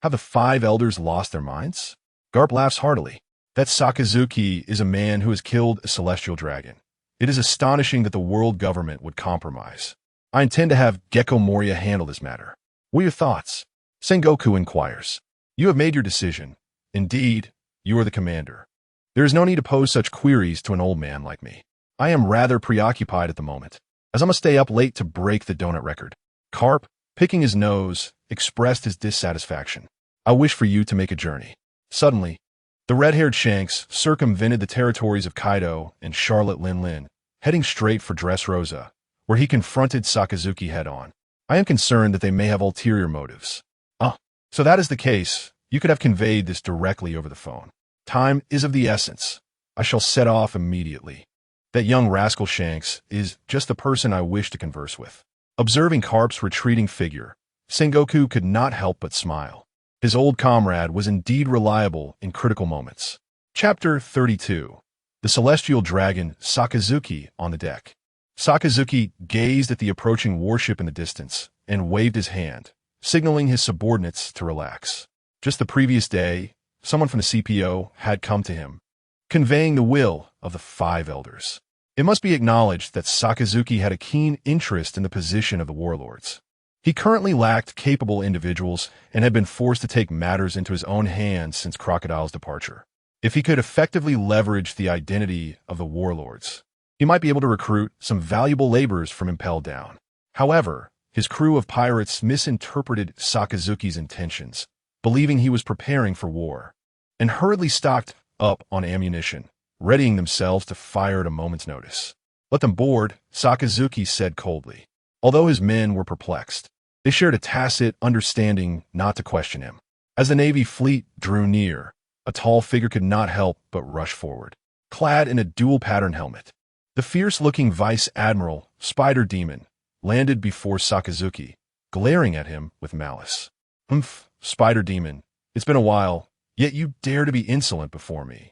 [SPEAKER 3] Have the 5 elders lost their minds? Garp laughs heartily. That Sakazuki is a man who has killed a celestial dragon. It is astonishing that the world government would compromise. I intend to have Gecko Moria handle this matter. What are your thoughts? Sengoku inquires. You have made your decision. Indeed, you are the commander. There is no need to pose such queries to an old man like me. I am rather preoccupied at the moment, as I must stay up late to break the donut record. Garp, picking his nose, expressed his dissatisfaction. I wish for you to make a journey. Suddenly, the red-haired Shanks circumvented the territories of Kaido and Charlotte Lin, heading straight for Dressrosa, where he confronted Sakazuki head-on. I am concerned that they may have ulterior motives. So that is the case. You could have conveyed this directly over the phone. Time is of the essence. I shall set off immediately. That young rascal Shanks is just the person I wish to converse with. Observing Garp's retreating figure, Sengoku could not help but smile. His old comrade was indeed reliable in critical moments. Chapter 32. The the celestial dragon Sakazuki on the deck. Sakazuki gazed at the approaching warship in the distance and waved his hand, signaling his subordinates to relax. Just the previous day, someone from the CPO had come to him, conveying the will of the five elders. It must be acknowledged that Sakazuki had a keen interest in the position of the warlords. He currently lacked capable individuals and had been forced to take matters into his own hands since Crocodile's departure. If he could effectively leverage the identity of the warlords, he might be able to recruit some valuable laborers from Impel Down. However, his crew of pirates misinterpreted Sakazuki's intentions, believing he was preparing for war, and hurriedly stocked up on ammunition, readying themselves to fire at a moment's notice. "Let them board," Sakazuki said coldly. Although his men were perplexed, they shared a tacit understanding not to question him. As the Navy fleet drew near, a tall figure could not help but rush forward, clad in a dual-pattern helmet. The fierce-looking Vice Admiral, Spider Demon, landed before Sakazuki, glaring at him with malice. Spider Demon, it's been a while, yet you dare to be insolent before me."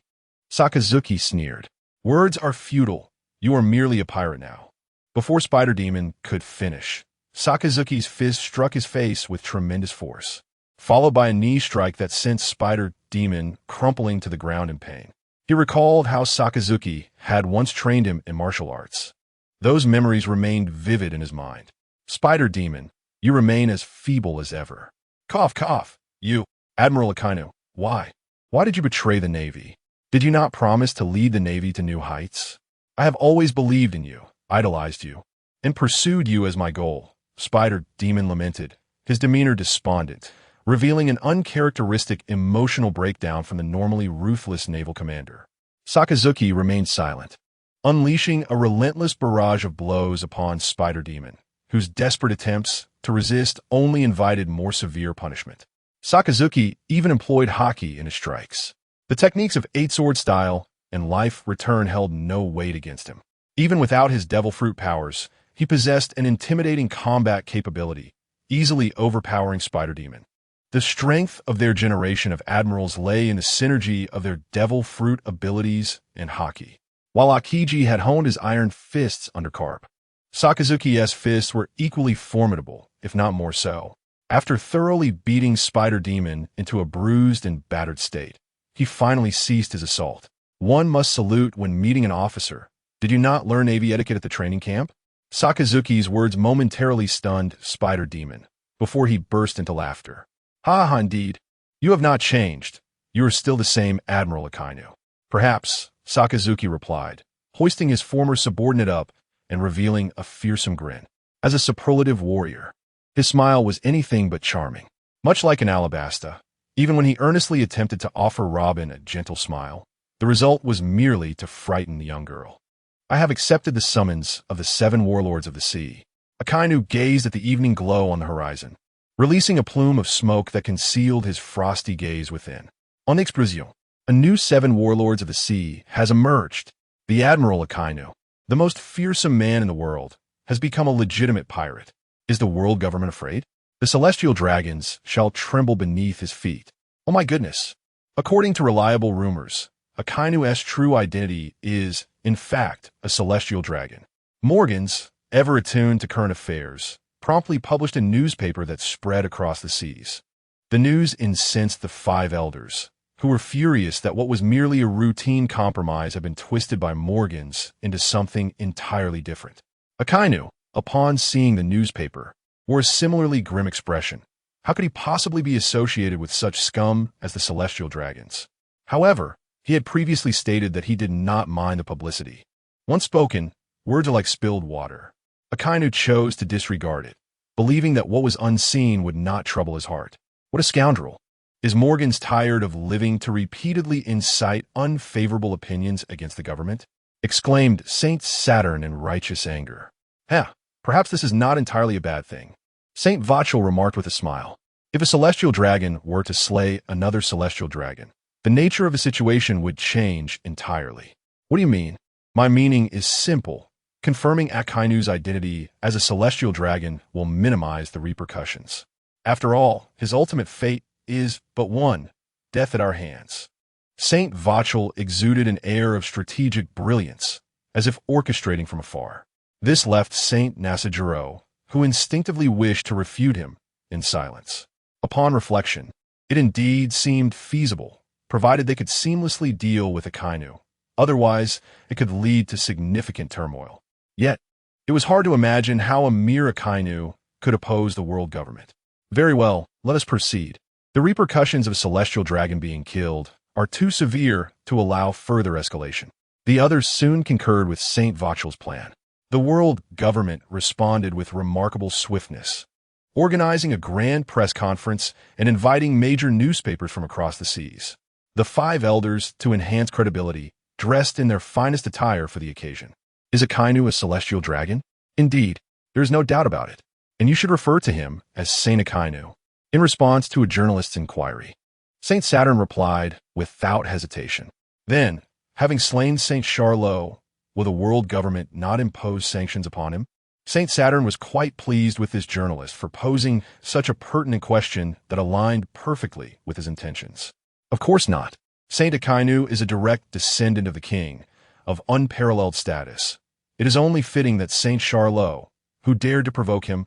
[SPEAKER 3] Sakazuki sneered. "Words are futile. You are merely a pirate now." Before Spider Demon could finish, Sakazuki's fist struck his face with tremendous force, followed by a knee strike that sent Spider Demon crumpling to the ground in pain. He recalled how Sakazuki had once trained him in martial arts. Those memories remained vivid in his mind. "Spider Demon, you remain as feeble as ever." Cough, cough. "You, Admiral Akainu, why? Why did you betray the Navy? Did you not promise to lead the Navy to new heights? I have always believed in you, idolized you, and pursued you as my goal," Spider Demon lamented, his demeanor despondent, revealing an uncharacteristic emotional breakdown from the normally ruthless naval commander. Sakazuki remained silent, unleashing a relentless barrage of blows upon Spider Demon, whose desperate attempts to resist only invited more severe punishment. Sakazuki even employed Haki in his strikes. The techniques of eight-sword style and life return held no weight against him. Even without his devil fruit powers, he possessed an intimidating combat capability, easily overpowering Spider Demon. The strength of their generation of admirals lay in the synergy of their devil fruit abilities and Haki. While Akiji had honed his iron fists under Carp, Sakazuki's fists were equally formidable, if not more so. After thoroughly beating Spider Demon into a bruised and battered state, he finally ceased his assault. "One must salute when meeting an officer. Did you not learn Navy etiquette at the training camp?" Sakazuki's words momentarily stunned Spider Demon, before he burst into laughter. "Ha ha, indeed. You have not changed. You are still the same Admiral Akainu." "Perhaps," Sakazuki replied, hoisting his former subordinate up and revealing a fearsome grin. As a superlative warrior, his smile was anything but charming. Much like an Alabasta, even when he earnestly attempted to offer Robin a gentle smile, the result was merely to frighten the young girl. "I have accepted the summons of the 7 warlords of the sea." Akainu gazed at the evening glow on the horizon, releasing a plume of smoke that concealed his frosty gaze within. "En expression, a new 7 warlords of the sea has emerged. The Admiral Akainu, the most fearsome man in the world, has become a legitimate pirate. Is the world government afraid? The celestial dragons shall tremble beneath his feet. Oh my goodness." According to reliable rumors, Akainu's true identity is, in fact, a celestial dragon. Morgans, ever attuned to current affairs, promptly published a newspaper that spread across the seas. The news incensed the 5 elders, who were furious that what was merely a routine compromise had been twisted by Morgans into something entirely different. Akainu, upon seeing the newspaper, wore a similarly grim expression. How could he possibly be associated with such scum as the celestial dragons? However, he had previously stated that he did not mind the publicity. Once spoken, words are like spilled water. Akainu chose to disregard it, believing that what was unseen would not trouble his heart. What a scoundrel! Is Morgans tired of living to repeatedly incite unfavorable opinions against the government? Exclaimed Saint Saturn in righteous anger. Perhaps this is not entirely a bad thing. Saint Vachel remarked with a smile. If a celestial dragon were to slay another celestial dragon, the nature of the situation would change entirely. What do you mean? My meaning is simple. Confirming Akainu's identity as a celestial dragon will minimize the repercussions. After all, his ultimate fate is but one, death at our hands. Saint Vachel exuded an air of strategic brilliance, as if orchestrating from afar. This left Saint Nasajiro, who instinctively wished to refute him, in silence. Upon reflection, it indeed seemed feasible, provided they could seamlessly deal with Akainu. Otherwise, it could lead to significant turmoil. Yet, it was hard to imagine how a mere Akainu could oppose the world government. Very well, let us proceed. The repercussions of a celestial dragon being killed are too severe to allow further escalation. The others soon concurred with Saint Vachel's plan. The world government responded with remarkable swiftness, organizing a grand press conference and inviting major newspapers from across the seas. The 5 elders, to enhance credibility, dressed in their finest attire for the occasion. Is Akainu a celestial dragon? Indeed, there is no doubt about it, and you should refer to him as Saint Akainu. In response to a journalist's inquiry, Saint Saturn replied without hesitation. Then, having slain Saint Charlot, will the world government not impose sanctions upon him? Saint Saturn was quite pleased with this journalist for posing such a pertinent question that aligned perfectly with his intentions. Of course not. Saint Akainu is a direct descendant of the king, of unparalleled status. It is only fitting that Saint Charlot, who dared to provoke him,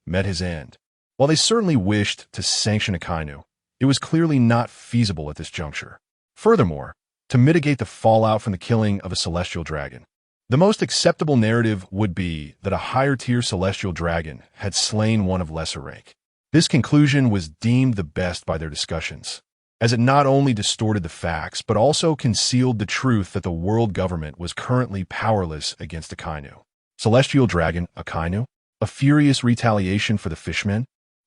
[SPEAKER 3] met his end. While they certainly wished to sanction Akainu, it was clearly not feasible at this juncture. Furthermore, to mitigate the fallout from the killing of a celestial dragon, the most acceptable narrative would be that a higher-tier celestial dragon had slain one of lesser rank. This conclusion was deemed the best by their discussions, as it not only distorted the facts but also concealed the truth that the world government was currently powerless against Akainu. Celestial dragon Akainu? A furious retaliation for the fishmen?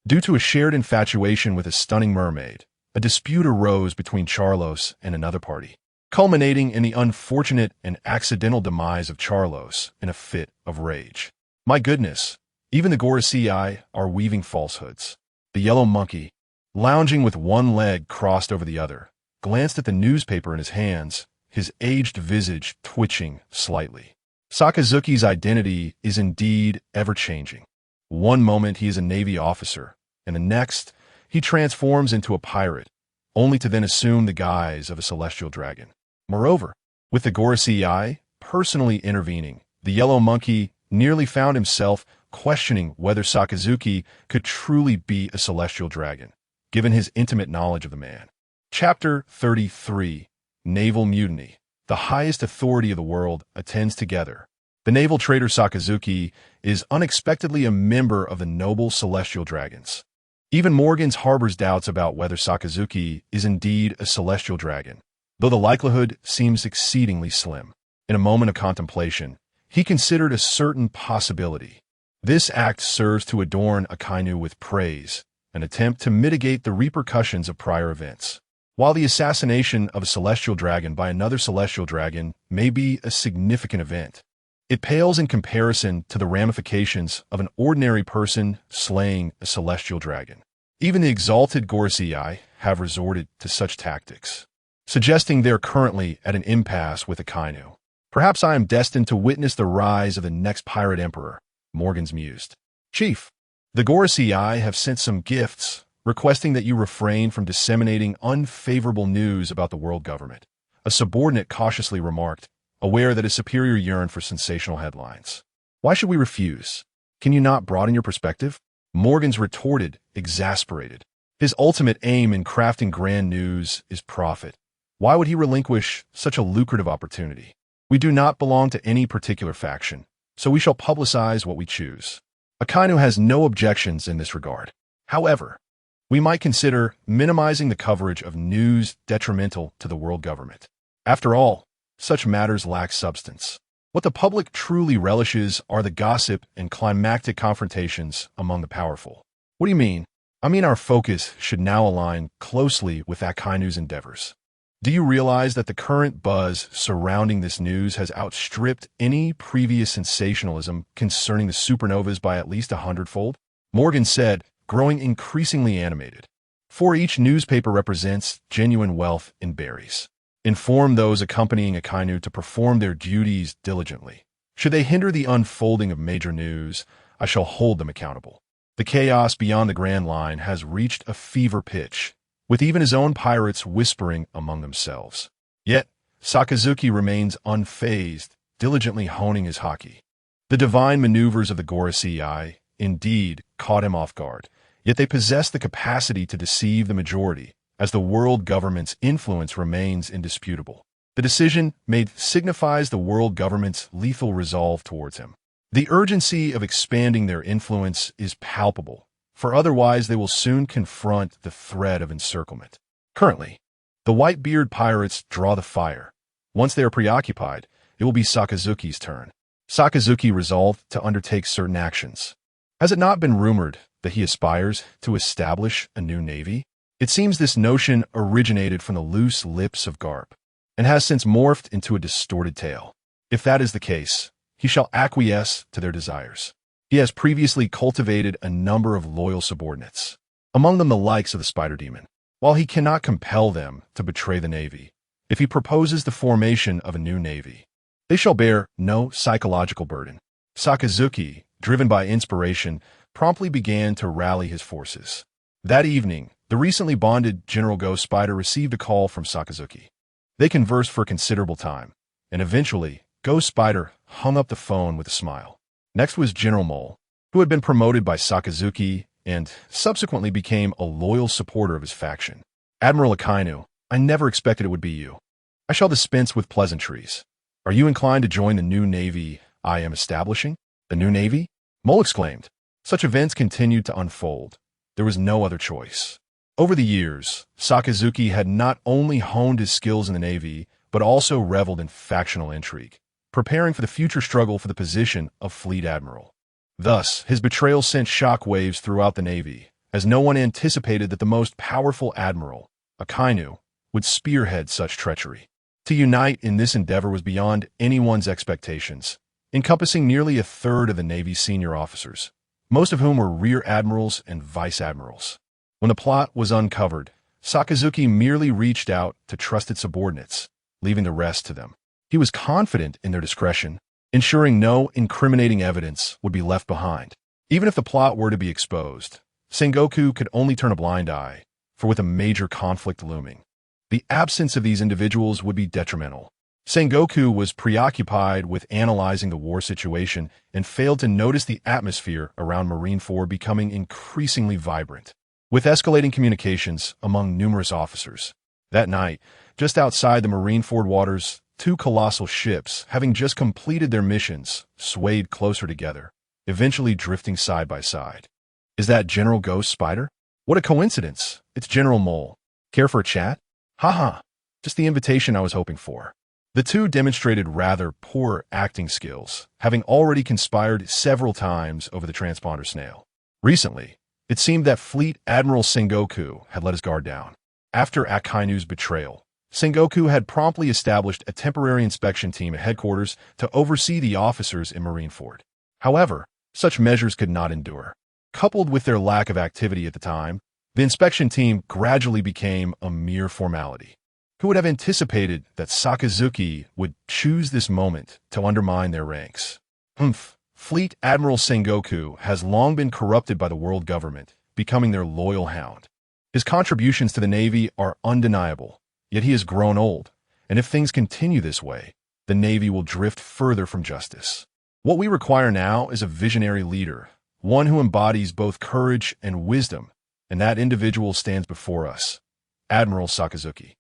[SPEAKER 3] Due to a shared infatuation with a stunning mermaid, a dispute arose between Charlos and another party, culminating in the unfortunate and accidental demise of Charlos in a fit of rage. My goodness, even the Gorosei are weaving falsehoods. The yellow monkey, lounging with one leg crossed over the other, glanced at the newspaper in his hands, his aged visage twitching slightly. Sakazuki's identity is indeed ever-changing. One moment he is a Navy officer, and the next he transforms into a pirate, only to then assume the guise of a celestial dragon. Moreover, with the Gorosei personally intervening, the yellow monkey nearly found himself questioning whether Sakazuki could truly be a celestial dragon, given his intimate knowledge of the man. Chapter 33. Naval Mutiny. The highest authority of the world attends together. The naval trader Sakazuki is unexpectedly a member of the noble celestial dragons. Even Morgans harbors doubts about whether Sakazuki is indeed a celestial dragon, though the likelihood seems exceedingly slim. In a moment of contemplation, he considered a certain possibility. This act serves to adorn Akainu with praise, an attempt to mitigate the repercussions of prior events. While the assassination of a celestial dragon by another celestial dragon may be a significant event, it pales in comparison to the ramifications of an ordinary person slaying a celestial dragon. Even the exalted Gorosei have resorted to such tactics, suggesting they're currently at an impasse with Akainu. Perhaps I am destined to witness the rise of the next pirate emperor, Morgans mused. Chief, the Gorosei have sent some gifts, requesting that you refrain from disseminating unfavorable news about the world government. A subordinate cautiously remarked, aware that his superior yearned for sensational headlines. Why should we refuse? Can you not broaden your perspective? Morgans retorted, exasperated. His ultimate aim in crafting grand news is profit. Why would he relinquish such a lucrative opportunity? We do not belong to any particular faction, so we shall publicize what we choose. Akainu has no objections in this regard. However, we might consider minimizing the coverage of news detrimental to the world government. After all, such matters lack substance. What the public truly relishes are the gossip and climactic confrontations among the powerful. What do you mean? I mean our focus should now align closely with Akainu's endeavors. Do you realize that the current buzz surrounding this news has outstripped any previous sensationalism concerning the supernovas by at least 100-fold? Morgan said, growing increasingly animated. For each newspaper represents genuine wealth in berries. Inform those accompanying Akainu to perform their duties diligently. Should they hinder the unfolding of major news, I shall hold them accountable. The chaos beyond the Grand Line has reached a fever pitch. with even his own pirates whispering among themselves. Yet, Sakazuki remains unfazed, diligently honing his haki. The divine maneuvers of the Gorosei Eye, indeed, caught him off guard, yet they possess the capacity to deceive the majority, as the world government's influence remains indisputable. The decision made signifies the world government's lethal resolve towards him. The urgency of expanding their influence is palpable, for otherwise they will soon confront the threat of encirclement. Currently, the Whitebeard pirates draw the fire. Once they are preoccupied, it will be Sakazuki's turn. Sakazuki resolved to undertake certain actions. Has it not been rumored that he aspires to establish a new navy? It seems this notion originated from the loose lips of Garp, and has since morphed into a distorted tale. If that is the case, he shall acquiesce to their desires. He has previously cultivated a number of loyal subordinates, among them the likes of the Spider Demon. While he cannot compel them to betray the navy, if he proposes the formation of a new navy, they shall bear no psychological burden. Sakazuki, driven by inspiration, promptly began to rally his forces. That evening, the recently bonded General Ghost Spider received a call from Sakazuki. They conversed for a considerable time, and eventually, Ghost Spider hung up the phone with a smile. Next was General Mole, who had been promoted by Sakazuki and subsequently became a loyal supporter of his faction. Admiral Akainu, I never expected it would be you. I shall dispense with pleasantries. Are you inclined to join the new navy I am establishing? The new navy? Mole exclaimed. Such events continued to unfold. There was no other choice. Over the years, Sakazuki had not only honed his skills in the navy, but also reveled in factional intrigue, preparing for the future struggle for the position of fleet admiral. Thus, his betrayal sent shockwaves throughout the navy, as no one anticipated that the most powerful admiral, Akainu, would spearhead such treachery. To unite in this endeavor was beyond anyone's expectations, encompassing nearly a third of the Navy's senior officers, most of whom were rear admirals and vice admirals. When the plot was uncovered, Sakazuki merely reached out to trusted subordinates, leaving the rest to them. He was confident in their discretion, ensuring no incriminating evidence would be left behind. Even if the plot were to be exposed, Sengoku could only turn a blind eye, for with a major conflict looming, the absence of these individuals would be detrimental. Sengoku was preoccupied with analyzing the war situation and failed to notice the atmosphere around Marineford becoming increasingly vibrant, with escalating communications among numerous officers. That night, just outside the Marineford waters, two colossal ships, having just completed their missions, swayed closer together, eventually drifting side by side. Is that General Ghost Spider? What a coincidence! It's General Mole. Care for a chat? Haha, just the invitation I was hoping for. The two demonstrated rather poor acting skills, having already conspired several times over the transponder snail. Recently, it seemed that Fleet Admiral Sengoku had let his guard down. After Akainu's betrayal, Sengoku had promptly established a temporary inspection team at headquarters to oversee the officers in Marineford. However, such measures could not endure. Coupled with their lack of activity at the time, the inspection team gradually became a mere formality. Who would have anticipated that Sakazuki would choose this moment to undermine their ranks? Fleet Admiral Sengoku has long been corrupted by the world government, becoming their loyal hound. His contributions to the Navy are undeniable, yet he has grown old, and if things continue this way, the Navy will drift further from justice. What we require now is a visionary leader, one who embodies both courage and wisdom, and that individual stands before us, Admiral Sakazuki.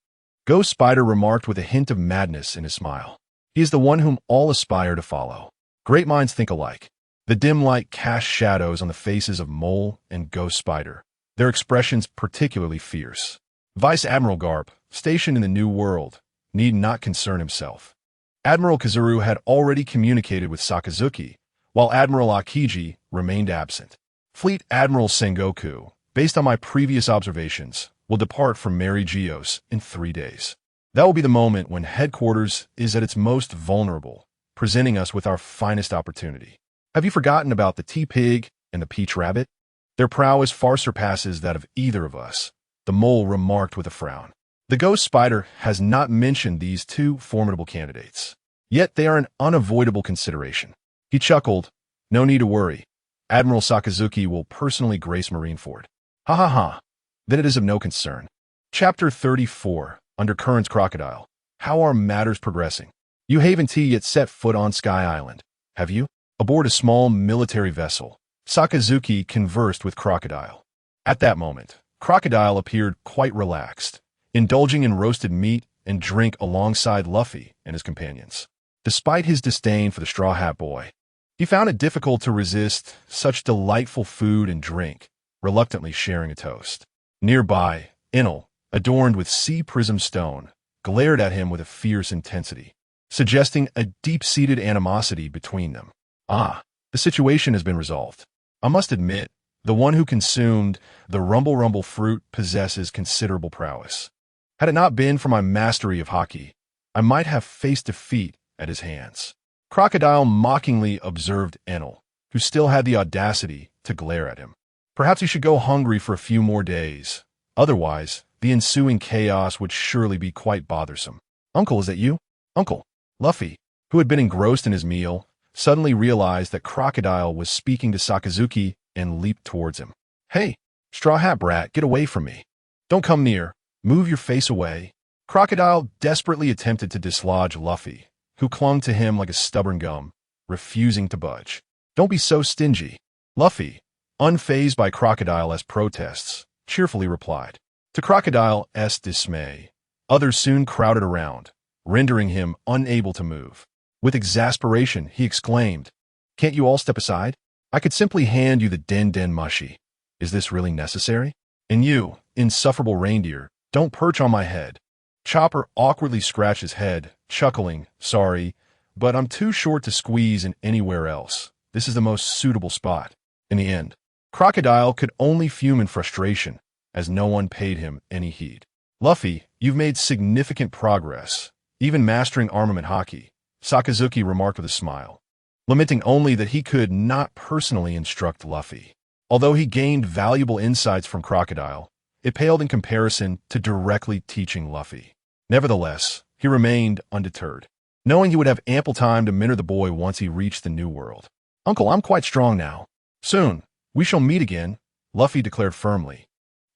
[SPEAKER 3] Ghost Spider remarked with a hint of madness in his smile. He is the one whom all aspire to follow. Great minds think alike. The dim light cast shadows on the faces of Mole and Ghost Spider, their expressions particularly fierce. Vice Admiral Garp, stationed in the New World, need not concern himself. Admiral Kazuru had already communicated with Sakazuki, while Admiral Akiji remained absent. Fleet Admiral Sengoku, based on my previous observations, will depart from Mary Geos in 3 days. That will be the moment when headquarters is at its most vulnerable, presenting us with our finest opportunity. Have you forgotten about the T-Pig and the Peach Rabbit? Their prowess far surpasses that of either of us, the Mole remarked with a frown. The Ghost Spider has not mentioned these two formidable candidates, yet they are an unavoidable consideration. He chuckled. No need to worry. Admiral Sakazuki will personally grace Marineford. Ha ha ha. Then it is of no concern. Chapter 34, Undercurrents Crocodile. How are matters progressing? You haven't yet set foot on Sky Island, have you? Aboard a small military vessel, Sakazuki conversed with Crocodile. At that moment, Crocodile appeared quite relaxed, indulging in roasted meat and drink alongside Luffy and his companions. Despite his disdain for the Straw Hat Boy, he found it difficult to resist such delightful food and drink, reluctantly sharing a toast. Nearby, Enel, adorned with sea prism stone, glared at him with a fierce intensity, suggesting a deep-seated animosity between them. Ah, the situation has been resolved. I must admit, the one who consumed the rumble fruit possesses considerable prowess. Had it not been for my mastery of Haki, I might have faced defeat at his hands. Crocodile mockingly observed Enel, who still had the audacity to glare at him. Perhaps he should go hungry for a few more days. Otherwise, the ensuing chaos would surely be quite bothersome. Uncle, is that you? Uncle. Luffy, who had been engrossed in his meal, suddenly realized that Crocodile was speaking to Sakazuki and leaped towards him. Hey, Straw Hat Brat, get away from me. Don't come near. Move your face away. Crocodile desperately attempted to dislodge Luffy, who clung to him like a stubborn gum, refusing to budge. Don't be so stingy. Luffy, unfazed by Crocodile's protests, cheerfully replied. To Crocodile's dismay, others soon crowded around, rendering him unable to move. With exasperation, he exclaimed, Can't you all step aside? I could simply hand you the den mushi. Is this really necessary? And you, insufferable reindeer, don't perch on my head. Chopper awkwardly scratched his head, chuckling, Sorry, but I'm too short to squeeze in anywhere else. This is the most suitable spot. In the end, Crocodile could only fume in frustration, as no one paid him any heed. Luffy, you've made significant progress, even mastering armament Haki, Sakazuki remarked with a smile, lamenting only that he could not personally instruct Luffy. Although he gained valuable insights from Crocodile, it paled in comparison to directly teaching Luffy. Nevertheless, he remained undeterred, knowing he would have ample time to mentor the boy once he reached the New World. Uncle, I'm quite strong now. Soon, we shall meet again, Luffy declared firmly,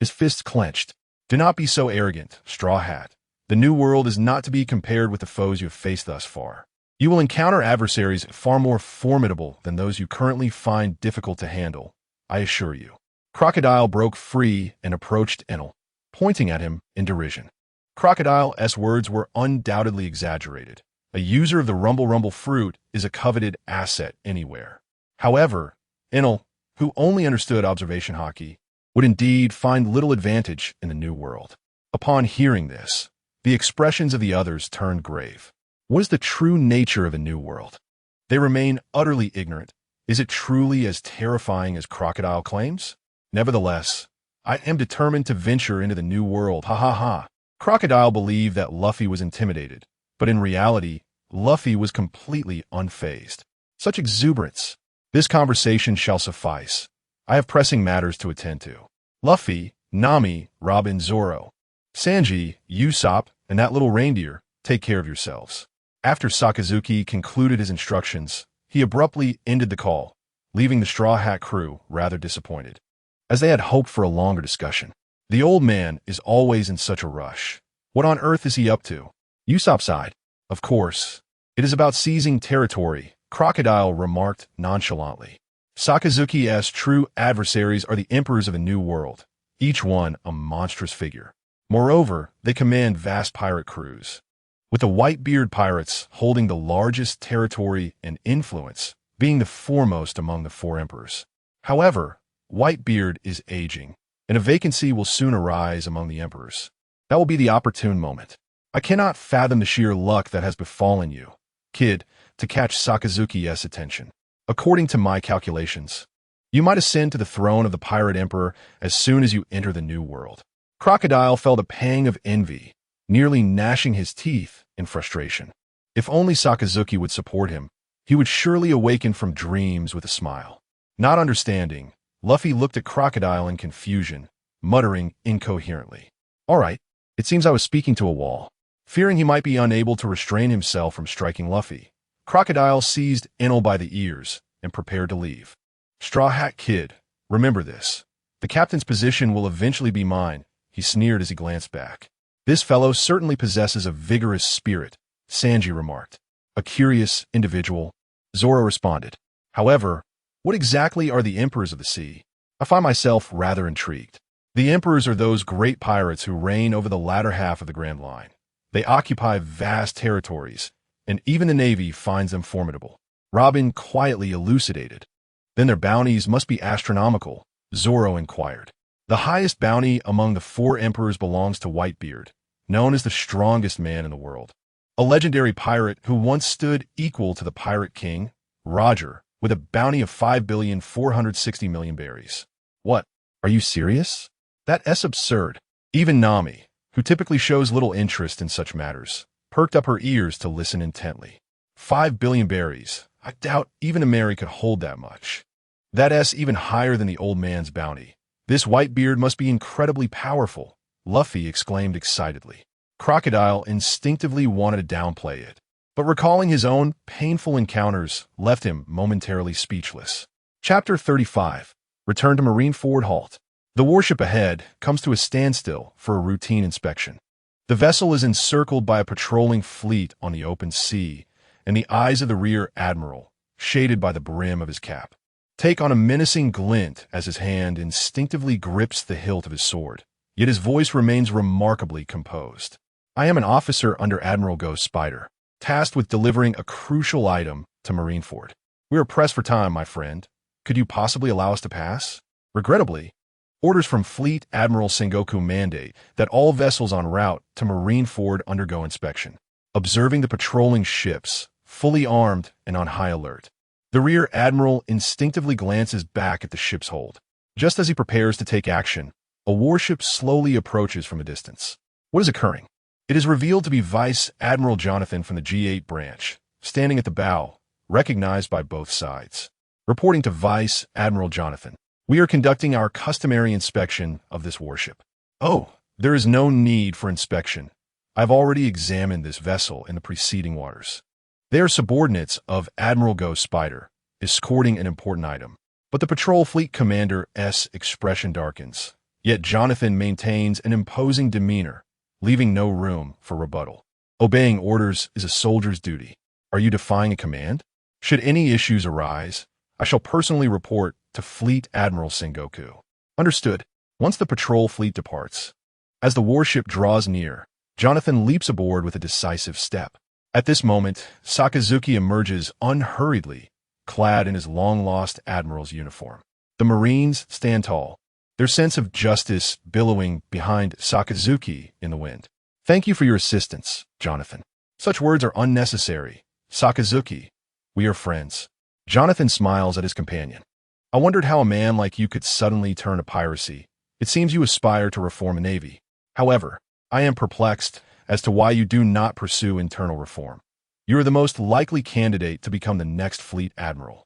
[SPEAKER 3] his fists clenched. Do not be so arrogant, Straw Hat. The New World is not to be compared with the foes you have faced thus far. You will encounter adversaries far more formidable than those you currently find difficult to handle, I assure you. Crocodile broke free and approached Enel, pointing at him in derision. Crocodile's words were undoubtedly exaggerated. A user of the rumble fruit is a coveted asset anywhere. However, Enel, who only understood observation Haki, would indeed find little advantage in the New World. Upon hearing this, the expressions of the others turned grave. What is the true nature of a New World? They remain utterly ignorant. Is it truly as terrifying as Crocodile claims? Nevertheless, I am determined to venture into the New World, ha ha ha. Crocodile believed that Luffy was intimidated, but in reality, Luffy was completely unfazed. Such exuberance. This conversation shall suffice. I have pressing matters to attend to. Luffy, Nami, Robin, Zoro, Sanji, Usopp, and that little reindeer, take care of yourselves. After Sakazuki concluded his instructions, he abruptly ended the call, leaving the Straw Hat crew rather disappointed, as they had hoped for a longer discussion. The old man is always in such a rush. What on earth is he up to? Usopp sighed. Of course. It is about seizing territory, Crocodile remarked nonchalantly. Sakazuki's true adversaries are the emperors of the New World, each one a monstrous figure. Moreover, they command vast pirate crews, with the Whitebeard pirates holding the largest territory and influence, being the foremost among the four emperors. However, Whitebeard is aging, and a vacancy will soon arise among the emperors. That will be the opportune moment. I cannot fathom the sheer luck that has befallen you, kid, to catch Sakazuki's attention. According to my calculations, you might ascend to the throne of the pirate emperor as soon as you enter the New World. Crocodile felt a pang of envy, nearly gnashing his teeth in frustration. If only Sakazuki would support him, he would surely awaken from dreams with a smile. Not understanding, Luffy looked at Crocodile in confusion, muttering incoherently. All right, it seems I was speaking to a wall. Fearing he might be unable to restrain himself from striking Luffy, Crocodile seized Enel by the ears and prepared to leave. Straw Hat Kid, remember this. The captain's position will eventually be mine. he sneered as he glanced back. This fellow certainly possesses a vigorous spirit, Sanji remarked. A curious individual, Zoro responded. However, what exactly are the Emperors of the Sea? I find myself rather intrigued. The Emperors are those great pirates who reign over the latter half of the Grand Line. They occupy vast territories, and even the Navy finds them formidable. Robin quietly elucidated. Then their bounties must be astronomical, Zoro inquired. The highest bounty among the 4 emperors belongs to Whitebeard, known as the strongest man in the world. A legendary pirate who once stood equal to the Pirate King, Roger, with a bounty of 5,460,000,000 berries. What? Are you serious? That's absurd. Even Nami, who typically shows little interest in such matters, perked up her ears to listen intently. 5 billion berries. I doubt even a Mary could hold that much. That's even higher than the old man's bounty. This Whitebeard must be incredibly powerful, Luffy exclaimed excitedly. Crocodile instinctively wanted to downplay it, but recalling his own painful encounters left him momentarily speechless. Chapter 35. Return to Marineford Halt. The warship ahead comes to a standstill for a routine inspection. The vessel is encircled by a patrolling fleet on the open sea, and the eyes of the rear admiral, shaded by the brim of his cap, take on a menacing glint as his hand instinctively grips the hilt of his sword. Yet his voice remains remarkably composed. I am an officer under Admiral Ghost Spider, tasked with delivering a crucial item to Marineford. We are pressed for time, my friend. Could you possibly allow us to pass? Regrettably, orders from Fleet Admiral Sengoku mandate that all vessels en route to Marineford undergo inspection. Observing the patrolling ships, fully armed and on high alert, the rear admiral instinctively glances back at the ship's hold. Just as he prepares to take action, a warship slowly approaches from a distance. What is occurring? It is revealed to be Vice Admiral Jonathan from the G8 branch, standing at the bow, recognized by both sides. Reporting to Vice Admiral Jonathan, we are conducting our customary inspection of this warship. Oh, there is no need for inspection. I've already examined this vessel in the preceding waters. They are subordinates of Admiral Ghost Spider, escorting an important item. But the patrol fleet commander's expression darkens. Yet Jonathan maintains an imposing demeanor, leaving no room for rebuttal. Obeying orders is a soldier's duty. Are you defying a command? Should any issues arise, I shall personally report to Fleet Admiral Sengoku. Understood. Once the patrol fleet departs, as the warship draws near, Jonathan leaps aboard with a decisive step. At this moment, Sakazuki emerges unhurriedly, clad in his long-lost admiral's uniform. The Marines stand tall, their sense of justice billowing behind Sakazuki in the wind. Thank you for your assistance, Jonathan. Such words are unnecessary. Sakazuki, we are friends. Jonathan smiles at his companion. I wondered how a man like you could suddenly turn to piracy. It seems you aspire to reform the Navy. However, I am perplexed as to why you do not pursue internal reform. You are the most likely candidate to become the next fleet admiral.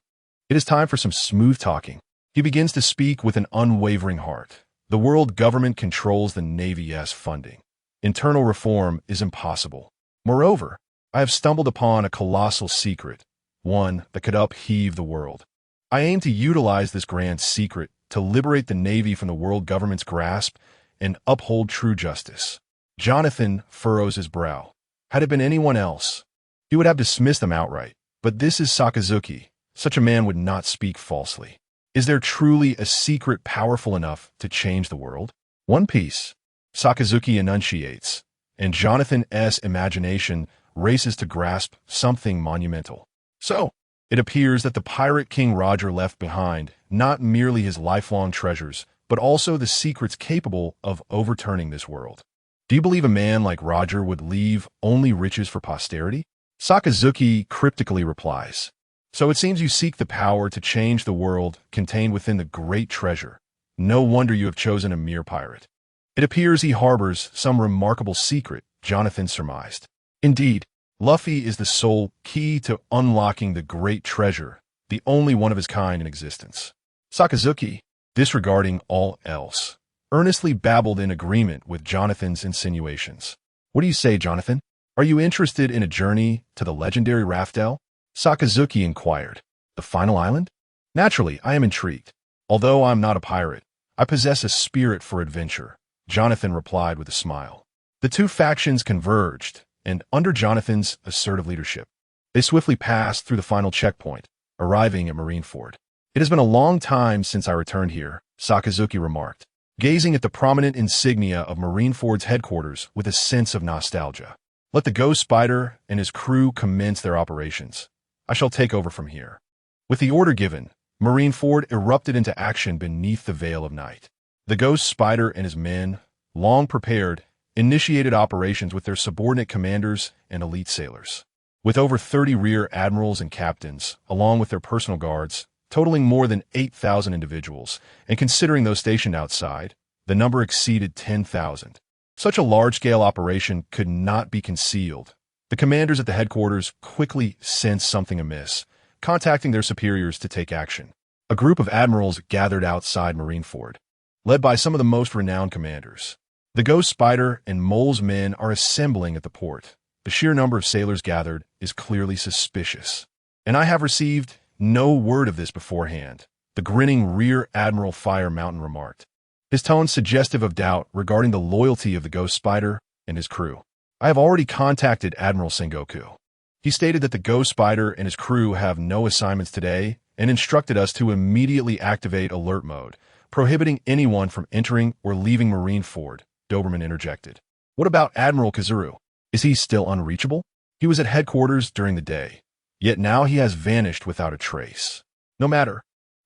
[SPEAKER 3] It is time for some smooth talking. He begins to speak with an unwavering heart. The world government controls the Navy's funding. Internal reform is impossible. Moreover, I have stumbled upon a colossal secret, one that could upheave the world. I aim to utilize this grand secret to liberate the Navy from the world government's grasp and uphold true justice. Jonathan furrows his brow. Had it been anyone else, he would have dismissed them outright. But this is Sakazuki. Such a man would not speak falsely. Is there truly a secret powerful enough to change the world? One piece, Sakazuki enunciates, and Jonathan's imagination races to grasp something monumental. So, it appears that the pirate King Roger left behind not merely his lifelong treasures, but also the secrets capable of overturning this world. Do you believe a man like Roger would leave only riches for posterity? Sakazuki cryptically replies. So it seems you seek the power to change the world contained within the great treasure. No wonder you have chosen a mere pirate. It appears he harbors some remarkable secret, Jonathan surmised. Indeed, Luffy is the sole key to unlocking the great treasure, the only one of his kind in existence. Sakazuki, disregarding all else, earnestly babbled in agreement with Jonathan's insinuations. What do you say, Jonathan? Are you interested in a journey to the legendary Raftel? Sakazuki inquired. The final island? Naturally, I am intrigued. Although I'm not a pirate, I possess a spirit for adventure. Jonathan replied with a smile. The two factions converged, and under Jonathan's assertive leadership, they swiftly passed through the final checkpoint, arriving at Marineford. It has been a long time since I returned here, Sakazuki remarked, gazing at the prominent insignia of Marineford's headquarters with a sense of nostalgia. Let the Ghost Spider and his crew commence their operations. I shall take over from here. With the order given, Marineford erupted into action beneath the veil of night. The Ghost Spider and his men, long prepared, initiated operations with their subordinate commanders and elite sailors. With over 30 rear admirals and captains, along with their personal guards, totaling more than 8,000 individuals, and considering those stationed outside, the number exceeded 10,000. Such a large-scale operation could not be concealed. The commanders at the headquarters quickly sensed something amiss, contacting their superiors to take action. A group of admirals gathered outside Marineford, led by some of the most renowned commanders. The Ghost Spider and Mole's men are assembling at the port. The sheer number of sailors gathered is clearly suspicious. And I have received no word of this beforehand, the grinning Rear Admiral Fire Mountain remarked, his tone suggestive of doubt regarding the loyalty of the Ghost Spider and his crew. I have already contacted Admiral Sengoku. He stated that the Ghost Spider and his crew have no assignments today and instructed us to immediately activate alert mode, prohibiting anyone from entering or leaving Marineford, Doberman interjected. What about Admiral Kazuru? Is he still unreachable? He was at headquarters during the day, yet now he has vanished without a trace. No matter.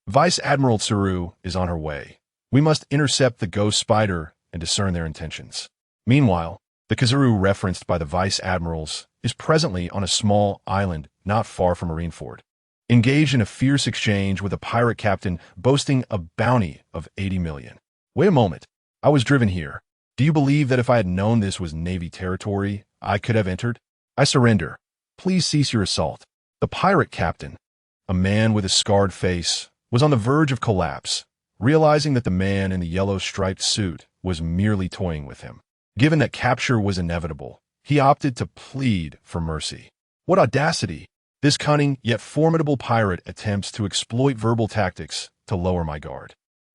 [SPEAKER 3] Vice Admiral Tsuru is on her way. We must intercept the Ghost Spider and discern their intentions. Meanwhile, the Kazuru referenced by the Vice Admirals is presently on a small island not far from Marineford, engaged in a fierce exchange with a pirate captain boasting a bounty of 80 million. Wait a moment. I was driven here. Do you believe that if I had known this was Navy territory, I could have entered? I surrender. Please cease your assault. The pirate captain, a man with a scarred face, was on the verge of collapse, realizing that the man in the yellow striped suit was merely toying with him. Given that capture was inevitable, he opted to plead for mercy. What audacity! This cunning yet formidable pirate attempts to exploit verbal tactics to lower my guard.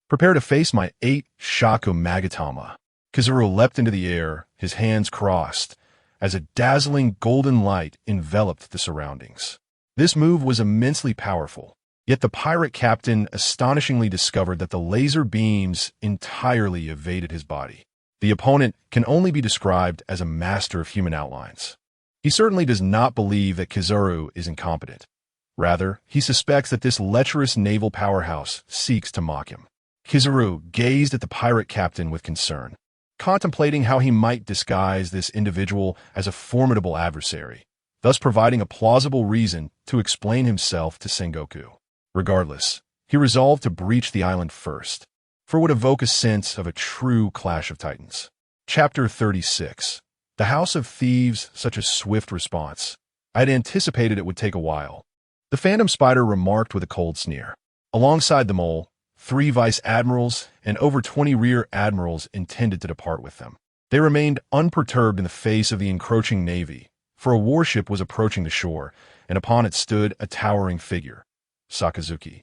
[SPEAKER 3] Prepare to face my 8 Shaku Magatama. Kazuru leapt into the air, his hands crossed, as a dazzling golden light enveloped the surroundings. This move was immensely powerful, yet the pirate captain astonishingly discovered that the laser beams entirely evaded his body. The opponent can only be described as a master of human outlines. He certainly does not believe that Kazuru is incompetent. Rather, he suspects that this lecherous naval powerhouse seeks to mock him. Kazuru gazed at the pirate captain with concern, contemplating how he might disguise this individual as a formidable adversary, thus providing a plausible reason to explain himself to Sengoku. Regardless, he resolved to breach the island first, for it would evoke a sense of a true clash of titans. Chapter 36. The House of Thieves, such a swift response. I had anticipated it would take a while. The Phantom Spider remarked with a cold sneer. Alongside the Mole, 3 vice admirals and over 20 rear admirals intended to depart with them. They remained unperturbed in the face of the encroaching navy, for a warship was approaching the shore, and upon it stood a towering figure, Sakazuki,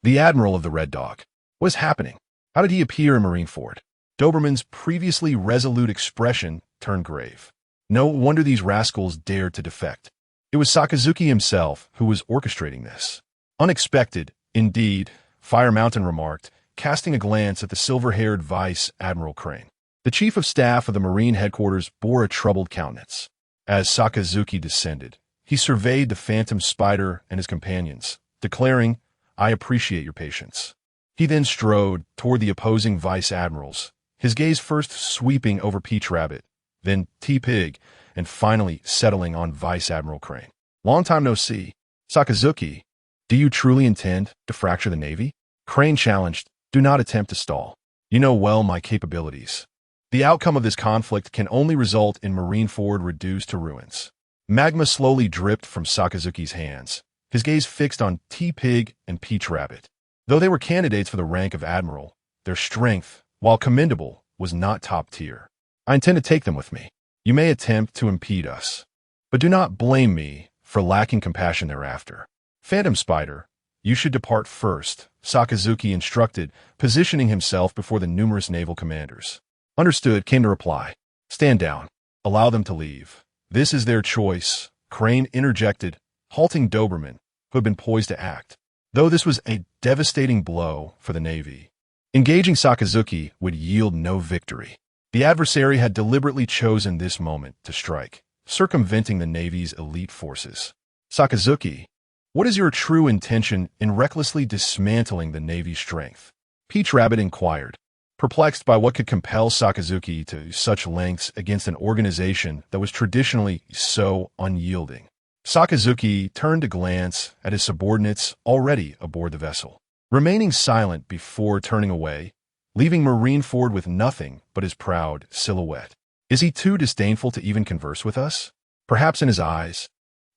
[SPEAKER 3] the admiral of the Red Dog. What is happening? How did he appear in Marineford? Doberman's previously resolute expression turned grave. No wonder these rascals dared to defect. It was Sakazuki himself who was orchestrating this. Unexpected, indeed, Fire Mountain remarked, casting a glance at the silver-haired Vice Admiral Crane. The chief of staff of the Marine headquarters bore a troubled countenance. As Sakazuki descended, he surveyed the Phantom Spider and his companions, declaring, "I appreciate your patience." He then strode toward the opposing vice admirals, his gaze first sweeping over Peach Rabbit, then T-Pig, and finally settling on Vice Admiral Crane. "Long time no see. Sakazuki, do you truly intend to fracture the Navy?" Crane challenged, "Do not attempt to stall. You know well my capabilities. The outcome of this conflict can only result in Marineford reduced to ruins." Magma slowly dripped from Sakazuki's hands, his gaze fixed on T-Pig and Peach Rabbit. Though they were candidates for the rank of Admiral, their strength, while commendable, was not top tier. "I intend to take them with me. You may attempt to impede us, but do not blame me for lacking compassion thereafter. Phantom Spider, you should depart first," Sakazuki instructed, positioning himself before the numerous naval commanders. Understood came the reply. Stand down. Allow them to leave. This is their choice, Crane interjected, halting Doberman, who had been poised to act. Though this was a devastating blow for the Navy, engaging Sakazuki would yield no victory. The adversary had deliberately chosen this moment to strike, circumventing the Navy's elite forces. Sakazuki, what is your true intention in recklessly dismantling the Navy's strength? Peach Rabbit inquired, perplexed by what could compel Sakazuki to such lengths against an organization that was traditionally so unyielding. Sakazuki turned to glance at his subordinates already aboard the vessel, remaining silent before turning away, leaving Marineford with nothing but his proud silhouette. Is he too disdainful to even converse with us? Perhaps in his eyes.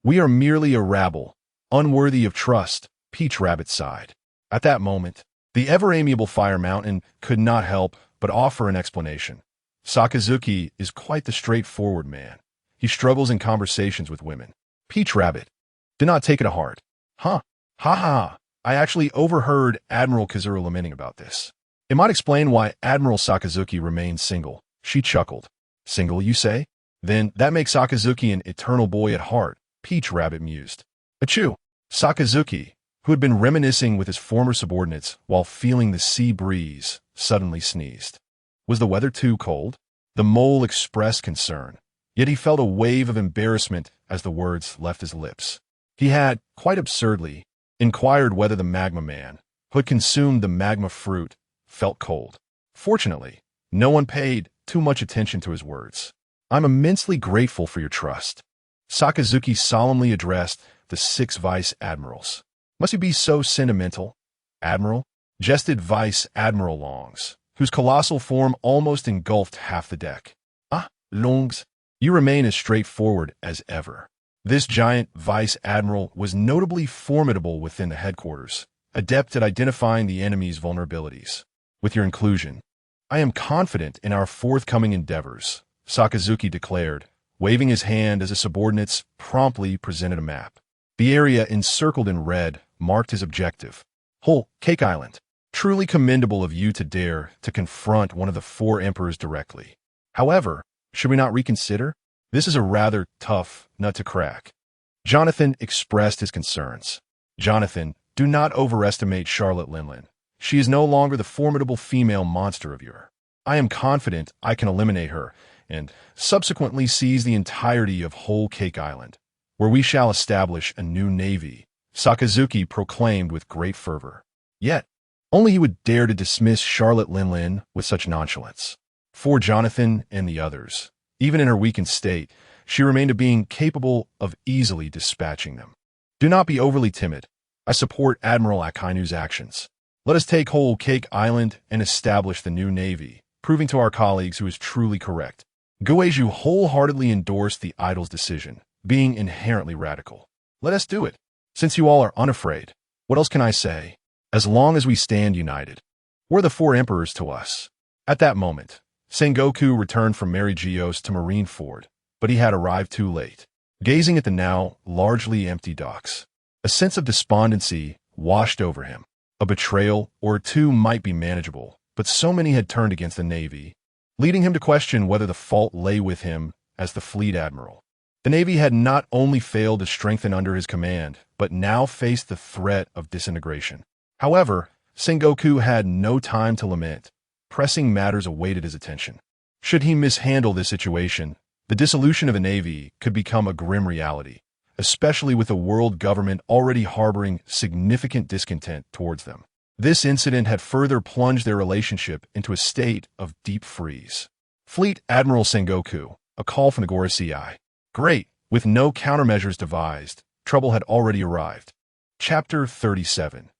[SPEAKER 3] We are merely a rabble, unworthy of trust, Peach Rabbit sighed. At that moment, the ever-amiable Fire Mountain could not help but offer an explanation. Sakazuki is quite the straightforward man. He struggles in conversations with women. Peach Rabbit, do not take it to heart. Huh? Ha ha. I actually overheard Admiral Kazura lamenting about this. It might explain why Admiral Sakazuki remains single. She chuckled. Single, you say? Then that makes Sakazuki an eternal boy at heart, Peach Rabbit mused. Achoo! Sakazuki, who had been reminiscing with his former subordinates while feeling the sea breeze, suddenly sneezed. Was the weather too cold? The mole expressed concern, yet he felt a wave of embarrassment as the words left his lips. He had, quite absurdly, inquired whether the magma man, who had consumed the magma fruit, felt cold. Fortunately, no one paid too much attention to his words. I'm immensely grateful for your trust. Sakazuki solemnly addressed the 6 vice admirals. Must you be so sentimental, Admiral? Jested Vice Admiral Longs, whose colossal form almost engulfed half the deck. Ah, Longs, you remain as straightforward as ever. This giant Vice Admiral was notably formidable within the headquarters, adept at identifying the enemy's vulnerabilities. With your inclusion, I am confident in our forthcoming endeavors, Sakazuki declared, waving his hand as his subordinates promptly presented a map. The area encircled in red marked his objective. Whole Cake Island. Truly commendable of you to dare to confront one of the 4 emperors directly. However, should we not reconsider? This is a rather tough nut to crack. Jonathan expressed his concerns. Jonathan, do not overestimate Charlotte Linlin. She is no longer the formidable female monster of yore. I am confident I can eliminate her and subsequently seize the entirety of Whole Cake Island, where we shall establish a new navy, Sakazuki proclaimed with great fervor. Yet, only he would dare to dismiss Charlotte Linlin with such nonchalance. For Jonathan and the others, even in her weakened state, she remained a being capable of easily dispatching them. Do not be overly timid. I support Admiral Akainu's actions. Let us take Whole Cake Island and establish the new navy, proving to our colleagues who is truly correct. Goeju wholeheartedly endorsed the idol's decision, being inherently radical. Let us do it. Since you all are unafraid, what else can I say? As long as we stand united. We're the 4 emperors to us. At that moment, Sengoku returned from Mary Geos to Marineford, but he had arrived too late. Gazing at the now largely empty docks, a sense of despondency washed over him. A betrayal or 2 might be manageable, but so many had turned against the Navy, leading him to question whether the fault lay with him as the fleet admiral. The Navy had not only failed to strengthen under his command, but now faced the threat of disintegration. However, Sengoku had no time to lament. Pressing matters awaited his attention. Should he mishandle this situation, the dissolution of the Navy could become a grim reality, especially with the world government already harboring significant discontent towards them. This incident had further plunged their relationship into a state of deep freeze. Fleet Admiral Sengoku, a call from the Gorosei. Great, with no countermeasures devised, trouble had already arrived. Chapter 37.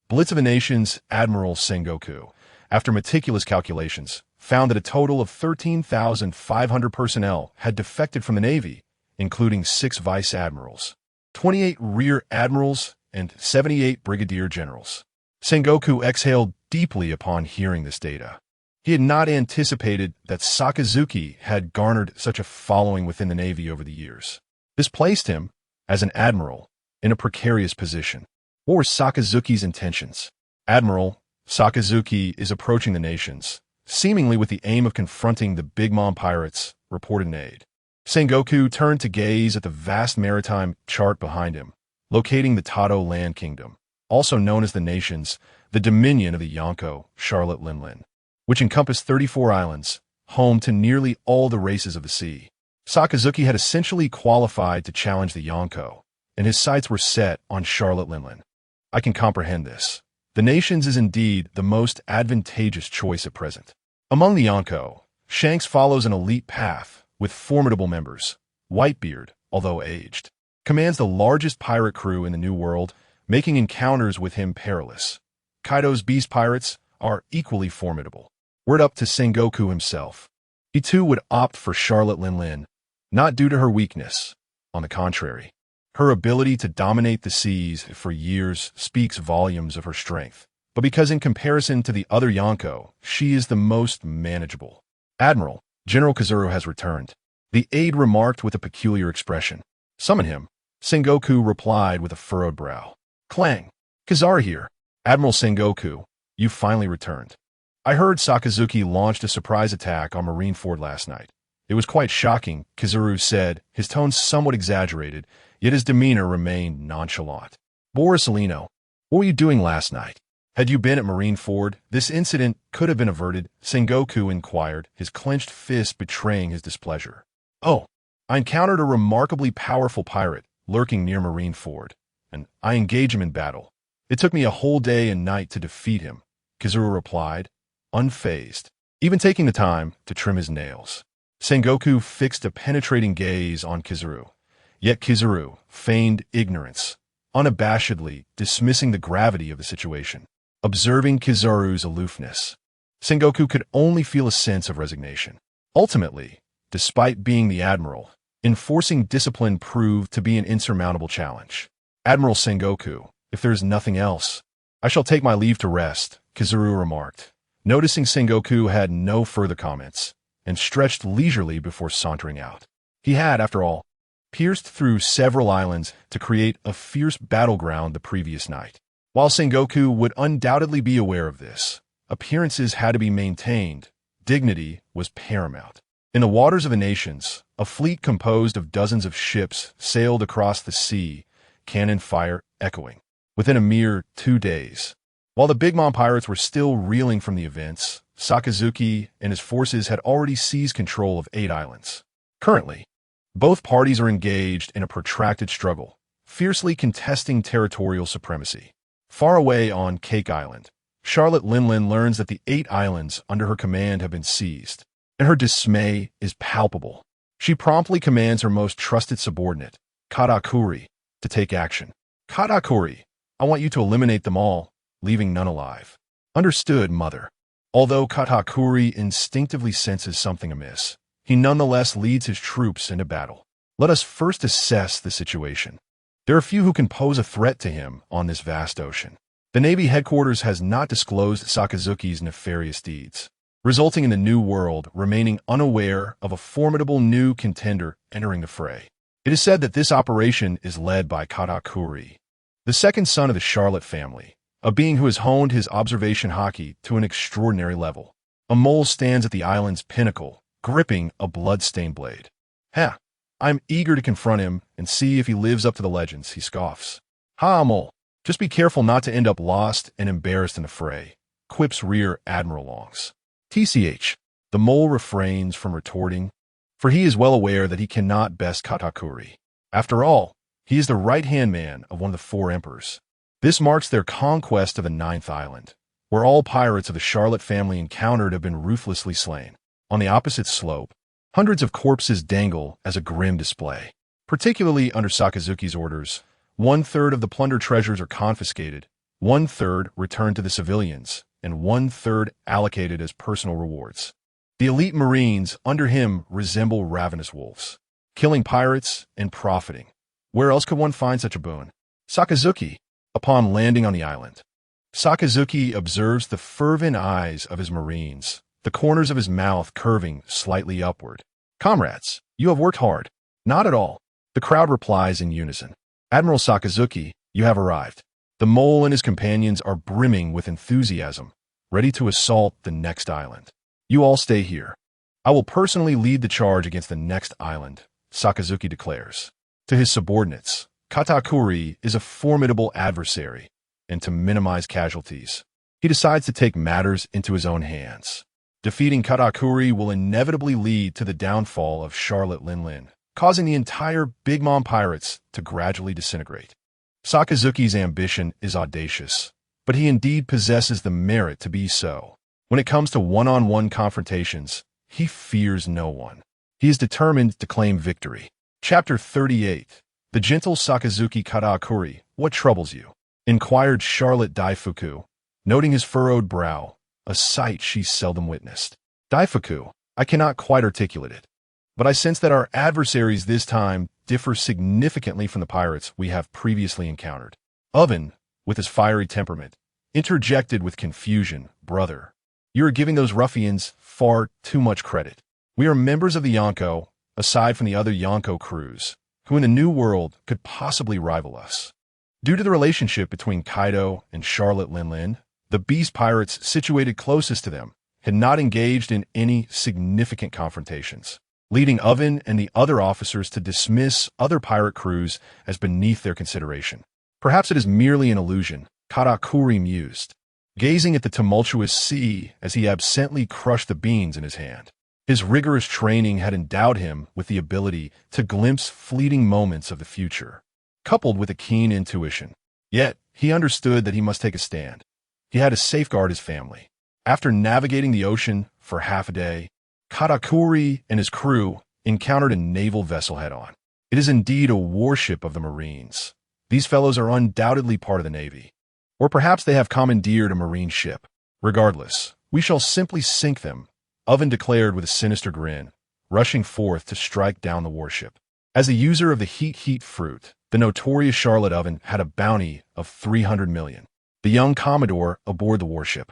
[SPEAKER 3] Blitz of the Nations Admiral Sengoku, after meticulous calculations, found that a total of 13,500 personnel had defected from the Navy, including 6 vice admirals, 28 rear admirals, and 78 brigadier generals. Sengoku exhaled deeply upon hearing this data. He had not anticipated that Sakazuki had garnered such a following within the Navy over the years. This placed him, as an admiral, in a precarious position. What were Sakazuki's intentions? Admiral, Sakazuki is approaching the nations, seemingly with the aim of confronting the Big Mom pirates, reported in aid. Sengoku turned to gaze at the vast maritime chart behind him, locating the Tado Land Kingdom, also known as the Nations, the dominion of the Yonko, Charlotte Linlin, which encompassed 34 islands, home to nearly all the races of the sea. Sakazuki had essentially qualified to challenge the Yonko, and his sights were set on Charlotte Linlin. I can comprehend this. The Nations is indeed the most advantageous choice at present. Among the Yonko, Shanks follows an elite path with formidable members. Whitebeard, although aged, commands the largest pirate crew in the New World, making encounters with him perilous. Kaido's beast pirates are equally formidable. Word up to Sengoku himself. He too would opt for Charlotte Linlin, not due to her weakness. On the contrary, her ability to dominate the seas for years speaks volumes of her strength, but because in comparison to the other Yonko, she is the most manageable. Admiral, General Kizuru has returned. The aide remarked with a peculiar expression. Summon him. Sengoku replied with a furrowed brow. Clang. Kizar here. Admiral Sengoku, you finally returned. I heard Sakazuki launched a surprise attack on Marineford last night. It was quite shocking, Kizuru said, his tone somewhat exaggerated, yet his demeanor remained nonchalant. Borisolino, what were you doing last night? Had you been at Marineford, this incident could have been averted, Sengoku inquired, his clenched fist betraying his displeasure. Oh, I encountered a remarkably powerful pirate lurking near Marineford, and I engaged him in battle. It took me a whole day and night to defeat him, Kizuru replied, unfazed, even taking the time to trim his nails. Sengoku fixed a penetrating gaze on Kizuru, yet Kizuru feigned ignorance, unabashedly dismissing the gravity of the situation. Observing Kizuru's aloofness, Sengoku could only feel a sense of resignation. Ultimately, despite being the admiral, enforcing discipline proved to be an insurmountable challenge. Admiral Sengoku, if there is nothing else, I shall take my leave to rest, Kizuru remarked, noticing Sengoku had no further comments, and stretched leisurely before sauntering out. He had, after all, pierced through several islands to create a fierce battleground the previous night. While Sengoku would undoubtedly be aware of this, appearances had to be maintained. Dignity was paramount. In the waters of the Nations, a fleet composed of dozens of ships sailed across the sea, cannon fire echoing, within a mere 2 days. While the Big Mom pirates were still reeling from the events, Sakazuki and his forces had already seized control of 8 islands. Currently, both parties are engaged in a protracted struggle, fiercely contesting territorial supremacy. Far away on Cake Island, Charlotte Linlin learns that the 8 islands under her command have been seized, and her dismay is palpable. She promptly commands her most trusted subordinate, Katakuri, to take action. Katakuri, I want you to eliminate them all, leaving none alive. Understood, Mother. Although Katakuri instinctively senses something amiss, he nonetheless leads his troops into battle. Let us first assess the situation. There are few who can pose a threat to him on this vast ocean. The Navy headquarters has not disclosed Sakazuki's nefarious deeds, resulting in the New World remaining unaware of a formidable new contender entering the fray. It is said that this operation is led by Katakuri, the second son of the Charlotte family, a being who has honed his observation Haki to an extraordinary level. A mole stands at the island's pinnacle, gripping a blood-stained blade. Ha! I'm eager to confront him and see if he lives up to the legends, he scoffs. Ha, mole. Just be careful not to end up lost and embarrassed in the fray, quips Rear Admiral Longs. TCH, the mole refrains from retorting, for he is well aware that he cannot best Katakuri. After all, he is the right-hand man of one of the 4 emperors. This marks their conquest of the 9th island, where all pirates of the Charlotte family encountered have been ruthlessly slain. On the opposite slope, hundreds of corpses dangle as a grim display. Particularly under Sakazuki's orders, 1/3 of the plunder treasures are confiscated, 1/3 returned to the civilians, and 1/3 allocated as personal rewards. The elite Marines under him resemble ravenous wolves, killing pirates and profiting. Where else could one find such a boon? Sakazuki, upon landing on the island. Sakazuki observes the fervent eyes of his Marines, the corners of his mouth curving slightly upward. Comrades, you have worked hard. Not at all. The crowd replies in unison. Admiral Sakazuki, you have arrived. The mole and his companions are brimming with enthusiasm, ready to assault the next island. You all stay here. I will personally lead the charge against the next island, Sakazuki declares. To his subordinates, Katakuri is a formidable adversary, and to minimize casualties, he decides to take matters into his own hands. Defeating Katakuri will inevitably lead to the downfall of Charlotte Linlin, causing the entire Big Mom Pirates to gradually disintegrate. Sakazuki's ambition is audacious, but he indeed possesses the merit to be so. When it comes to one-on-one confrontations, he fears no one. He is determined to claim victory. Chapter 38. The gentle Sakazuki Katakuri, what troubles you? Inquired Charlotte Daifuku, noting his furrowed brow, a sight she seldom witnessed. Daifuku, I cannot quite articulate it, but I sense that our adversaries this time differ significantly from the pirates we have previously encountered. Oven, with his fiery temperament, interjected with confusion, brother. You are giving those ruffians far too much credit. We are members of the Yonko, aside from the other Yonko crews, who in the New World could possibly rival us. Due to the relationship between Kaido and Charlotte Linlin, the beast pirates situated closest to them had not engaged in any significant confrontations, leading Oven and the other officers to dismiss other pirate crews as beneath their consideration. Perhaps it is merely an illusion, Katakuri mused, gazing at the tumultuous sea as he absently crushed the beans in his hand. His rigorous training had endowed him with the ability to glimpse fleeting moments of the future, coupled with a keen intuition. Yet, he understood that he must take a stand. He had to safeguard his family. After navigating the ocean for half a day, Katakuri and his crew encountered a naval vessel head-on. It is indeed a warship of the Marines. These fellows are undoubtedly part of the Navy. Or perhaps they have commandeered a Marine ship. Regardless, we shall simply sink them, Oven declared with a sinister grin, rushing forth to strike down the warship. As the user of the heat fruit, the notorious Charlotte Oven had a bounty of 300 million. The young Commodore aboard the warship,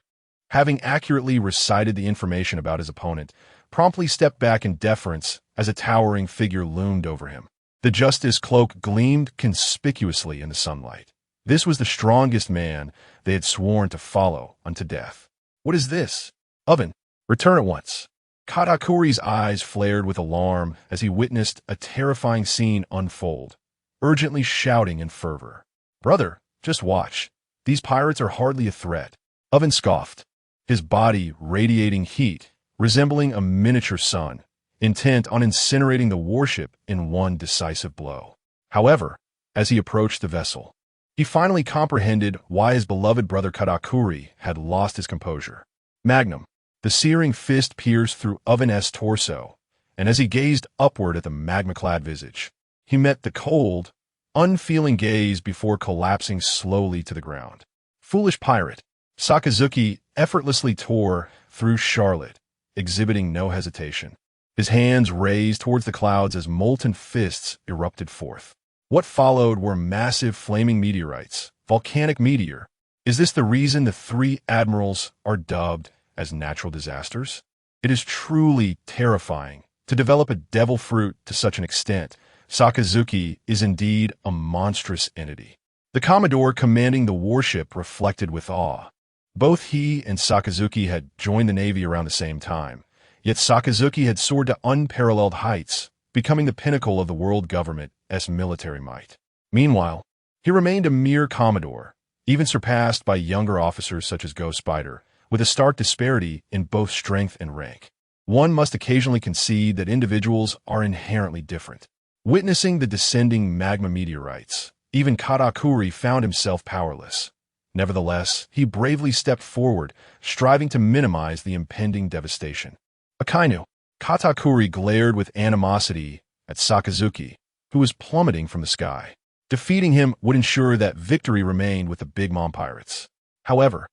[SPEAKER 3] having accurately recited the information about his opponent, promptly stepped back in deference as a towering figure loomed over him. The Justice cloak gleamed conspicuously in the sunlight. This was the strongest man they had sworn to follow unto death. What is this? Oven, return at once. Katakuri's eyes flared with alarm as he witnessed a terrifying scene unfold, urgently shouting in fervor. Brother, just watch. These pirates are hardly a threat. Oven scoffed, his body radiating heat, resembling a miniature sun, intent on incinerating the warship in one decisive blow. However, as he approached the vessel, he finally comprehended why his beloved brother Katakuri had lost his composure. Magnum, the searing fist pierced through Oven's torso, and as he gazed upward at the magma-clad visage, he met the cold, unfeeling gaze before collapsing slowly to the ground. Foolish pirate, Sakazuki effortlessly tore through Charlotte, exhibiting no hesitation. His hands raised towards the clouds as molten fists erupted forth. What followed were massive flaming meteorites, volcanic meteor. Is this the reason the three admirals are dubbed as natural disasters? It is truly terrifying to develop a devil fruit to such an extent. Sakazuki is indeed a monstrous entity. The Commodore commanding the warship reflected with awe. Both he and Sakazuki had joined the Navy around the same time, yet Sakazuki had soared to unparalleled heights, becoming the pinnacle of the world government's military might. Meanwhile, he remained a mere Commodore, even surpassed by younger officers such as Ghost Spider, with a stark disparity in both strength and rank. One must occasionally concede that individuals are inherently different. Witnessing the descending magma meteorites, even Katakuri found himself powerless. Nevertheless, he bravely stepped forward, striving to minimize the impending devastation. Akainu, Katakuri glared with animosity at Sakazuki, who was plummeting from the sky. Defeating him would ensure that victory remained with the Big Mom Pirates. However,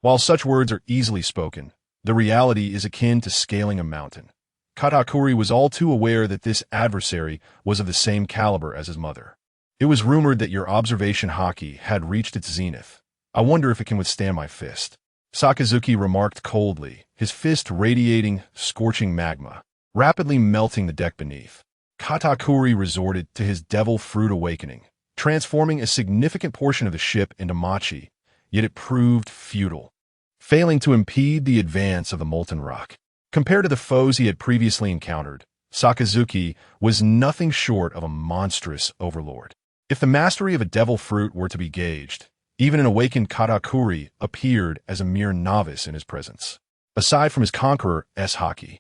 [SPEAKER 3] while such words are easily spoken, the reality is akin to scaling a mountain. Katakuri was all too aware that this adversary was of the same caliber as his mother. It was rumored that your observation Haki had reached its zenith. I wonder if it can withstand my fist. Sakazuki remarked coldly, his fist radiating scorching magma, rapidly melting the deck beneath. Katakuri resorted to his devil fruit awakening, transforming a significant portion of the ship into mochi, yet it proved futile, failing to impede the advance of the molten rock. Compared to the foes he had previously encountered, Sakazuki was nothing short of a monstrous overlord. If the mastery of a devil fruit were to be gauged, even an awakened Katakuri appeared as a mere novice in his presence. Aside from his Conqueror Haki,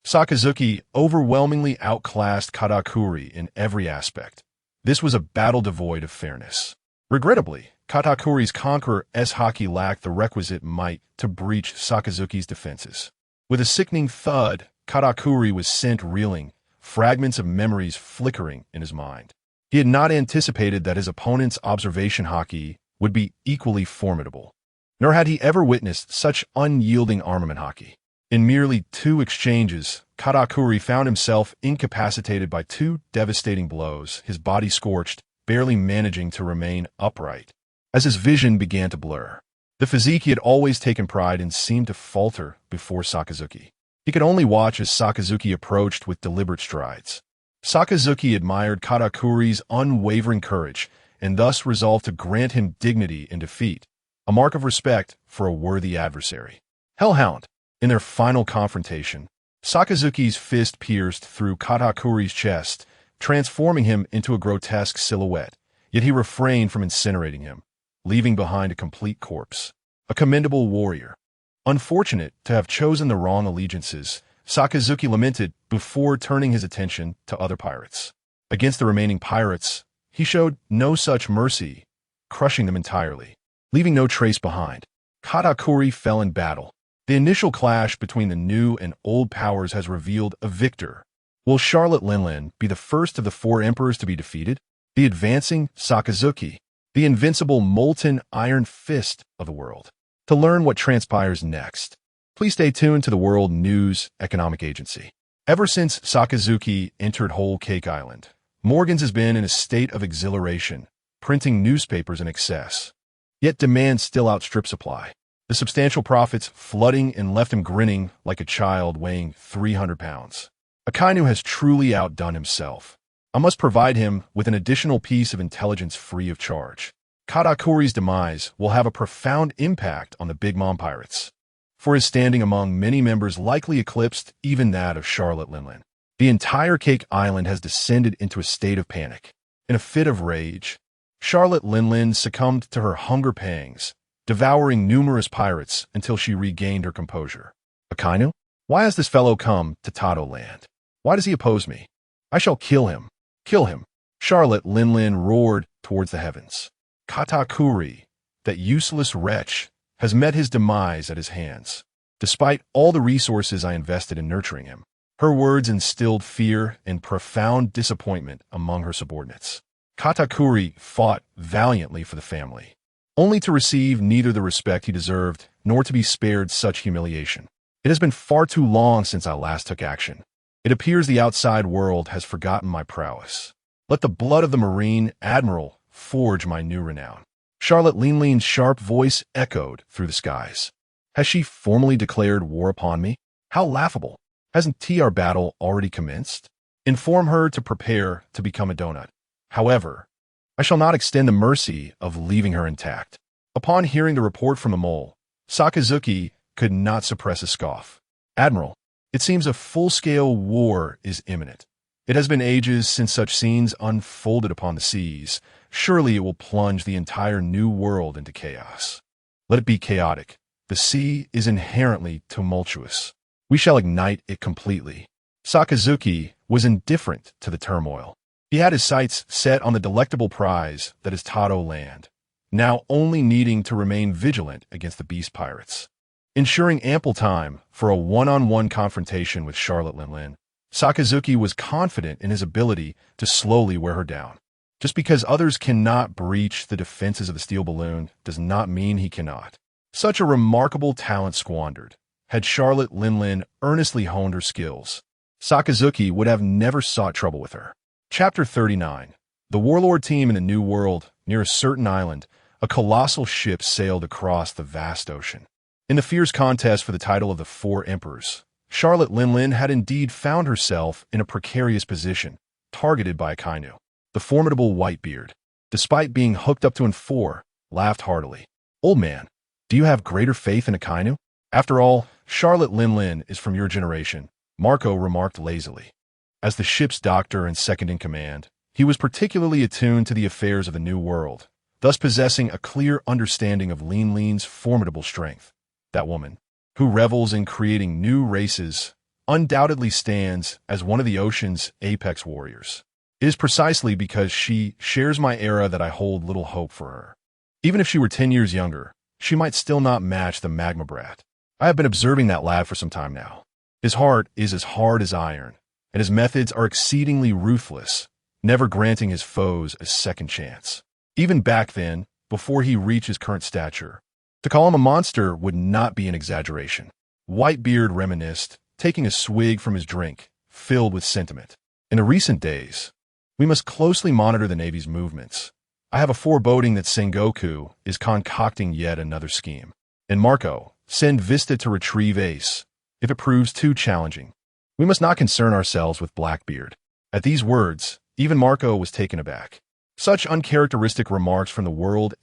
[SPEAKER 3] Sakazuki overwhelmingly outclassed Katakuri in every aspect. This was a battle devoid of fairness. Regrettably, Katakuri's Conqueror Haki lacked the requisite might to breach Sakazuki's defenses. With a sickening thud, Katakuri was sent reeling, fragments of memories flickering in his mind. He had not anticipated that his opponent's observation Haki would be equally formidable, nor had he ever witnessed such unyielding armament Haki. In merely 2 exchanges, Katakuri found himself incapacitated by 2 devastating blows, his body scorched, barely managing to remain upright. As his vision began to blur, the physique he had always taken pride in seemed to falter before Sakazuki. He could only watch as Sakazuki approached with deliberate strides. Sakazuki admired Katakuri's unwavering courage and thus resolved to grant him dignity in defeat, a mark of respect for a worthy adversary. Hellhound. In their final confrontation, Sakazuki's fist pierced through Katakuri's chest, transforming him into a grotesque silhouette, yet he refrained from incinerating him, leaving behind a complete corpse. A commendable warrior. Unfortunate to have chosen the wrong allegiances, Sakazuki lamented before turning his attention to other pirates. Against the remaining pirates, he showed no such mercy, crushing them entirely, leaving no trace behind. Katakuri fell in battle. The initial clash between the new and old powers has revealed a victor. Will Charlotte Linlin be the first of the 4 emperors to be defeated? The advancing Sakazuki, the invincible molten iron fist of the world. To learn what transpires next, please stay tuned to the World News Economic Agency. Ever since Sakazuki entered Whole Cake Island, Morgan's has been in a state of exhilaration, printing newspapers in excess. Yet demand still outstrips supply. The substantial profits flooding and left him grinning like a child weighing 300 pounds. Akainu has truly outdone himself. I must provide him with an additional piece of intelligence free of charge. Katakuri's demise will have a profound impact on the Big Mom Pirates, for his standing among many members likely eclipsed even that of Charlotte Linlin. The entire Cake Island has descended into a state of panic. In a fit of rage, Charlotte Linlin succumbed to her hunger pangs, devouring numerous pirates until she regained her composure. Akainu? Why has this fellow come to Tato land? Why does he oppose me? I shall kill him. Kill him. Charlotte Linlin roared towards the heavens. Katakuri, that useless wretch, has met his demise at his hands. Despite all the resources I invested in nurturing him, her words instilled fear and profound disappointment among her subordinates. Katakuri fought valiantly for the family, only to receive neither the respect he deserved nor to be spared such humiliation. It has been far too long since I last took action. It appears the outside world has forgotten my prowess. Let the blood of the Marine Admiral forge my new renown. Charlotte Linlin's sharp voice echoed through the skies. Has she formally declared war upon me? How laughable! Hasn't our battle already commenced? Inform her to prepare to become a donut. However, I shall not extend the mercy of leaving her intact. Upon hearing the report from the mole, Sakazuki could not suppress a scoff. Admiral, it seems a full-scale war is imminent. It has been ages since such scenes unfolded upon the seas. Surely it will plunge the entire new world into chaos. Let it be chaotic. The sea is inherently tumultuous. We shall ignite it completely. Sakazuki was indifferent to the turmoil. He had his sights set on the delectable prize that is Tato land, now only needing to remain vigilant against the beast pirates. Ensuring ample time for a one-on-one confrontation with Charlotte Linlin, Sakazuki was confident in his ability to slowly wear her down. Just because others cannot breach the defenses of the steel balloon does not mean he cannot. Such a remarkable talent squandered. Had Charlotte Linlin earnestly honed her skills, Sakazuki would have never sought trouble with her. Chapter 39. The warlord team in the New World, near a certain island, a colossal ship sailed across the vast ocean. In the fierce contest for the title of the 4 Emperors, Charlotte Linlin had indeed found herself in a precarious position, targeted by Akainu. The formidable Whitebeard, despite being hooked up to an 4, laughed heartily. Old man, do you have greater faith in Akainu? After all, Charlotte Linlin is from your generation, Marco remarked lazily. As the ship's doctor and second-in-command, he was particularly attuned to the affairs of the New World, thus possessing a clear understanding of Linlin's formidable strength. That woman, who revels in creating new races, undoubtedly stands as one of the ocean's apex warriors. It is precisely because she shares my era that I hold little hope for her. Even if she were 10 years younger, she might still not match the magma brat. I have been observing that lad for some time now. His heart is as hard as iron, and his methods are exceedingly ruthless, never granting his foes a second chance. Even back then, before he reached his current stature, to call him a monster would not be an exaggeration. Whitebeard reminisced, taking a swig from his drink, filled with sentiment. In the recent days, we must closely monitor the Navy's movements. I have a foreboding that Sengoku is concocting yet another scheme. And Marco, send Vista to retrieve Ace, if it proves too challenging. We must not concern ourselves with Blackbeard. At these words, even Marco was taken aback. Such uncharacteristic remarks from the world's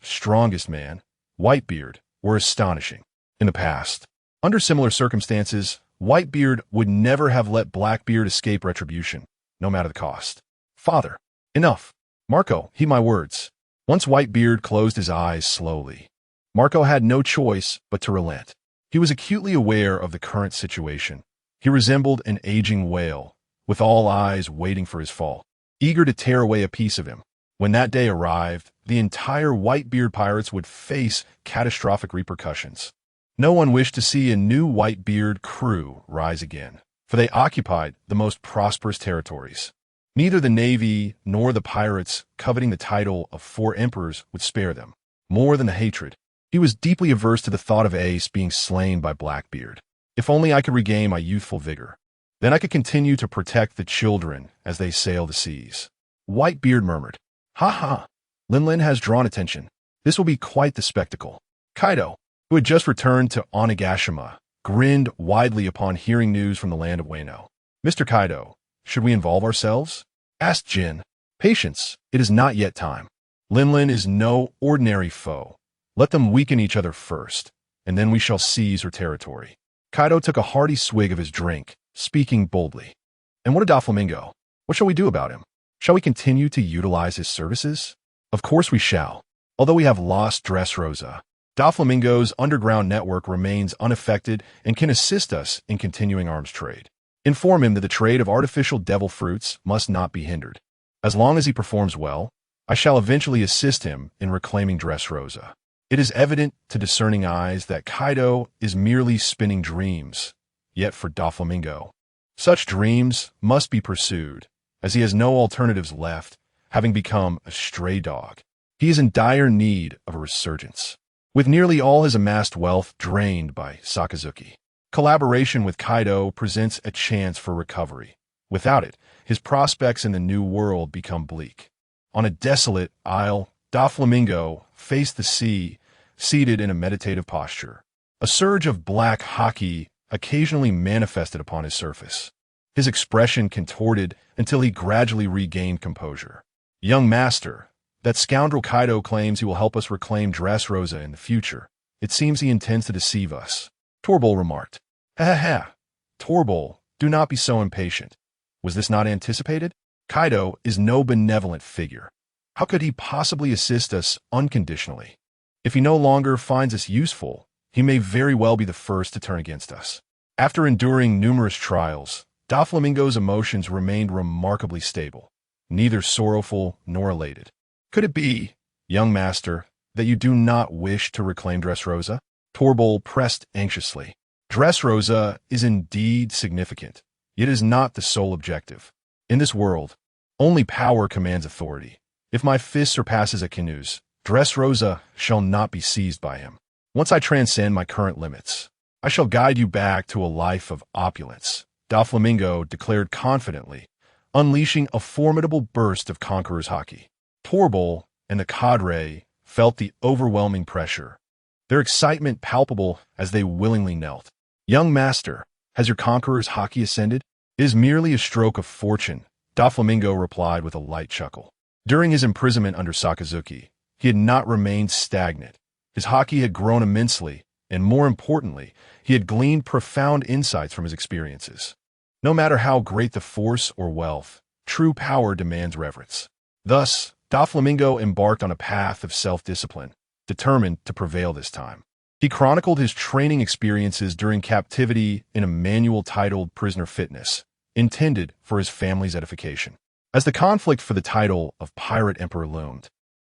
[SPEAKER 3] strongest man, Whitebeard, were astonishing. In the past, under similar circumstances, Whitebeard would never have let Blackbeard escape retribution, no matter the cost. Father, enough. Marco, heed my words. Once Whitebeard closed his eyes slowly, Marco had no choice but to relent. He was acutely aware of the current situation. He resembled an aging whale, with all eyes waiting for his fall, eager to tear away a piece of him. When that day arrived, the entire Whitebeard pirates would face catastrophic repercussions. No one wished to see a new Whitebeard crew rise again, for they occupied the most prosperous territories. Neither the Navy nor the pirates, coveting the title of 4 emperors, would spare them. More than the hatred, he was deeply averse to the thought of Ace being slain by Blackbeard. If only I could regain my youthful vigor. Then I could continue to protect the children as they sail the seas. Whitebeard murmured, "Ha ha! Linlin has drawn attention. This will be quite the spectacle." Kaido, who had just returned to Onigashima, grinned widely upon hearing news from the land of Wano. "Mr. Kaido, should we involve ourselves?" asked Jin. "Patience, it is not yet time. Linlin is no ordinary foe. Let them weaken each other first, and then we shall seize her territory." Kaido took a hearty swig of his drink, speaking boldly. "And what of Doflamingo? What shall we do about him? Shall we continue to utilize his services?" "Of course we shall. Although we have lost Dressrosa, Doflamingo's underground network remains unaffected and can assist us in continuing arms trade. Inform him that the trade of artificial devil fruits must not be hindered. As long as he performs well, I shall eventually assist him in reclaiming Dressrosa." It is evident to discerning eyes that Kaido is merely spinning dreams, yet for Doflamingo, such dreams must be pursued, as he has no alternatives left, having become a stray dog. He is in dire need of a resurgence. With nearly all his amassed wealth drained by Sakazuki, collaboration with Kaido presents a chance for recovery. Without it, his prospects in the New World become bleak. On a desolate isle, Doflamingo faced the sea, seated in a meditative posture. A surge of black Haki occasionally manifested upon his surface. His expression contorted until he gradually regained composure. "Young master, that scoundrel Kaido claims he will help us reclaim Dressrosa in the future. It seems he intends to deceive us," Torbol remarked. "Ha ha ha. Torbol, do not be so impatient. Was this not anticipated? Kaido is no benevolent figure. How could he possibly assist us unconditionally? If he no longer finds us useful, he may very well be the first to turn against us." After enduring numerous trials, Doflamingo's emotions remained remarkably stable, neither sorrowful nor elated. "Could it be, young master, that you do not wish to reclaim Dressrosa?" Torbol pressed anxiously. "Dressrosa is indeed significant, yet is not the sole objective. In this world, only power commands authority. If my fist surpasses Akainu's, Dressrosa shall not be seized by him. Once I transcend my current limits, I shall guide you back to a life of opulence," Doflamingo declared confidently, unleashing a formidable burst of Conqueror's Haki. Torbol and the cadre felt the overwhelming pressure, their excitement palpable as they willingly knelt. "Young master, has your Conqueror's Haki ascended?" "It is merely a stroke of fortune," Doflamingo replied with a light chuckle. During his imprisonment under Sakazuki, he had not remained stagnant. His Haki had grown immensely, and more importantly, he had gleaned profound insights from his experiences. No matter how great the force or wealth, true power demands reverence. Thus, Doflamingo embarked on a path of self-discipline, determined to prevail this time. He chronicled his training experiences during captivity in a manual titled Prisoner Fitness, intended for his family's edification. As the conflict for the title of Pirate Emperor loomed,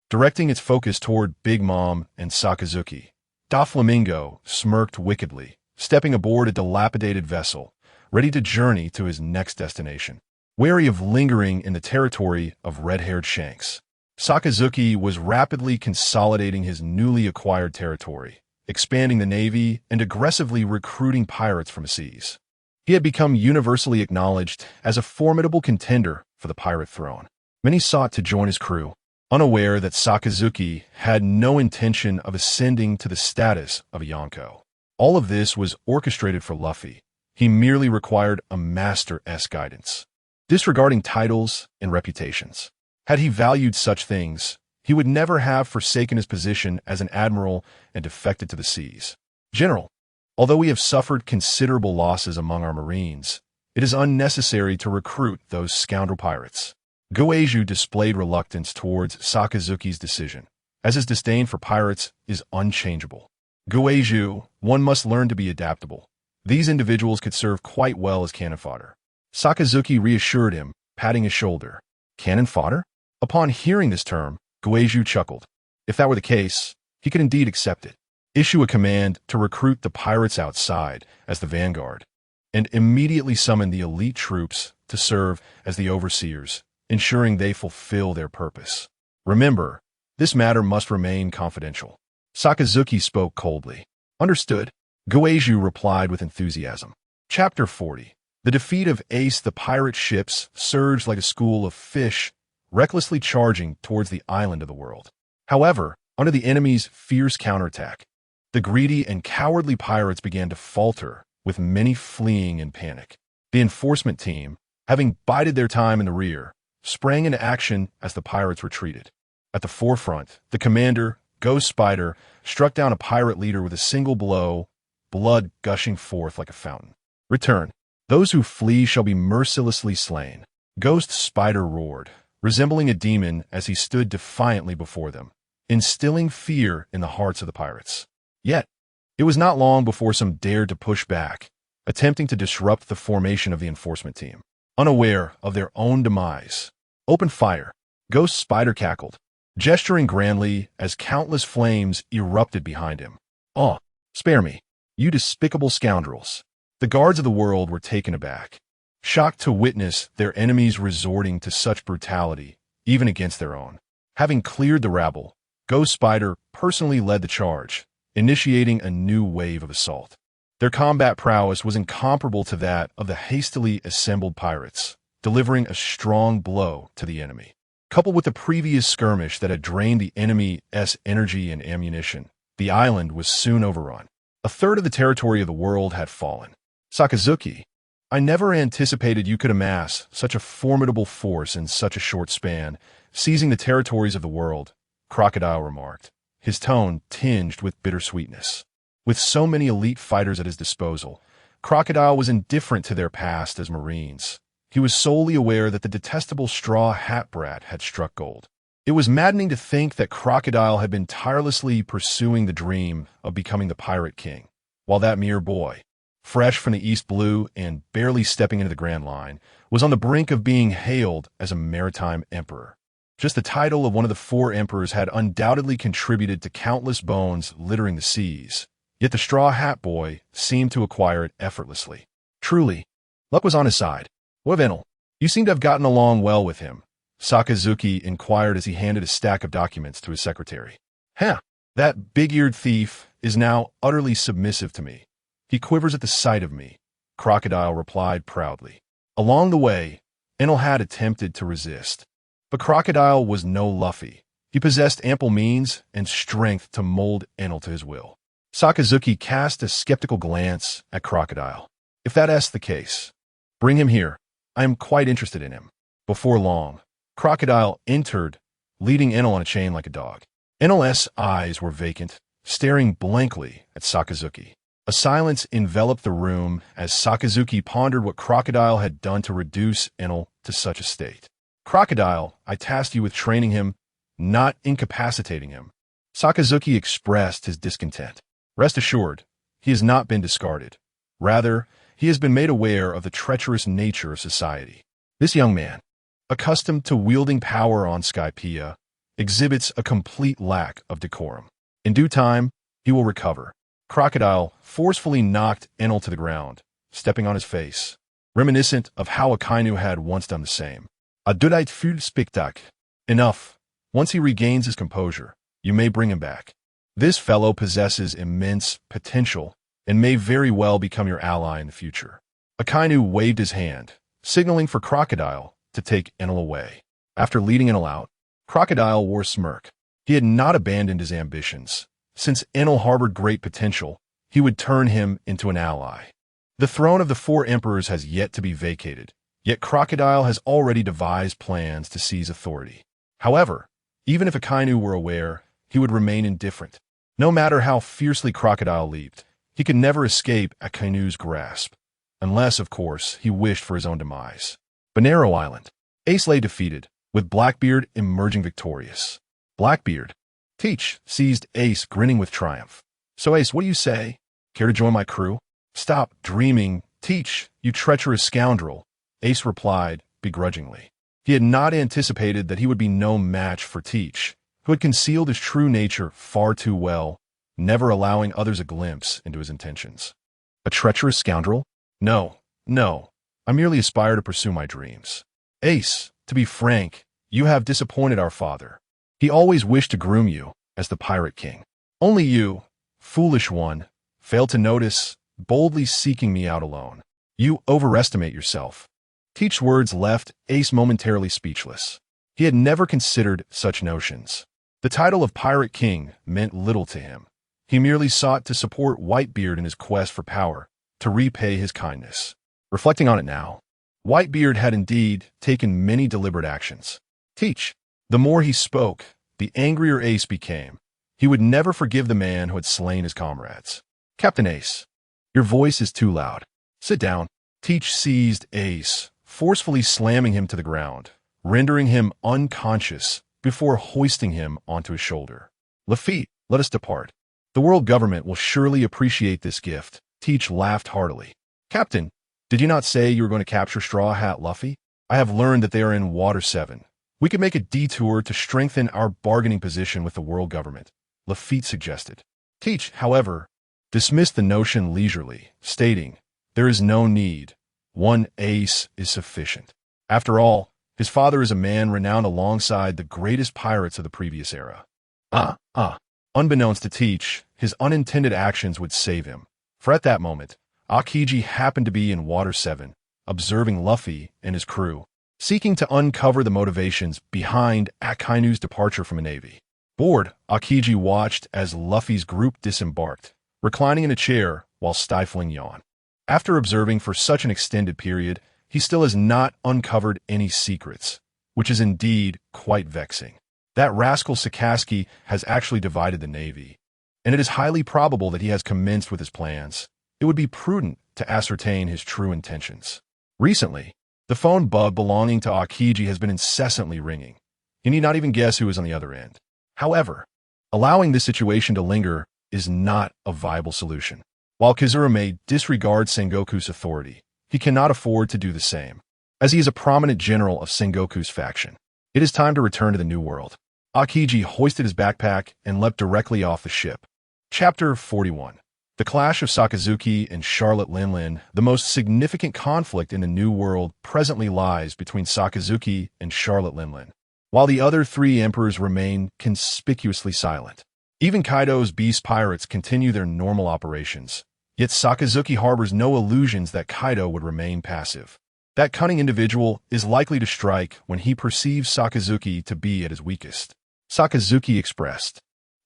[SPEAKER 3] directing its focus toward Big Mom and Sakazuki, Doflamingo smirked wickedly, stepping aboard a dilapidated vessel, ready to journey to his next destination. Wary of lingering in the territory of red-haired Shanks, Sakazuki was rapidly consolidating his newly acquired territory, expanding the navy and aggressively recruiting pirates from the seas. He had become universally acknowledged as a formidable contender for the pirate throne. Many sought to join his crew, unaware that Sakazuki had no intention of ascending to the status of a Yonko. All of this was orchestrated for Luffy. He merely required a master-esque guidance, disregarding titles and reputations. Had he valued such things, he would never have forsaken his position as an admiral and defected to the seas. General, although we have suffered considerable losses among our marines, it is unnecessary to recruit those scoundrel pirates. Goeiju displayed reluctance towards Sakazuki's decision, as his disdain for pirates is unchangeable. Goeiju, one must learn to be adaptable. These individuals could serve quite well as cannon fodder. Sakazuki reassured him, patting his shoulder. Cannon fodder? Upon hearing this term, Goeiju chuckled. If that were the case, he could indeed accept it. Issue a command to recruit the pirates outside as the vanguard, and immediately summon the elite troops to serve as the overseers, ensuring they fulfill their purpose. Remember, this matter must remain confidential. Sakazuki spoke coldly. Understood. Goeiju replied with enthusiasm. Chapter 40. The defeat of Ace. The pirate ships surged like a school of fish, recklessly charging towards the island of the world. However, under the enemy's fierce counterattack, the greedy and cowardly pirates began to falter, with many fleeing in panic. The enforcement team, having bided their time in the rear, sprang into action as the pirates retreated. At the forefront, the commander, Ghost Spider, struck down a pirate leader with a single blow, blood gushing forth like a fountain. Return. Those who flee shall be mercilessly slain. Ghost Spider roared, resembling a demon as he stood defiantly before them, instilling fear in the hearts of the pirates. Yet, it was not long before some dared to push back, attempting to disrupt the formation of the enforcement team. Unaware of their own demise, open fire, Ghost Spider cackled, gesturing grandly as countless flames erupted behind him. Oh, spare me, you despicable scoundrels. The guards of the world were taken aback, shocked to witness their enemies resorting to such brutality, even against their own. Having cleared the rabble, Ghost Spider personally led the charge, initiating a new wave of assault. Their combat prowess was incomparable to that of the hastily assembled pirates, delivering a strong blow to the enemy. Coupled with the previous skirmish that had drained the enemy's energy and ammunition, the island was soon overrun. A third of the territory of the world had fallen. Sakazuki, I never anticipated you could amass such a formidable force in such a short span, seizing the territories of the world, Crocodile remarked, his tone tinged with bittersweetness. With so many elite fighters at his disposal, Crocodile was indifferent to their past as Marines. He was solely aware that the detestable straw hat brat had struck gold. It was maddening to think that Crocodile had been tirelessly pursuing the dream of becoming the Pirate King, while that mere boy, fresh from the East Blue and barely stepping into the Grand Line, was on the brink of being hailed as a maritime emperor. Just the title of one of the four emperors had undoubtedly contributed to countless bones littering the seas, yet the Straw Hat Boy seemed to acquire it effortlessly. Truly, luck was on his side. What of Enel? You seem to have gotten along well with him, Sakazuki inquired as he handed a stack of documents to his secretary. That big-eared thief is now utterly submissive to me. He quivers at the sight of me, Crocodile replied proudly. Along the way, Enel had attempted to resist. But Crocodile was no Luffy. He possessed ample means and strength to mold Enel to his will. Sakazuki cast a skeptical glance at Crocodile. If that's the case, bring him here. I am quite interested in him. Before long, Crocodile entered, leading Enel on a chain like a dog. Enel's eyes were vacant, staring blankly at Sakazuki. A silence enveloped the room as Sakazuki pondered what Crocodile had done to reduce Enel to such a state. Crocodile, I tasked you with training him, not incapacitating him. Sakazuki expressed his discontent. Rest assured, he has not been discarded. Rather, he has been made aware of the treacherous nature of society. This young man, accustomed to wielding power on Skypiea, exhibits a complete lack of decorum. In due time, he will recover. Crocodile forcefully knocked Enel to the ground, stepping on his face, reminiscent of how Akainu had once done the same. A dudite fut spectac. Enough. Once he regains his composure, you may bring him back. This fellow possesses immense potential and may very well become your ally in the future. Akainu waved his hand, signaling for Crocodile to take Enel away. After leading Enel out, Crocodile wore a smirk. He had not abandoned his ambitions. Since Enel harbored great potential, he would turn him into an ally. The throne of the four emperors has yet to be vacated, yet Crocodile has already devised plans to seize authority. However, even if Akainu were aware, he would remain indifferent. No matter how fiercely Crocodile leaped, he could never escape Akainu's grasp, unless, of course, he wished for his own demise. Bonero Island. Ace lay defeated, with Blackbeard emerging victorious. Blackbeard. Teach seized Ace, grinning with triumph. So Ace, what do you say? Care to join my crew? Stop dreaming, Teach, you treacherous scoundrel, Ace replied, begrudgingly. He had not anticipated that he would be no match for Teach, who had concealed his true nature far too well, never allowing others a glimpse into his intentions. A treacherous scoundrel? No, no. I merely aspire to pursue my dreams. Ace, to be frank, you have disappointed our father. He always wished to groom you as the Pirate King. Only you, foolish one, failed to notice, boldly seeking me out alone. You overestimate yourself. Teach's words left Ace momentarily speechless. He had never considered such notions. The title of Pirate King meant little to him. He merely sought to support Whitebeard in his quest for power, to repay his kindness. Reflecting on it now, Whitebeard had indeed taken many deliberate actions. Teach. The more he spoke, the angrier Ace became. He would never forgive the man who had slain his comrades. Captain Ace, your voice is too loud. Sit down. Teach seized Ace, forcefully slamming him to the ground, rendering him unconscious before hoisting him onto his shoulder. Lafitte, let us depart. The world government will surely appreciate this gift. Teach laughed heartily. Captain, did you not say you were going to capture Straw Hat Luffy? I have learned that they are in Water 7. We could make a detour to strengthen our bargaining position with the world government, Lafitte suggested. Teach, however, dismissed the notion leisurely, stating, there is no need. One Ace is sufficient. After all, his father is a man renowned alongside the greatest pirates of the previous era. Unbeknownst to Teach, his unintended actions would save him. For at that moment, Aokiji happened to be in Water 7, observing Luffy and his crew, seeking to uncover the motivations behind Akainu's departure from a navy. Bored, Aokiji watched as Luffy's group disembarked, reclining in a chair while stifling yawn. After observing for such an extended period, he still has not uncovered any secrets, which is indeed quite vexing. That rascal Sakazuki has actually divided the navy, and it is highly probable that he has commenced with his plans. It would be prudent to ascertain his true intentions. Recently, the phone bug belonging to Aokiji has been incessantly ringing. You need not even guess who is on the other end. However, allowing this situation to linger is not a viable solution. While Kazura may disregard Sengoku's authority, he cannot afford to do the same, as he is a prominent general of Sengoku's faction. It is time to return to the New World. Aokiji hoisted his backpack and leapt directly off the ship. Chapter 41. The clash of Sakazuki and Charlotte Linlin. The most significant conflict in the New World presently lies between Sakazuki and Charlotte Linlin, while the other three emperors remain conspicuously silent. Even Kaido's beast pirates continue their normal operations, yet Sakazuki harbors no illusions that Kaido would remain passive. That cunning individual is likely to strike when he perceives Sakazuki to be at his weakest. Sakazuki expressed,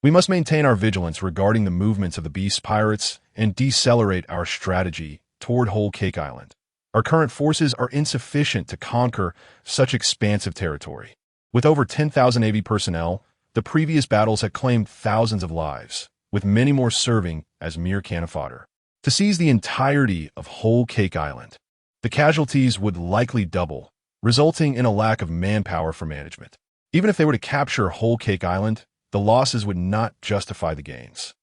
[SPEAKER 3] we must maintain our vigilance regarding the movements of the beast pirates and decelerate our strategy toward Whole Cake Island. Our current forces are insufficient to conquer such expansive territory. With over 10,000 AV personnel, the previous battles had claimed thousands of lives. with many more serving as mere cannon fodder. To seize the entirety of Whole Cake Island, the casualties would likely double, resulting in a lack of manpower for management. Even if they were to capture Whole Cake Island, the losses would not justify the gains.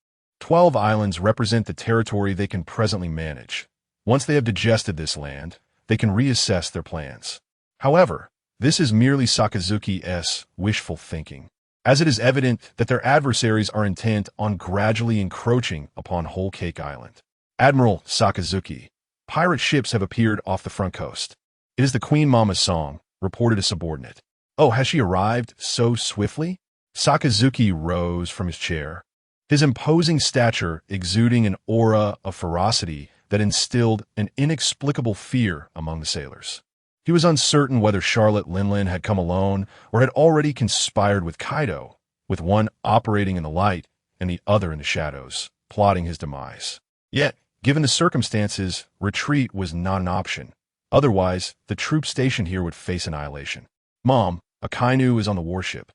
[SPEAKER 3] 12 islands represent the territory they can presently manage. Once they have digested this land, they can reassess their plans. However, this is merely Sakazuki's wishful thinking, as it is evident that their adversaries are intent on gradually encroaching upon Whole Cake Island. Admiral Sakazuki, pirate ships have appeared off the front coast. It is the Queen Mama's song, reported a subordinate. Oh, has she arrived so swiftly? Sakazuki rose from his chair, his imposing stature exuding an aura of ferocity that instilled an inexplicable fear among the sailors. He was uncertain whether Charlotte Linlin had come alone or had already conspired with Kaido, with one operating in the light and the other in the shadows, plotting his demise. Yet, given the circumstances, retreat was not an option. Otherwise, the troop stationed here would face annihilation. Mom, Akainu is on the warship,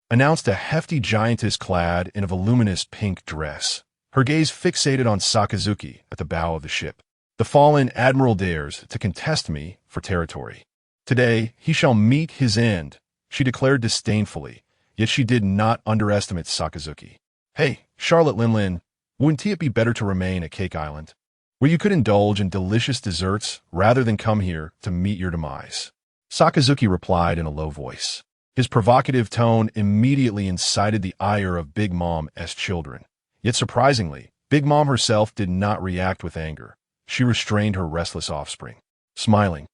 [SPEAKER 3] announced a hefty giantess clad in a voluminous pink dress, her gaze fixated on Sakazuki at the bow of the ship. The fallen admiral dares to contest me for territory. Today, he shall meet his end, she declared disdainfully, yet she did not underestimate Sakazuki. Hey, Charlotte Linlin, wouldn't it be better to remain at Cake Island, where you could indulge in delicious desserts rather than come here to meet your demise? Sakazuki replied in a low voice. His provocative tone immediately incited the ire of Big Mom's children. Yet surprisingly, Big Mom herself did not react with anger. She restrained her restless offspring. Smiling,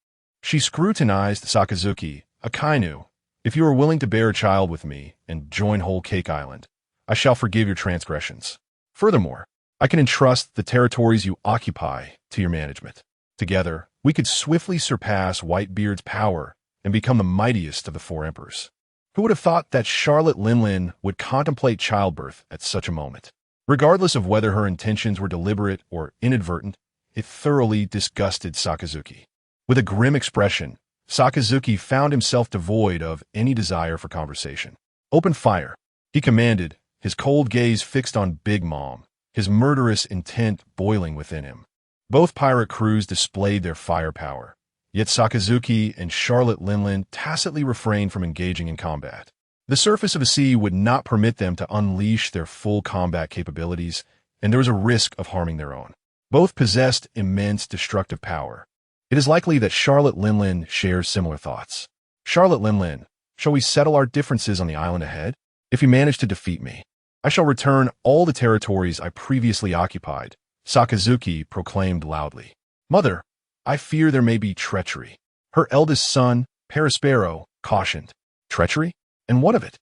[SPEAKER 3] she scrutinized Sakazuki. Akainu, if you are willing to bear a child with me and join Whole Cake Island, I shall forgive your transgressions. Furthermore, I can entrust the territories you occupy to your management. Together, we could swiftly surpass Whitebeard's power and become the mightiest of the four emperors. Who would have thought that Charlotte Linlin would contemplate childbirth at such a moment? Regardless of whether her intentions were deliberate or inadvertent, it thoroughly disgusted Sakazuki. With a grim expression, Sakazuki found himself devoid of any desire for conversation. Open fire, he commanded, his cold gaze fixed on Big Mom, his murderous intent boiling within him. Both pirate crews displayed their firepower, yet Sakazuki and Charlotte Linlin tacitly refrained from engaging in combat. The surface of the sea would not permit them to unleash their full combat capabilities, and there was a risk of harming their own. Both possessed immense destructive power. It is likely that Charlotte Linlin shares similar thoughts. Charlotte Linlin, shall we settle our differences on the island ahead? If you manage to defeat me, I shall return all the territories I previously occupied, Sakazuki proclaimed loudly. Mother, I fear there may be treachery. Her eldest son, Perispero, cautioned. Treachery? And what of it?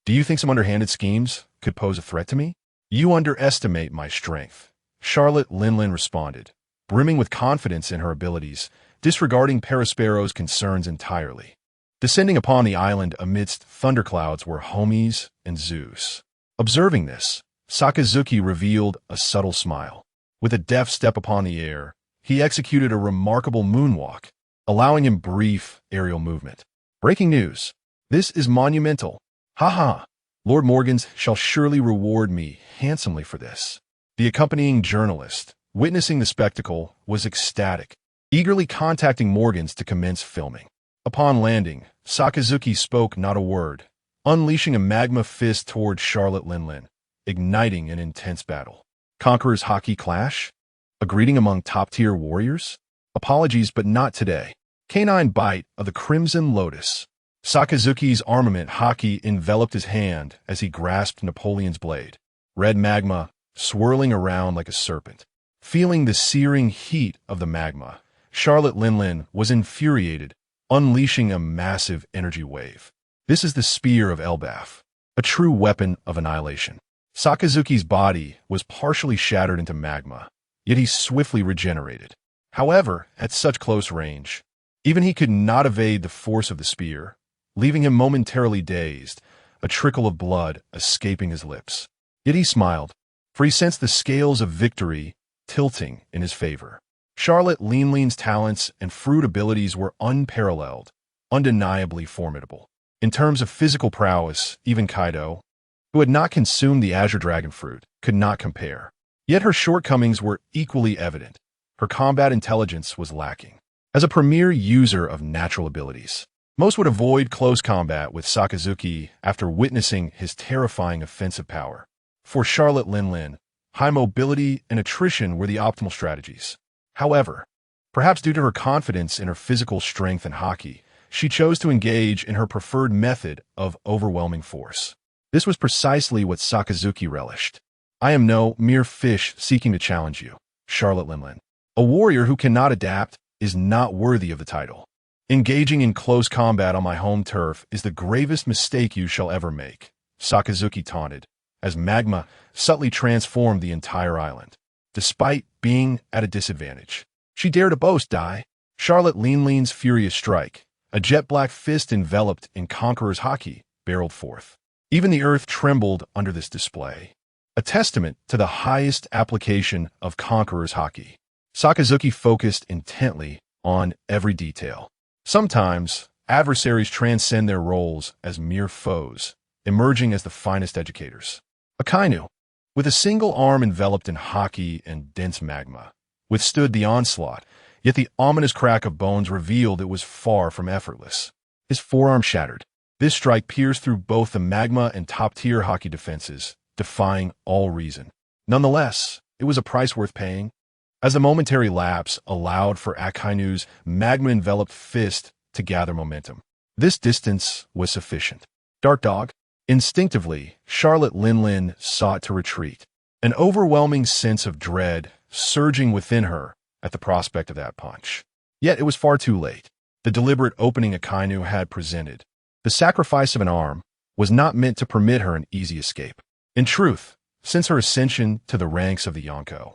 [SPEAKER 3] Do you think some underhanded schemes could pose a threat to me? You underestimate my strength, Charlotte Linlin responded, brimming with confidence in her abilities, disregarding Perispero's concerns entirely. Descending upon the island amidst thunderclouds were Hermes and Zeus. Observing this, Sakazuki revealed a subtle smile. With a deft step upon the air, he executed a remarkable moonwalk, allowing him brief aerial movement. Breaking news. This is monumental. Ha! Lord Morgans shall surely reward me handsomely for this. The accompanying journalist, witnessing the spectacle, was ecstatic, eagerly contacting Morgans to commence filming. Upon landing, Sakazuki spoke not a word, unleashing a magma fist toward Charlotte Linlin, igniting an intense battle. Conqueror's Haki clash? A greeting among top-tier warriors? Apologies, but not today. Canine bite of the Crimson Lotus. Sakazuki's armament Haki enveloped his hand as he grasped Napoleon's blade. Red magma, swirling around like a serpent. Feeling the searing heat of the magma, Charlotte Linlin was infuriated, unleashing a massive energy wave. This is the Spear of Elbaf, a true weapon of annihilation. Sakazuki's body was partially shattered into magma, yet he swiftly regenerated. However, at such close range, even he could not evade the force of the spear, leaving him momentarily dazed, a trickle of blood escaping his lips. Yet he smiled, for he sensed the scales of victory tilting in his favor. Charlotte Linlin's talents and fruit abilities were unparalleled, undeniably formidable. In terms of physical prowess, even Kaido, who had not consumed the azure dragon fruit, could not compare. Yet her shortcomings were equally evident. Her combat intelligence was lacking. As a premier user of natural abilities, most would avoid close combat with Sakazuki after witnessing his terrifying offensive power. For Charlotte Linlin, high mobility and attrition were the optimal strategies. However, perhaps due to her confidence in her physical strength and Haki, she chose to engage in her preferred method of overwhelming force. This was precisely what Sakazuki relished. I am no mere fish seeking to challenge you, Charlotte Linlin. A warrior who cannot adapt is not worthy of the title. Engaging in close combat on my home turf is the gravest mistake you shall ever make, Sakazuki taunted, as magma subtly transformed the entire island. Despite being at a disadvantage, she dared to boast, Charlotte Linlin's furious strike, a jet-black fist enveloped in Conqueror's Haki, barreled forth. Even the earth trembled under this display, a testament to the highest application of Conqueror's Haki. Sakazuki focused intently on every detail. Sometimes, adversaries transcend their roles as mere foes, emerging as the finest educators. Akainu, with a single arm enveloped in Haki and dense magma, withstood the onslaught, yet the ominous crack of bones revealed it was far from effortless. His forearm shattered. This strike pierced through both the magma and top-tier Haki defenses, defying all reason. Nonetheless, it was a price worth paying, as a momentary lapse allowed for Akainu's magma-enveloped fist to gather momentum. This distance was sufficient. Dark Dog. Instinctively, Charlotte Linlin sought to retreat, an overwhelming sense of dread surging within her at the prospect of that punch. Yet it was far too late. The deliberate opening Akainu had presented, the sacrifice of an arm, was not meant to permit her an easy escape. In truth, since her ascension to the ranks of the Yonko,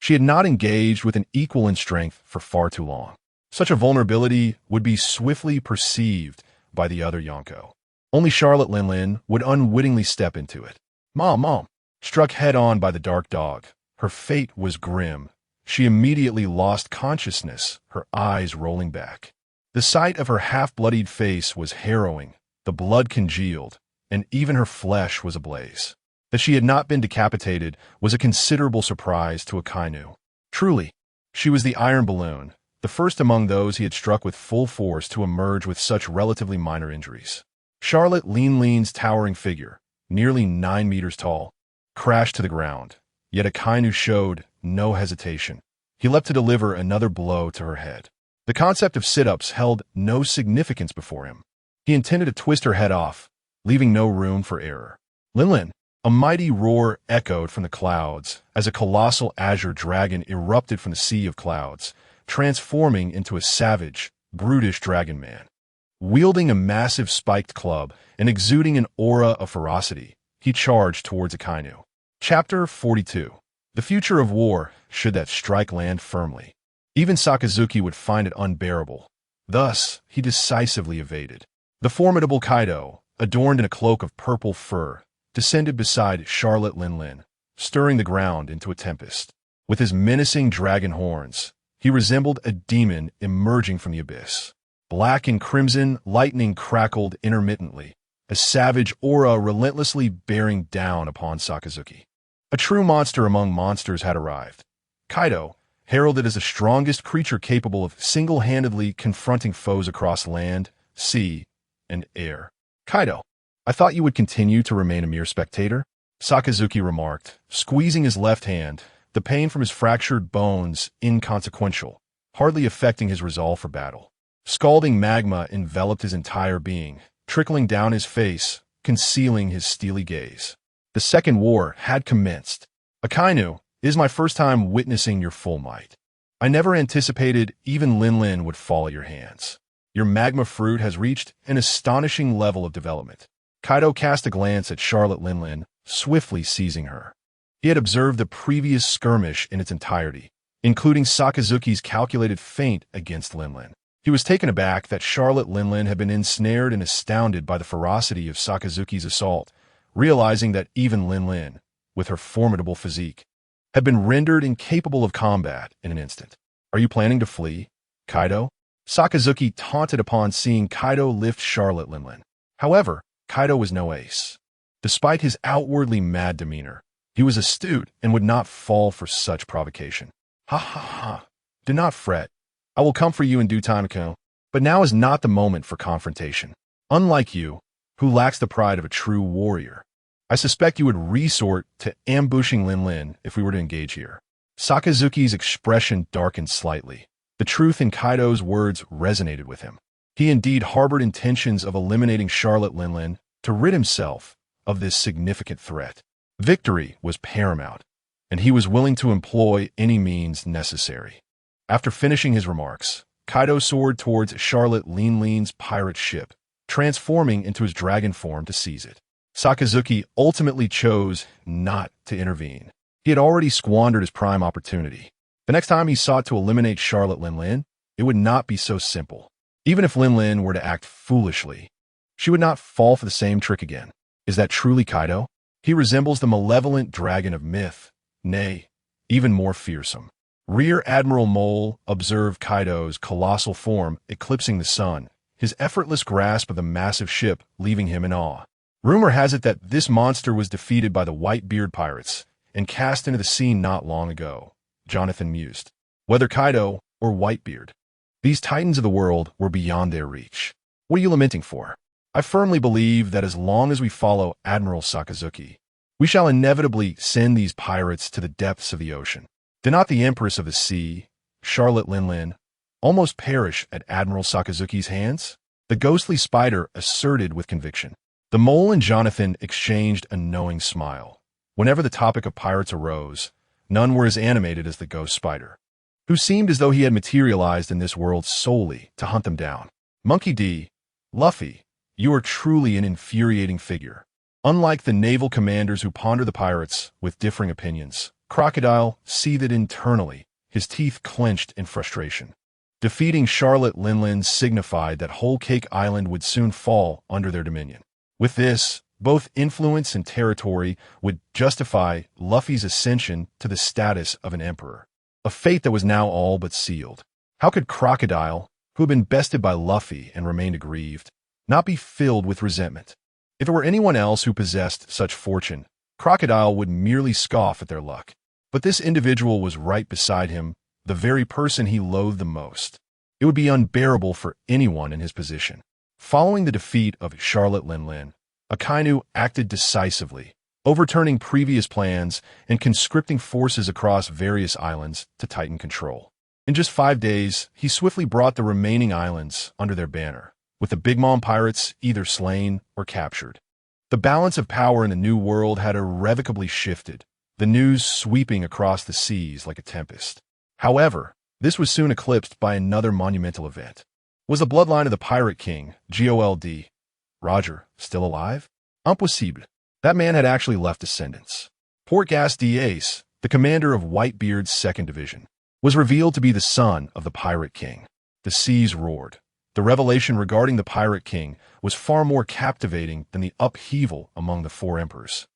[SPEAKER 3] she had not engaged with an equal in strength for far too long. Such a vulnerability would be swiftly perceived by the other Yonko. Only Charlotte Linlin would unwittingly step into it. Mom! Struck head-on by the Dark Dog, her fate was grim. She immediately lost consciousness, her eyes rolling back. The sight of her half-bloodied face was harrowing, the blood congealed, and even her flesh was ablaze. That she had not been decapitated was a considerable surprise to Akainu. Truly, she was the iron balloon, the first among those he had struck with full force to emerge with such relatively minor injuries. Charlotte Linlin's towering figure, nearly 9 meters tall, crashed to the ground, yet Akainu showed no hesitation. He leapt to deliver another blow to her head. The concept of sit-ups held no significance before him. He intended to twist her head off, leaving no room for error. Linlin. A mighty roar echoed from the clouds as a colossal azure dragon erupted from the sea of clouds, transforming into a savage, brutish dragon man. Wielding a massive spiked club and exuding an aura of ferocity, he charged towards Akainu. Chapter 42. The future of war, should that strike land firmly. Even Sakazuki would find it unbearable. Thus, he decisively evaded. The formidable Kaido, adorned in a cloak of purple fur, descended beside Charlotte Linlin, stirring the ground into a tempest. With his menacing dragon horns, he resembled a demon emerging from the abyss. Black and crimson lightning crackled intermittently, a savage aura relentlessly bearing down upon Sakazuki. A true monster among monsters had arrived. Kaido, heralded as the strongest creature capable of single-handedly confronting foes across land, sea, and air. Kaido, I thought you would continue to remain a mere spectator, Sakazuki remarked, squeezing his left hand, the pain from his fractured bones inconsequential, hardly affecting his resolve for battle. Scalding magma enveloped his entire being, trickling down his face, concealing his steely gaze. The second war had commenced. Akainu, it is my first time witnessing your full might. I never anticipated even Linlin would fall at your hands. Your magma fruit has reached an astonishing level of development. Kaido cast a glance at Charlotte Linlin, swiftly seizing her. He had observed the previous skirmish in its entirety, including Sakazuki's calculated feint against Linlin. He was taken aback that Charlotte Linlin had been ensnared and astounded by the ferocity of Sakazuki's assault, realizing that even Linlin, with her formidable physique, had been rendered incapable of combat in an instant. Are you planning to flee, Kaido? Sakazuki taunted upon seeing Kaido lift Charlotte Linlin. However, Kaido was no ace. Despite his outwardly mad demeanor, he was astute and would not fall for such provocation. Ha ha ha. Do not fret. I will come for you in due time, Akainu. But now is not the moment for confrontation. Unlike you, who lacks the pride of a true warrior, I suspect you would resort to ambushing Lin if we were to engage here. Sakazuki's expression darkened slightly. The truth in Kaido's words resonated with him. He indeed harbored intentions of eliminating Charlotte Lin to rid himself of this significant threat. Victory was paramount, and he was willing to employ any means necessary. After finishing his remarks, Kaido soared towards Charlotte Lin's pirate ship, transforming into his dragon form to seize it. Sakazuki ultimately chose not to intervene. He had already squandered his prime opportunity. The next time he sought to eliminate Charlotte Lin, it would not be so simple. Even if Lin were to act foolishly, she would not fall for the same trick again. Is that truly Kaido? He resembles the malevolent dragon of myth, nay, even more fearsome. Rear Admiral Mole observed Kaido's colossal form eclipsing the sun, his effortless grasp of the massive ship leaving him in awe. Rumor has it that this monster was defeated by the Whitebeard pirates and cast into the sea not long ago, Jonathan mused. Whether Kaido or Whitebeard, these titans of the world were beyond their reach. What are you lamenting for? I firmly believe that as long as we follow Admiral Sakazuki, we shall inevitably send these pirates to the depths of the ocean. Did not the Empress of the Sea, Charlotte Lin, almost perish at Admiral Sakazuki's hands? The ghostly spider asserted with conviction. The mole and Jonathan exchanged a knowing smile. Whenever the topic of pirates arose, none were as animated as the ghost spider, who seemed as though he had materialized in this world solely to hunt them down. Monkey D. Luffy, you are truly an infuriating figure. Unlike the naval commanders who ponder the pirates with differing opinions, Crocodile seethed internally, his teeth clenched in frustration. Defeating Charlotte Lin signified that Whole Cake Island would soon fall under their dominion. With this, both influence and territory would justify Luffy's ascension to the status of an emperor, a fate that was now all but sealed. How could Crocodile, who had been bested by Luffy and remained aggrieved, not be filled with resentment? If it were anyone else who possessed such fortune, Crocodile would merely scoff at their luck. But this individual was right beside him, the very person he loathed the most. It would be unbearable for anyone in his position. Following the defeat of Charlotte Lin, Akainu acted decisively, overturning previous plans and conscripting forces across various islands to tighten control. In just 5 days, he swiftly brought the remaining islands under their banner, with the Big Mom pirates either slain or captured. The balance of power in the New World had irrevocably shifted, the news sweeping across the seas like a tempest. However, this was soon eclipsed by another monumental event. Was the bloodline of the Pirate King, Gold, Roger, still alive? Impossible. That man had actually left descendants. Portgas d'Ace, the commander of Whitebeard's 2nd Division, was revealed to be the son of the Pirate King. The seas roared. The revelation regarding the Pirate King was far more captivating than the upheaval among the 4 emperors.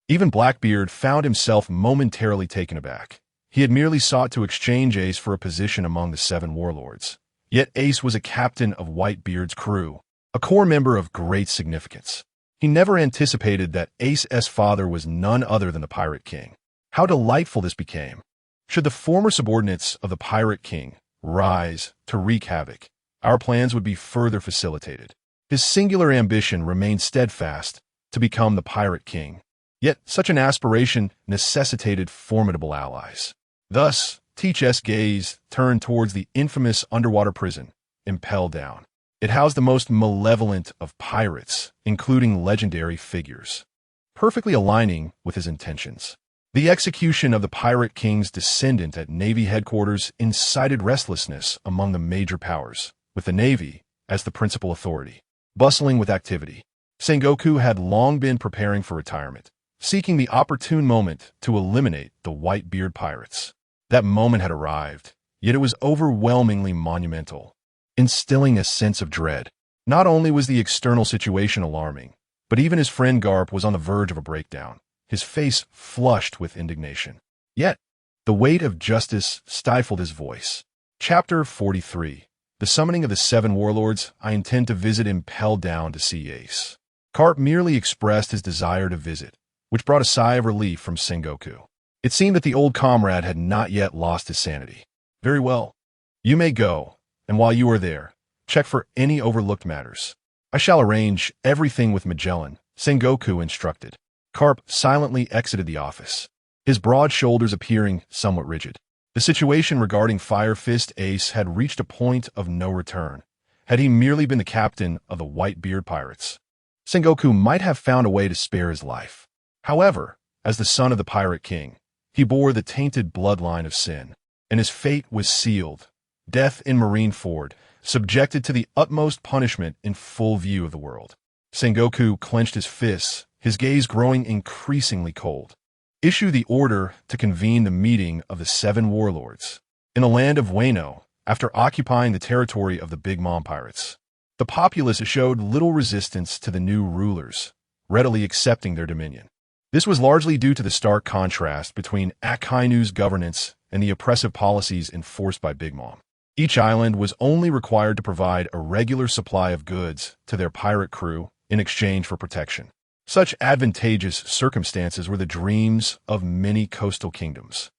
[SPEAKER 3] Even Blackbeard found himself momentarily taken aback. He had merely sought to exchange Ace for a position among the 7 warlords. Yet Ace was a captain of Whitebeard's crew, a core member of great significance. He never anticipated that Ace's father was none other than the Pirate King. How delightful this became. Should the former subordinates of the Pirate King rise to wreak havoc, our plans would be further facilitated. His singular ambition remained steadfast to become the Pirate King. Yet such an aspiration necessitated formidable allies. Thus, Teach's gaze turned towards the infamous underwater prison, Impel Down. It housed the most malevolent of pirates, including legendary figures, perfectly aligning with his intentions. The execution of the Pirate King's descendant at Navy headquarters incited restlessness among the major powers, with the Navy as the principal authority, bustling with activity. Sengoku had long been preparing for retirement, seeking the opportune moment to eliminate the Whitebeard pirates. That moment had arrived, yet it was overwhelmingly monumental, instilling a sense of dread. Not only was the external situation alarming, but even his friend Garp was on the verge of a breakdown, his face flushed with indignation. Yet, the weight of justice stifled his voice. Chapter 43. The Summoning of the 7 Warlords. I intend to visit Impel Down to see Ace. Carp merely expressed his desire to visit, which brought a sigh of relief from Sengoku. It seemed that the old comrade had not yet lost his sanity. Very well. You may go, and while you are there, check for any overlooked matters. I shall arrange everything with Magellan, Sengoku instructed. Carp silently exited the office, his broad shoulders appearing somewhat rigid. The situation regarding Fire Fist Ace had reached a point of no return. Had he merely been the captain of the Whitebeard Pirates, Sengoku might have found a way to spare his life. However, as the son of the Pirate King, he bore the tainted bloodline of sin, and his fate was sealed. Death in Marineford, subjected to the utmost punishment in full view of the world. Sengoku clenched his fists, his gaze growing increasingly cold. Issue the order to convene the meeting of the 7 warlords. In the land of Wano, after occupying the territory of the Big Mom Pirates, the populace showed little resistance to the new rulers, readily accepting their dominion. This was largely due to the stark contrast between Akainu's governance and the oppressive policies enforced by Big Mom. Each island was only required to provide a regular supply of goods to their pirate crew in exchange for protection. Such advantageous circumstances were the dreams of many coastal kingdoms.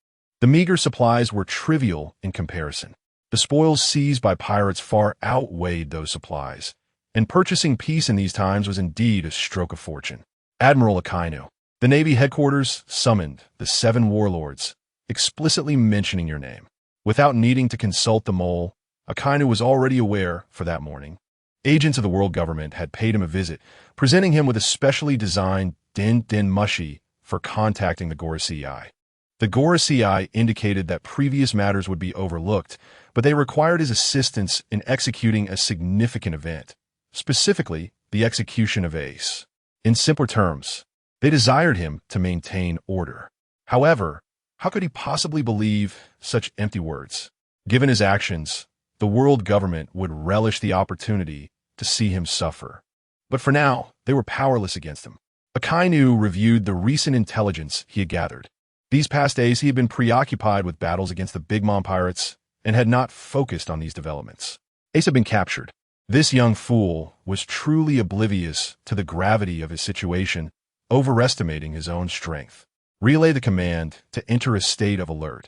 [SPEAKER 3] The meager supplies were trivial in comparison. The spoils seized by pirates far outweighed those supplies, and purchasing peace in these times was indeed a stroke of fortune. Admiral Akainu, the Navy headquarters, summoned the 7 warlords, explicitly mentioning your name. Without needing to consult the mole, Akainu was already aware for that morning. Agents of the world government had paid him a visit, presenting him with a specially designed din mushi for contacting the Gorosei Eye. The Gorosei Eye indicated that previous matters would be overlooked, but they required his assistance in executing a significant event, specifically the execution of Ace. In simpler terms, they desired him to maintain order. However, how could he possibly believe such empty words? Given his actions, the world government would relish the opportunity to see him suffer. But for now, they were powerless against him. Akainu reviewed the recent intelligence he had gathered. These past days he had been preoccupied with battles against the Big Mom Pirates and had not focused on these developments. Ace had been captured. This young fool was truly oblivious to the gravity of his situation, overestimating his own strength. Relay the command to enter a state of alert.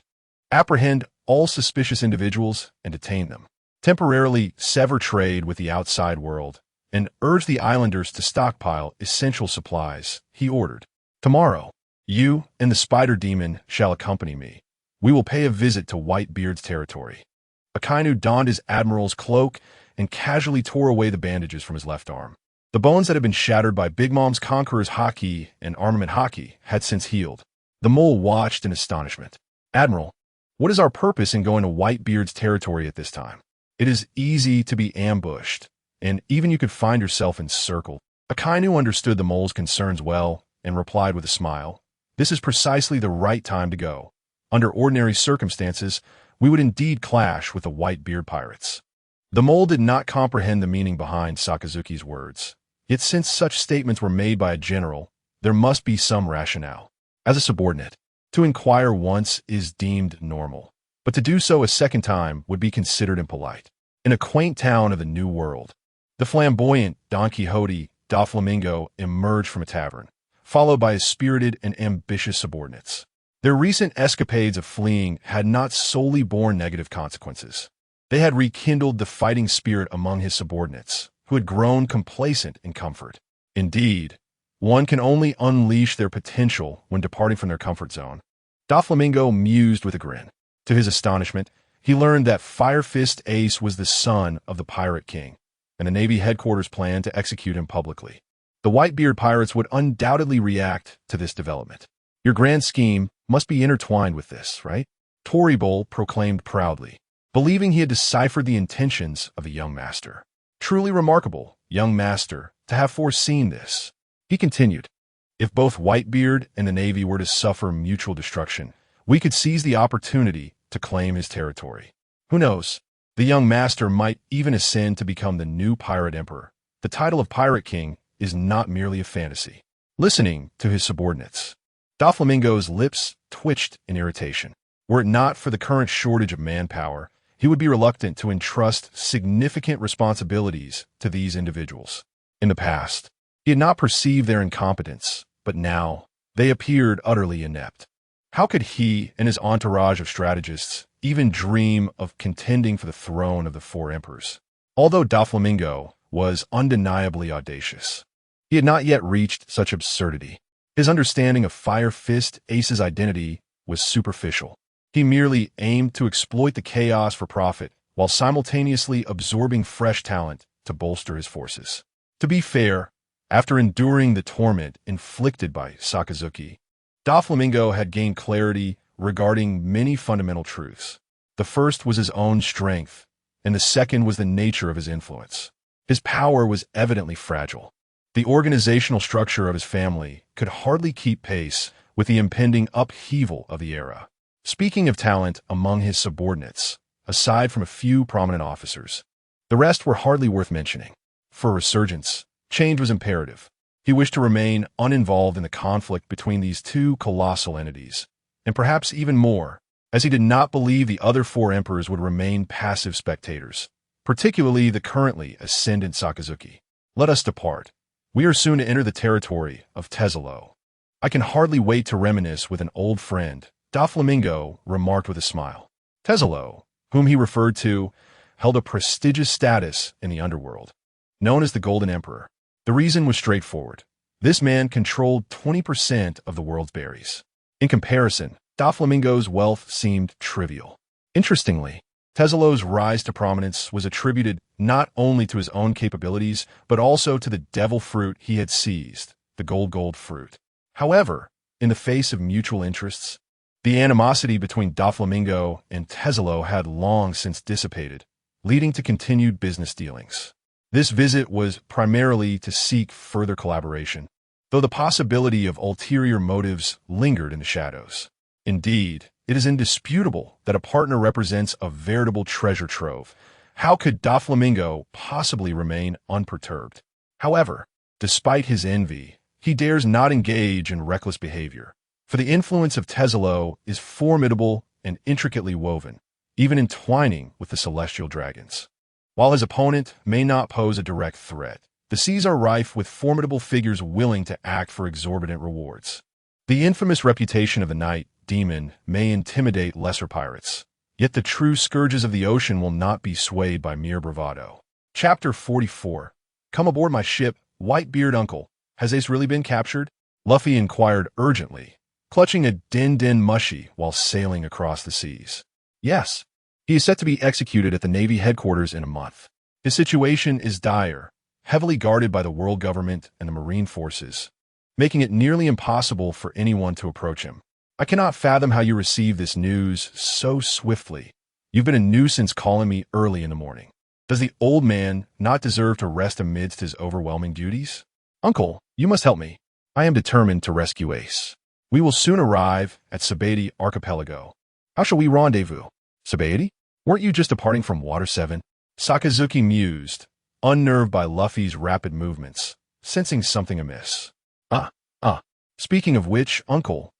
[SPEAKER 3] Apprehend all suspicious individuals and detain them. Temporarily sever trade with the outside world and urge the islanders to stockpile essential supplies, he ordered. Tomorrow, you and the Spider Demon shall accompany me. We will pay a visit to Whitebeard's territory. Akainu donned his admiral's cloak and casually tore away the bandages from his left arm. The bones that had been shattered by Big Mom's Conqueror's Haki and armament Haki had since healed. The mole watched in astonishment. Admiral, what is our purpose in going to Whitebeard's territory at this time? It is easy to be ambushed, and even you could find yourself encircled. Akainu understood the mole's concerns well and replied with a smile. This is precisely the right time to go. Under ordinary circumstances, we would indeed clash with the Whitebeard Pirates. The mole did not comprehend the meaning behind Sakazuki's words. Yet since such statements were made by a general, there must be some rationale. As a subordinate, to inquire once is deemed normal, but to do so a second time would be considered impolite. In a quaint town of the New World, the flamboyant Don Quixote da Flamingo emerged from a tavern, followed by his spirited and ambitious subordinates. Their recent escapades of fleeing had not solely borne negative consequences. They had rekindled the fighting spirit among his subordinates, who had grown complacent in comfort. Indeed, one can only unleash their potential when departing from their comfort zone. Doflamingo mused with a grin. To his astonishment, he learned that Fire Fist Ace was the son of the Pirate King, and the Navy headquarters planned to execute him publicly. The Whitebeard Pirates would undoubtedly react to this development. Your grand scheme must be intertwined with this, right? Toribol proclaimed proudly, believing he had deciphered the intentions of the young master. Truly remarkable, young master, to have foreseen this. He continued, if both Whitebeard and the Navy were to suffer mutual destruction, we could seize the opportunity to claim his territory. Who knows? The young master might even ascend to become the new pirate emperor. The title of Pirate King is not merely a fantasy. Listening to his subordinates, Doflamingo's lips twitched in irritation. Were it not for the current shortage of manpower, he would be reluctant to entrust significant responsibilities to these individuals. In the past, He had not perceived their incompetence, but now they appeared utterly inept. How could he and his entourage of strategists even dream of contending for the throne of the four emperors? Although Doflamingo was undeniably audacious, he had not yet reached such absurdity. His understanding of Fire Fist Ace's identity was superficial. He merely aimed to exploit the chaos for profit, while simultaneously absorbing fresh talent to bolster his forces. To be fair, after enduring the torment inflicted by Sakazuki, Doflamingo had gained clarity regarding many fundamental truths. The first was his own strength, and the second was the nature of his influence. His power was evidently fragile. The organizational structure of his family could hardly keep pace with the impending upheaval of the era. Speaking of talent among his subordinates, aside from a few prominent officers, the rest were hardly worth mentioning. For a resurgence, change was imperative. He wished to remain uninvolved in the conflict between these two colossal entities, and perhaps even more, as he did not believe the other four emperors would remain passive spectators, particularly the currently ascendant Sakazuki. Let us depart. We are soon to enter the territory of Tesalo. I can hardly wait to reminisce with an old friend, Doflamingo remarked with a smile. Tesalo, whom he referred to, held a prestigious status in the underworld, known as the Golden Emperor. The reason was straightforward. This man controlled 20% of the world's berries. In comparison, Doflamingo's wealth seemed trivial. Interestingly, Tesalo's rise to prominence was attributed not only to his own capabilities, but also to the devil fruit he had seized, the gold fruit. However, in the face of mutual interests, the animosity between Doflamingo and Tesalo had long since dissipated, leading to continued business dealings. This visit was primarily to seek further collaboration, though the possibility of ulterior motives lingered in the shadows. Indeed, it is indisputable that a partner represents a veritable treasure trove. How could Doflamingo possibly remain unperturbed? However, despite his envy, he dares not engage in reckless behavior, for the influence of Tesalo is formidable and intricately woven, even entwining with the celestial dragons. While his opponent may not pose a direct threat, the seas are rife with formidable figures willing to act for exorbitant rewards. The infamous reputation of the Night Demon may intimidate lesser pirates, yet the true scourges of the ocean will not be swayed by mere bravado. Chapter 44. Come aboard my ship, Whitebeard Uncle. Has Ace really been captured? Luffy inquired urgently, clutching a din mushy while sailing across the seas. Yes. He is set to be executed at the Navy headquarters in a month. His situation is dire, heavily guarded by the world government and the Marine forces, making it nearly impossible for anyone to approach him. I cannot fathom how you received this news so swiftly. You've been a nuisance calling me early in the morning. Does the old man not deserve to rest amidst his overwhelming duties? Uncle, you must help me. I am determined to rescue Ace. We will soon arrive at Sabaody Archipelago. How shall we rendezvous? Sabaody? Weren't you just departing from Water 7? Sakazuki mused, unnerved by Luffy's rapid movements, sensing something amiss. Speaking of which, Uncle,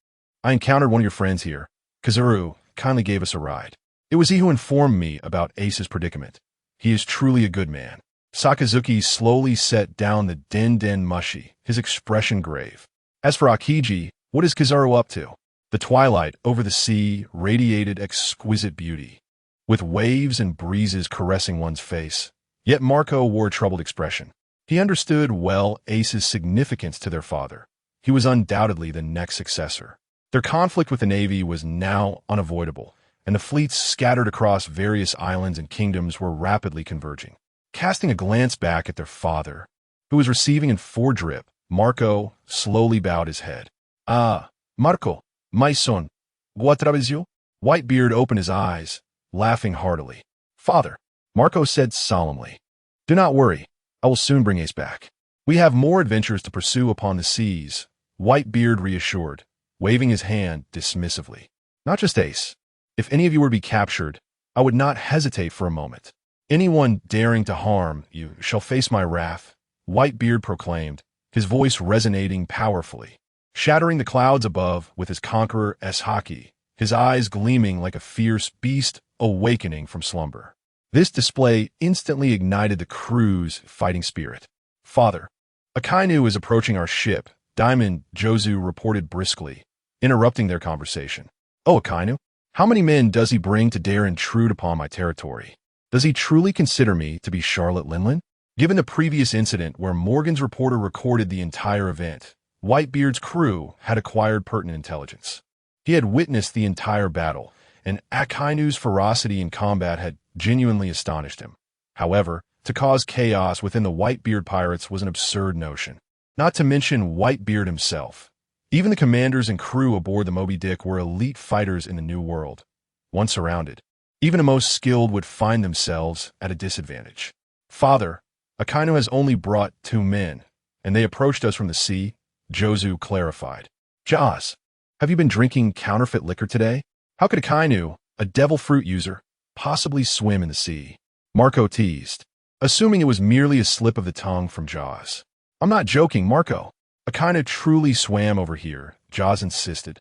[SPEAKER 3] I encountered one of your friends here. Kazuru kindly gave us a ride. It was he who informed me about Ace's predicament. He is truly a good man. Sakazuki slowly set down the din mushy, his expression grave. As for Akiji, what is Kazuru up to? The twilight over the sea radiated exquisite beauty, with waves and breezes caressing one's face. Yet Marco wore a troubled expression. He understood well Ace's significance to their father. He was undoubtedly the next successor. Their conflict with the Navy was now unavoidable, and the fleets scattered across various islands and kingdoms were rapidly converging. Casting a glance back at their father, who was receiving in foredrip, Marco slowly bowed his head. Marco, my son, what troubles you? Whitebeard opened his eyes, laughing heartily. Father, Marco said solemnly, do not worry, I will soon bring Ace back. We have more adventures to pursue upon the seas, Whitebeard reassured, waving his hand dismissively. Not just Ace. If any of you were to be captured, I would not hesitate for a moment. Anyone daring to harm you shall face my wrath, Whitebeard proclaimed, his voice resonating powerfully, shattering the clouds above with his Conqueror-esque Haki, his eyes gleaming like a fierce beast awakening from slumber. This display instantly ignited the crew's fighting spirit. Father, Akainu is approaching our ship, Diamond Jozu reported briskly, interrupting their conversation. Oh, Akainu? How many men does he bring to dare intrude upon my territory? Does he truly consider me to be Charlotte Linlin? Given the previous incident where Morgan's reporter recorded the entire event, Whitebeard's crew had acquired pertinent intelligence. He had witnessed the entire battle, and Akainu's ferocity in combat had genuinely astonished him. However, to cause chaos within the Whitebeard pirates was an absurd notion. Not to mention Whitebeard himself. Even the commanders and crew aboard the Moby Dick were elite fighters in the New World. Once surrounded, even the most skilled would find themselves at a disadvantage. Father, Akainu has only brought 2 men, and they approached us from the sea, Jozu clarified. Jaws, have you been drinking counterfeit liquor today? How could Akainu, a devil fruit user, possibly swim in the sea? Marco teased, assuming it was merely a slip of the tongue from Jaws. I'm not joking, Marco. Akainu truly swam over here, Jaws insisted.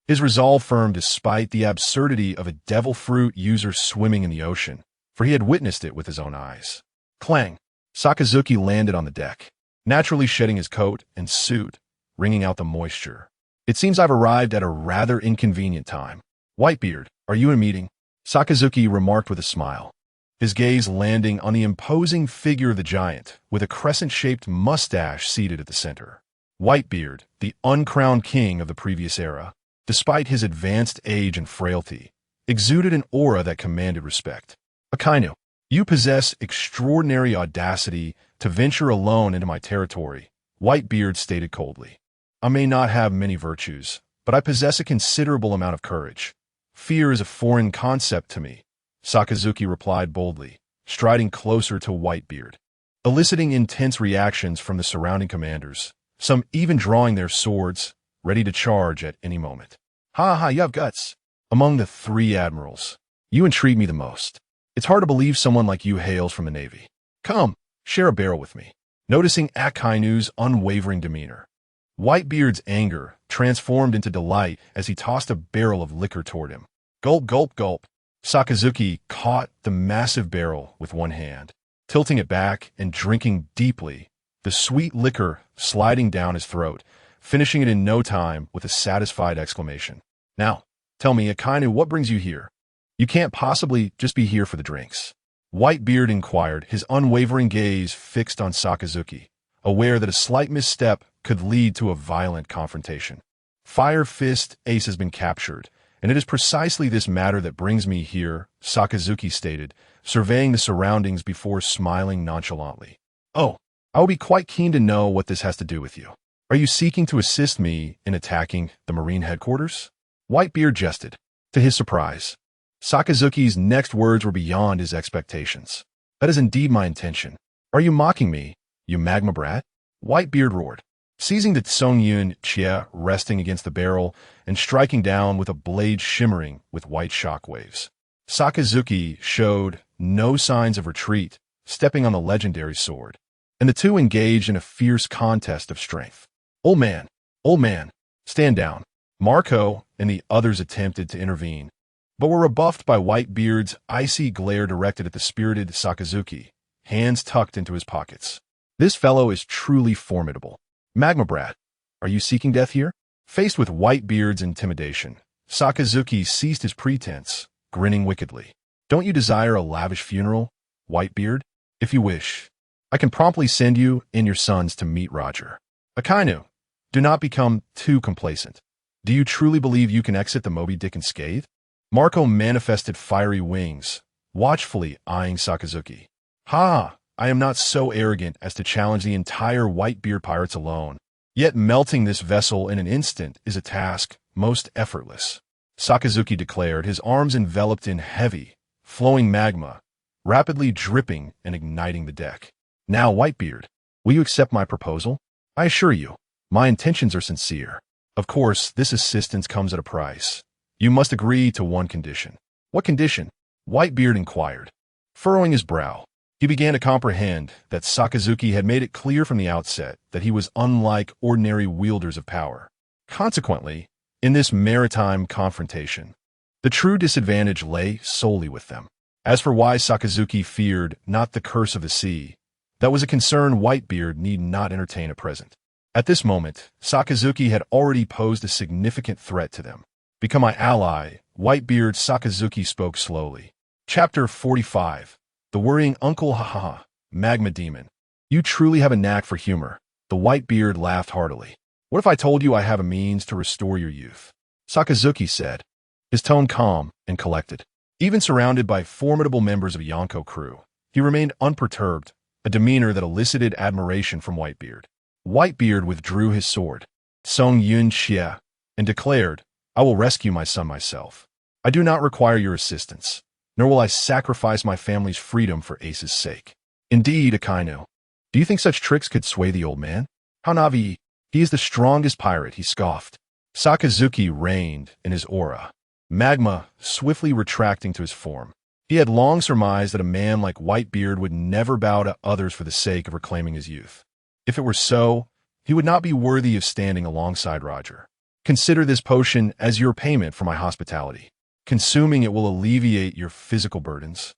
[SPEAKER 3] His resolve firm despite the absurdity of a devil fruit user swimming in the ocean, for he had witnessed it with his own eyes. Clang! Sakazuki landed on the deck, naturally shedding his coat and suit, wringing out the moisture. It seems I've arrived at a rather inconvenient time. Whitebeard, are you in a meeting? Sakazuki remarked with a smile, his gaze landing on the imposing figure of the giant, with a crescent-shaped mustache seated at the center. Whitebeard, the uncrowned king of the previous era, despite his advanced age and frailty, exuded an aura that commanded respect. Akainu, you possess extraordinary audacity to venture alone into my territory, Whitebeard stated coldly. I may not have many virtues, but I possess a considerable amount of courage. Fear is a foreign concept to me, Sakazuki replied boldly, striding closer to Whitebeard, eliciting intense reactions from the surrounding commanders, some even drawing their swords, ready to charge at any moment. Ha ha, you have guts. Among the 3 admirals, you intrigue me the most. It's hard to believe someone like you hails from the Navy. Come, share a barrel with me. Noticing Akainu's unwavering demeanor, Whitebeard's anger transformed into delight as he tossed a barrel of liquor toward him. Gulp, gulp, gulp. Sakazuki caught the massive barrel with one hand, tilting it back and drinking deeply, the sweet liquor sliding down his throat, finishing it in no time with a satisfied exclamation. Now, tell me, Akainu, what brings you here? You can't possibly just be here for the drinks. Whitebeard inquired, his unwavering gaze fixed on Sakazuki, aware that a slight misstep could lead to a violent confrontation. Fire Fist Ace has been captured, and it is precisely this matter that brings me here, Sakazuki stated, surveying the surroundings before smiling nonchalantly. Oh, I will be quite keen to know what this has to do with you. Are you seeking to assist me in attacking the Marine headquarters? Whitebeard jested. To his surprise, Sakazuki's next words were beyond his expectations. That is indeed my intention. Are you mocking me, you magma brat? Whitebeard roared, seizing the Tsongyun Chia resting against the barrel and striking down with a blade shimmering with white shockwaves. Sakazuki showed no signs of retreat, stepping on the legendary sword, and the two engaged in a fierce contest of strength. Old man, stand down. Marco and the others attempted to intervene, but were rebuffed by Whitebeard's icy glare directed at the spirited Sakazuki, hands tucked into his pockets. This fellow is truly formidable. Magma brat, are you seeking death here? Faced with Whitebeard's intimidation, Sakazuki ceased his pretense, grinning wickedly. Don't you desire a lavish funeral, Whitebeard? If you wish, I can promptly send you and your sons to meet Roger. Akainu, do not become too complacent. Do you truly believe you can exit the Moby Dick unscathed? Marco manifested fiery wings, watchfully eyeing Sakazuki. Ha! I am not so arrogant as to challenge the entire Whitebeard pirates alone. Yet melting this vessel in an instant is a task most effortless, Sakazuki declared, his arms enveloped in heavy, flowing magma, rapidly dripping and igniting the deck. Now, Whitebeard, will you accept my proposal? I assure you, my intentions are sincere. Of course, this assistance comes at a price. You must agree to one condition. What condition? Whitebeard inquired. Furrowing his brow, he began to comprehend that Sakazuki had made it clear from the outset that he was unlike ordinary wielders of power. Consequently, in this maritime confrontation, the true disadvantage lay solely with them. As for why Sakazuki feared not the curse of the sea, That was a concern Whitebeard need not entertain at present. At this moment, Sakazuki had already posed a significant threat to them. Become my ally, Whitebeard. Sakazuki spoke slowly. Chapter 45. The Worrying Uncle. Haha. Magma Demon. You truly have a knack for humor. The Whitebeard laughed heartily. What if I told you I have a means to restore your youth? Sakazuki said, his tone calm and collected. Even surrounded by formidable members of Yonko crew, he remained unperturbed, a demeanor that elicited admiration from Whitebeard. Whitebeard withdrew his sword, Song Yun Xie, and declared, I will rescue my son myself. I do not require your assistance, nor will I sacrifice my family's freedom for Ace's sake. Indeed, Akainu. Do you think such tricks could sway the old man? How naive. He is the strongest pirate, he scoffed. Sakazuki reigned in his aura, magma swiftly retracting to his form. He had long surmised that a man like Whitebeard would never bow to others for the sake of reclaiming his youth. If it were so, he would not be worthy of standing alongside Roger. Consider this potion as your payment for my hospitality. Consuming it will alleviate your physical burdens.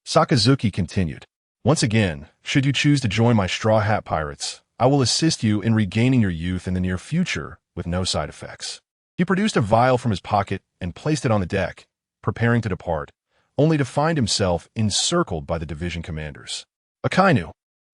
[SPEAKER 3] Sakazuki continued. Once again, should you choose to join my Straw Hat Pirates, I will assist you in regaining your youth in the near future with no side effects. He produced a vial from his pocket and placed it on the deck, preparing to depart, only to find himself encircled by the division commanders. Akainu,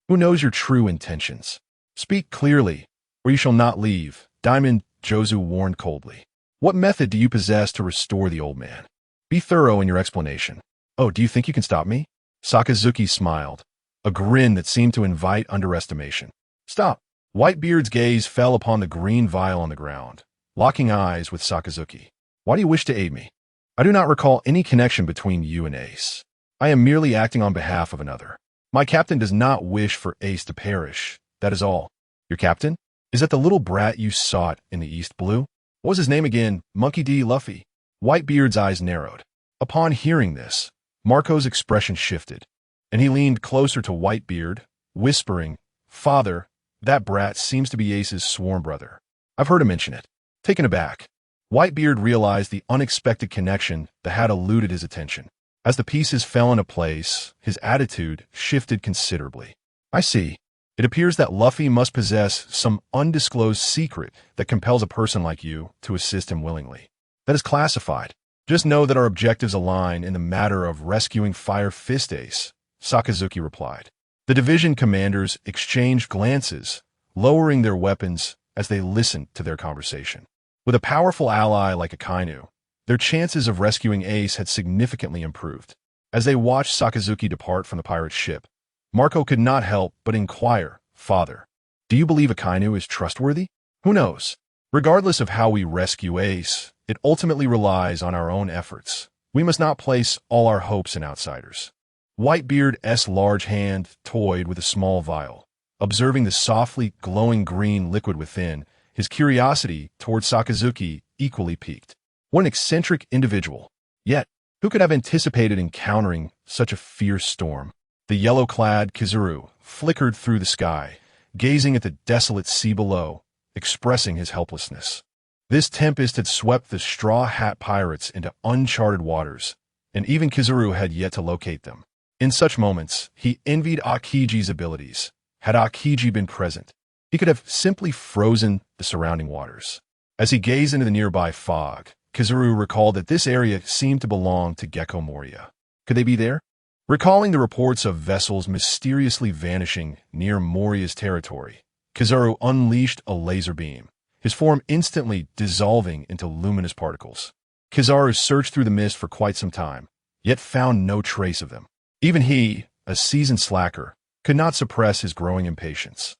[SPEAKER 3] who knows your true intentions? Speak clearly, or you shall not leave, Diamond Jozu warned coldly. What method do you possess to restore the old man? Be thorough in your explanation. Oh, do you think you can stop me? Sakazuki smiled, a grin that seemed to invite underestimation. Stop. Whitebeard's gaze fell upon the green vial on the ground, locking eyes with Sakazuki. Why do you wish to aid me? I do not recall any connection between you and Ace. I am merely acting on behalf of another. My captain does not wish for Ace to perish. That is all. Your captain? Is that the little brat you sought in the East Blue? What was his name again? Monkey D. Luffy. Whitebeard's eyes narrowed. Upon hearing this, Marco's expression shifted, and he leaned closer to Whitebeard, whispering, Father, that brat seems to be Ace's sworn brother. I've heard him mention it. Taken aback, Whitebeard realized the unexpected connection that had eluded his attention. As the pieces fell into place, his attitude shifted considerably. I see. It appears that Luffy must possess some undisclosed secret that compels a person like you to assist him willingly. That is classified. Just know that our objectives align in the matter of rescuing Fire Fist Ace, Sakazuki replied. The division commanders exchanged glances, lowering their weapons as they listened to their conversation. With a powerful ally like Akainu, their chances of rescuing Ace had significantly improved. As they watched Sakazuki depart from the pirate ship, Marco could not help but inquire, Father, do you believe Akainu is trustworthy? Who knows? Regardless of how we rescue Ace, it ultimately relies on our own efforts. We must not place all our hopes in outsiders. Whitebeard's large hand toyed with a small vial. Observing the softly glowing green liquid within, his curiosity toward Sakazuki equally piqued. What an eccentric individual. Yet, who could have anticipated encountering such a fierce storm? The yellow-clad Kizuru flickered through the sky, gazing at the desolate sea below, expressing his helplessness. This tempest had swept the Straw Hat Pirates into uncharted waters, and even Kizuru had yet to locate them. In such moments, he envied Akiji's abilities. Had Akiji been present, he could have simply frozen the surrounding waters. As he gazed into the nearby fog, Kizuru recalled that this area seemed to belong to Gecko Moria. Could they be there? Recalling the reports of vessels mysteriously vanishing near Moria's territory, Kizuru unleashed a laser beam, his form instantly dissolving into luminous particles. Kizuru searched through the mist for quite some time, yet found no trace of them. Even he, a seasoned slacker, could not suppress his growing impatience.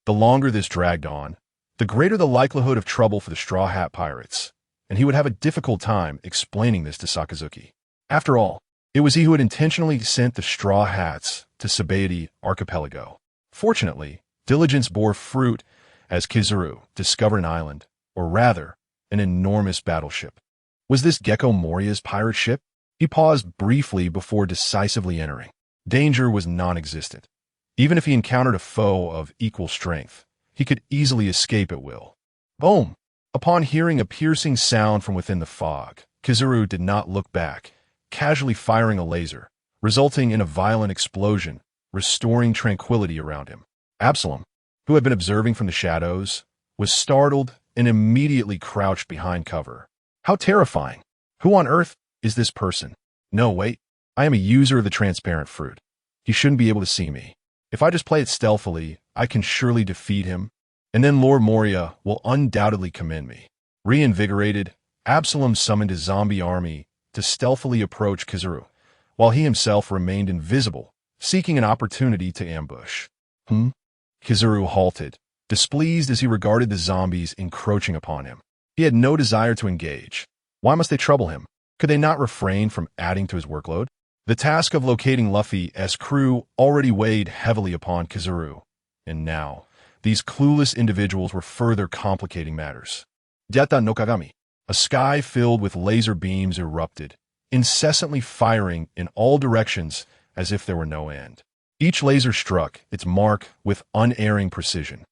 [SPEAKER 3] The longer this dragged on, the greater the likelihood of trouble for the Straw Hat Pirates, and he would have a difficult time explaining this to Sakazuki. After all, it was he who had intentionally sent the Straw Hats to Sabaody Archipelago. Fortunately, diligence bore fruit as Kizuru discovered an island, or rather, an enormous battleship. Was this Gecko Moria's pirate ship? He paused briefly before decisively entering. Danger was non-existent. Even if he encountered a foe of equal strength, he could easily escape at will. Boom! Upon hearing a piercing sound from within the fog, Kizuru did not look back, casually firing a laser, resulting in a violent explosion restoring tranquility around him. Absalom, who had been observing from the shadows, was startled and immediately crouched behind cover. How terrifying! Who on earth is this person? No, wait. I am a user of the transparent fruit. He shouldn't be able to see me. If I just play it stealthily, I can surely defeat him, and then Lord Moria will undoubtedly commend me. Reinvigorated, Absalom summoned his zombie army to stealthily approach Kizuru, while he himself remained invisible, seeking an opportunity to ambush. Kizuru halted, displeased as he regarded the zombies encroaching upon him. He had no desire to engage. Why must they trouble him? Could they not refrain from adding to his workload? The task of locating Luffy's crew already weighed heavily upon Kizuru, and now, these clueless individuals were further complicating matters. Jata no Kagami, a sky filled with laser beams erupted, incessantly firing in all directions as if there were no end. Each laser struck its mark with unerring precision,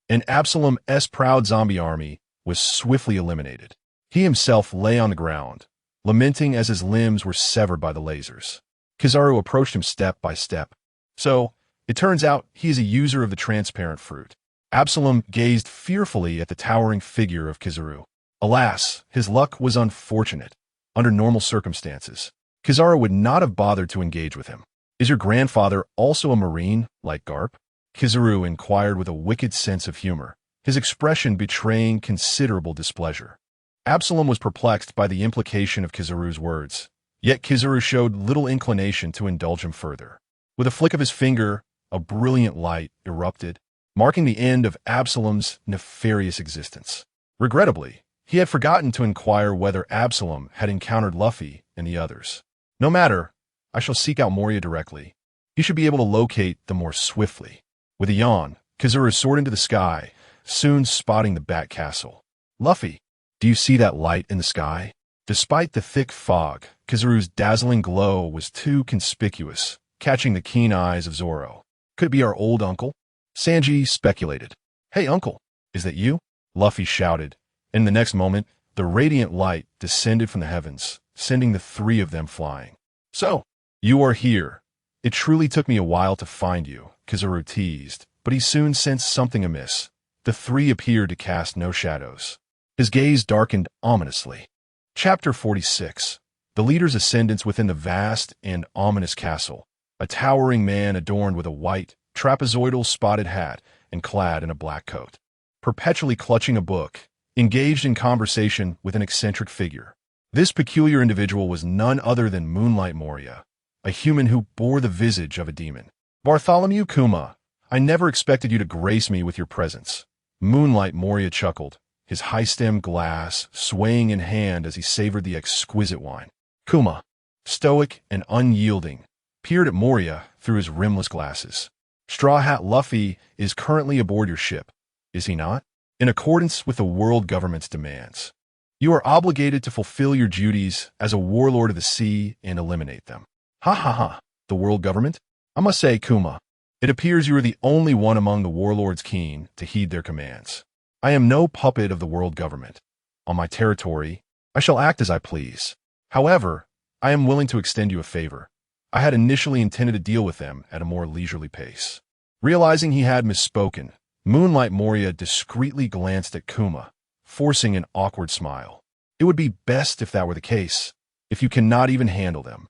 [SPEAKER 3] and Absalom's proud zombie army was swiftly eliminated. He himself lay on the ground, lamenting as his limbs were severed by the lasers. Kizaru approached him step by step. So, it turns out he is a user of the transparent fruit. Absalom gazed fearfully at the towering figure of Kizaru. Alas, his luck was unfortunate. Under normal circumstances, Kizaru would not have bothered to engage with him. Is your grandfather also a marine, like Garp? Kizaru inquired with a wicked sense of humor, his expression betraying considerable displeasure. Absalom was perplexed by the implication of Kizaru's words, yet Kizaru showed little inclination to indulge him further. With a flick of his finger, a brilliant light erupted, marking the end of Absalom's nefarious existence. Regrettably, he had forgotten to inquire whether Absalom had encountered Luffy and the others. No matter, I shall seek out Moria directly. He should be able to locate them more swiftly. With a yawn, Kizaru soared into the sky, soon spotting the Bat Castle. Luffy, do you see that light in the sky? Despite the thick fog, Kizaru's dazzling glow was too conspicuous, catching the keen eyes of Zoro. Could it be our old uncle? Sanji speculated. Hey, uncle, is that you? Luffy shouted, and in the next moment, the radiant light descended from the heavens, sending the three of them flying. So, you are here. It truly took me a while to find you, Kizaru teased, but he soon sensed something amiss. The three appeared to cast no shadows. His gaze darkened ominously. Chapter 46. The leader's ascendance within the vast and ominous castle. A towering man adorned with a white, trapezoidal spotted hat and clad in a black coat. Perpetually clutching a book, engaged in conversation with an eccentric figure. This peculiar individual was none other than Moonlight Moria, a human who bore the visage of a demon. Bartholomew Kuma, I never expected you to grace me with your presence. Moonlight Moria chuckled, his high-stemmed glass swaying in hand as he savored the exquisite wine. Kuma, stoic and unyielding, peered at Moria through his rimless glasses. Straw Hat Luffy is currently aboard your ship, is he not? In accordance with the world government's demands. You are obligated to fulfill your duties as a warlord of the sea and eliminate them. Ha ha ha, the world government? I must say, Kuma, it appears you are the only one among the warlords keen to heed their commands. I am no puppet of the world government. On my territory, I shall act as I please. However, I am willing to extend you a favor. I had initially intended to deal with them at a more leisurely pace. Realizing he had misspoken, Moonlight Moria discreetly glanced at Kuma, forcing an awkward smile. It would be best if that were the case, if you cannot even handle them.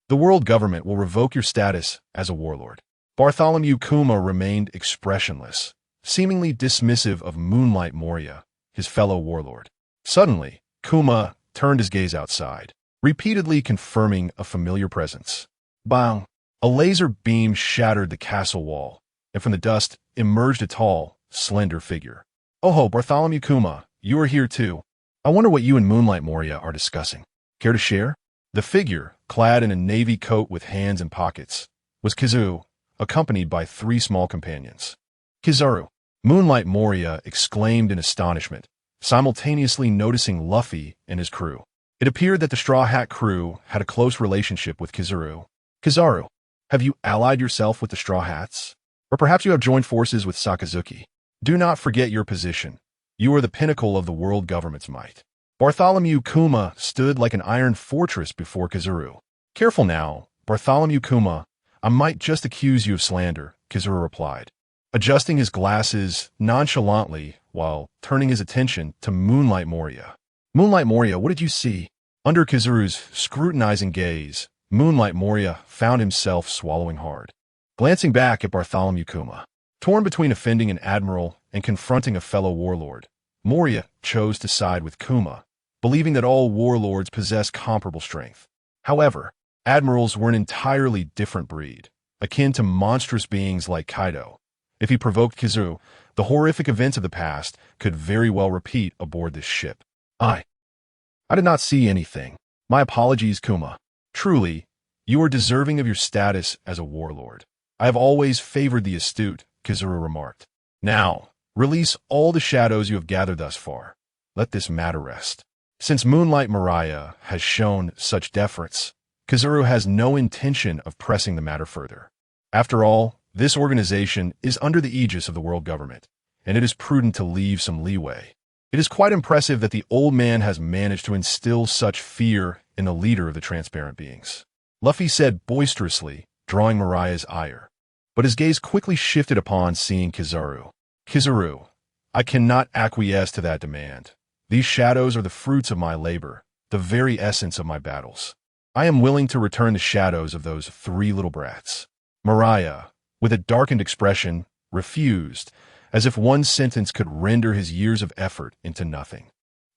[SPEAKER 3] The world government will revoke your status as a warlord. Bartholomew Kuma remained expressionless, seemingly dismissive of Moonlight Moria, his fellow warlord. Suddenly, Kuma turned his gaze outside, repeatedly confirming a familiar presence. Bang! A laser beam shattered the castle wall, and from the dust emerged a tall, slender figure. Oh, Bartholomew Kuma, you are here too. I wonder what you and Moonlight Moria are discussing. Care to share? The figure, clad in a navy coat with hands in pockets, was Kizaru, accompanied by three small companions. Kizaru, Moonlight Moria exclaimed in astonishment, simultaneously noticing Luffy and his crew. It appeared that the Straw Hat crew had a close relationship with Kizaru. Kizaru, have you allied yourself with the Straw Hats? Or perhaps you have joined forces with Sakazuki? Do not forget your position. You are the pinnacle of the world government's might. Bartholomew Kuma stood like an iron fortress before Kizaru. Careful now, Bartholomew Kuma, I might just accuse you of slander, Kizuru replied, adjusting his glasses nonchalantly while turning his attention to Moonlight Moria. Moonlight Moria, what did you see? Under Kizuru's scrutinizing gaze, Moonlight Moria found himself swallowing hard. Glancing back at Bartholomew Kuma, torn between offending an admiral and confronting a fellow warlord, Moria chose to side with Kuma, believing that all warlords possess comparable strength. However, admirals were an entirely different breed, akin to monstrous beings like Kaido. If he provoked Kizuru, the horrific events of the past could very well repeat aboard this ship. I did not see anything. My apologies, Kuma. Truly, you are deserving of your status as a warlord. I have always favored the astute, Kizuru remarked. Now, release all the shadows you have gathered thus far. Let this matter rest. Since Moonlight Moria has shown such deference, Kizuru has no intention of pressing the matter further. After all, this organization is under the aegis of the world government, and it is prudent to leave some leeway. It is quite impressive that the old man has managed to instill such fear in the leader of the transparent beings, Luffy said boisterously, drawing Mariah's ire. But his gaze quickly shifted upon seeing Kizuru. Kizuru, I cannot acquiesce to that demand. These shadows are the fruits of my labor, the very essence of my battles. I am willing to return the shadows of those three little brats. Mariah, with a darkened expression, refused, as if one sentence could render his years of effort into nothing.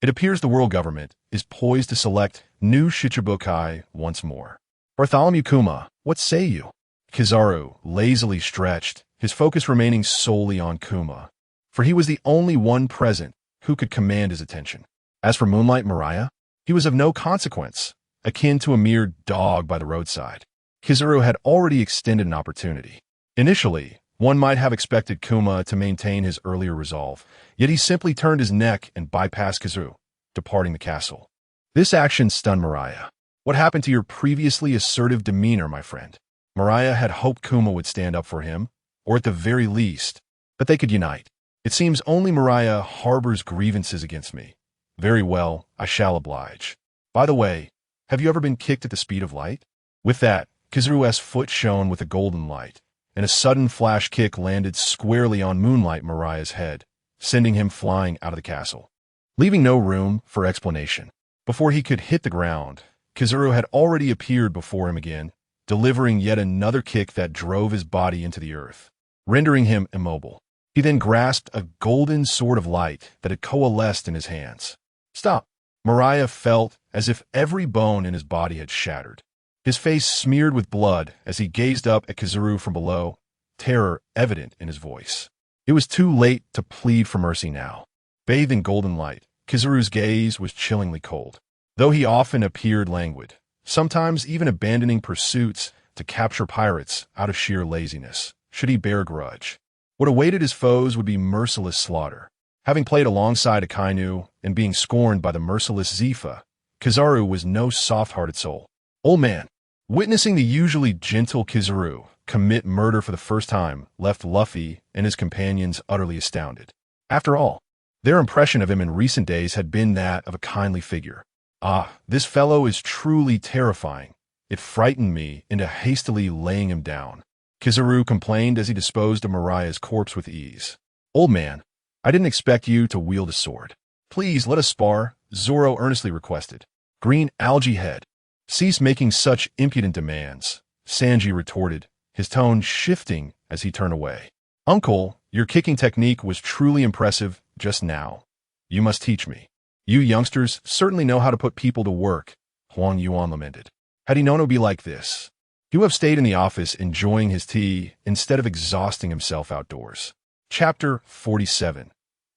[SPEAKER 3] It appears the world government is poised to select new Shichibukai once more. Bartholomew Kuma, what say you? Kizaru lazily stretched, his focus remaining solely on Kuma, for he was the only one present who could command his attention. As for Moonlight Moria, he was of no consequence, akin to a mere dog by the roadside. Kizuru had already extended an opportunity. Initially, one might have expected Kuma to maintain his earlier resolve, yet he simply turned his neck and bypassed Kizuru, departing the castle. This action stunned Mariah. What happened to your previously assertive demeanor, my friend? Mariah had hoped Kuma would stand up for him, or at the very least, that they could unite. It seems only Mariah harbors grievances against me. Very well, I shall oblige. By the way, have you ever been kicked at the speed of light? With that, Kizuru's foot shone with a golden light, and a sudden flash kick landed squarely on Moonlight Mariah's head, sending him flying out of the castle. Leaving no room for explanation. Before he could hit the ground, Kizuru had already appeared before him again, delivering yet another kick that drove his body into the earth, rendering him immobile. He then grasped a golden sword of light that had coalesced in his hands. Stop! Mariah felt as if every bone in his body had shattered. His face smeared with blood as he gazed up at Kizuru from below, terror evident in his voice. It was too late to plead for mercy now. Bathed in golden light, Kizuru's gaze was chillingly cold. Though he often appeared languid, sometimes even abandoning pursuits to capture pirates out of sheer laziness, should he bear a grudge. What awaited his foes would be merciless slaughter. Having played alongside Akainu and being scorned by the merciless Zifa, Kizaru was no soft-hearted soul. Old man, witnessing the usually gentle Kizuru commit murder for the first time left Luffy and his companions utterly astounded. After all, their impression of him in recent days had been that of a kindly figure. Ah, this fellow is truly terrifying. It frightened me into hastily laying him down, Kizuru complained as he disposed of Mariah's corpse with ease. Old man, I didn't expect you to wield a sword. Please let us spar, Zoro earnestly requested. Green algae head. Cease making such impudent demands, Sanji retorted, his tone shifting as he turned away. Uncle, your kicking technique was truly impressive just now. You must teach me. You youngsters certainly know how to put people to work, Huang Yuan lamented. Had he known it would be like this, he would have stayed in the office enjoying his tea instead of exhausting himself outdoors. Chapter 47.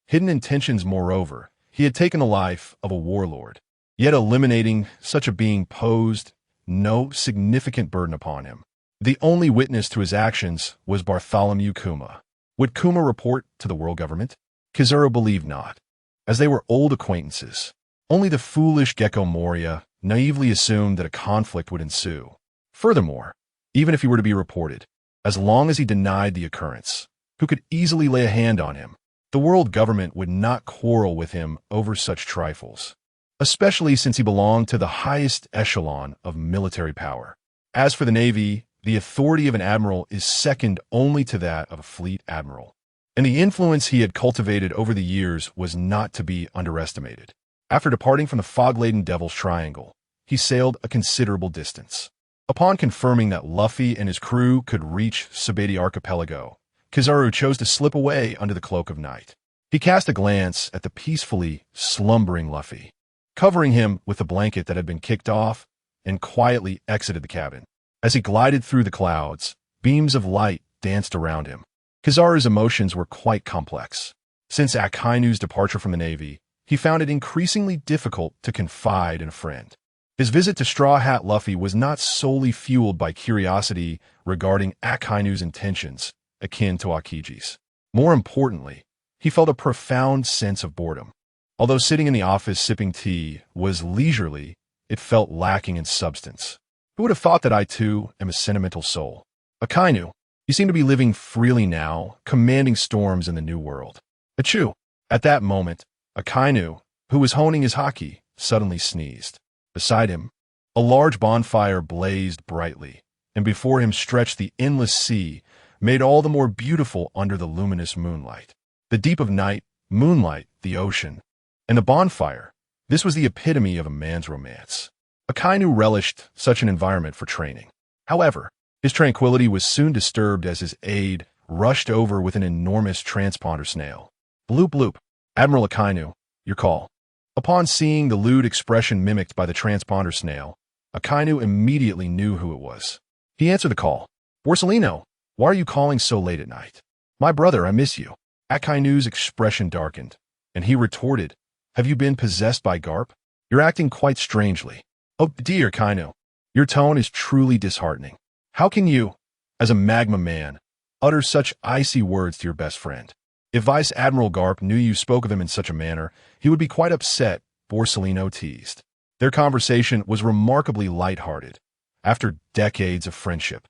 [SPEAKER 3] Hidden intentions. Moreover, he had taken the life of a warlord, yet eliminating such a being posed no significant burden upon him. The only witness to his actions was Bartholomew Kuma. Would Kuma report to the world government? Kizuru believed not, as they were old acquaintances. Only the foolish Gecko Moria naively assumed that a conflict would ensue. Furthermore, even if he were to be reported, as long as he denied the occurrence, who could easily lay a hand on him, the world government would not quarrel with him over such trifles, especially since he belonged to the highest echelon of military power. As for the Navy, the authority of an admiral is second only to that of a fleet admiral, and the influence he had cultivated over the years was not to be underestimated. After departing from the fog-laden Devil's Triangle, he sailed a considerable distance. Upon confirming that Luffy and his crew could reach Sabeti Archipelago, Kizaru chose to slip away under the cloak of night. He cast a glance at the peacefully slumbering Luffy, covering him with the blanket that had been kicked off, and quietly exited the cabin. As he glided through the clouds, beams of light danced around him. Kizaru's emotions were quite complex. Since Akainu's departure from the Navy, he found it increasingly difficult to confide in a friend. His visit to Straw Hat Luffy was not solely fueled by curiosity regarding Akainu's intentions, akin to Akiji's. More importantly, he felt a profound sense of boredom. Although sitting in the office sipping tea was leisurely, it felt lacking in substance. Who would have thought that I, too, am a sentimental soul? Akainu, you seem to be living freely now, commanding storms in the new world. Achoo! At that moment, Akainu, who was honing his haki, suddenly sneezed. Beside him, a large bonfire blazed brightly, and before him stretched the endless sea, made all the more beautiful under the luminous moonlight. The deep of night, moonlight, the ocean, and the bonfire. This was the epitome of a man's romance. Akainu relished such an environment for training. However, his tranquility was soon disturbed as his aide rushed over with an enormous transponder snail. Bloop bloop. Admiral Akainu, your call. Upon seeing the lewd expression mimicked by the transponder snail, Akainu immediately knew who it was. He answered the call. Borsellino, why are you calling so late at night? My brother, I miss you. Akainu's expression darkened, and he retorted, have you been possessed by Garp? You're acting quite strangely. Oh dear, Akainu, your tone is truly disheartening. How can you, as a magma man, utter such icy words to your best friend? If Vice Admiral Garp knew you spoke of him in such a manner, he would be quite upset, Borsellino teased. Their conversation was remarkably light-hearted. After decades of friendship,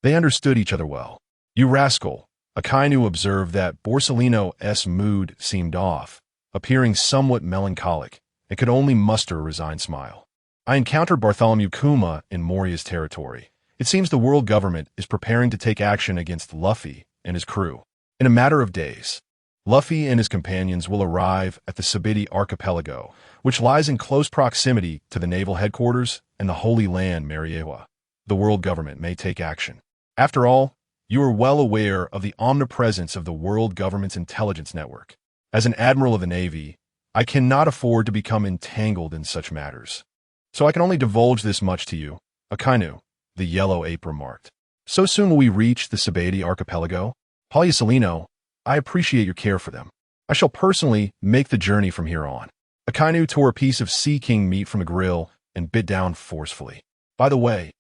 [SPEAKER 3] they understood each other well. You rascal, Akainu observed that Borsellino's mood seemed off, appearing somewhat melancholic, and could only muster a resigned smile. I encountered Bartholomew Kuma in Moria's territory. It seems the world government is preparing to take action against Luffy and his crew. In a matter of days, Luffy and his companions will arrive at the Sabeti Archipelago, which lies in close proximity to the naval headquarters and the Holy Land Mariewa. The world government may take action. After all, you are well aware of the omnipresence of the world government's intelligence network. As an admiral of the Navy, I cannot afford to become entangled in such matters. So I can only divulge this much to you, Akainu, the yellow ape remarked. So soon will we reach the Sabeti Archipelago? Polyusolino, I appreciate your care for them. I shall personally make the journey from here on. Akainu tore a piece of Sea King meat from a grill and bit down forcefully. By the way,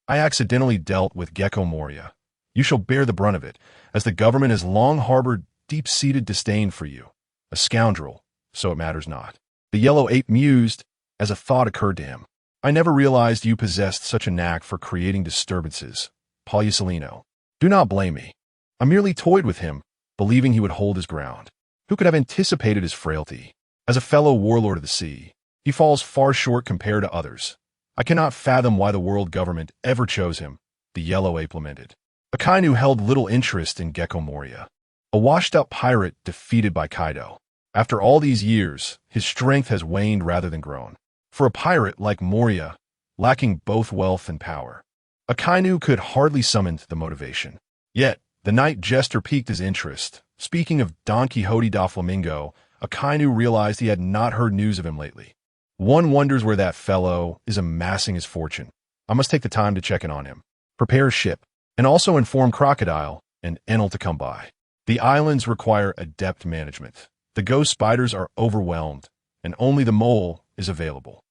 [SPEAKER 3] I accidentally dealt with Gecko Moria. You shall bear the brunt of it, as the government has long harbored deep-seated disdain for you. A scoundrel, so it matters not. The yellow ape mused as a thought occurred to him. I never realized you possessed such a knack for creating disturbances. Polyusolino, do not blame me. I merely toyed with him, believing he would hold his ground. Who could have anticipated his frailty? As a fellow warlord of the sea, he falls far short compared to others. I cannot fathom why the world government ever chose him, the yellow ape lamented. Akainu held little interest in Gecko Moria, a washed-up pirate defeated by Kaido. After all these years, his strength has waned rather than grown. For a pirate like Moria, lacking both wealth and power, Akainu could hardly summon the motivation. Yet, the night jester piqued his interest. Speaking of Don Quixote da Flamingo, Akainu realized he had not heard news of him lately. One wonders where that fellow is amassing his fortune. I must take the time to check in on him. Prepare a ship, and also inform Crocodile and Enel to come by. The islands require adept management. The ghost spiders are overwhelmed, and only the mole is available.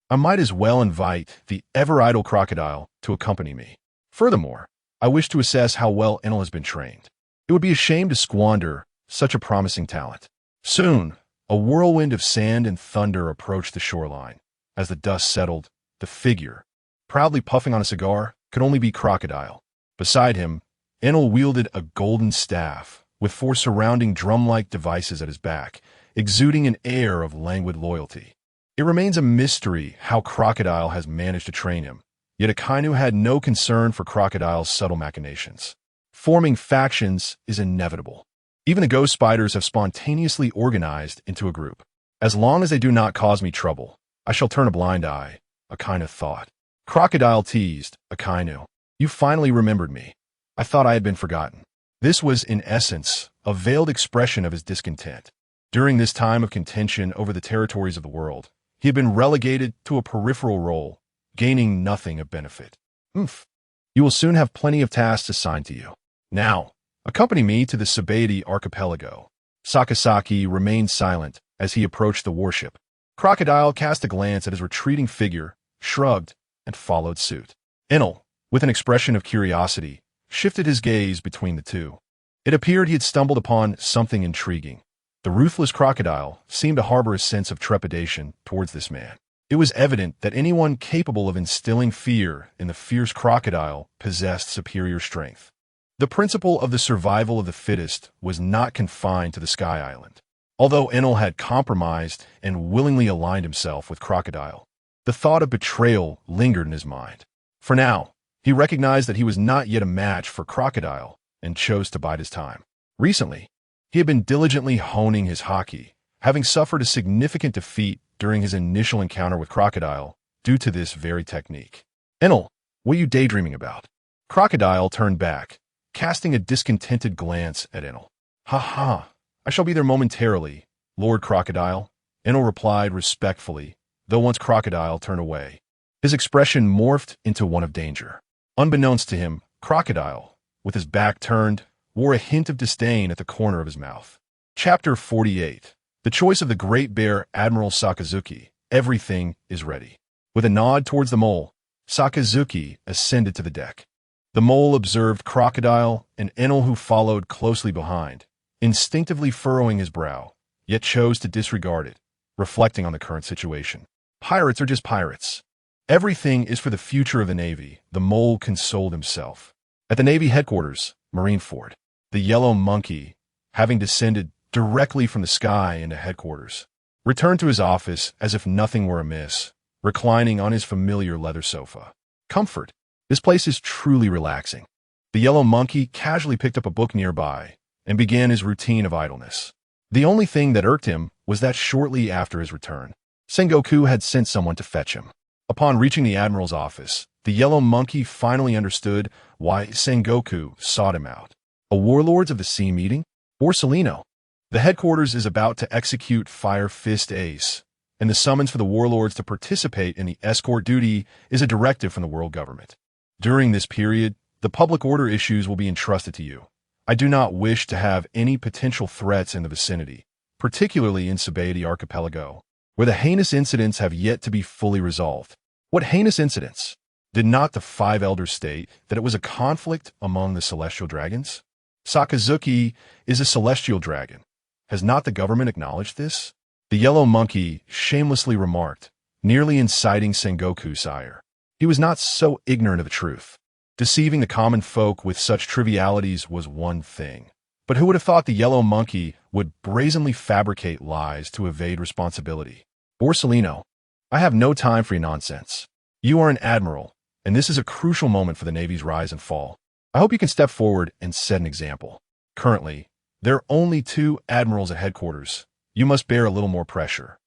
[SPEAKER 3] I might as well invite the ever-idle Crocodile to accompany me. Furthermore, I wish to assess how well Enel has been trained. It would be a shame to squander such a promising talent. Soon, a whirlwind of sand and thunder approached the shoreline. As the dust settled, the figure, proudly puffing on a cigar, could only be Crocodile. Beside him, Enel wielded a golden staff, with 4 surrounding drum-like devices at his back, exuding an air of languid loyalty. It remains a mystery how Crocodile has managed to train him, Yet Akainu had no concern for Crocodile's subtle machinations. Forming factions is inevitable. Even the ghost spiders have spontaneously organized into a group. As long as they do not cause me trouble, I shall turn a blind eye, Akainu thought. Crocodile teased, Akainu. You finally remembered me. I thought I had been forgotten. This was, in essence, a veiled expression of his discontent. During this time of contention over the territories of the world, he had been relegated to a peripheral role, gaining nothing of benefit. You will soon have plenty of tasks assigned to you. Now, accompany me to the Sabaody archipelago. Sakazuki remained silent as he approached the warship. Crocodile cast a glance at his retreating figure, shrugged, and followed suit. Enel, with an expression of curiosity, shifted his gaze between the two. It appeared he had stumbled upon something intriguing. The ruthless crocodile seemed to harbor a sense of trepidation towards this man. It was evident that anyone capable of instilling fear in the fierce crocodile possessed superior strength. The principle of the survival of the fittest was not confined to the Sky Island. Although Enel had compromised and willingly aligned himself with Crocodile, the thought of betrayal lingered in his mind. For now, he recognized that he was not yet a match for Crocodile and chose to bide his time. Recently, he had been diligently honing his Haki, having suffered a significant defeat during his initial encounter with Crocodile due to this very technique. Enel, what are you daydreaming about? Crocodile turned back, casting a discontented glance at Enel. Ha! I shall be there momentarily, Lord Crocodile, Enel replied respectfully, though once Crocodile turned away. His expression morphed into one of danger. Unbeknownst to him, Crocodile, with his back turned, wore a hint of disdain at the corner of his mouth. Chapter 48. The choice of the Great Bear Admiral Sakazuki. Everything is ready. With a nod towards the mole, Sakazuki ascended to the deck. The mole observed Crocodile and Enel, who followed closely behind, instinctively furrowing his brow, yet chose to disregard it, reflecting on the current situation. Pirates are just pirates. Everything is for the future of the Navy, the mole consoled himself. At the Navy headquarters, Marineford, the yellow monkey, having descended directly from the sky into headquarters, returned to his office as if nothing were amiss, reclining on his familiar leather sofa. Comfort. This place is truly relaxing. The yellow monkey casually picked up a book nearby and began his routine of idleness. The only thing that irked him was that shortly after his return, Sengoku had sent someone to fetch him. Upon reaching the Admiral's office, the yellow monkey finally understood why Sengoku sought him out. A Warlords of the Sea meeting? Borsellino. The headquarters is about to execute Fire Fist Ace, and the summons for the Warlords to participate in the escort duty is a directive from the world government. During this period, the public order issues will be entrusted to you. I do not wish to have any potential threats in the vicinity, particularly in Sabaody Archipelago, where the heinous incidents have yet to be fully resolved. What heinous incidents? Did not the five elders state that it was a conflict among the celestial dragons? Sakazuki is a celestial dragon. Has not the government acknowledged this? The yellow monkey shamelessly remarked, nearly inciting Sengoku's ire. He was not so ignorant of the truth. Deceiving the common folk with such trivialities was one thing. But who would have thought the yellow monkey would brazenly fabricate lies to evade responsibility? Borsellino, I have no time for your nonsense. You are an admiral, and this is a crucial moment for the Navy's rise and fall. I hope you can step forward and set an example. Currently, there are only 2 admirals at headquarters. You must bear a little more pressure.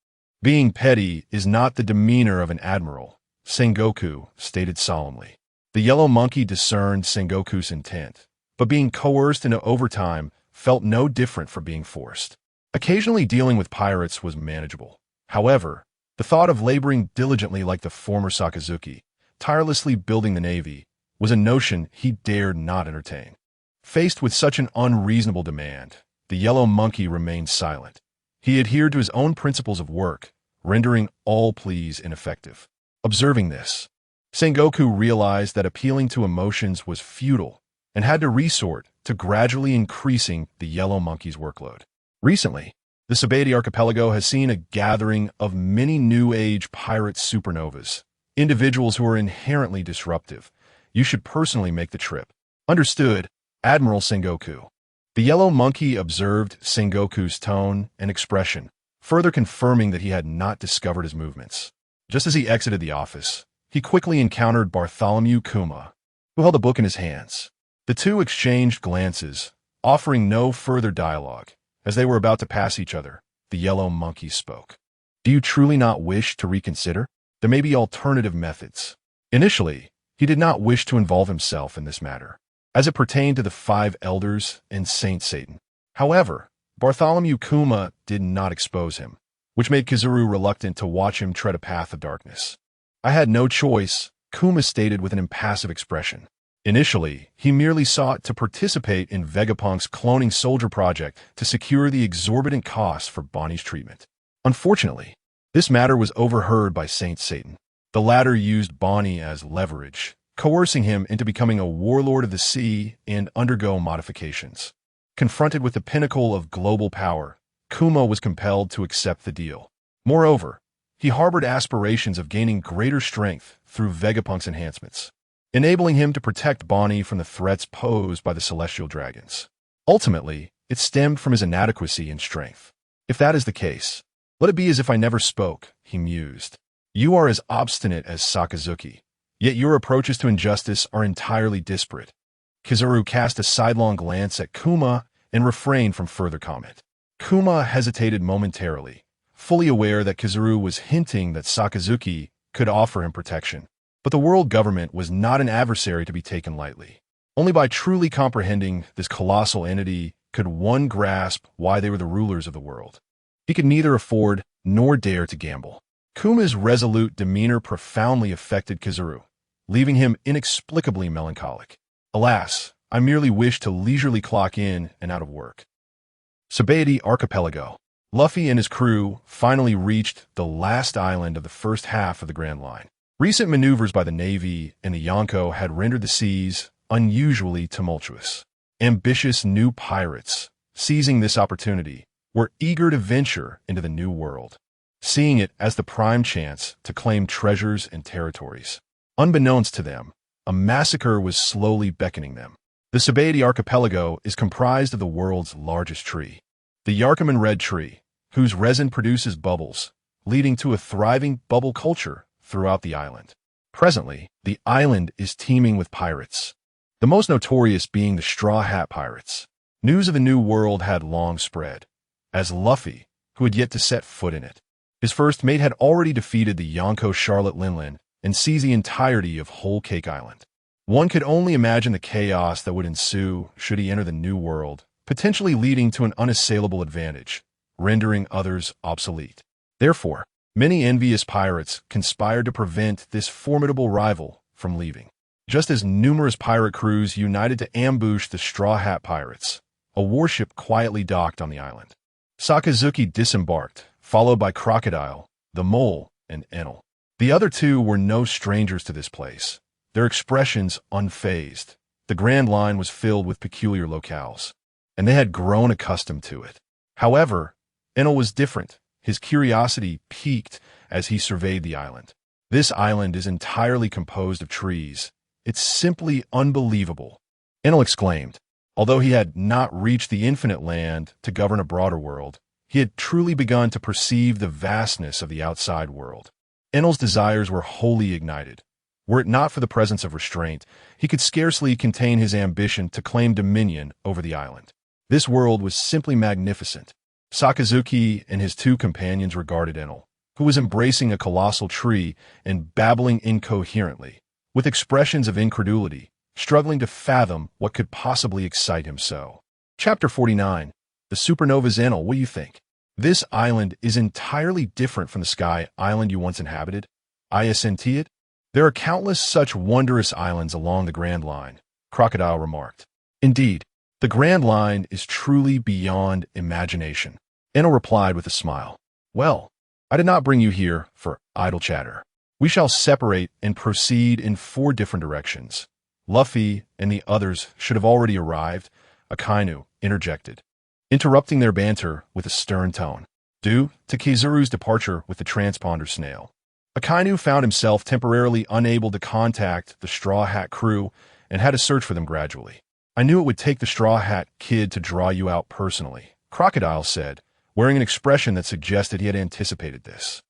[SPEAKER 3] Being petty is not the demeanor of an admiral, Sengoku stated solemnly. The yellow monkey discerned Sengoku's intent, but being coerced into overtime felt no different from being forced. Occasionally dealing with pirates was manageable. However, the thought of laboring diligently like the former Sakazuki, tirelessly building the Navy, was a notion he dared not entertain. Faced with such an unreasonable demand, the yellow monkey remained silent. He adhered to his own principles of work, rendering all pleas ineffective. Observing this, Sengoku realized that appealing to emotions was futile and had to resort to gradually increasing the yellow monkey's workload. Recently, the Sabaody Archipelago has seen a gathering of many New Age pirate supernovas, individuals who are inherently disruptive. You should personally make the trip. Understood, Admiral Sengoku. The yellow monkey observed Sengoku's tone and expression, further confirming that he had not discovered his movements. Just as he exited the office, he quickly encountered Bartholomew Kuma, who held a book in his hands. The two exchanged glances, offering no further dialogue. As they were about to pass each other, the yellow monkey spoke. Do you truly not wish to reconsider? There may be alternative methods. Initially, he did not wish to involve himself in this matter, as it pertained to the 5 elders and Saint Satan. However, Bartholomew Kuma did not expose him, which made Kizuru reluctant to watch him tread a path of darkness. I had no choice, Kuma stated with an impassive expression. Initially, he merely sought to participate in Vegapunk's cloning soldier project to secure the exorbitant costs for Bonnie's treatment. Unfortunately, this matter was overheard by Saint Satan. The latter used Bonnie as leverage, coercing him into becoming a warlord of the sea and undergo modifications. Confronted with the pinnacle of global power, Kuma was compelled to accept the deal. Moreover, he harbored aspirations of gaining greater strength through Vegapunk's enhancements, enabling him to protect Bonnie from the threats posed by the celestial dragons. Ultimately, it stemmed from his inadequacy in strength. If that is the case, let it be as if I never spoke, he mused. You are as obstinate as Sakazuki, yet your approaches to injustice are entirely disparate. Kizuru cast a sidelong glance at Kuma and refrained from further comment. Kuma hesitated momentarily, fully aware that Kizuru was hinting that Sakazuki could offer him protection. But the world government was not an adversary to be taken lightly. Only by truly comprehending this colossal entity could one grasp why they were the rulers of the world. He could neither afford nor dare to gamble. Kuma's resolute demeanor profoundly affected Kizuru, leaving him inexplicably melancholic. Alas, I merely wished to leisurely clock in and out of work. Sabaody Archipelago. Luffy and his crew finally reached the last island of the first half of the Grand Line. Recent maneuvers by the Navy and the Yonko had rendered the seas unusually tumultuous. Ambitious new pirates, seizing this opportunity, were eager to venture into the new world, seeing it as the prime chance to claim treasures and territories. Unbeknownst to them, a massacre was slowly beckoning them. The Sabaody Archipelago is comprised of the world's largest tree, the Yarkaman red tree, whose resin produces bubbles, leading to a thriving bubble culture throughout the island. Presently, the island is teeming with pirates, the most notorious being the Straw Hat Pirates. News of the New World had long spread, as Luffy, who had yet to set foot in it. His first mate had already defeated the Yonko Charlotte Linlin and seized the entirety of Whole Cake Island. One could only imagine the chaos that would ensue should he enter the New World, potentially leading to an unassailable advantage, rendering others obsolete. Therefore, many envious pirates conspired to prevent this formidable rival from leaving. Just as numerous pirate crews united to ambush the Straw Hat Pirates, a warship quietly docked on the island. Sakazuki disembarked, followed by Crocodile, the Mole, and Enel. The other two were no strangers to this place, their expressions unfazed. The Grand Line was filled with peculiar locales, and they had grown accustomed to it. However, Enel was different. His curiosity piqued as he surveyed the island. This island is entirely composed of trees. It's simply unbelievable, Enel exclaimed. Although he had not reached the infinite land to govern a broader world, he had truly begun to perceive the vastness of the outside world. Enel's desires were wholly ignited. Were it not for the presence of restraint, he could scarcely contain his ambition to claim dominion over the island. This world was simply magnificent. Sakazuki and his two companions regarded Enel, who was embracing a colossal tree and babbling incoherently, with expressions of incredulity, struggling to fathom what could possibly excite him so. Chapter 49. The Supernova's Enel, what do you think? This island is entirely different from the Sky Island you once inhabited. Isn't it? There are countless such wondrous islands along the Grand Line, Crocodile remarked. Indeed, the Grand Line is truly beyond imagination, Enel replied with a smile. Well, I did not bring you here for idle chatter. We shall separate and proceed in 4 different directions. Luffy and the others should have already arrived, Akainu interjected, interrupting their banter with a stern tone, due to Kizuru's departure with the transponder snail. Akainu found himself temporarily unable to contact the Straw Hat crew and had to search for them gradually. I knew it would take the Straw Hat kid to draw you out personally, Crocodile said, wearing an expression that suggested he had anticipated this.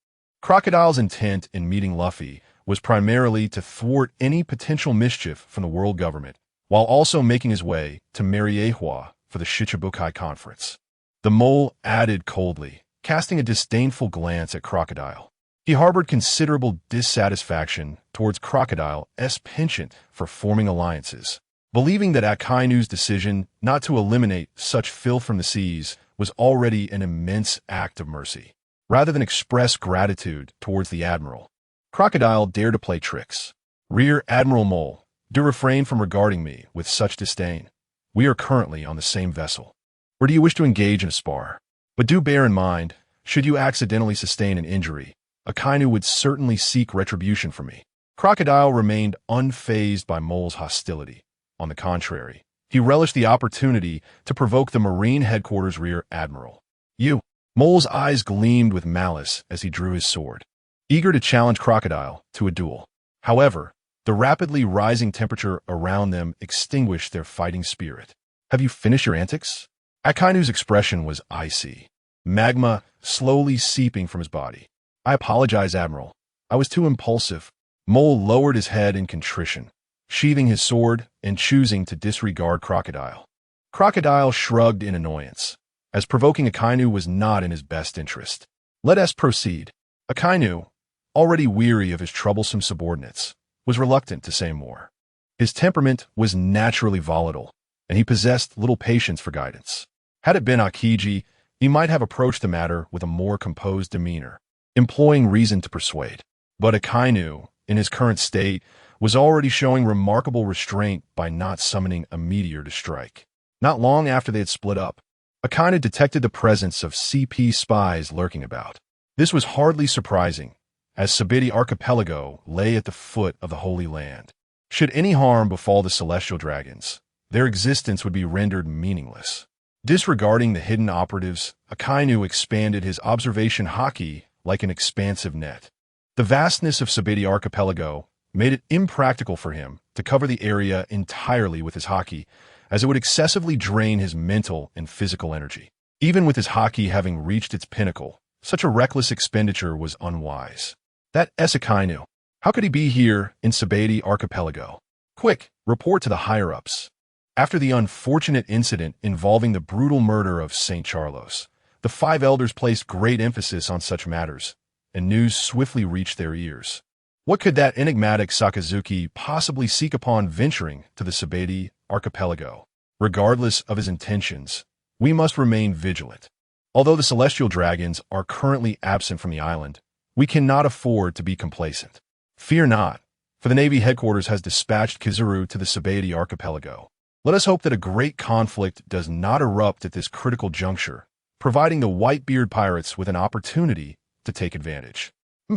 [SPEAKER 3] Crocodile's intent in meeting Luffy was primarily to thwart any potential mischief from the world government, while also making his way to Mariehua for the Shichibukai conference. The mole added coldly, casting a disdainful glance at Crocodile. He harbored considerable dissatisfaction towards Crocodile's penchant for forming alliances, believing that Akainu's decision not to eliminate such filth from the seas was already an immense act of mercy, rather than express gratitude towards the admiral. Crocodile dared to play tricks. Rear Admiral Mole, do refrain from regarding me with such disdain. We are currently on the same vessel. Or do you wish to engage in a spar? But do bear in mind, should you accidentally sustain an injury, Akainu would certainly seek retribution from me. Crocodile remained unfazed by Mole's hostility. On the contrary, he relished the opportunity to provoke the Marine Headquarters Rear Admiral. You. Mole's eyes gleamed with malice as he drew his sword, eager to challenge Crocodile to a duel. However, the rapidly rising temperature around them extinguished their fighting spirit. Have you finished your antics? Akainu's expression was icy, magma slowly seeping from his body. I apologize, Admiral. I was too impulsive. Mole lowered his head in contrition, sheathing his sword and choosing to disregard Crocodile. Crocodile shrugged in annoyance, as provoking Akainu was not in his best interest. Let us proceed. Akainu, already weary of his troublesome subordinates, was reluctant to say more. His temperament was naturally volatile, and he possessed little patience for guidance. Had it been Akiji, he might have approached the matter with a more composed demeanor, employing reason to persuade. But Akainu, in his current state, was already showing remarkable restraint by not summoning a meteor to strike. Not long after they had split up, Akainu detected the presence of CP spies lurking about. This was hardly surprising, as Sabiti Archipelago lay at the foot of the Holy Land. Should any harm befall the celestial dragons, their existence would be rendered meaningless. Disregarding the hidden operatives, Akainu expanded his observation Haki like an expansive net. The vastness of Sabiti Archipelago made it impractical for him to cover the area entirely with his Haki, as it would excessively drain his mental and physical energy. Even with his Haki having reached its pinnacle, such a reckless expenditure was unwise. That Akainu. How could he be here in Sabiti Archipelago? Quick, report to the higher-ups. After the unfortunate incident involving the brutal murder of St. Charlos, the five elders placed great emphasis on such matters, and news swiftly reached their ears. What could that enigmatic Sakazuki possibly seek upon venturing to the Sabiti Archipelago? Regardless of his intentions, we must remain vigilant. Although the celestial dragons are currently absent from the island, we cannot afford to be complacent. Fear not, for the Navy headquarters has dispatched Kizaru to the Sabiti Archipelago. Let us hope that a great conflict does not erupt at this critical juncture, providing the Whitebeard pirates with an opportunity to take advantage.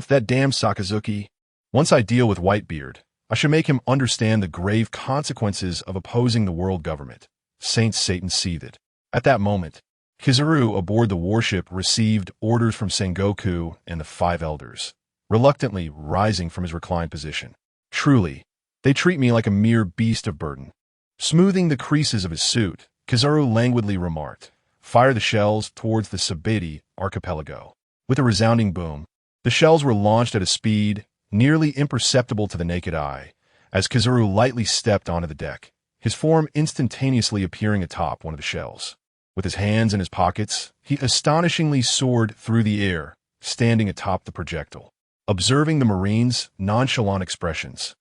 [SPEAKER 3] That damn Sakazuki. Once I deal with Whitebeard, I should make him understand the grave consequences of opposing the world government. Saint Satan seethed. At that moment, Kizaru aboard the warship received orders from Sengoku and the five elders, reluctantly rising from his reclined position. Truly, they treat me like a mere beast of burden. Smoothing the creases of his suit, Kizaru languidly remarked, "Fire the shells towards the Sabiti Archipelago." With a resounding boom, the shells were launched at a speed nearly imperceptible to the naked eye, as Kizaru lightly stepped onto the deck, his form instantaneously appearing atop one of the shells. With his hands in his pockets, he astonishingly soared through the air, standing atop the projectile, observing the Marines' nonchalant expressions.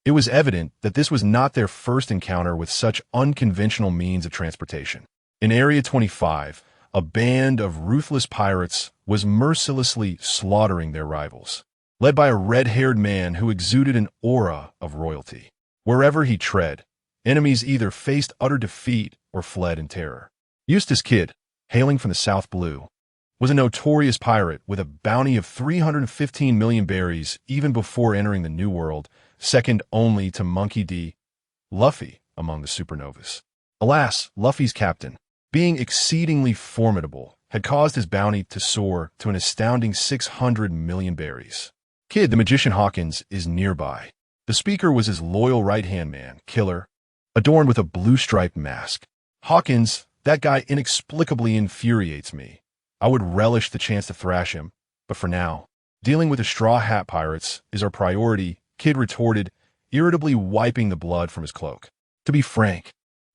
[SPEAKER 3] It was evident that this was not their first encounter with such unconventional means of transportation. In Area 25, a band of ruthless pirates was mercilessly slaughtering their rivals, led by a red-haired man who exuded an aura of royalty. Wherever he tread, enemies either faced utter defeat or fled in terror. Eustace Kidd, hailing from the South Blue, was a notorious pirate with a bounty of 315 million berries even before entering the New World, second only to Monkey D. Luffy among the supernovas. Alas, Luffy's captain, being exceedingly formidable, had caused his bounty to soar to an astounding 600 million berries. Kidd, the magician Hawkins, is nearby. The speaker was his loyal right-hand man, Killer, adorned with a blue-striped mask. Hawkins, that guy inexplicably infuriates me. I would relish the chance to thrash him, but for now, Dealing with the Straw Hat Pirates is our priority, Kid retorted, irritably wiping the blood from his cloak. To be frank,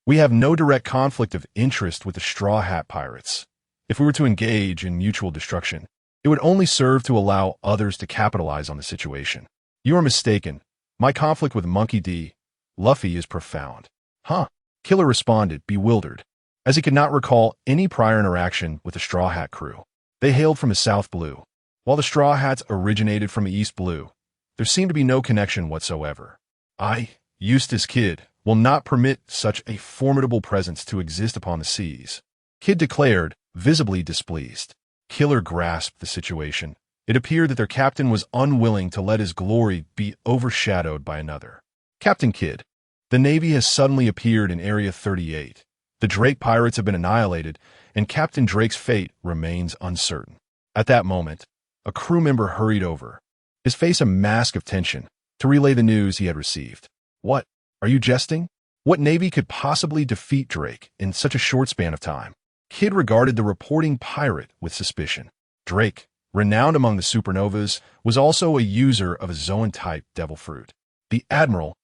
[SPEAKER 3] we have no direct conflict of interest with the Straw Hat Pirates. If we were to engage in mutual destruction, it would only serve to allow others to capitalize on the situation. You are mistaken. My conflict with Monkey D. Luffy is profound. Huh? Killer responded, bewildered, as he could not recall any prior interaction with the Straw Hat crew. They hailed from the South Blue, while the Straw Hats originated from the East Blue. There seemed to be no connection whatsoever. I, Eustace Kid, will not permit such a formidable presence to exist upon the seas, Kid declared, visibly displeased. Killer grasped the situation. It appeared that their captain was unwilling to let his glory be overshadowed by another. Captain Kidd, the Navy has suddenly appeared in Area 38. The Drake pirates have been annihilated, and Captain Drake's fate remains uncertain. At that moment, a crew member hurried over, his face a mask of tension, to relay the news he had received. What? Are you jesting? What Navy could possibly defeat Drake in such a short span of time? Kidd regarded the reporting pirate with suspicion. Drake, renowned among the supernovas, was also a user of a Zoan-type devil fruit. The Admiral.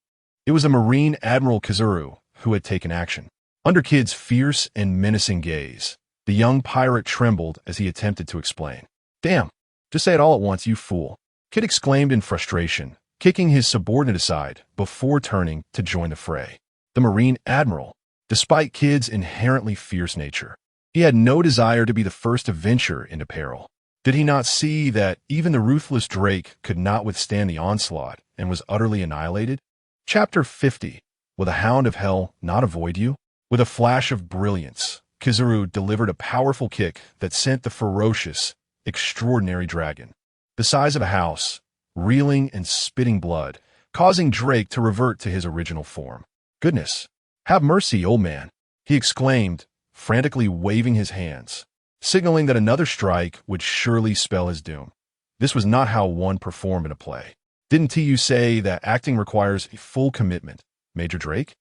[SPEAKER 3] It was the Marine Admiral Kazuru who had taken action. Under Kidd's fierce and menacing gaze, the young pirate trembled as he attempted to explain. Damn, just say it all at once, you fool, Kidd exclaimed in frustration, kicking his subordinate aside before turning to join the fray. The Marine Admiral. Despite Kidd's inherently fierce nature, he had no desire to be the first to venture into peril. Did he not see that even the ruthless Drake could not withstand the onslaught and was utterly annihilated? Chapter 50. Will the Hound of Hell not avoid you? With a flash of brilliance, Kizuru delivered a powerful kick that sent the ferocious, extraordinary dragon, the size of a house, reeling and spitting blood, causing Drake to revert to his original form. Goodness, have mercy, old man, he exclaimed, frantically waving his hands, signaling that another strike would surely spell his doom. This was not how one performed in a play. Didn't you say that acting requires a full commitment, Major Drake?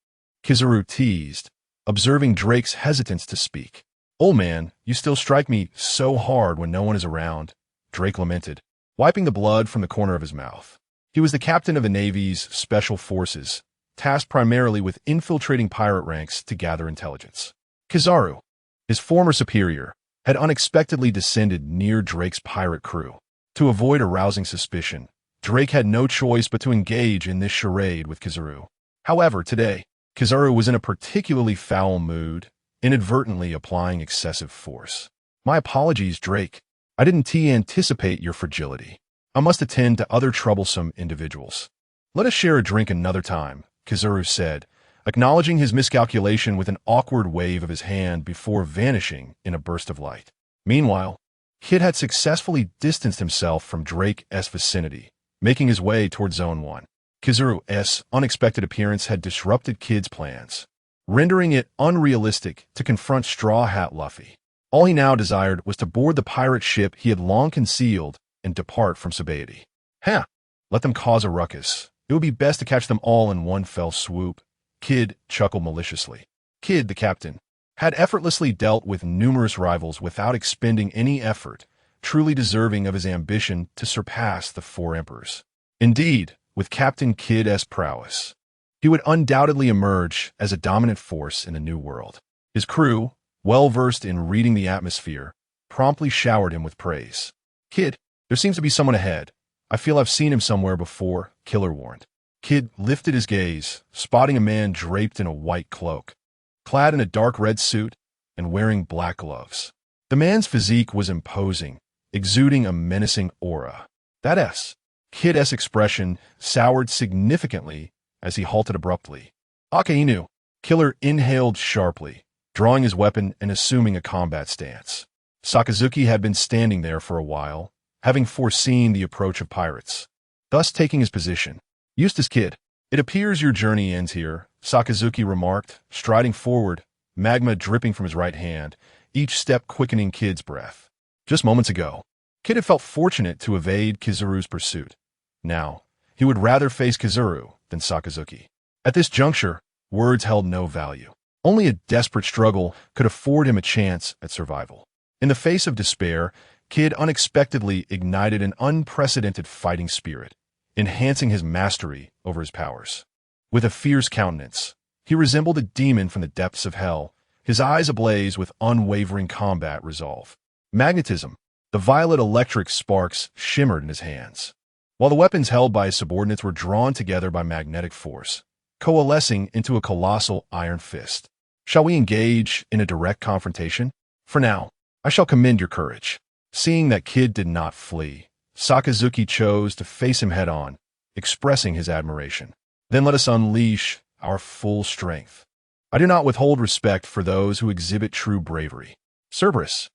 [SPEAKER 3] Kizuru teased, observing Drake's hesitance to speak. Old man, you still strike me so hard when no one is around, Drake lamented, wiping the blood from the corner of his mouth. He was the captain of the Navy's Special Forces, tasked primarily with infiltrating pirate ranks to gather intelligence. Kizaru, his former superior, had unexpectedly descended near Drake's pirate crew. To avoid arousing suspicion, Drake had no choice but to engage in this charade with Kizaru. However, today, Kizaru was in a particularly foul mood, inadvertently applying excessive force. My apologies, Drake. I didn't anticipate your fragility. I must attend to other troublesome individuals. Let us share a drink another time, Kizaru said, acknowledging his miscalculation with an awkward wave of his hand before vanishing in a burst of light. Meanwhile, Kid had successfully distanced himself from Drake's vicinity, making his way toward Zone 1. Kizaru's unexpected appearance had disrupted Kid's plans, rendering it unrealistic to confront Straw Hat Luffy. All he now desired was to board the pirate ship he had long concealed and depart from Sabaody. Let them cause a ruckus. It would be best to catch them all in one fell swoop. Kid chuckled maliciously. Kid, the captain, had effortlessly dealt with numerous rivals without expending any effort, truly deserving of his ambition to surpass the four emperors. Indeed, with Captain Kid's prowess, he would undoubtedly emerge as a dominant force in the New World. His crew, well-versed in reading the atmosphere, promptly showered him with praise. Kid, there seems to be someone ahead. I feel I've seen him somewhere before, Killer warned. Kid lifted his gaze, spotting a man draped in a white cloak, clad in a dark red suit and wearing black gloves. The man's physique was imposing, exuding a menacing aura. Kid's expression soured significantly as he halted abruptly. Akainu, Killer inhaled sharply, drawing his weapon and assuming a combat stance. Sakazuki had been standing there for a while, having foreseen the approach of pirates, thus taking his position. Eustace Kid, it appears your journey ends here, Sakazuki remarked, striding forward, magma dripping from his right hand, each step quickening Kid's breath. Just moments ago, Kid had felt fortunate to evade Kizaru's pursuit. Now, he would rather face Kizuru than Sakazuki. At this juncture, words held no value. Only a desperate struggle could afford him a chance at survival. In the face of despair, Kid unexpectedly ignited an unprecedented fighting spirit, enhancing his mastery over his powers. With a fierce countenance, he resembled a demon from the depths of hell, his eyes ablaze with unwavering combat resolve. Magnetism. The violet electric sparks shimmered in his hands, while the weapons held by his subordinates were drawn together by magnetic force, coalescing into a colossal iron fist. Shall we engage in a direct confrontation? For now, I shall commend your courage. Seeing that Kid did not flee, Sakazuki chose to face him head-on, expressing his admiration. Then let us unleash our full strength. I do not withhold respect for those who exhibit true bravery. Cerberus.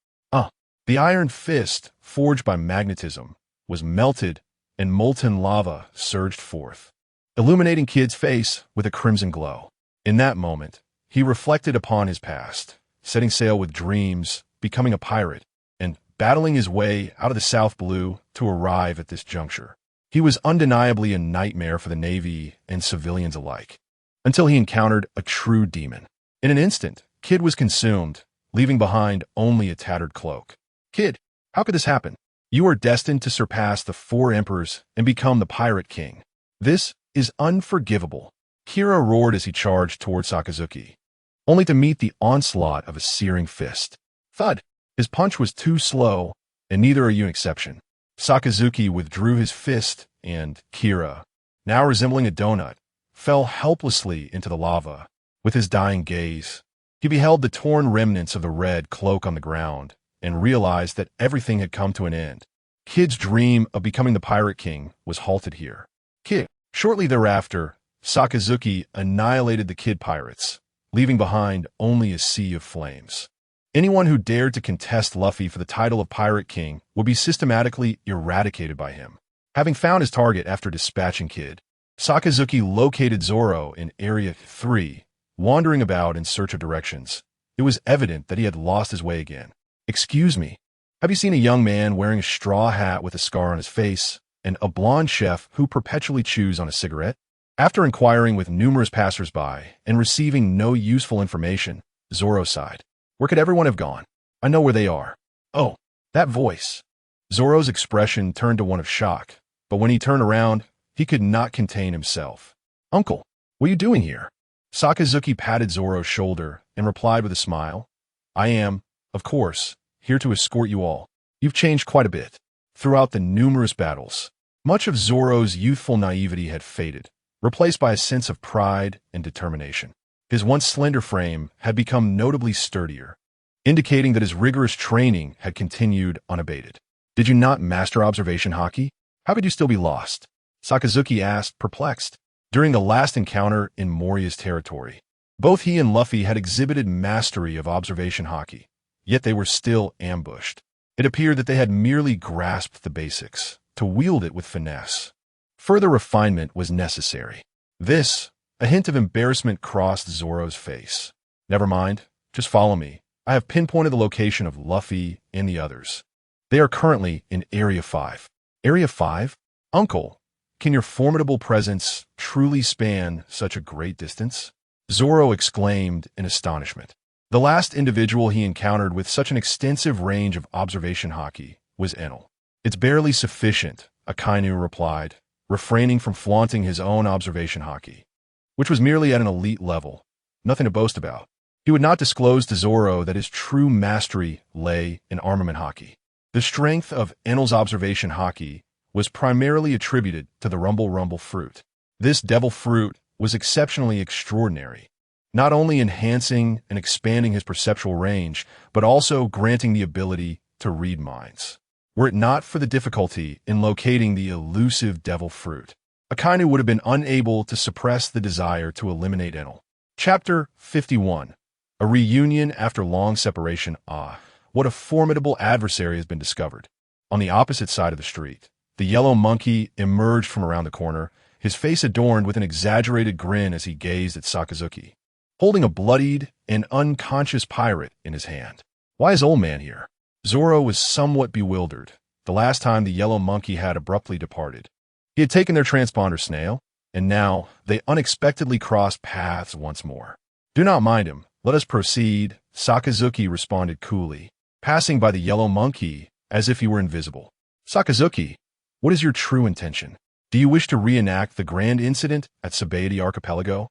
[SPEAKER 3] The iron fist, forged by magnetism, was melted and molten lava surged forth, illuminating Kid's face with a crimson glow. In that moment, he reflected upon his past, setting sail with dreams, becoming a pirate, and battling his way out of the South Blue to arrive at this juncture. He was undeniably a nightmare for the Navy and civilians alike, until he encountered a true demon. In an instant, Kid was consumed, leaving behind only a tattered cloak. Kid, how could this happen? You are destined to surpass the 4 emperors and become the Pirate King. This is unforgivable. Kira roared as he charged toward Sakazuki, only to meet the onslaught of a searing fist. Thud! His punch was too slow, and neither are you an exception. Sakazuki withdrew his fist, and Kira, now resembling a donut, fell helplessly into the lava. With his dying gaze, he beheld the torn remnants of the red cloak on the ground, and realized that everything had come to an end. Kid's dream of becoming the Pirate King was halted here. Kid. Shortly thereafter, Sakazuki annihilated the Kid pirates, leaving behind only a sea of flames. Anyone who dared to contest Luffy for the title of Pirate King would be systematically eradicated by him. Having found his target after dispatching Kid, Sakazuki located Zoro in Area 3, wandering about in search of directions. It was evident that he had lost his way again. Excuse me, have you seen a young man wearing a straw hat with a scar on his face, and a blonde chef who perpetually chews on a cigarette? After inquiring with numerous passersby and receiving no useful information, Zoro sighed. Where could everyone have gone? I know where they are. Oh, that voice. Zoro's expression turned to one of shock, but when he turned around, he could not contain himself. Uncle, what are you doing here? Sakazuki patted Zoro's shoulder and replied with a smile. I am, of course, here to escort you all. You've changed quite a bit. Throughout the numerous battles, much of Zoro's youthful naivety had faded, replaced by a sense of pride and determination. His once slender frame had become notably sturdier, indicating that his rigorous training had continued unabated. Did you not master observation Haki? How could you still be lost? Sakazuki asked, perplexed. During the last encounter in Moria's territory, both he and Luffy had exhibited mastery of observation Haki, yet they were still ambushed. It appeared that they had merely grasped the basics. To wield it with finesse, further refinement was necessary. A hint of embarrassment crossed Zoro's face. Never mind, just follow me. I have pinpointed the location of Luffy and the others. They are currently in Area 5. Area 5? Uncle, can your formidable presence truly span such a great distance? Zoro exclaimed in astonishment. The last individual he encountered with such an extensive range of observation Haki was Enel. It's barely sufficient, Akainu replied, refraining from flaunting his own observation Haki, which was merely at an elite level, nothing to boast about. He would not disclose to Zoro that his true mastery lay in armament Haki. The strength of Enel's observation Haki was primarily attributed to the rumble fruit. This devil fruit was exceptionally extraordinary, not only enhancing and expanding his perceptual range, but also granting the ability to read minds. Were it not for the difficulty in locating the elusive devil fruit, Akainu would have been unable to suppress the desire to eliminate Enel. Chapter 51. A reunion after long separation. What a formidable adversary has been discovered. On the opposite side of the street, the yellow monkey emerged from around the corner, his face adorned with an exaggerated grin as he gazed at Sakazuki, holding a bloodied and unconscious pirate in his hand. Why is old man here? Zoro was somewhat bewildered. The last time the yellow monkey had abruptly departed, he had taken their transponder snail, and now they unexpectedly crossed paths once more. Do not mind him. Let us proceed, Sakazuki responded coolly. Passing by the yellow monkey, as if he were invisible. Sakazuki, what is your true intention? Do you wish to reenact the grand incident at Sabaody Archipelago?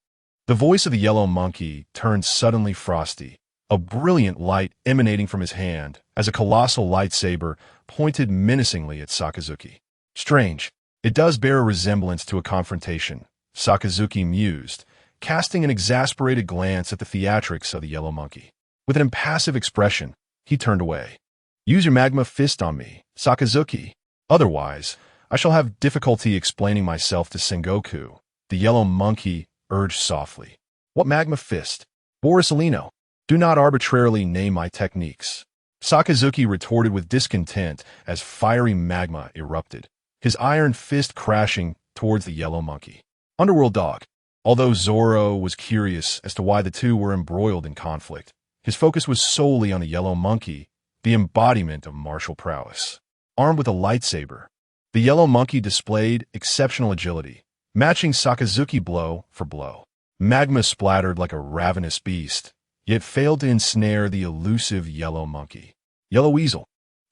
[SPEAKER 3] The voice of the yellow monkey turned suddenly frosty, a brilliant light emanating from his hand as a colossal lightsaber pointed menacingly at Sakazuki. Strange. It does bear a resemblance to a confrontation, Sakazuki mused, casting an exasperated glance at the theatrics of the yellow monkey. With an impassive expression, he turned away. Use your magma fist on me, Sakazuki. Otherwise, I shall have difficulty explaining myself to Sengoku, the yellow monkey urged softly. What magma fist? Borsalino. Do not arbitrarily name my techniques. Sakazuki retorted with discontent as fiery magma erupted, his iron fist crashing towards the yellow monkey. Underworld dog. Although Zoro was curious as to why the two were embroiled in conflict, his focus was solely on the yellow monkey, the embodiment of martial prowess. Armed with a lightsaber, the yellow monkey displayed exceptional agility, matching Sakazuki blow for blow. Magma splattered like a ravenous beast, yet failed to ensnare the elusive yellow monkey. Yellow weasel.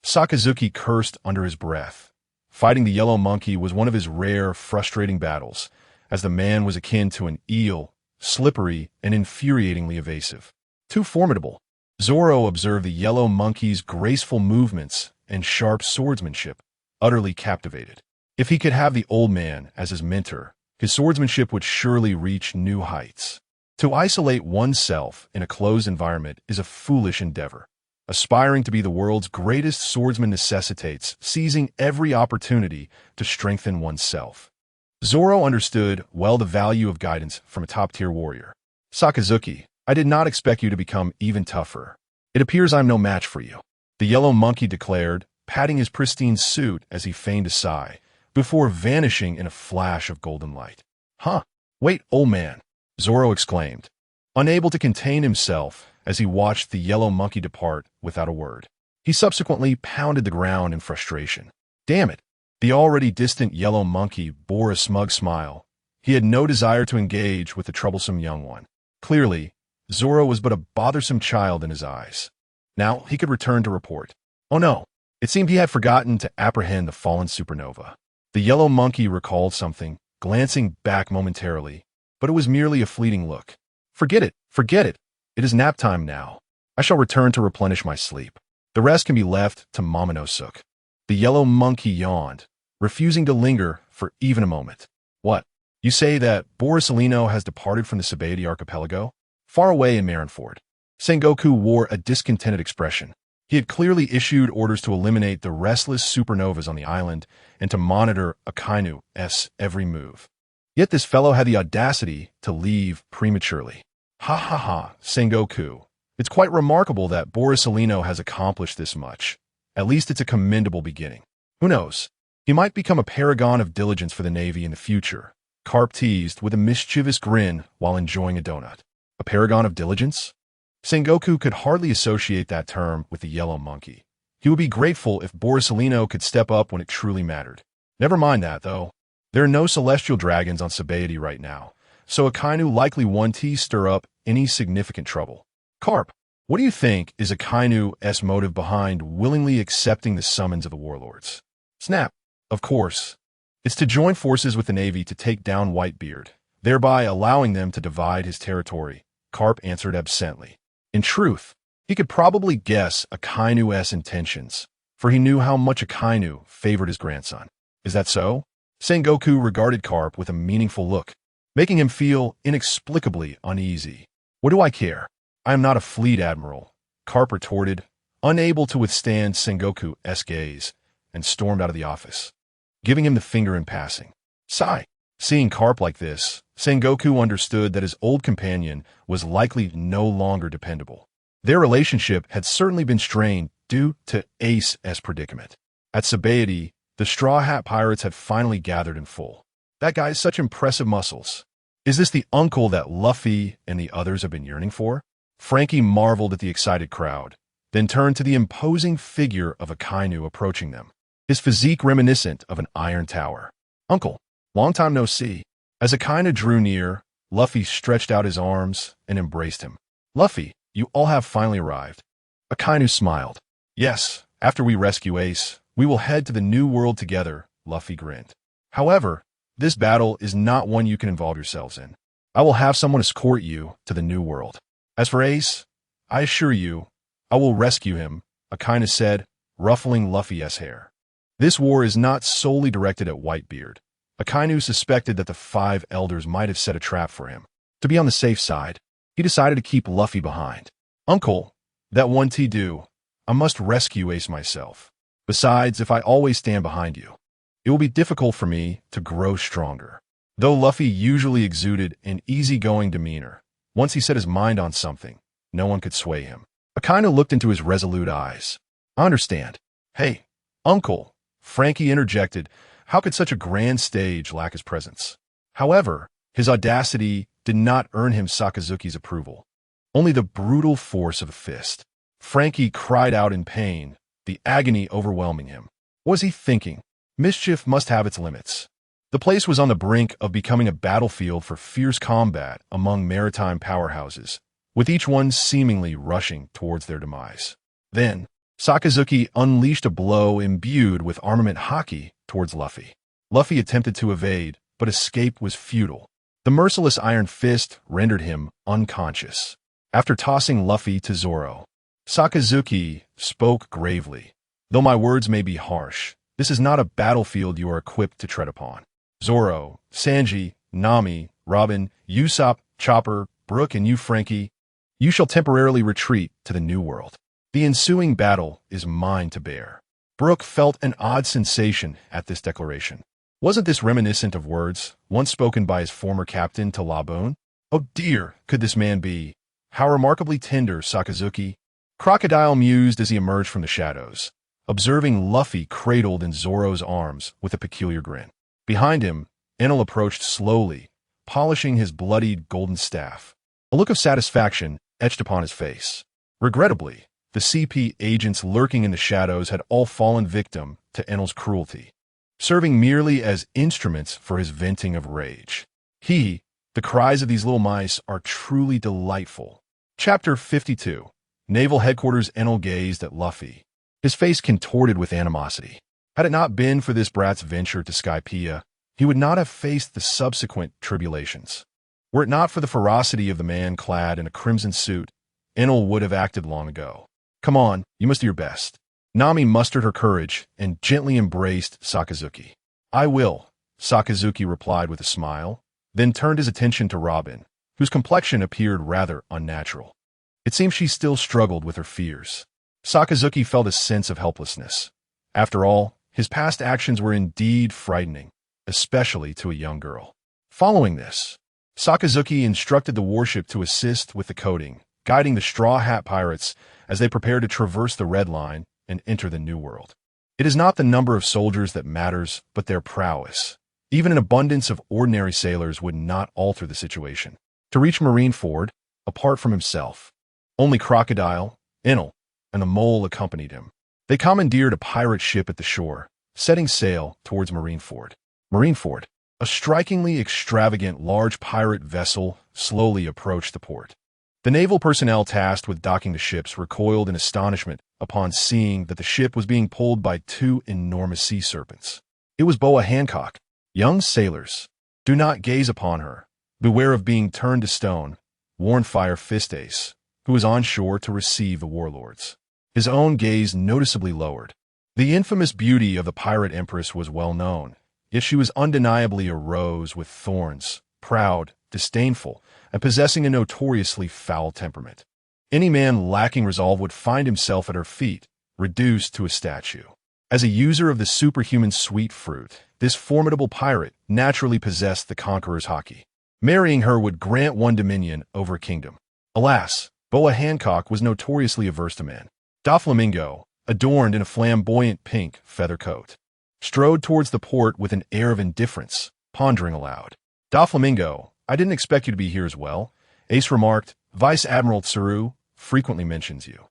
[SPEAKER 3] Sakazuki cursed under his breath. Fighting the yellow monkey was one of his rare, frustrating battles, as the man was akin to an eel, slippery and infuriatingly evasive. Too formidable. Zoro observed the yellow monkey's graceful movements and sharp swordsmanship, utterly captivated. If he could have the old man as his mentor, his swordsmanship would surely reach new heights. To isolate oneself in a closed environment is a foolish endeavor. Aspiring to be the world's greatest swordsman necessitates seizing every opportunity to strengthen oneself. Zoro understood well the value of guidance from a top-tier warrior. Sakazuki, I did not expect you to become even tougher. It appears I'm no match for you, the yellow monkey declared, patting his pristine suit as he feigned a sigh, before vanishing in a flash of golden light. Huh? Wait, old man, Zoro exclaimed, unable to contain himself as he watched the yellow monkey depart without a word. He subsequently pounded the ground in frustration. Damn it! The already distant yellow monkey bore a smug smile. He had no desire to engage with the troublesome young one. Clearly, Zoro was but a bothersome child in his eyes. Now he could return to report. Oh no! It seemed he had forgotten to apprehend the fallen supernova. The yellow monkey recalled something, glancing back momentarily, but it was merely a fleeting look. Forget it! Forget it! It is nap time now. I shall return to replenish my sleep. The rest can be left to Momonosuke. The yellow monkey yawned, refusing to linger for even a moment. What? You say that Borsalino has departed from the Sabaody Archipelago? Far away in Marineford. Sengoku wore a discontented expression. He had clearly issued orders to eliminate the restless supernovas on the island and to monitor Akainu's every move. Yet this fellow had the audacity to leave prematurely. Ha ha ha, Sengoku. It's quite remarkable that Borsalino has accomplished this much. At least it's a commendable beginning. Who knows? He might become a paragon of diligence for the Navy in the future. Carp teased with a mischievous grin while enjoying a donut. A paragon of diligence? Sengoku could hardly associate that term with the yellow monkey. He would be grateful if Borsalino could step up when it truly mattered. Never mind that, though. There are no celestial dragons on Sabaody right now, so Akainu likely won't stir up any significant trouble. Carp, what do you think is Akainu's motive behind willingly accepting the summons of the warlords? Snap. Of course. It's to join forces with the Navy to take down Whitebeard, thereby allowing them to divide his territory, Carp answered absently. In truth, he could probably guess Akainu's intentions, for he knew how much Akainu favored his grandson. Is that so? Sengoku regarded Carp with a meaningful look, making him feel inexplicably uneasy. What do I care? I am not a fleet admiral, Carp retorted, unable to withstand Sengoku's gaze, and stormed out of the office, giving him the finger in passing. Sigh. Seeing Carp like this, Sengoku understood that his old companion was likely no longer dependable. Their relationship had certainly been strained due to Ace's predicament. At Sabaody, the Straw Hat Pirates had finally gathered in full. That guy has such impressive muscles. Is this the uncle that Luffy and the others have been yearning for? Frankie marveled at the excited crowd, then turned to the imposing figure of Akainu approaching them, his physique reminiscent of an iron tower. Uncle, long time no see. As Akainu drew near, Luffy stretched out his arms and embraced him. Luffy, you all have finally arrived. Akainu smiled. Yes, After we rescue Ace, we will head to the new world together, Luffy grinned. However, this battle is not one you can involve yourselves in. I will have someone escort you to the new world. As for Ace, I assure you, I will rescue him, Akainu said, ruffling Luffy's hair. This war is not solely directed at Whitebeard. Akainu suspected that the 5 elders might have set a trap for him. To be on the safe side, he decided to keep Luffy behind. Uncle, that one do. I must rescue Ace myself. Besides, if I always stand behind you, it will be difficult for me to grow stronger. Though Luffy usually exuded an easygoing demeanor, once he set his mind on something, no one could sway him. Akainu looked into his resolute eyes. I understand. Hey, Uncle, Frankie interjected. How could such a grand stage lack his presence? However, his audacity did not earn him Sakazuki's approval. Only the brutal force of a fist. Frankie cried out in pain, the agony overwhelming him. What was he thinking? Mischief must have its limits. The place was on the brink of becoming a battlefield for fierce combat among maritime powerhouses, with each one seemingly rushing towards their demise. Then, Sakazuki unleashed a blow imbued with armament Haki towards Luffy. Luffy attempted to evade, but escape was futile. The merciless iron fist rendered him unconscious. After tossing Luffy to Zoro, Sakazuki spoke gravely. Though my words may be harsh, this is not a battlefield you are equipped to tread upon. Zoro, Sanji, Nami, Robin, Usopp, Chopper, Brook, and you, Frankie, you shall temporarily retreat to the new world. The ensuing battle is mine to bear. Brook felt an odd sensation at this declaration. Wasn't this reminiscent of words once spoken by his former captain to Laboon? Oh dear, could this man be? How remarkably tender, Sakazuki. Crocodile mused as he emerged from the shadows, observing Luffy cradled in Zoro's arms with a peculiar grin. Behind him, Enel approached slowly, polishing his bloodied golden staff. A look of satisfaction etched upon his face. Regrettably, the CP agents lurking in the shadows had all fallen victim to Enel's cruelty, serving merely as instruments for his venting of rage. The cries of these little mice are truly delightful. Chapter 52. Naval Headquarters. Enel gazed at Luffy, his face contorted with animosity. Had it not been for this brat's venture to Skypiea, he would not have faced the subsequent tribulations. Were it not for the ferocity of the man clad in a crimson suit, Enel would have acted long ago. Come on, you must do your best. Nami mustered her courage and gently embraced Sakazuki. I will, Sakazuki replied with a smile, then turned his attention to Robin, whose complexion appeared rather unnatural. It seemed she still struggled with her fears. Sakazuki felt a sense of helplessness. After all, his past actions were indeed frightening, especially to a young girl. Following this, Sakazuki instructed the warship to assist with the coding, guiding the Straw Hat Pirates as they prepared to traverse the Red Line and enter the New World. It is not the number of soldiers that matters, but their prowess. Even an abundance of ordinary sailors would not alter the situation. To reach Marineford, apart from himself, only Crocodile, Enel, and the Mole accompanied him. They commandeered a pirate ship at the shore, setting sail towards Marineford. Marineford, a strikingly extravagant large pirate vessel, slowly approached the port. The naval personnel tasked with docking the ships recoiled in astonishment upon seeing that the ship was being pulled by 2 enormous sea serpents. It was Boa Hancock. Young sailors, do not gaze upon her. Beware of being turned to stone, warned Fire Fist Ace, who was on shore to receive the warlords. His own gaze noticeably lowered. The infamous beauty of the pirate empress was well known, yet she was undeniably a rose with thorns, proud, disdainful, and possessing a notoriously foul temperament. Any man lacking resolve would find himself at her feet, reduced to a statue. As a user of the superhuman sweet fruit, this formidable pirate naturally possessed the Conqueror's Haki. Marrying her would grant one dominion over a kingdom. Alas, Boa Hancock was notoriously averse to men. Doflamingo, adorned in a flamboyant pink feather coat, strode towards the port with an air of indifference, pondering aloud. Doflamingo, I didn't expect you to be here as well. Ace remarked, Vice Admiral Tsuru frequently mentions you.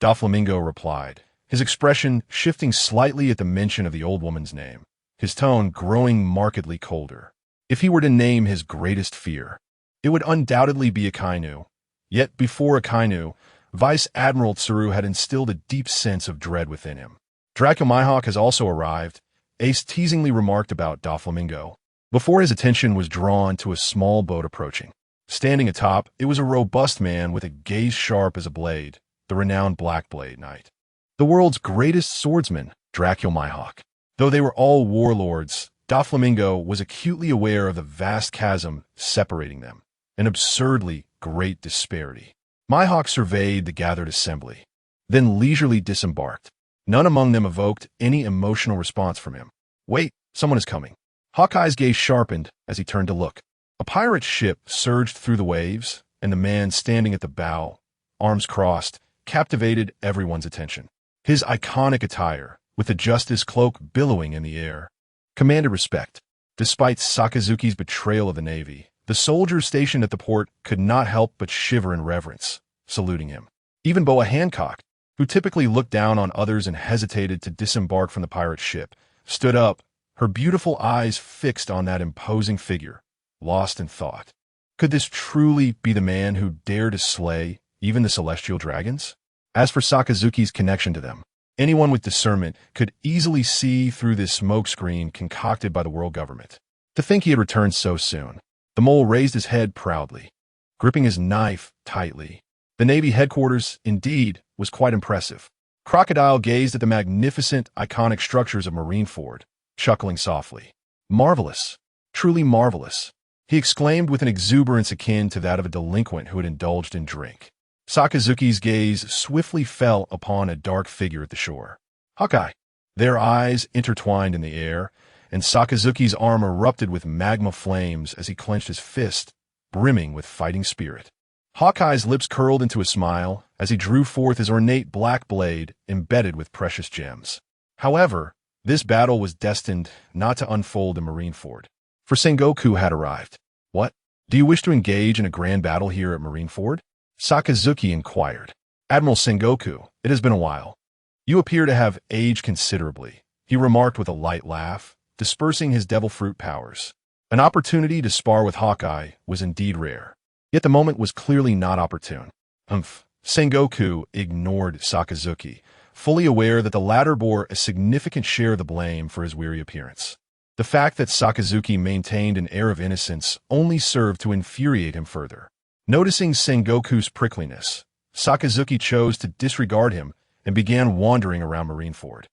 [SPEAKER 3] Doflamingo replied, his expression shifting slightly at the mention of the old woman's name, his tone growing markedly colder. If he were to name his greatest fear, it would undoubtedly be Akainu. Yet before Akainu, Vice Admiral Tsuru had instilled a deep sense of dread within him. Dracula Mihawk has also arrived, Ace teasingly remarked about Doflamingo, before his attention was drawn to a small boat approaching. Standing atop, it was a robust man with a gaze sharp as a blade, the renowned Black Blade Knight. The world's greatest swordsman, Dracula Mihawk. Though they were all warlords, Doflamingo was acutely aware of the vast chasm separating them, an absurdly great disparity. Mihawk surveyed the gathered assembly, then leisurely disembarked. None among them evoked any emotional response from him. Wait, someone is coming. Hawkeye's gaze sharpened as he turned to look. A pirate ship surged through the waves, and the man standing at the bow, arms crossed, captivated everyone's attention. His iconic attire, with the justice cloak billowing in the air, commanded respect. Despite Sakazuki's betrayal of the Navy, the soldiers stationed at the port could not help but shiver in reverence, saluting him. Even Boa Hancock, who typically looked down on others and hesitated to disembark from the pirate ship, stood up, her beautiful eyes fixed on that imposing figure, lost in thought. Could this truly be the man who dared to slay even the celestial dragons? As for Sakazuki's connection to them, anyone with discernment could easily see through this smokescreen concocted by the world government. To think he had returned so soon, the mole raised his head proudly, gripping his knife tightly. The Navy headquarters, indeed, was quite impressive. Crocodile gazed at the magnificent, iconic structures of Marineford, chuckling softly. Marvelous, truly marvelous, he exclaimed with an exuberance akin to that of a delinquent who had indulged in drink. Sakazuki's gaze swiftly fell upon a dark figure at the shore. Hawkeye. Their eyes intertwined in the air, and Sakazuki's arm erupted with magma flames as he clenched his fist, brimming with fighting spirit. Hawkeye's lips curled into a smile as he drew forth his ornate black blade embedded with precious gems. However, this battle was destined not to unfold in Marineford, for Sengoku had arrived. What? Do you wish to engage in a grand battle here at Marineford? Sakazuki inquired. Admiral Sengoku, it has been a while. You appear to have aged considerably, he remarked with a light laugh, dispersing his devil fruit powers. An opportunity to spar with Hawkeye was indeed rare. Yet the moment was clearly not opportune. Sengoku ignored Sakazuki, fully aware that the latter bore a significant share of the blame for his weary appearance. The fact that Sakazuki maintained an air of innocence only served to infuriate him further. Noticing Sengoku's prickliness, Sakazuki chose to disregard him and began wandering around Marineford,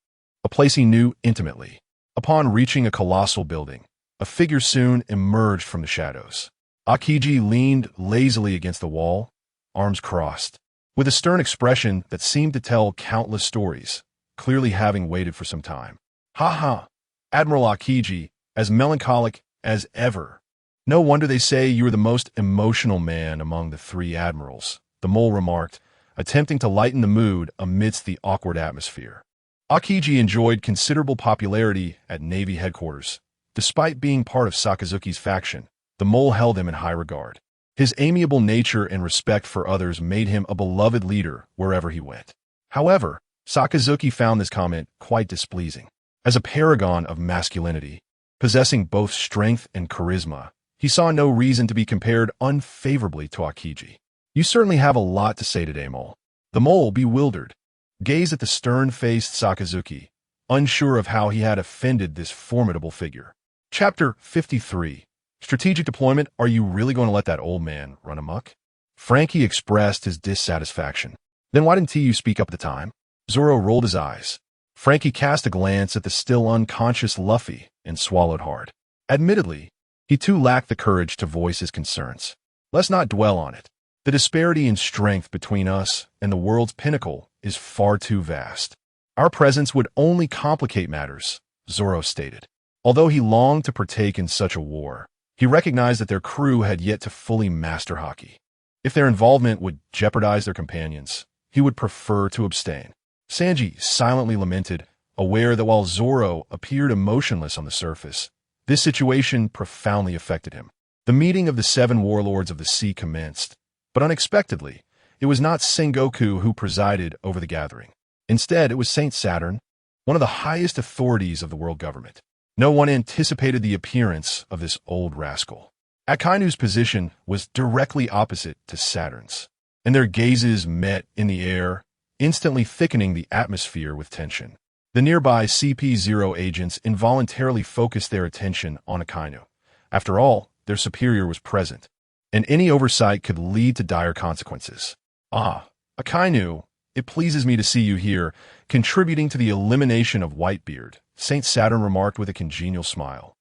[SPEAKER 3] a place he knew intimately. Upon reaching a colossal building, a figure soon emerged from the shadows. Akiji leaned lazily against the wall, arms crossed, with a stern expression that seemed to tell countless stories, clearly having waited for some time. Ha ha, Admiral Akiji, as melancholic as ever. No wonder they say you are the most emotional man among the three admirals, the mole remarked, attempting to lighten the mood amidst the awkward atmosphere. Akiji enjoyed considerable popularity at Navy headquarters. Despite being part of Sakazuki's faction, the mole held him in high regard. His amiable nature and respect for others made him a beloved leader wherever he went. However, Sakazuki found this comment quite displeasing. As a paragon of masculinity, possessing both strength and charisma, he saw no reason to be compared unfavorably to Akiji. You certainly have a lot to say today, Mole. The mole, bewildered, gazed at the stern-faced Sakazuki, unsure of how he had offended this formidable figure. Chapter 53. Strategic deployment. Are you really going to let that old man run amok? Frankie expressed his dissatisfaction. Then why didn't you speak up at the time? Zoro rolled his eyes. Frankie cast a glance at the still unconscious Luffy and swallowed hard. Admittedly, he too lacked the courage to voice his concerns. Let's not dwell on it. The disparity in strength between us and the world's pinnacle is far too vast. Our presence would only complicate matters, Zoro stated. Although he longed to partake in such a war, he recognized that their crew had yet to fully master Haki. If their involvement would jeopardize their companions, he would prefer to abstain. Sanji silently lamented, aware that while Zoro appeared emotionless on the surface, this situation profoundly affected him. The meeting of the 7 warlords of the sea commenced, but unexpectedly, it was not Sengoku who presided over the gathering. Instead, it was Saint Saturn, one of the highest authorities of the world government. No one anticipated the appearance of this old rascal. Akainu's position was directly opposite to Saturn's. and their gazes met in the air, instantly thickening the atmosphere with tension. The nearby CP-0 agents involuntarily focused their attention on Akainu. After all, their superior was present, and any oversight could lead to dire consequences. Ah, Akainu, it pleases me to see you here, contributing to the elimination of Whitebeard, Saint Saturn remarked with a congenial smile.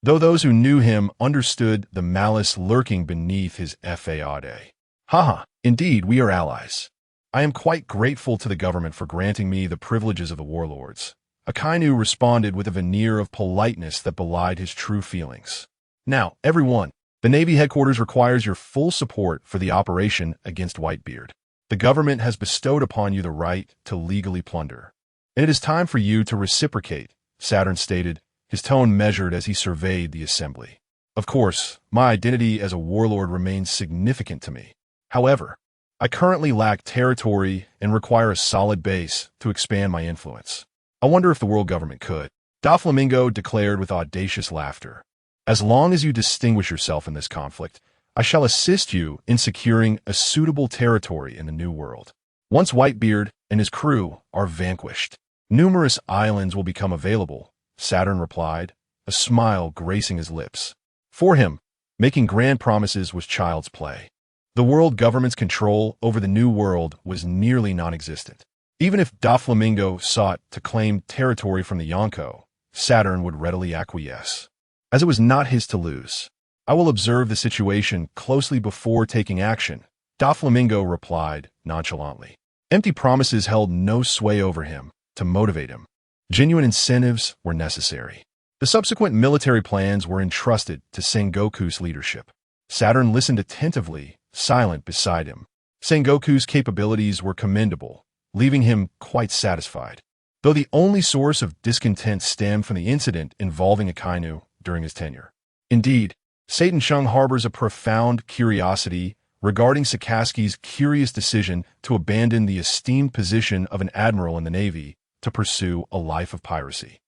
[SPEAKER 3] Though those who knew him understood the malice lurking beneath his facade. Haha, indeed, we are allies. I am quite grateful to the government for granting me the privileges of the warlords. Akainu responded with a veneer of politeness that belied his true feelings. Now, everyone, the Navy headquarters requires your full support for the operation against Whitebeard. The government has bestowed upon you the right to legally plunder. And it is time for you to reciprocate, Saturn stated, his tone measured as he surveyed the assembly. Of course, my identity as a warlord remains significant to me. However, I currently lack territory and require a solid base to expand my influence. I wonder if the world government could. Doflamingo declared with audacious laughter. As long as you distinguish yourself in this conflict, I shall assist you in securing a suitable territory in the New World. Once Whitebeard and his crew are vanquished, numerous islands will become available, Saturn replied, a smile gracing his lips. For him, making grand promises was child's play. The world government's control over the New World was nearly non-existent. Even if Doflamingo sought to claim territory from the Yonko, Saturn would readily acquiesce, as it was not his to lose. I will observe the situation closely before taking action, Doflamingo replied nonchalantly. Empty promises held no sway over him to motivate him. Genuine incentives were necessary. The subsequent military plans were entrusted to Sengoku's leadership. Saturn listened attentively, silent beside him. Sengoku's capabilities were commendable, leaving him quite satisfied, though the only source of discontent stemmed from the incident involving Akainu during his tenure. Indeed, Satan Shung harbors a profound curiosity regarding Sakazuki's curious decision to abandon the esteemed position of an admiral in the Navy to pursue a life of piracy.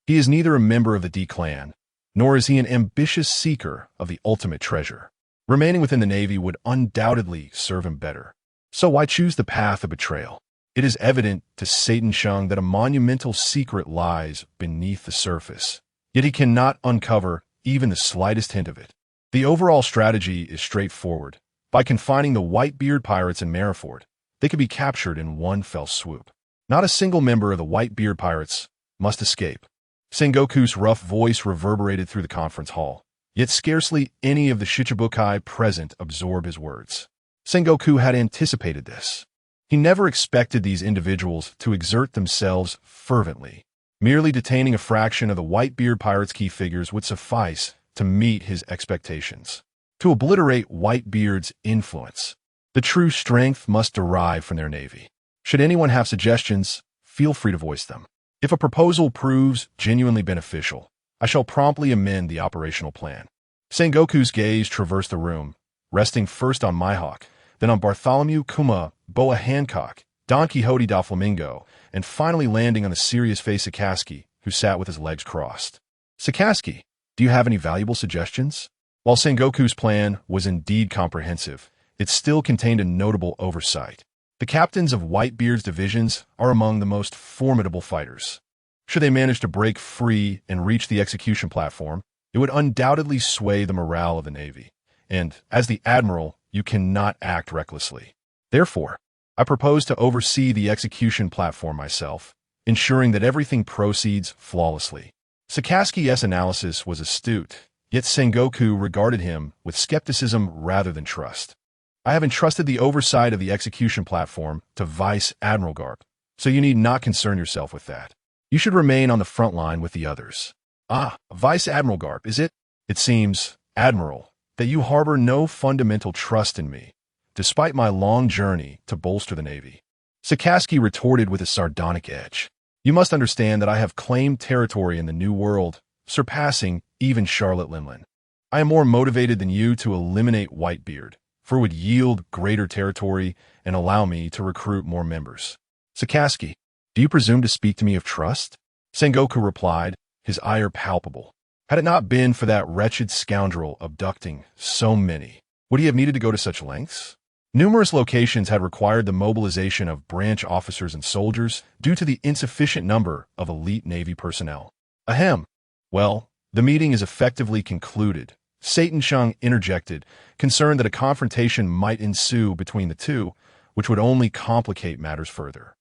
[SPEAKER 3] He is neither a member of the D clan, nor is he an ambitious seeker of the ultimate treasure. Remaining within the Navy would undoubtedly serve him better. So why choose the path of betrayal? It is evident to Satan Shung that a monumental secret lies beneath the surface, yet he cannot uncover even the slightest hint of it. The overall strategy is straightforward. By confining the Whitebeard pirates in Marineford, they could be captured in one fell swoop. Not a single member of the Whitebeard pirates must escape. Sengoku's rough voice reverberated through the conference hall, yet scarcely any of the Shichibukai present absorbed his words. Sengoku had anticipated this. He never expected these individuals to exert themselves fervently. Merely detaining a fraction of the Whitebeard pirates' key figures would suffice to meet his expectations. To obliterate Whitebeard's influence, the true strength must derive from their navy. Should anyone have suggestions, feel free to voice them. If a proposal proves genuinely beneficial, I shall promptly amend the operational plan. Sengoku's gaze traversed the room, resting first on Mihawk, then on Bartholomew Kuma, Boa Hancock, Don Quixote Doflamingo, and finally landing on the serious-faced Sakazuki, who sat with his legs crossed. Sakazuki, do you have any valuable suggestions? While Sengoku's plan was indeed comprehensive, it still contained a notable oversight. The captains of Whitebeard's divisions are among the most formidable fighters. Should they manage to break free and reach the execution platform, it would undoubtedly sway the morale of the Navy. And, as the admiral, you cannot act recklessly. Therefore, I propose to oversee the execution platform myself, ensuring that everything proceeds flawlessly. Sakazuki's analysis was astute, yet Sengoku regarded him with skepticism rather than trust. I have entrusted the oversight of the execution platform to Vice Admiral Garp, so you need not concern yourself with that. You should remain on the front line with the others. Ah, Vice Admiral Garp, is it? It seems, Admiral, that you harbor no fundamental trust in me, despite my long journey to bolster the Navy. Sakazuki retorted with a sardonic edge. You must understand that I have claimed territory in the New World, surpassing even Charlotte Limlin. I am more motivated than you to eliminate Whitebeard, for it would yield greater territory and allow me to recruit more members. Sakazuki, do you presume to speak to me of trust? Sengoku replied, his ire palpable. Had it not been for that wretched scoundrel abducting so many, would he have needed to go to such lengths? Numerous locations had required the mobilization of branch officers and soldiers due to the insufficient number of elite Navy personnel. Ahem. Well, the meeting is effectively concluded. Satan Shung interjected, concerned that a confrontation might ensue between the two, which would only complicate matters further.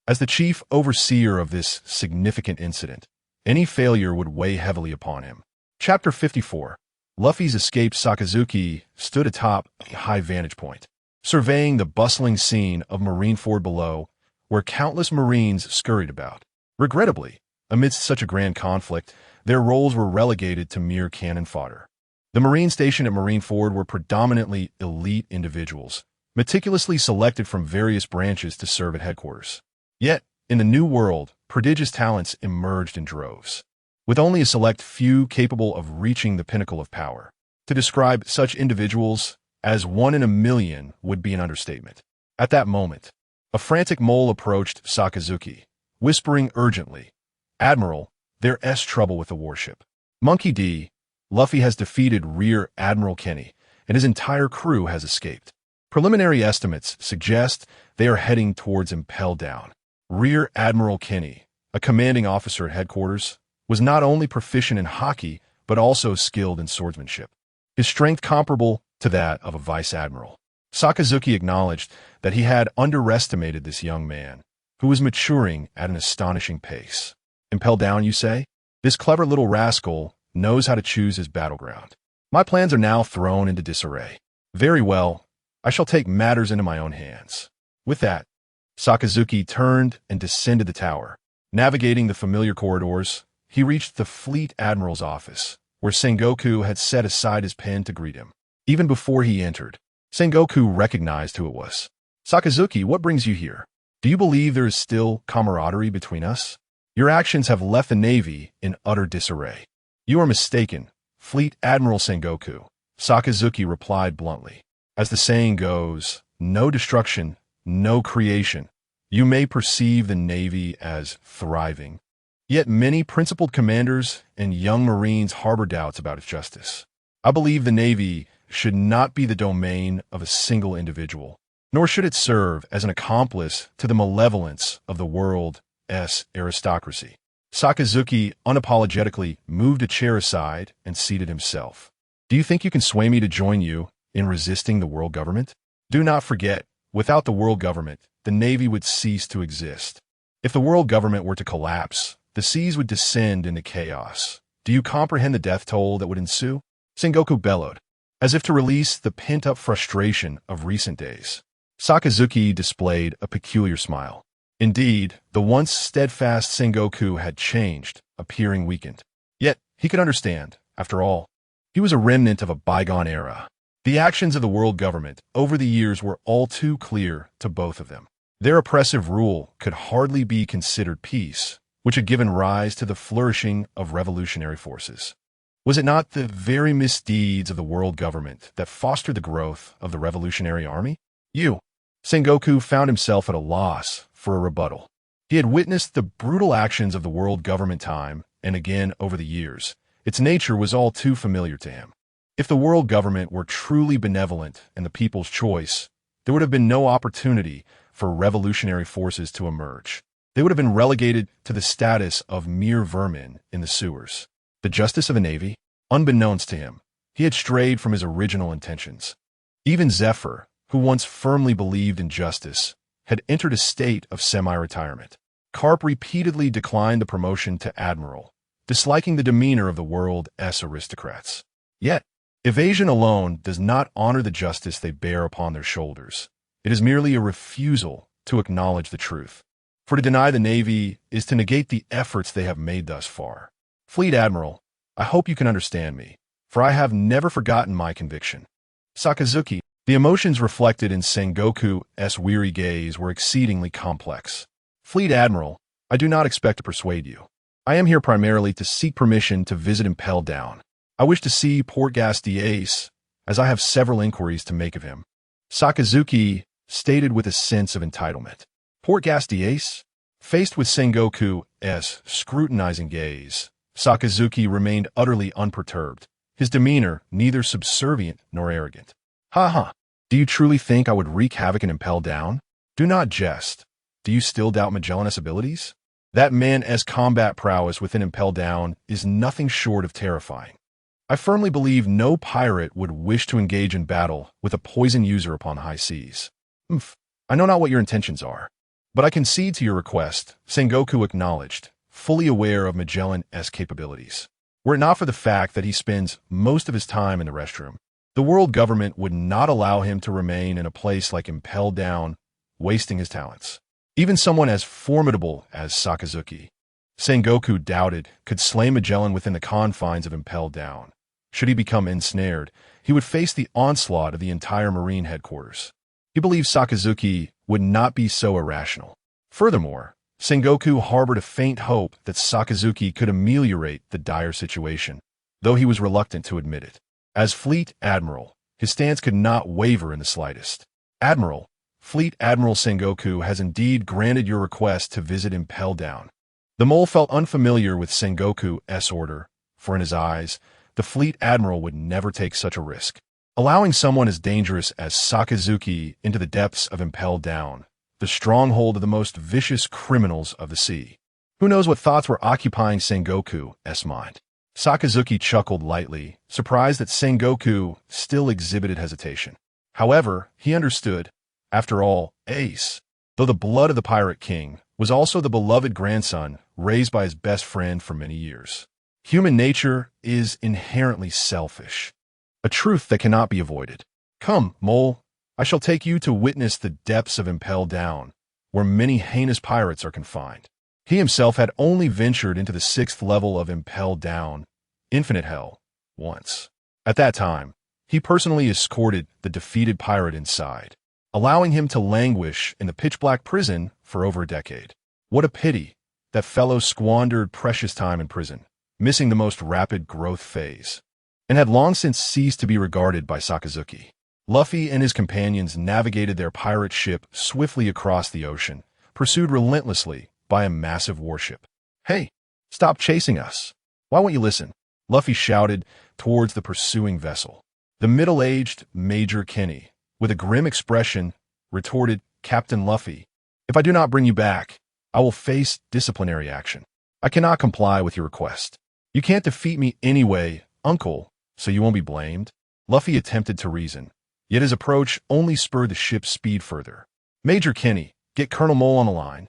[SPEAKER 3] As the chief overseer of this significant incident, any failure would weigh heavily upon him. Chapter 54. Luffy's escaped. Sakazuki stood atop a high vantage point, surveying the bustling scene of Marineford below, where countless Marines scurried about. Regrettably, amidst such a grand conflict, their roles were relegated to mere cannon fodder. The Marines stationed at Marineford were predominantly elite individuals, meticulously selected from various branches to serve at headquarters. Yet, in the New World, prodigious talents emerged in droves, with only a select few capable of reaching the pinnacle of power. To describe such individuals as one in a million would be an understatement. At that moment, a frantic mole approached Sakazuki, whispering urgently, "Admiral, there's trouble with the warship. Monkey D. Luffy has defeated Rear Admiral Kenny, and his entire crew has escaped. Preliminary estimates suggest they are heading towards Impel Down." Rear Admiral Kenny, a commanding officer at headquarters, was not only proficient in Haki, but also skilled in swordsmanship, his strength comparable to that of a vice admiral. Sakazuki acknowledged that he had underestimated this young man, who was maturing at an astonishing pace. Impel Down, you say? This clever little rascal knows how to choose his battleground. My plans are now thrown into disarray. Very well, I shall take matters into my own hands. With that, Sakazuki turned and descended the tower. Navigating the familiar corridors, he reached the Fleet Admiral's office, where Sengoku had set aside his pen to greet him. Even before he entered, Sengoku recognized who it was. "Sakazuki, what brings you here? Do you believe there is still camaraderie between us? Your actions have left the Navy in utter disarray." "You are mistaken, Fleet Admiral Sengoku," Sakazuki replied bluntly. "As the saying goes, no destruction, no creation. You may perceive the Navy as thriving, yet many principled commanders and young Marines harbor doubts about its justice. I believe the Navy should not be the domain of a single individual, nor should it serve as an accomplice to the malevolence of the world's aristocracy." Sakazuki unapologetically moved a chair aside and seated himself. "Do you think you can sway me to join you in resisting the world government? Do not forget, without the world government, the Navy would cease to exist. If the world government were to collapse, the seas would descend into chaos. Do you comprehend the death toll that would ensue?" Sengoku bellowed, as if to release the pent-up frustration of recent days. Sakazuki displayed a peculiar smile. Indeed, the once steadfast Sengoku had changed, appearing weakened. Yet, he could understand, after all. He was a remnant of a bygone era. The actions of the world government over the years were all too clear to both of them. Their oppressive rule could hardly be considered peace, which had given rise to the flourishing of revolutionary forces. Was it not the very misdeeds of the world government that fostered the growth of the revolutionary army? Sengoku found himself at a loss for a rebuttal. He had witnessed the brutal actions of the world government time and again over the years. Its nature was all too familiar to him. If the world government were truly benevolent and the people's choice, there would have been no opportunity for revolutionary forces to emerge. They would have been relegated to the status of mere vermin in the sewers. The justice of the Navy? Unbeknownst to him, he had strayed from his original intentions. Even Zephyr, who once firmly believed in justice, had entered a state of semi-retirement. Carp repeatedly declined the promotion to admiral, disliking the demeanor of the world's aristocrats. Yet, evasion alone does not honor the justice they bear upon their shoulders. It is merely a refusal to acknowledge the truth. For to deny the Navy is to negate the efforts they have made thus far. Fleet Admiral, I hope you can understand me, for I have never forgotten my conviction. Sakazuki, the emotions reflected in Sengoku's weary gaze were exceedingly complex. Fleet Admiral, I do not expect to persuade you. I am here primarily to seek permission to visit Impel Down. I wish to see Port Gas d'Ace, as I have several inquiries to make of him. Sakazuki stated with a sense of entitlement. Port Gas d'Ace? Faced with Sengoku's scrutinizing gaze, Sakazuki remained utterly unperturbed, his demeanor neither subservient nor arrogant. Ha ha! Do you truly think I would wreak havoc and impel down? Do not jest. Do you still doubt Magellan's abilities? That man's combat prowess within impel down is nothing short of terrifying. I firmly believe no pirate would wish to engage in battle with a poison user upon high seas. I know not what your intentions are, but I concede to your request, Sengoku acknowledged, fully aware of Magellan's capabilities. Were it not for the fact that he spends most of his time in the restroom, the world government would not allow him to remain in a place like Impel Down, wasting his talents. Even someone as formidable as Sakazuki, Sengoku doubted, could slay Magellan within the confines of Impel Down. Should he become ensnared, he would face the onslaught of the entire Marine headquarters. He believed Sakazuki would not be so irrational. Furthermore, Sengoku harbored a faint hope that Sakazuki could ameliorate the dire situation, though he was reluctant to admit it. As Fleet Admiral, his stance could not waver in the slightest. Admiral, Fleet Admiral Sengoku has indeed granted your request to visit Impel Down. The mole felt unfamiliar with Sengoku's order, for in his eyes, the Fleet Admiral would never take such a risk. Allowing someone as dangerous as Sakazuki into the depths of Impel Down, the stronghold of the most vicious criminals of the sea. Who knows what thoughts were occupying Sengoku's mind? Sakazuki chuckled lightly, surprised that Sengoku still exhibited hesitation. However, he understood. After all, Ace, though the blood of the Pirate King, was also the beloved grandson raised by his best friend for many years. Human nature is inherently selfish, a truth that cannot be avoided. Come, mole, I shall take you to witness the depths of Impel Down, where many heinous pirates are confined. He himself had only ventured into the 6th level of Impel Down, Infinite Hell, once. At that time, he personally escorted the defeated pirate inside, allowing him to languish in the pitch-black prison for over a decade. What a pity that fellow squandered precious time in prison, missing the most rapid growth phase, and had long since ceased to be regarded by Sakazuki. Luffy and his companions navigated their pirate ship swiftly across the ocean, pursued relentlessly by a massive warship. Hey, stop chasing us. Why won't you listen? Luffy shouted towards the pursuing vessel. The middle-aged Major Kenny, with a grim expression, retorted, Captain Luffy, if I do not bring you back, I will face disciplinary action. I cannot comply with your request. You can't defeat me anyway, Uncle, so you won't be blamed. Luffy attempted to reason, yet his approach only spurred the ship's speed further. Major Kenny, get Colonel Mole on the line,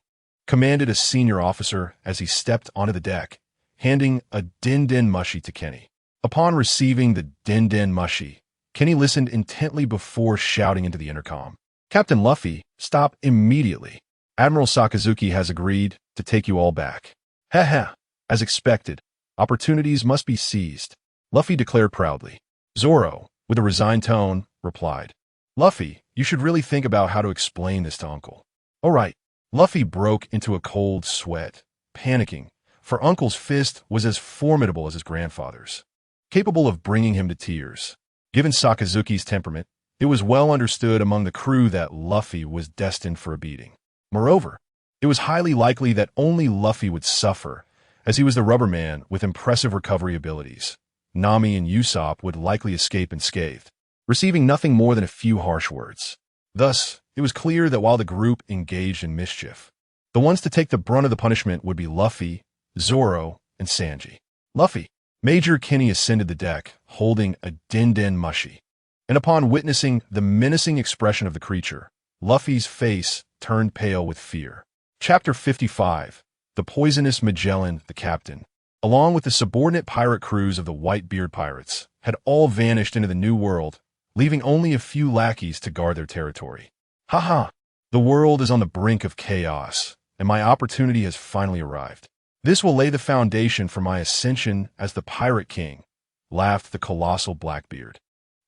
[SPEAKER 3] commanded a senior officer as he stepped onto the deck, handing a din-din mushi to Kenny. Upon receiving the din-din mushi, Kenny listened intently before shouting into the intercom. Captain Luffy, stop immediately. Admiral Sakazuki has agreed to take you all back. Ha. As expected, opportunities must be seized, Luffy declared proudly. Zoro, with a resigned tone, replied, Luffy, you should really think about how to explain this to Uncle. All right. Luffy broke into a cold sweat, panicking, for Uncle's fist was as formidable as his grandfather's, capable of bringing him to tears. Given Sakazuki's temperament, it was well understood among the crew that Luffy was destined for a beating. Moreover, it was highly likely that only Luffy would suffer, as he was the rubber man with impressive recovery abilities. Nami and Usopp would likely escape unscathed, receiving nothing more than a few harsh words. Thus, it was clear that while the group engaged in mischief, the ones to take the brunt of the punishment would be Luffy, Zoro, and Sanji. Luffy, Major Kenny ascended the deck, holding a din-din mushi, and upon witnessing the menacing expression of the creature, Luffy's face turned pale with fear. Chapter 55. The Poisonous Magellan, the Captain, along with the subordinate pirate crews of the Whitebeard Pirates, had all vanished into the New World, leaving only a few lackeys to guard their territory. Haha, the world is on the brink of chaos, and my opportunity has finally arrived. This will lay the foundation for my ascension as the Pirate King, laughed the colossal Blackbeard,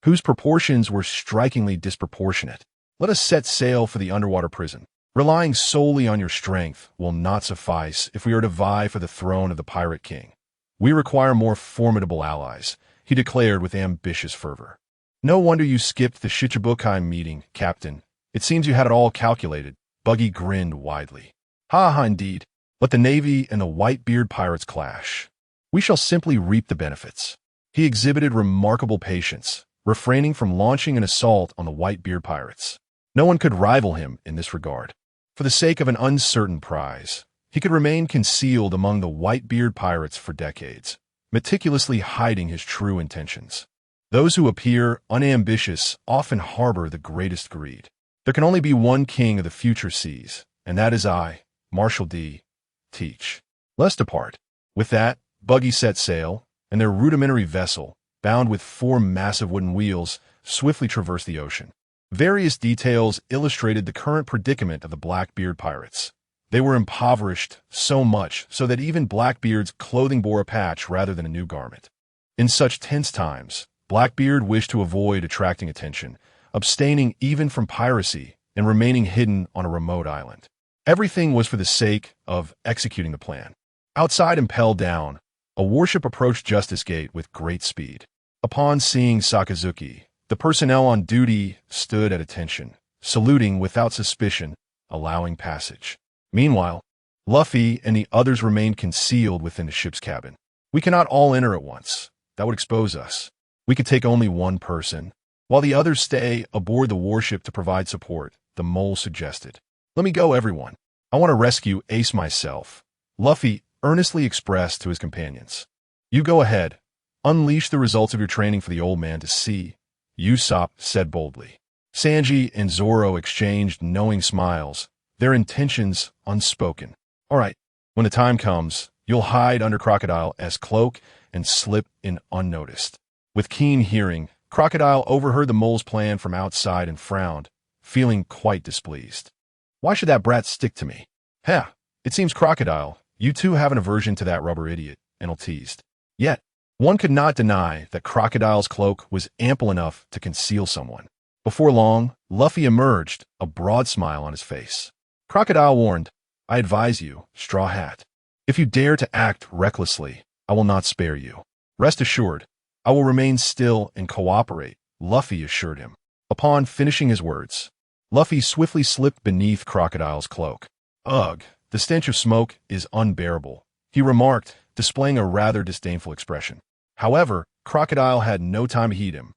[SPEAKER 3] whose proportions were strikingly disproportionate. Let us set sail for the underwater prison. Relying solely on your strength will not suffice if we are to vie for the throne of the Pirate King. We require more formidable allies, he declared with ambitious fervor. No wonder you skipped the Shichibukai meeting, Captain. It seems you had it all calculated. Buggy grinned widely. Ha, indeed. Let the Navy and the Whitebeard Pirates clash. We shall simply reap the benefits. He exhibited remarkable patience, refraining from launching an assault on the Whitebeard pirates. No one could rival him in this regard. For the sake of an uncertain prize, he could remain concealed among the Whitebeard pirates for decades, meticulously hiding his true intentions. Those who appear unambitious often harbor the greatest greed. There can only be one king of the future seas, and that is I, Marshal D. Teach. Let's depart. With that, Buggy set sail, and their rudimentary vessel, bound with 4 massive wooden wheels, swiftly traversed the ocean. Various details illustrated the current predicament of the Blackbeard pirates. They were impoverished so much so that even Blackbeard's clothing bore a patch rather than a new garment. In such tense times, Blackbeard wished to avoid attracting attention, abstaining even from piracy and remaining hidden on a remote island. Everything was for the sake of executing the plan. Outside Impel Down, a warship approached Justice Gate with great speed. Upon seeing Sakazuki, the personnel on duty stood at attention, saluting without suspicion, allowing passage. Meanwhile, Luffy and the others remained concealed within the ship's cabin. We cannot all enter at once. That would expose us. We could take only one person, while the others stay aboard the warship to provide support, the mole suggested. Let me go, everyone. I want to rescue Ace myself, Luffy earnestly expressed to his companions. You go ahead. Unleash the results of your training for the old man to see, Usopp said boldly. Sanji and Zoro exchanged knowing smiles, their intentions unspoken. All right, when the time comes, you'll hide under Crocodile's cloak and slip in unnoticed. With keen hearing, Crocodile overheard the mole's plan from outside and frowned, feeling quite displeased. Why should that brat stick to me? Heh, it seems Crocodile, you too have an aversion to that rubber idiot, Enel teased. Yet, one could not deny that Crocodile's cloak was ample enough to conceal someone. Before long, Luffy emerged, a broad smile on his face. Crocodile warned, I advise you, Straw Hat. If you dare to act recklessly, I will not spare you. Rest assured, I will remain still and cooperate, Luffy assured him. Upon finishing his words, Luffy swiftly slipped beneath Crocodile's cloak. Ugh, the stench of smoke is unbearable, he remarked, displaying a rather disdainful expression. However, Crocodile had no time to heed him,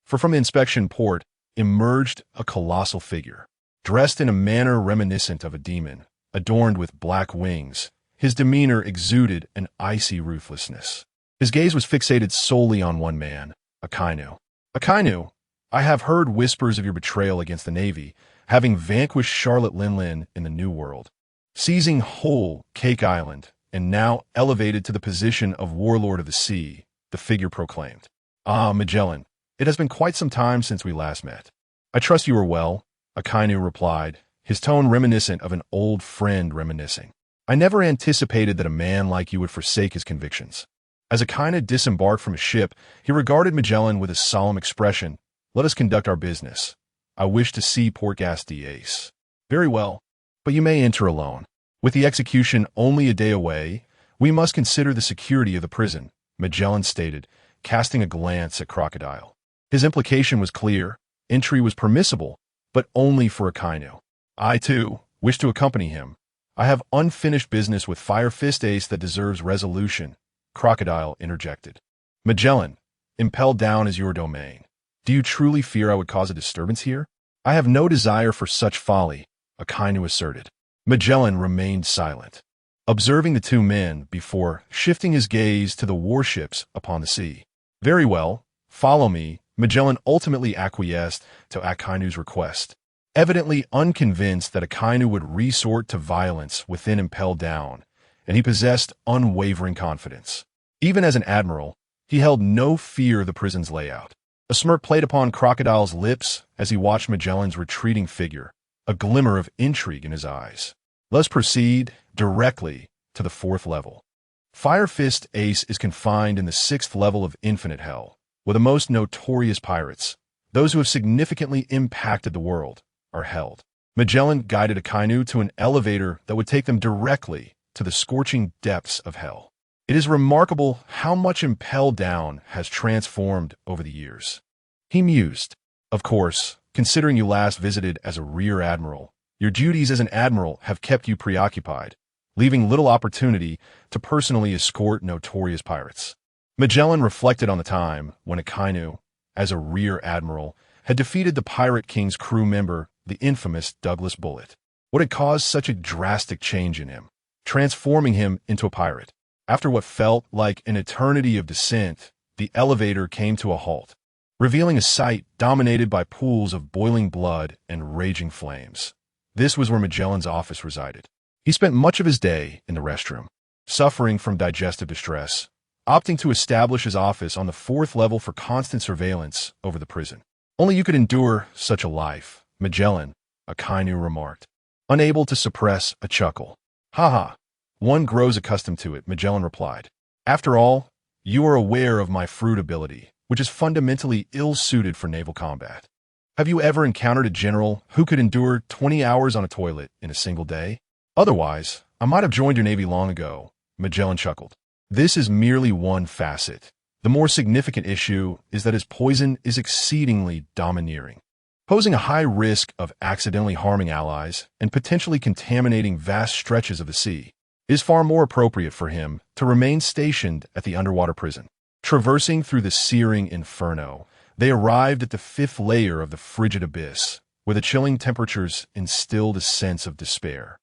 [SPEAKER 3] for from the inspection port emerged a colossal figure. Dressed in a manner reminiscent of a demon, adorned with black wings, his demeanor exuded an icy ruthlessness. His gaze was fixated solely on one man, Akainu. Akainu, I have heard whispers of your betrayal against the Navy, having vanquished Charlotte Linlin in the New World, seizing whole Cake Island, and now elevated to the position of Warlord of the Sea, the figure proclaimed. Ah, Magellan, it has been quite some time since we last met. I trust you are well, Akainu replied, his tone reminiscent of an old friend reminiscing. I never anticipated that a man like you would forsake his convictions. As Akainu disembarked from his ship, he regarded Magellan with a solemn expression. Let us conduct our business. I wish to see Port Gas Ace. Very well, but you may enter alone. With the execution only a day away, we must consider the security of the prison, Magellan stated, casting a glance at Crocodile. His implication was clear. Entry was permissible, but only for Akainu. I, too, wish to accompany him. I have unfinished business with Fire Fist Ace that deserves resolution, Crocodile interjected. Magellan, Impel Down is your domain. Do you truly fear I would cause a disturbance here? I have no desire for such folly, Akainu asserted. Magellan remained silent, observing the two men before shifting his gaze to the warships upon the sea. Very well, follow me, Magellan ultimately acquiesced to Akainu's request, evidently unconvinced that Akainu would resort to violence within Impel Down, and he possessed unwavering confidence. Even as an admiral, he held no fear of the prison's layout. A smirk played upon Crocodile's lips as he watched Magellan's retreating figure, a glimmer of intrigue in his eyes. Let's proceed directly to the 4th level. Fire Fist Ace is confined in the 6th level of Infinite Hell, where the most notorious pirates, those who have significantly impacted the world, are held. Magellan guided Akainu to an elevator that would take them directly to the scorching depths of hell. It is remarkable how much Impel Down has transformed over the years. He mused. Of course, considering you last visited as a rear admiral, your duties as an admiral have kept you preoccupied, leaving little opportunity to personally escort notorious pirates. Magellan reflected on the time when Akainu, as a rear admiral, had defeated the Pirate King's crew member, the infamous Douglas Bullet. What had caused such a drastic change in him, transforming him into a pirate? After what felt like an eternity of descent, the elevator came to a halt, revealing a sight dominated by pools of boiling blood and raging flames. This was where Magellan's office resided. He spent much of his day in the restroom, suffering from digestive distress, opting to establish his office on the 4th level for constant surveillance over the prison. Only you could endure such a life, Magellan, Akainu remarked, unable to suppress a chuckle. "Haha, one grows accustomed to it," Magellan replied. "After all, you are aware of my fruit ability, which is fundamentally ill-suited for naval combat. Have you ever encountered a general who could endure 20 hours on a toilet in a single day? Otherwise, I might have joined your navy long ago," Magellan chuckled. "This is merely one facet. The more significant issue is that his poison is exceedingly domineering, posing a high risk of accidentally harming allies and potentially contaminating vast stretches of the sea. It is far more appropriate for him to remain stationed at the underwater prison." Traversing through the searing inferno, they arrived at the 5th layer of the frigid abyss, where the chilling temperatures instilled a sense of despair,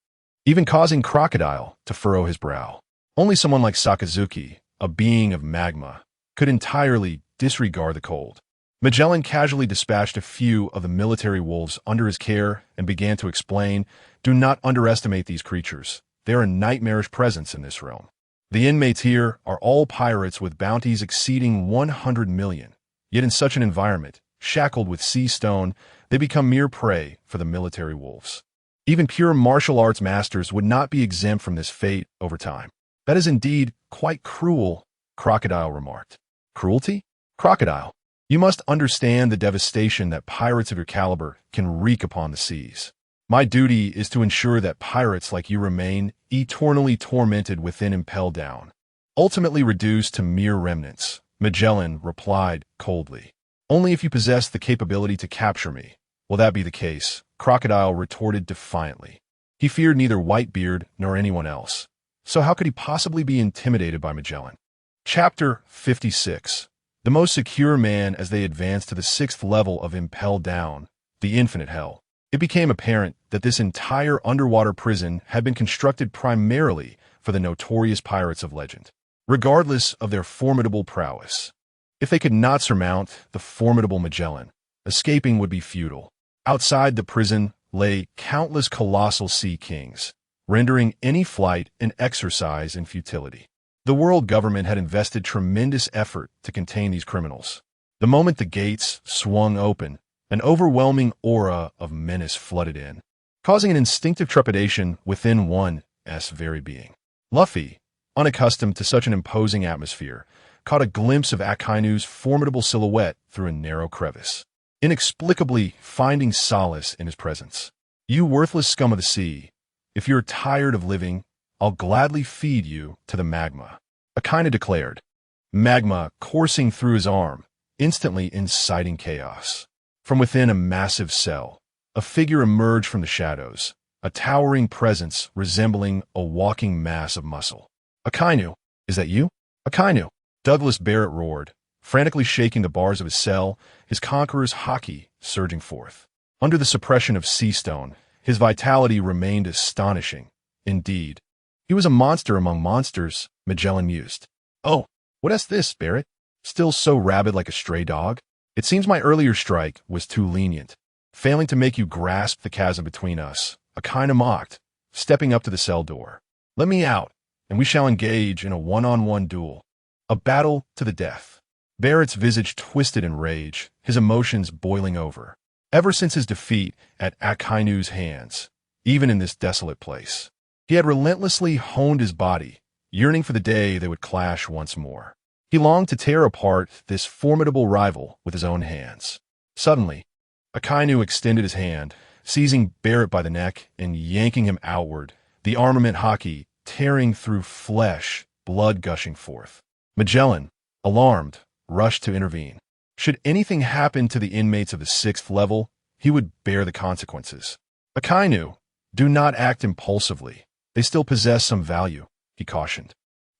[SPEAKER 3] even causing Crocodile to furrow his brow. Only someone like Sakazuki, a being of magma, could entirely disregard the cold. Magellan casually dispatched a few of the military wolves under his care and began to explain, "Do not underestimate these creatures. They are a nightmarish presence in this realm. The inmates here are all pirates with bounties exceeding 100 million. Yet in such an environment, shackled with sea stone, they become mere prey for the military wolves. Even pure martial arts masters would not be exempt from this fate over time." "That is indeed quite cruel," Crocodile remarked. "Cruelty? Crocodile, you must understand the devastation that pirates of your caliber can wreak upon the seas. My duty is to ensure that pirates like you remain eternally tormented within impelled down, ultimately reduced to mere remnants," Magellan replied coldly. "Only if you possess the capability to capture me will that be the case," Crocodile retorted defiantly. He feared neither Whitebeard nor anyone else, so how could he possibly be intimidated by Magellan? Chapter 56. The most secure man. As they advanced to the 6th level of impelled down, the infinite hell, it became apparent that this entire underwater prison had been constructed primarily for the notorious pirates of legend, regardless of their formidable prowess. If they could not surmount the formidable Magellan, escaping would be futile. Outside the prison lay countless colossal sea kings, rendering any flight an exercise in futility. The world government had invested tremendous effort to contain these criminals. The moment the gates swung open, an overwhelming aura of menace flooded in, causing an instinctive trepidation within one's very being. Luffy, unaccustomed to such an imposing atmosphere, caught a glimpse of Akainu's formidable silhouette through a narrow crevice, inexplicably finding solace in his presence. "You worthless scum of the sea, if you're tired of living, I'll gladly feed you to the magma," Akainu declared, magma coursing through his arm, instantly inciting chaos. From within a massive cell, a figure emerged from the shadows, a towering presence resembling a walking mass of muscle. "Akainu, is that you?" "Akainu," Douglas Barrett roared, frantically shaking the bars of his cell, his Conqueror's Haki surging forth. Under the suppression of sea stone, his vitality remained astonishing. Indeed, he was a monster among monsters, Magellan mused. "Oh, what is this, Barrett? Still so rabid like a stray dog? It seems my earlier strike was too lenient, failing to make you grasp the chasm between us," Akainu mocked, stepping up to the cell door. "Let me out, and we shall engage in a one-on-one duel. A battle to the death." Barrett's visage twisted in rage, his emotions boiling over. Ever since his defeat at Akainu's hands, even in this desolate place, he had relentlessly honed his body, yearning for the day they would clash once more. He longed to tear apart this formidable rival with his own hands. Suddenly, Akainu extended his hand, seizing Barrett by the neck and yanking him outward, the armament Haki tearing through flesh, blood gushing forth. Magellan, alarmed, rushed to intervene. Should anything happen to the inmates of the 6th level, he would bear the consequences. "Akainu, do not act impulsively. They still possess some value," he cautioned.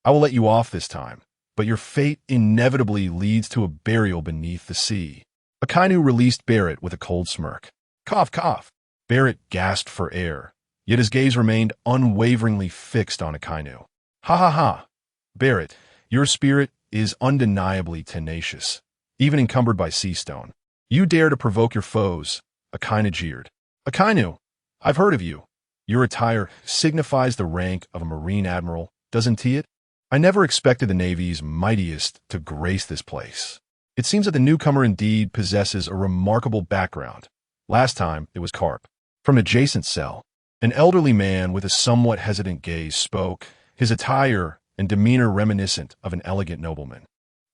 [SPEAKER 3] "I will let you off this time, but your fate inevitably leads to a burial beneath the sea. Akainu released Barrett with a cold smirk. Cough, cough. Barrett gasped for air, yet his gaze remained unwaveringly fixed on Akainu. Ha ha ha. Barrett, your spirit is undeniably tenacious, even encumbered by sea stone. You dare to provoke your foes, Akainu jeered. Akainu, I've heard of you. Your attire signifies the rank of a marine admiral, doesn't it? I never expected the Navy's mightiest to grace this place. It seems that the newcomer indeed possesses a remarkable background. Last time, it was Carp. From an adjacent cell, an elderly man with a somewhat hesitant gaze spoke, his attire and demeanor reminiscent of an elegant nobleman.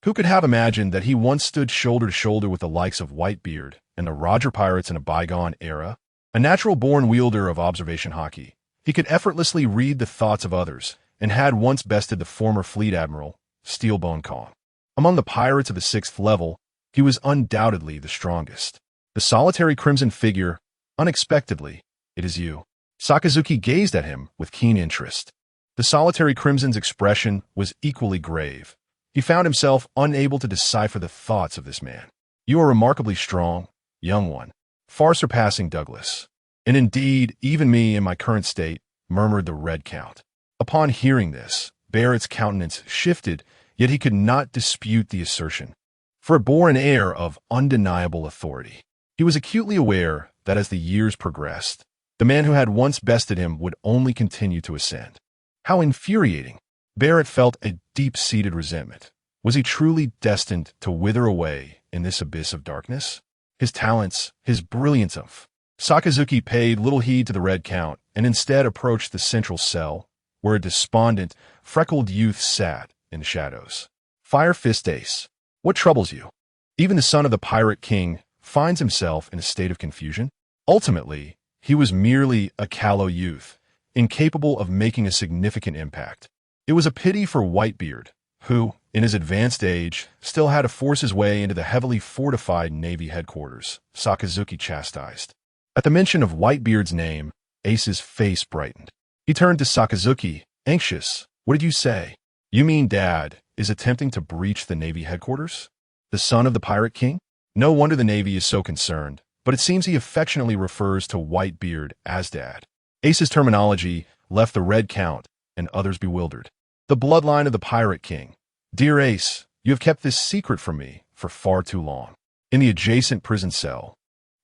[SPEAKER 3] Who could have imagined that he once stood shoulder to shoulder with the likes of Whitebeard and the Roger pirates in a bygone era? A natural-born wielder of observation Haki, he could effortlessly read the thoughts of others and had once bested the former fleet admiral, Steelbone Kong. Among the pirates of the 6th level, he was undoubtedly the strongest. The solitary crimson figure, unexpectedly, it is you. Sakazuki gazed at him with keen interest. The solitary crimson's expression was equally grave. He found himself unable to decipher the thoughts of this man. You are remarkably strong, young one, far surpassing Douglas. And indeed, even me in my current state, murmured the Red Count. Upon hearing this, Barrett's countenance shifted, yet he could not dispute the assertion, for it bore an air of undeniable authority. He was acutely aware that as the years progressed, the man who had once bested him would only continue to ascend. How infuriating! Barrett felt a deep-seated resentment. Was he truly destined to wither away in this abyss of darkness? His talents, his brilliance of... Sakazuki paid little heed to the Red Count and instead approached the central cell, where a despondent, freckled youth sat in the shadows. Fire Fist Ace, what troubles you? Even the son of the Pirate King finds himself in a state of confusion. Ultimately, he was merely a callow youth, incapable of making a significant impact. It was a pity for Whitebeard, who, in his advanced age, still had to force his way into the heavily fortified Navy headquarters, Sakazuki chastised. At the mention of Whitebeard's name, Ace's face brightened. He turned to Sakazuki, anxious. What did you say? You mean Dad is attempting to breach the Navy headquarters? The son of the Pirate King? No wonder the Navy is so concerned, but it seems he affectionately refers to Whitebeard as Dad. Ace's terminology left the Red Count and others bewildered. The bloodline of the Pirate King. Dear Ace, you have kept this secret from me for far too long. In the adjacent prison cell,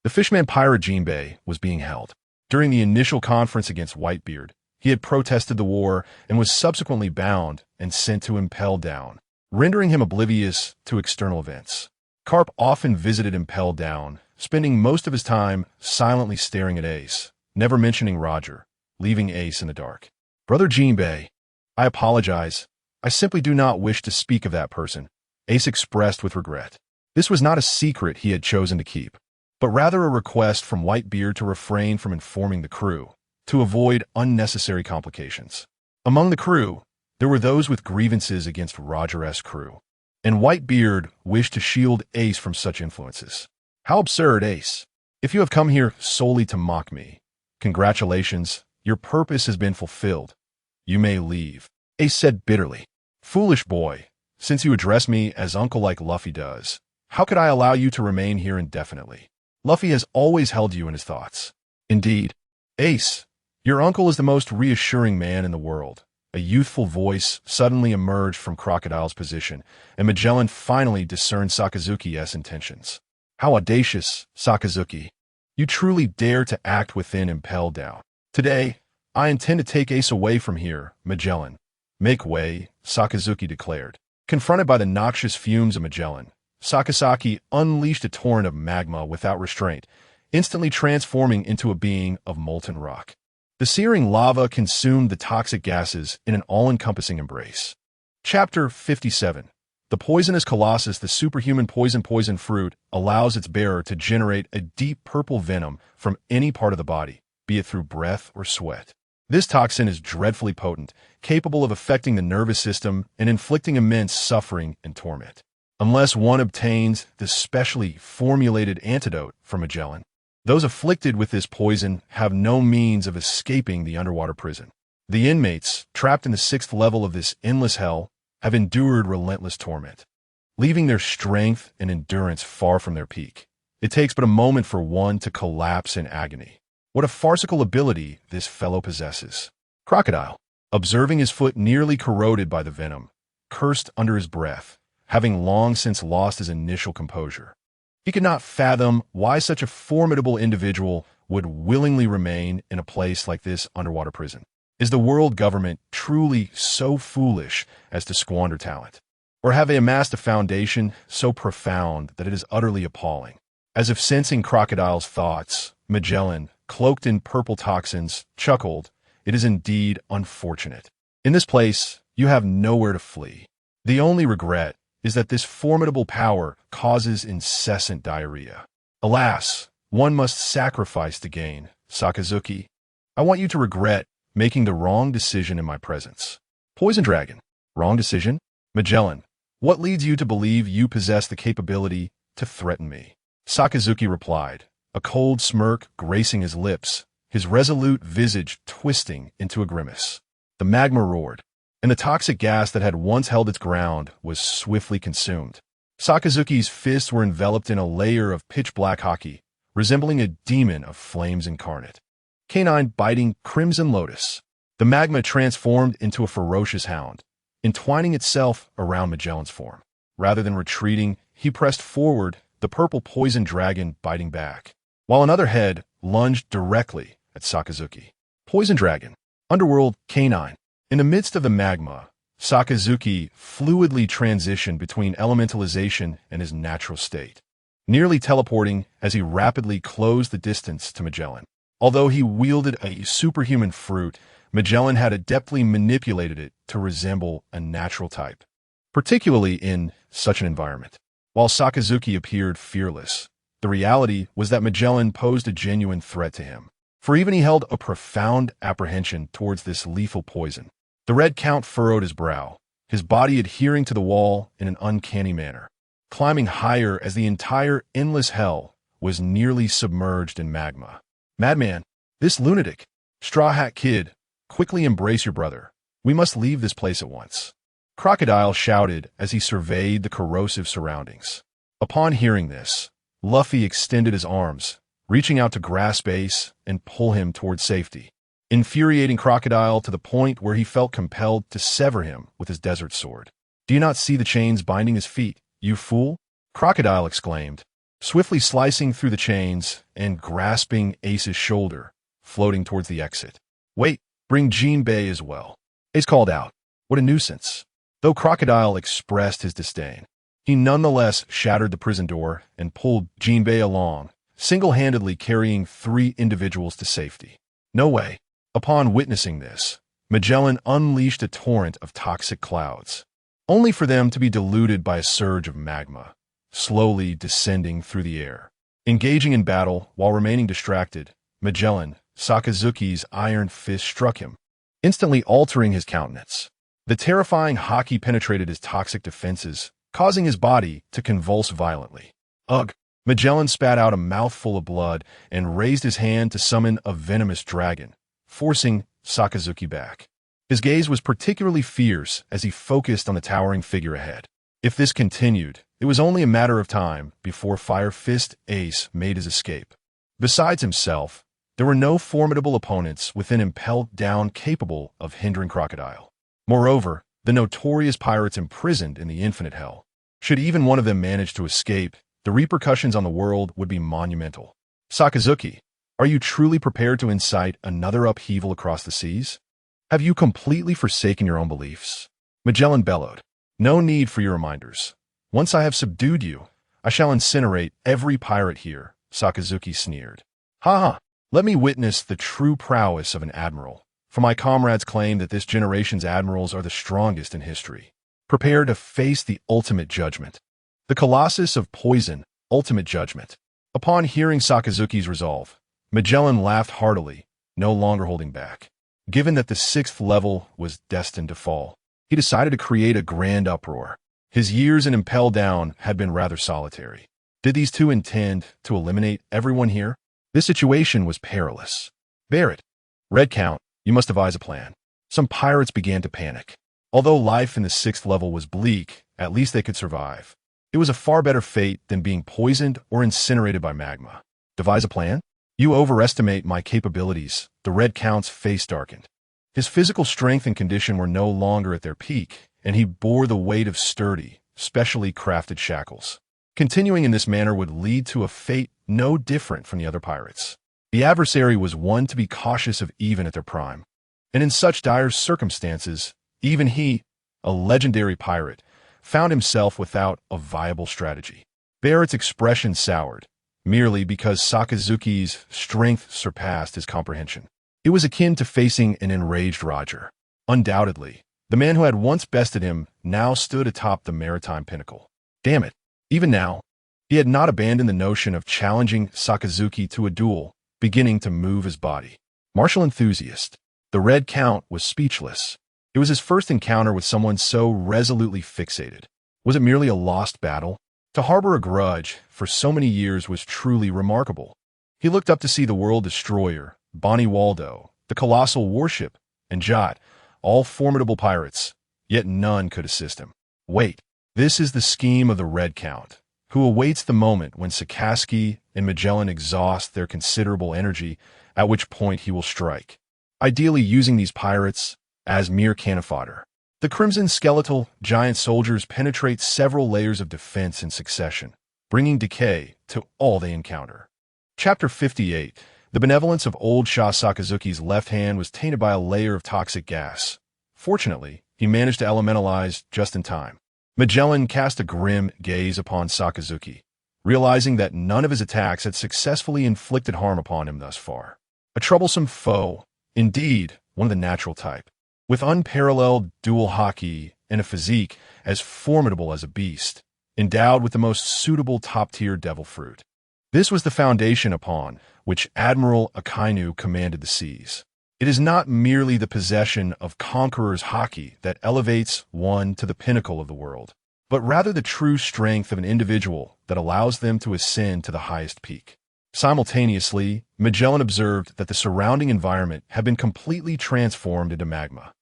[SPEAKER 3] the fishman pirate Jinbei was being held. During the initial conference against Whitebeard, he had protested the war and was subsequently bound and sent to Impel Down, rendering him oblivious to external events. Carp often visited Impel Down, spending most of his time silently staring at Ace, never mentioning Roger, leaving Ace in the dark. Brother Jinbei, I apologize. I simply do not wish to speak of that person, Ace expressed with regret. This was not a secret he had chosen to keep, but rather a request from Whitebeard to refrain from informing the crew, to avoid unnecessary complications. Among the crew, there were those with grievances against Roger-esque crew, and Whitebeard wished to shield Ace from such influences. How absurd, Ace! If you have come here solely to mock me, congratulations, your purpose has been fulfilled. You may leave, Ace said bitterly. Foolish boy, since you address me as uncle like Luffy does, how could I allow you to remain here indefinitely? Luffy has always held you in his thoughts. Indeed, Ace, your uncle is the most reassuring man in the world. A youthful voice suddenly emerged from Crocodile's position, and Magellan finally discerned Sakazuki's intentions. How audacious, Sakazuki! You truly dare to act within Impel Down. Today, I intend to take Ace away from here, Magellan. Make way, Sakazuki declared. Confronted by the noxious fumes of Magellan, Sakazuki unleashed a torrent of magma without restraint, instantly transforming into a being of molten rock. The searing lava consumed the toxic gases in an all-encompassing embrace. Chapter 57. The poisonous colossus, the superhuman poison fruit, allows its bearer to generate a deep purple venom from any part of the body, be it through breath or sweat. This toxin is dreadfully potent, capable of affecting the nervous system and inflicting immense suffering and torment. Unless one obtains the specially formulated antidote from Magellan, those afflicted with this poison have no means of escaping the underwater prison. The inmates, trapped in the 6th level of this endless hell, have endured relentless torment, leaving their strength and endurance far from their peak. It takes but a moment for one to collapse in agony. What a farcical ability this fellow possesses. Crocodile, observing his foot nearly corroded by the venom, cursed under his breath, having long since lost his initial composure. He could not fathom why such a formidable individual would willingly remain in a place like this underwater prison. Is the world government truly so foolish as to squander talent? Or have they amassed a foundation so profound that it is utterly appalling? As if sensing Crocodile's thoughts, Magellan, cloaked in purple toxins, chuckled, "It is indeed unfortunate. In this place, you have nowhere to flee. The only regret is that this formidable power causes incessant diarrhea. Alas, one must sacrifice to gain. Sakazuki, I want you to regret making the wrong decision in my presence." Poison Dragon. Wrong decision? Magellan, what leads you to believe you possess the capability to threaten me? Sakazuki replied, a cold smirk gracing his lips, his resolute visage twisting into a grimace. The magma roared, and the toxic gas that had once held its ground was swiftly consumed. Sakazuki's fists were enveloped in a layer of pitch-black Haki, resembling a demon of flames incarnate. Canine biting crimson lotus. The magma transformed into a ferocious hound, entwining itself around Magellan's form. Rather than retreating, he pressed forward, the purple poison dragon biting back, while another head lunged directly at Sakazuki. Poison Dragon. Underworld Canine. In the midst of the magma, Sakazuki fluidly transitioned between elementalization and his natural state, nearly teleporting as he rapidly closed the distance to Magellan. Although he wielded a superhuman fruit, Magellan had adeptly manipulated it to resemble a natural type, particularly in such an environment. While Sakazuki appeared fearless, the reality was that Magellan posed a genuine threat to him, for even he held a profound apprehension towards this lethal poison. The Red Count furrowed his brow, his body adhering to the wall in an uncanny manner, climbing higher as the entire endless hell was nearly submerged in magma. Madman, this lunatic, Straw Hat Kid, quickly embrace your brother. We must leave this place at once. Crocodile shouted as he surveyed the corrosive surroundings. Upon hearing this, Luffy extended his arms, reaching out to grasp Ace and pull him toward safety, infuriating Crocodile to the point where he felt compelled to sever him with his desert sword. "Do you not see the chains binding his feet, you fool?" Crocodile exclaimed, swiftly slicing through the chains and grasping Ace's shoulder, floating towards the exit. "Wait, bring Jinbei as well." Ace called out, "What a nuisance." Though Crocodile expressed his disdain, he nonetheless shattered the prison door and pulled Jinbei along, single-handedly carrying 3 individuals to safety. No way. Upon witnessing this, Magellan unleashed a torrent of toxic clouds, only for them to be diluted by a surge of magma, slowly descending through the air. Engaging in battle while remaining distracted, Magellan, Sakazuki's iron fist struck him, instantly altering his countenance. The terrifying Haki penetrated his toxic defenses, causing his body to convulse violently. Ugh! Magellan spat out a mouthful of blood and raised his hand to summon a venomous dragon, forcing Sakazuki back. His gaze was particularly fierce as he focused on the towering figure ahead. If this continued, it was only a matter of time before Fire Fist Ace made his escape. Besides himself, there were no formidable opponents within impelled down capable of hindering Crocodile. Moreover, the notorious pirates imprisoned in the infinite hell. Should even one of them manage to escape, the repercussions on the world would be monumental. Sakazuki, are you truly prepared to incite another upheaval across the seas? Have you completely forsaken your own beliefs? Magellan bellowed. No need for your reminders. Once I have subdued you, I shall incinerate every pirate here, Sakazuki sneered. Ha ha, let me witness the true prowess of an admiral. For my comrades claim that this generation's admirals are the strongest in history. Prepare to face the ultimate judgment. The Colossus of Poison, ultimate judgment. Upon hearing Sakazuki's resolve, Magellan laughed heartily, no longer holding back. Given that the 6th level was destined to fall, he decided to create a grand uproar. His years in Impel Down had been rather solitary. Did these two intend to eliminate everyone here? This situation was perilous. Barrett, Red Count, you must devise a plan. Some pirates began to panic. Although life in the 6th level was bleak, at least they could survive. It was a far better fate than being poisoned or incinerated by magma. Devise a plan? You overestimate my capabilities. The Red Count's face darkened. His physical strength and condition were no longer at their peak, and he bore the weight of sturdy, specially crafted shackles. Continuing in this manner would lead to a fate no different from the other pirates. The adversary was one to be cautious of even at their prime. And in such dire circumstances, even he, a legendary pirate, found himself without a viable strategy. Barrett's expression soured, merely because Sakazuki's strength surpassed his comprehension. It was akin to facing an enraged Roger. Undoubtedly, the man who had once bested him now stood atop the maritime pinnacle. Damn it, even now, he had not abandoned the notion of challenging Sakazuki to a duel, beginning to move his body. Martial enthusiast. The Red Count was speechless. It was his first encounter with someone so resolutely fixated. Was it merely a lost battle? To harbor a grudge for so many years was truly remarkable. He looked up to see the World Destroyer, Bonnie Waldo, the colossal warship, and Jot, all formidable pirates, yet none could assist him. Wait, this is the scheme of the Red Count, who awaits the moment when Sakazuki and Magellan exhaust their considerable energy, at which point he will strike, ideally using these pirates as mere cannon fodder. The crimson skeletal giant soldiers penetrate several layers of defense in succession, bringing decay to all they encounter. Chapter 58. The benevolence of old Shah Sakazuki's left hand was tainted by a layer of toxic gas. Fortunately, he managed to elementalize just in time. Magellan cast a grim gaze upon Sakazuki, realizing that none of his attacks had successfully inflicted harm upon him thus far. A troublesome foe, indeed, one of the natural type. With unparalleled dual Haki and a physique as formidable as a beast, endowed with the most suitable top-tier devil fruit. This was the foundation upon which Admiral Akainu commanded the seas. It is not merely the possession of Conqueror's Haki that elevates one to the pinnacle of the world, but rather the true strength of an individual that allows them to ascend to the highest peak. Simultaneously, Magellan observed that the surrounding environment had been completely transformed into magma,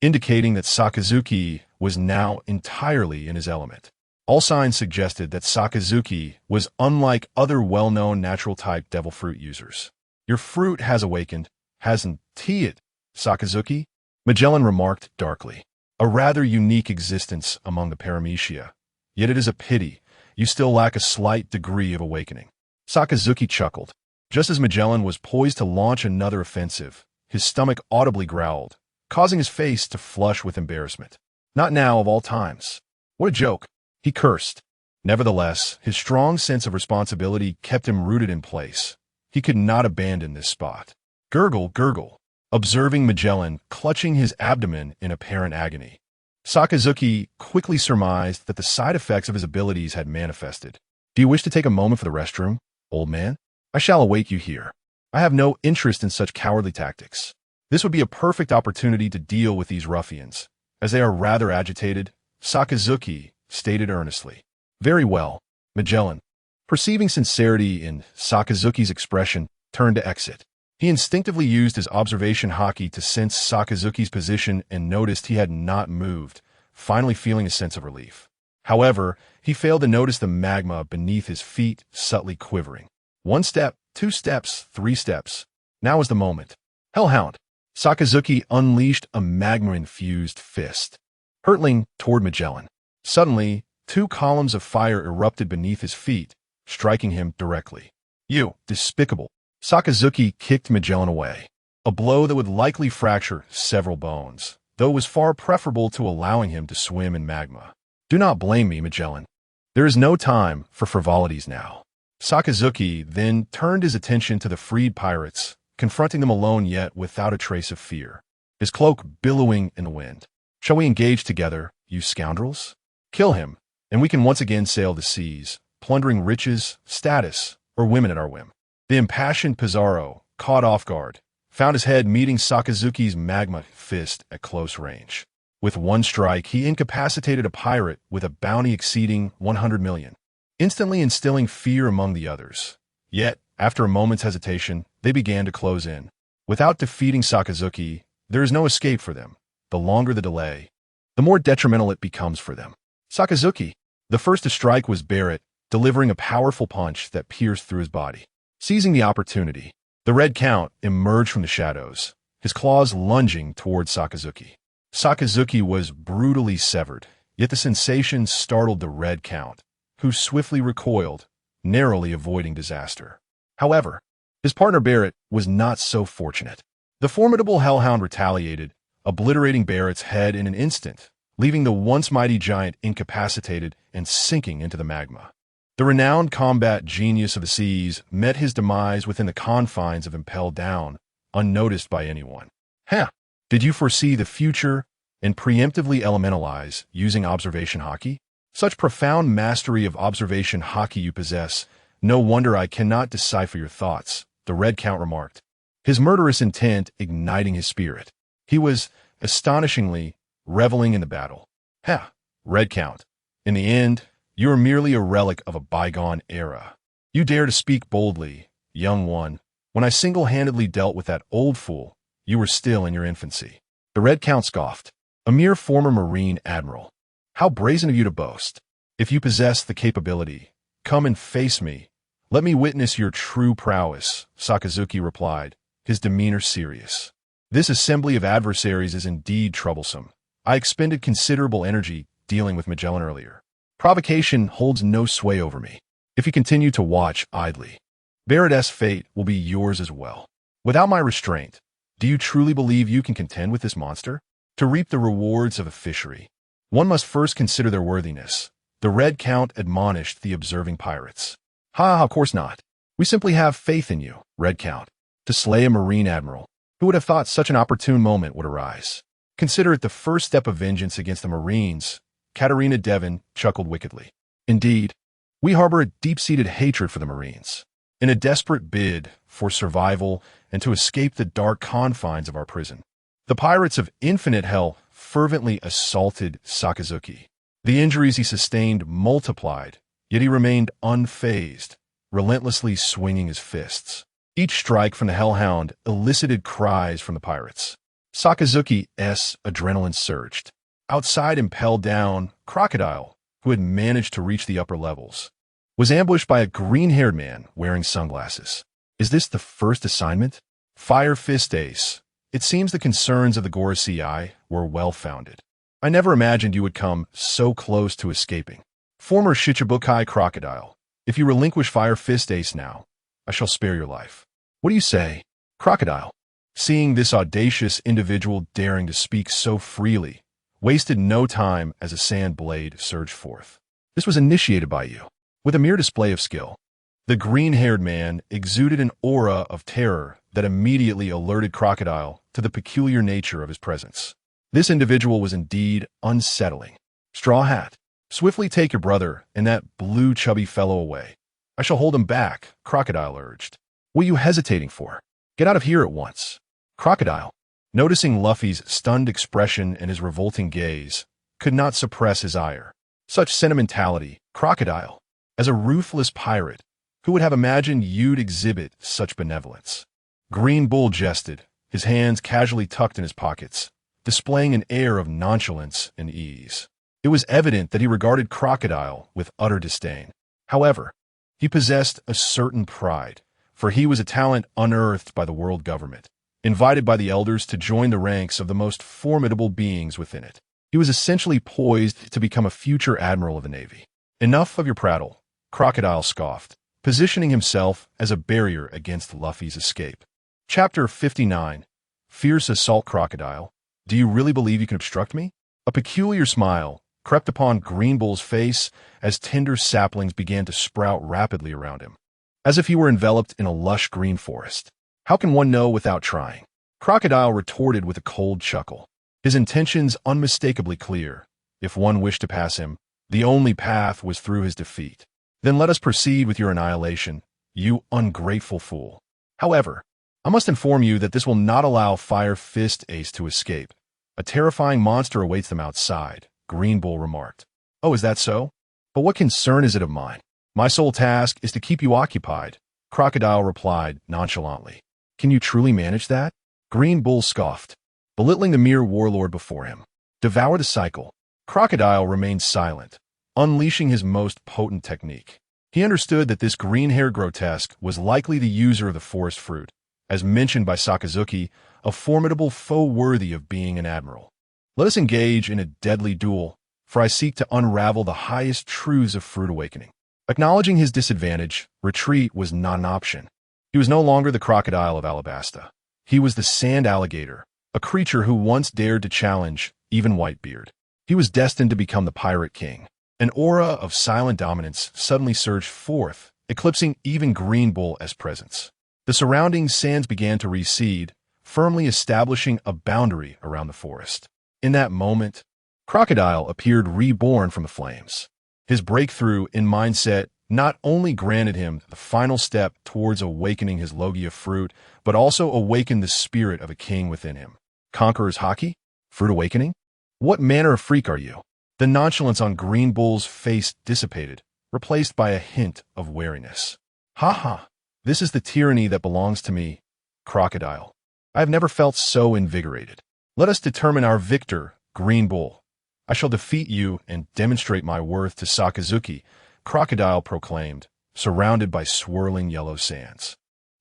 [SPEAKER 3] indicating that Sakazuki was now entirely in his element. All signs suggested that Sakazuki was unlike other well-known natural-type devil fruit users. Your fruit has awakened, hasn't it, Sakazuki? Magellan remarked darkly. A rather unique existence among the Paramecia. Yet it is a pity you still lack a slight degree of awakening. Sakazuki chuckled. Just as Magellan was poised to launch another offensive, his stomach audibly growled, causing his face to flush with embarrassment. Not now of all times. What a joke. He cursed. Nevertheless, his strong sense of responsibility kept him rooted in place. He could not abandon this spot. Gurgle, gurgle, observing Magellan clutching his abdomen in apparent agony. Sakazuki quickly surmised that the side effects of his abilities had manifested. Do you wish to take a moment for the restroom, old man? I shall await you here. I have no interest in such cowardly tactics. This would be a perfect opportunity to deal with these ruffians, as they are rather agitated, Sakazuki stated earnestly. Very well, Magellan, perceiving sincerity in Sakazuki's expression, turned to exit. He instinctively used his observation Haki to sense Sakazuki's position and noticed he had not moved, finally feeling a sense of relief. However, he failed to notice the magma beneath his feet subtly quivering. 1 step, 2 steps, 3 steps. Now was the moment. Hellhound! Sakazuki unleashed a magma-infused fist, hurtling toward Magellan. Suddenly, 2 columns of fire erupted beneath his feet, striking him directly. You, despicable! Sakazuki kicked Magellan away. A blow that would likely fracture several bones, though it was far preferable to allowing him to swim in magma. Do not blame me, Magellan. There is no time for frivolities now. Sakazuki then turned his attention to the freed pirates, confronting them alone yet without a trace of fear, his cloak billowing in the wind. Shall we engage together, you scoundrels? Kill him, and we can once again sail the seas, plundering riches, status, or women at our whim. The impassioned Pizarro, caught off guard, found his head meeting Sakazuki's magma fist at close range. With one strike, he incapacitated a pirate with a bounty exceeding 100 million, instantly instilling fear among the others. Yet, after a moment's hesitation, they began to close in. Without defeating Sakazuki, there is no escape for them. The longer the delay, the more detrimental it becomes for them. Sakazuki. The first to strike was Barrett, delivering a powerful punch that pierced through his body. Seizing the opportunity, the Red Count emerged from the shadows, his claws lunging towards Sakazuki. Sakazuki was brutally severed, yet the sensation startled the Red Count, who swiftly recoiled, narrowly avoiding disaster. However, his partner Barrett was not so fortunate. The formidable Hellhound retaliated, obliterating Barrett's head in an instant, leaving the once mighty giant incapacitated and sinking into the magma. The renowned combat genius of the seas met his demise within the confines of Impelled Down, unnoticed by anyone. Did you foresee the future and preemptively elementalize using observation Haki? Such profound mastery of observation Haki you possess, no wonder I cannot decipher your thoughts, the Red Count remarked, his murderous intent igniting his spirit. He was, astonishingly, reveling in the battle. Red Count, in the end, you are merely a relic of a bygone era. You dare to speak boldly, young one. When I single-handedly dealt with that old fool, you were still in your infancy. The Red Count scoffed. A mere former Marine admiral. How brazen of you to boast. If you possess the capability, come and face me. Let me witness your true prowess, Sakazuki replied, his demeanor serious. This assembly of adversaries is indeed troublesome. I expended considerable energy dealing with Magellan earlier. Provocation holds no sway over me. If you continue to watch idly, Barrett's fate will be yours as well. Without my restraint, do you truly believe you can contend with this monster? To reap the rewards of a fishery, one must first consider their worthiness. The Red Count admonished the observing pirates. Of course not. We simply have faith in you, Red Count. To slay a Marine admiral, who would have thought such an opportune moment would arise? Consider it the first step of vengeance against the Marines. Katarina Devon chuckled wickedly. Indeed, we harbor a deep-seated hatred for the Marines. In a desperate bid for survival and to escape the dark confines of our prison, the pirates of Infinite Hell fervently assaulted Sakazuki. The injuries he sustained multiplied, yet he remained unfazed, relentlessly swinging his fists. Each strike from the Hellhound elicited cries from the pirates. Sakazuki's adrenaline surged. Outside Impelled Down, Crocodile, who had managed to reach the upper levels, was ambushed by a green-haired man wearing sunglasses. Is this the first assignment? Fire Fist Ace. It seems the concerns of the Gorosei were well-founded. I never imagined you would come so close to escaping. Former Shichibukai Crocodile, if you relinquish Fire Fist Ace now, I shall spare your life. What do you say? Crocodile, seeing this audacious individual daring to speak so freely, wasted no time as a sand blade surged forth. This was initiated by you, with a mere display of skill. The green-haired man exuded an aura of terror that immediately alerted Crocodile to the peculiar nature of his presence. This individual was indeed unsettling. Straw Hat, swiftly take your brother and that blue chubby fellow away. I shall hold him back, Crocodile urged. What are you hesitating for? Get out of here at once. Crocodile, noticing Luffy's stunned expression and his revolting gaze, could not suppress his ire. Such sentimentality, Crocodile, as a ruthless pirate, who would have imagined you'd exhibit such benevolence? Green Bull jested, his hands casually tucked in his pockets, displaying an air of nonchalance and ease. It was evident that he regarded Crocodile with utter disdain. However, he possessed a certain pride, for he was a talent unearthed by the world government, invited by the elders to join the ranks of the most formidable beings within it. He was essentially poised to become a future admiral of the Navy. Enough of your prattle, Crocodile scoffed, positioning himself as a barrier against Luffy's escape. Chapter 59. Fierce Assault. Crocodile, do you really believe you can obstruct me? A peculiar smile crept upon Green Bull's face as tender saplings began to sprout rapidly around him, as if he were enveloped in a lush green forest. How can one know without trying? Crocodile retorted with a cold chuckle, his intentions unmistakably clear. If one wished to pass him, the only path was through his defeat. Then let us proceed with your annihilation, you ungrateful fool. However, I must inform you that this will not allow Fire Fist Ace to escape. A terrifying monster awaits them outside, Green Bull remarked. Oh, is that so? But what concern is it of mine? My sole task is to keep you occupied, Crocodile replied nonchalantly. Can you truly manage that? Green Bull scoffed, belittling the mere warlord before him. Devour the cycle. Crocodile remained silent, unleashing his most potent technique. He understood that this green-haired grotesque was likely the user of the forest fruit, as mentioned by Sakazuki, a formidable foe worthy of being an admiral. Let us engage in a deadly duel, for I seek to unravel the highest truths of fruit awakening. Acknowledging his disadvantage, retreat was not an option. He was no longer the crocodile of Alabasta. He was the sand alligator, a creature who once dared to challenge even Whitebeard. He was destined to become the pirate king. An aura of silent dominance suddenly surged forth, eclipsing even Green Bull as presence. The surrounding sands began to recede, firmly establishing a boundary around the forest. In that moment, Crocodile appeared reborn from the flames. His breakthrough in mindset not only granted him the final step towards awakening his Logia fruit, but also awakened the spirit of a king within him. Conqueror's Haki? Fruit awakening? What manner of freak are you? The nonchalance on Green Bull's face dissipated, replaced by a hint of wariness. Ha ha! This is the tyranny that belongs to me, Crocodile. I have never felt so invigorated. Let us determine our victor, Green Bull. I shall defeat you and demonstrate my worth to Sakazuki, Crocodile proclaimed, surrounded by swirling yellow sands.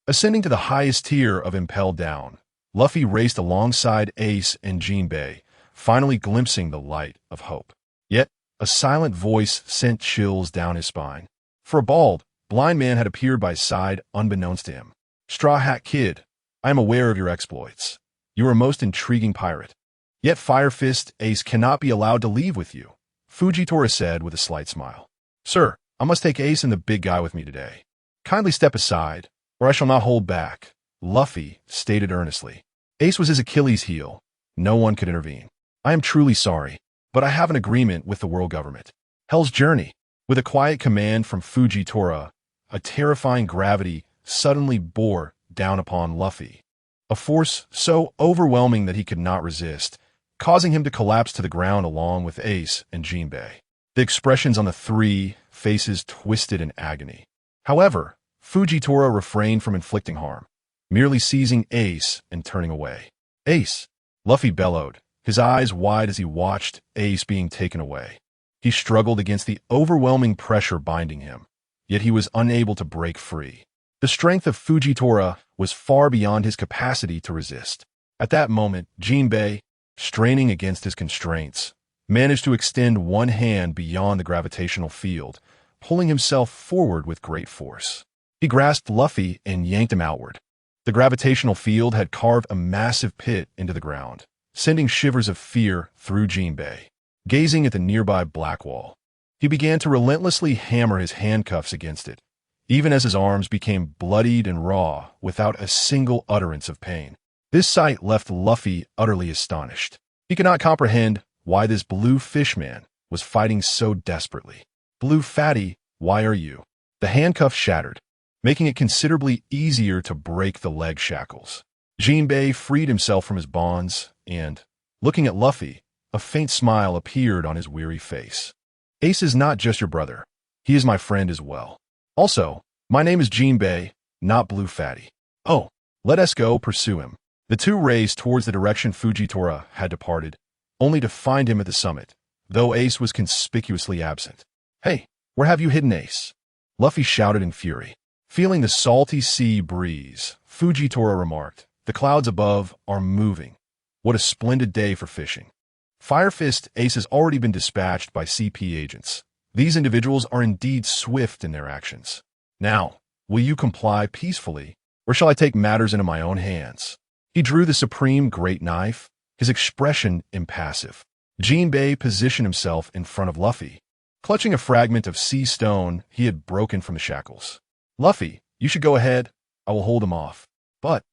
[SPEAKER 3] Ascending to the highest tier of Impelled Down, Luffy raced alongside Ace and Jinbei, finally glimpsing the light of hope. Yet, a silent voice sent chills down his spine. For a bald, blind man had appeared by his side unbeknownst to him. Straw Hat Kid, I am aware of your exploits. You are a most intriguing pirate. Yet Fire Fist Ace cannot be allowed to leave with you, Fujitora said with a slight smile. Sir, I must take Ace and the big guy with me today. Kindly step aside, or I shall not hold back, Luffy stated earnestly. Ace was his Achilles heel. No one could intervene. I am truly sorry, but I have an agreement with the world government. Hell's Journey. With a quiet command from Fujitora, a terrifying gravity suddenly bore down upon Luffy. A force so overwhelming that he could not resist, causing him to collapse to the ground along with Ace and Jinbei. The expressions on the three faces twisted in agony. However, Fujitora refrained from inflicting harm, merely seizing Ace and turning away. Ace! Luffy bellowed, his eyes wide as he watched Ace being taken away. He struggled against the overwhelming pressure binding him, yet he was unable to break free. The strength of Fujitora was far beyond his capacity to resist. At that moment, Jinbei, straining against his constraints, managed to extend one hand beyond the gravitational field, pulling himself forward with great force. He grasped Luffy and yanked him outward. The gravitational field had carved a massive pit into the ground, sending shivers of fear through Jinbei. Gazing at the nearby black wall, he began to relentlessly hammer his handcuffs against it, even as his arms became bloodied and raw without a single utterance of pain. This sight left Luffy utterly astonished. He could not comprehend why this blue fishman was fighting so desperately. Blue Fatty, why are you? The handcuffs shattered, making it considerably easier to break the leg shackles. Jinbei freed himself from his bonds and, looking at Luffy, a faint smile appeared on his weary face. Ace is not just your brother. He is my friend as well. Also, my name is Jinbei, not Blue Fatty. Oh, let us go pursue him. The two raced towards the direction Fujitora had departed, only to find him at the summit, though Ace was conspicuously absent. Hey, where have you hidden Ace? Luffy shouted in fury. Feeling the salty sea breeze, Fujitora remarked, the clouds above are moving. What a splendid day for fishing. Fire Fist Ace has already been dispatched by CP agents. These individuals are indeed swift in their actions. Now, will you comply peacefully, or shall I take matters into my own hands? He drew the supreme great knife, his expression impassive. Jinbei positioned himself in front of Luffy, clutching a fragment of sea stone he had broken from the shackles. Luffy, you should go ahead. I will hold him off. But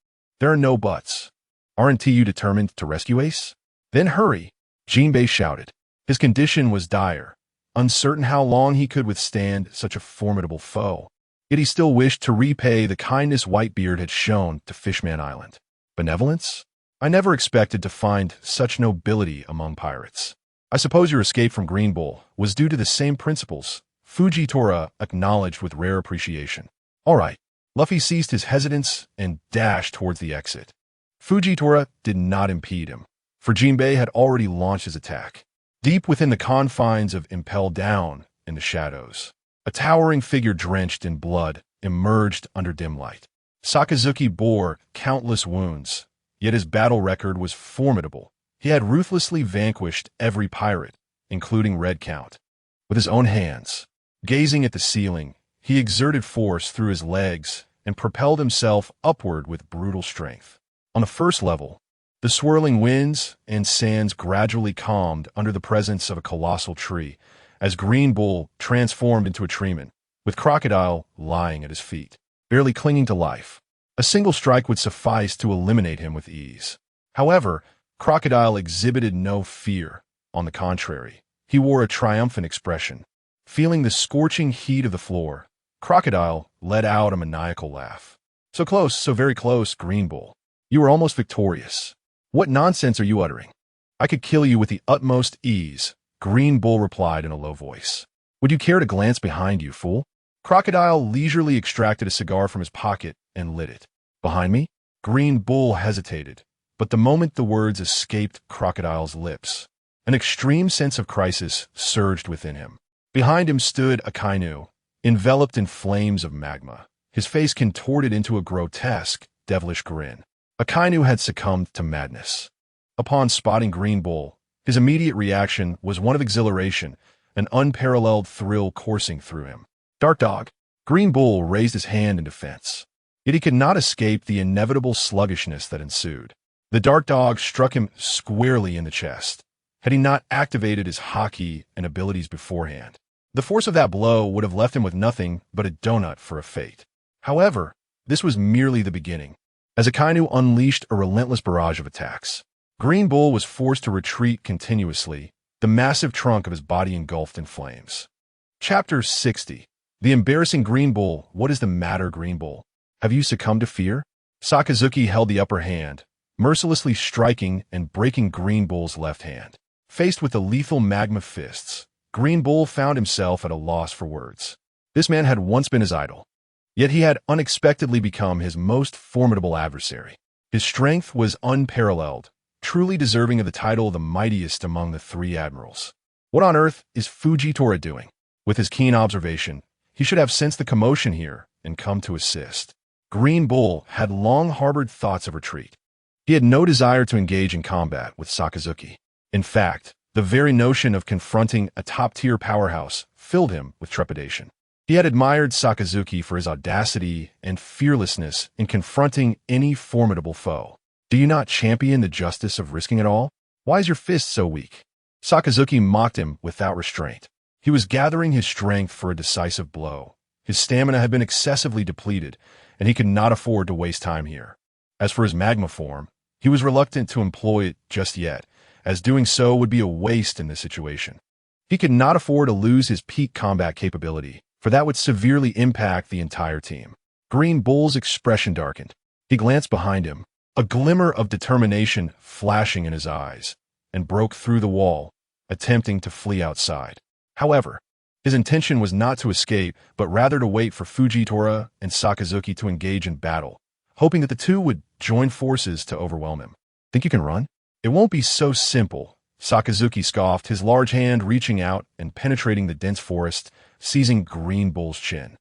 [SPEAKER 3] there are no buts. Aren't you determined to rescue Ace? Then hurry, Jinbei shouted. His condition was dire, uncertain how long he could withstand such a formidable foe. Yet he still wished to repay the kindness Whitebeard had shown to Fishman Island. Benevolence? I never expected to find such nobility among pirates. I suppose your escape from Green Bull was due to the same principles, Fujitora acknowledged with rare appreciation. All right. Luffy ceased his hesitance and dashed towards the exit. Fujitora did not impede him. for Jinbei had already launched his attack. Deep within the confines of impelled down in the shadows, a towering figure drenched in blood emerged under dim light. Sakazuki bore countless wounds, yet his battle record was formidable. He had ruthlessly vanquished every pirate, including Red Count. With his own hands, gazing at the ceiling, he exerted force through his legs and propelled himself upward with brutal strength. On the first level, the swirling winds and sands gradually calmed under the presence of a colossal tree, as Green Bull transformed into a treeman, with Crocodile lying at his feet, barely clinging to life. A single strike would suffice to eliminate him with ease. However, Crocodile exhibited no fear. On the contrary, he wore a triumphant expression. Feeling the scorching heat of the floor, Crocodile let out a maniacal laugh. So close, so very close, Green Bull. You are almost victorious. What nonsense are you uttering? I could kill you with the utmost ease, Green Bull replied in a low voice. Would you care to glance behind you, fool? Crocodile leisurely extracted a cigar from his pocket and lit it. Behind me? Green Bull hesitated, but the moment the words escaped Crocodile's lips, an extreme sense of crisis surged within him. Behind him stood Akainu, enveloped in flames of magma, his face contorted into a grotesque, devilish grin. Akainu had succumbed to madness. Upon spotting Green Bull, his immediate reaction was one of exhilaration, an unparalleled thrill coursing through him. Dark Dog. Green Bull raised his hand in defense. Yet he could not escape the inevitable sluggishness that ensued. The Dark Dog struck him squarely in the chest. Had he not activated his Haki and abilities beforehand, the force of that blow would have left him with nothing but a donut for a fate. However, this was merely the beginning. As Akainu unleashed a relentless barrage of attacks, Green Bull was forced to retreat continuously, the massive trunk of his body engulfed in flames. Chapter 60. The embarrassing Green Bull. What is the matter, Green Bull? Have you succumbed to fear? Sakazuki held the upper hand, mercilessly striking and breaking Green Bull's left hand. Faced with the lethal magma fists, Green Bull found himself at a loss for words. This man had once been his idol, yet he had unexpectedly become his most formidable adversary. His strength was unparalleled, truly deserving of the title of the mightiest among the three admirals. What on earth is Fujitora doing? With his keen observation, he should have sensed the commotion here and come to assist. Green Bull had long harbored thoughts of retreat. He had no desire to engage in combat with Sakazuki. In fact, the very notion of confronting a top-tier powerhouse filled him with trepidation. He had admired Sakazuki for his audacity and fearlessness in confronting any formidable foe. Do you not champion the justice of risking it all? Why is your fist so weak? Sakazuki mocked him without restraint. He was gathering his strength for a decisive blow. His stamina had been excessively depleted, and he could not afford to waste time here. As for his magma form, he was reluctant to employ it just yet, as doing so would be a waste in this situation. He could not afford to lose his peak combat capability, for that would severely impact the entire team. Green Bull's expression darkened. He glanced behind him, a glimmer of determination flashing in his eyes, and broke through the wall, attempting to flee outside. However, his intention was not to escape, but rather to wait for Fujitora and Sakazuki to engage in battle, hoping that the two would join forces to overwhelm him. Think you can run? It won't be so simple, Sakazuki scoffed, his large hand reaching out and penetrating the dense forest, seizing Green Bull's chin.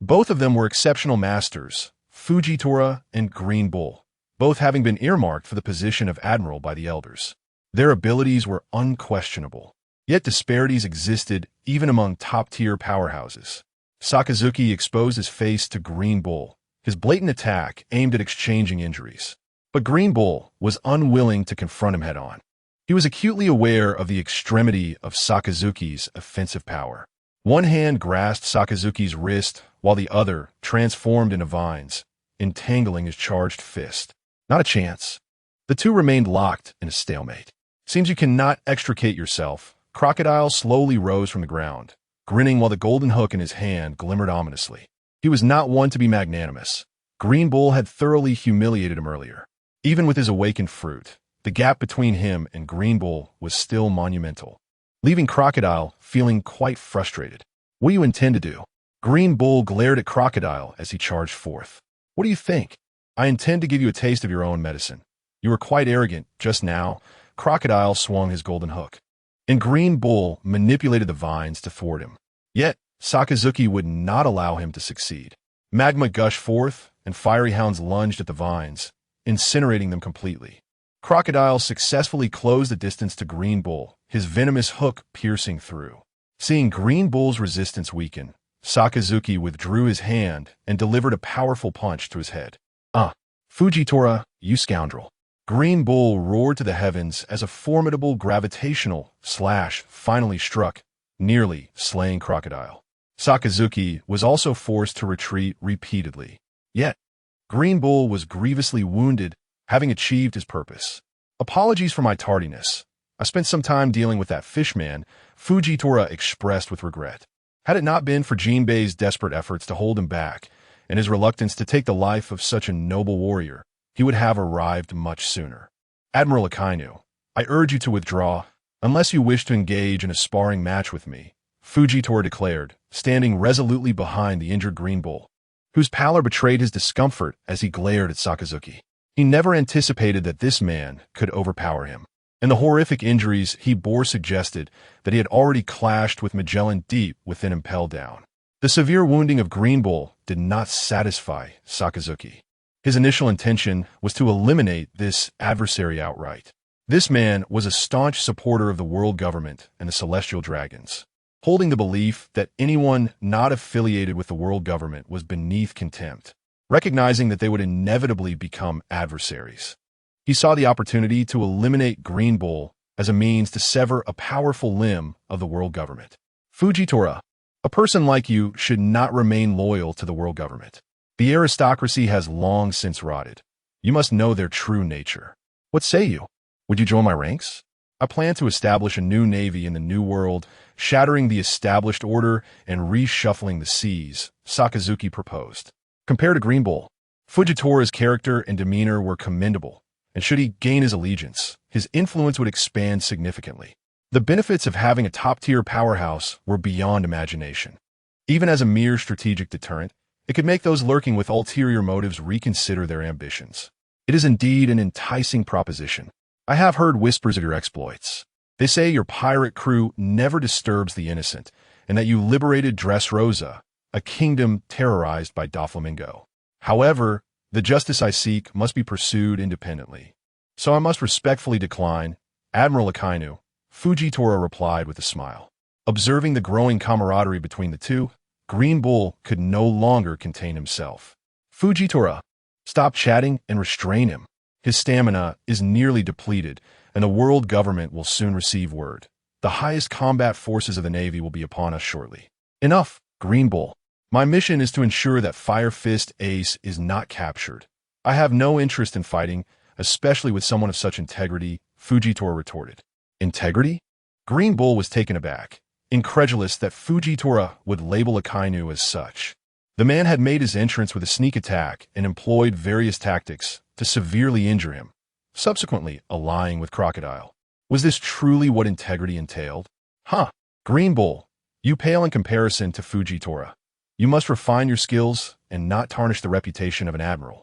[SPEAKER 3] Both of them were exceptional masters, Fujitora and Green Bull, both having been earmarked for the position of admiral by the elders. Their abilities were unquestionable. Yet disparities existed even among top-tier powerhouses. Sakazuki exposed his face to Green Bull, his blatant attack aimed at exchanging injuries. But Green Bull was unwilling to confront him head-on. He was acutely aware of the extremity of Sakazuki's offensive power. One hand grasped Sakazuki's wrist, while the other transformed into vines, entangling his charged fist. Not a chance. The two remained locked in a stalemate. Seems you cannot extricate yourself. Crocodile slowly rose from the ground, grinning while the golden hook in his hand glimmered ominously. He was not one to be magnanimous. Green Bull had thoroughly humiliated him earlier. Even with his awakened fruit, the gap between him and Green Bull was still monumental, leaving Crocodile feeling quite frustrated. What do you intend to do? Green Bull glared at Crocodile as he charged forth. What do you think? I intend to give you a taste of your own medicine. You were quite arrogant just now, Crocodile swung his golden hook, and Green Bull manipulated the vines to thwart him. Yet, Sakazuki would not allow him to succeed. Magma gushed forth, and fiery hounds lunged at the vines, incinerating them completely. Crocodile successfully closed the distance to Green Bull, his venomous hook piercing through. Seeing Green Bull's resistance weaken, Sakazuki withdrew his hand and delivered a powerful punch to his head. Fujitora, you scoundrel. Green Bull roared to the heavens as a formidable gravitational slash finally struck, nearly slaying Crocodile. Sakazuki was also forced to retreat repeatedly. Yet, Green Bull was grievously wounded, having achieved his purpose. Apologies for my tardiness. I spent some time dealing with that fishman, Fujitora expressed with regret. Had it not been for Jinbei's desperate efforts to hold him back, and his reluctance to take the life of such a noble warrior, he would have arrived much sooner. Admiral Akainu, I urge you to withdraw, unless you wish to engage in a sparring match with me, Fujitora declared, standing resolutely behind the injured Green Bull, whose pallor betrayed his discomfort as he glared at Sakazuki. He never anticipated that this man could overpower him, and the horrific injuries he bore suggested that he had already clashed with Magellan deep within impelled down. The severe wounding of Green Bull did not satisfy Sakazuki. His initial intention was to eliminate this adversary outright. This man was a staunch supporter of the world government and the celestial dragons, holding the belief that anyone not affiliated with the world government was beneath contempt, recognizing that they would inevitably become adversaries. He saw the opportunity to eliminate Green Bull as a means to sever a powerful limb of the world government. Fujitora, a person like you should not remain loyal to the world government. The aristocracy has long since rotted. You must know their true nature. What say you? Would you join my ranks? I plan to establish a new navy in the New World, shattering the established order and reshuffling the seas, Sakazuki proposed. Compared to Green Bull, Fujitora's character and demeanor were commendable, and should he gain his allegiance, his influence would expand significantly. The benefits of having a top-tier powerhouse were beyond imagination. Even as a mere strategic deterrent, it could make those lurking with ulterior motives reconsider their ambitions. It is indeed an enticing proposition. I have heard whispers of your exploits. They say your pirate crew never disturbs the innocent, and that you liberated Dressrosa, a kingdom terrorized by Doflamingo. However, the justice I seek must be pursued independently. So I must respectfully decline, Admiral Akainu, Fujitora replied with a smile. Observing the growing camaraderie between the two, Green Bull could no longer contain himself. Fujitora, stop chatting and restrain him. His stamina is nearly depleted, and the world government will soon receive word. The highest combat forces of the Navy will be upon us shortly. Enough, Green Bull. My mission is to ensure that Fire Fist Ace is not captured. I have no interest in fighting, especially with someone of such integrity, Fujitora retorted. Integrity? Green Bull was taken aback, incredulous that Fujitora would label Akainu as such. The man had made his entrance with a sneak attack and employed various tactics to severely injure him, subsequently allying with Crocodile. Was this truly what integrity entailed? Green Bull, you pale in comparison to Fujitora. You must refine your skills and not tarnish the reputation of an admiral.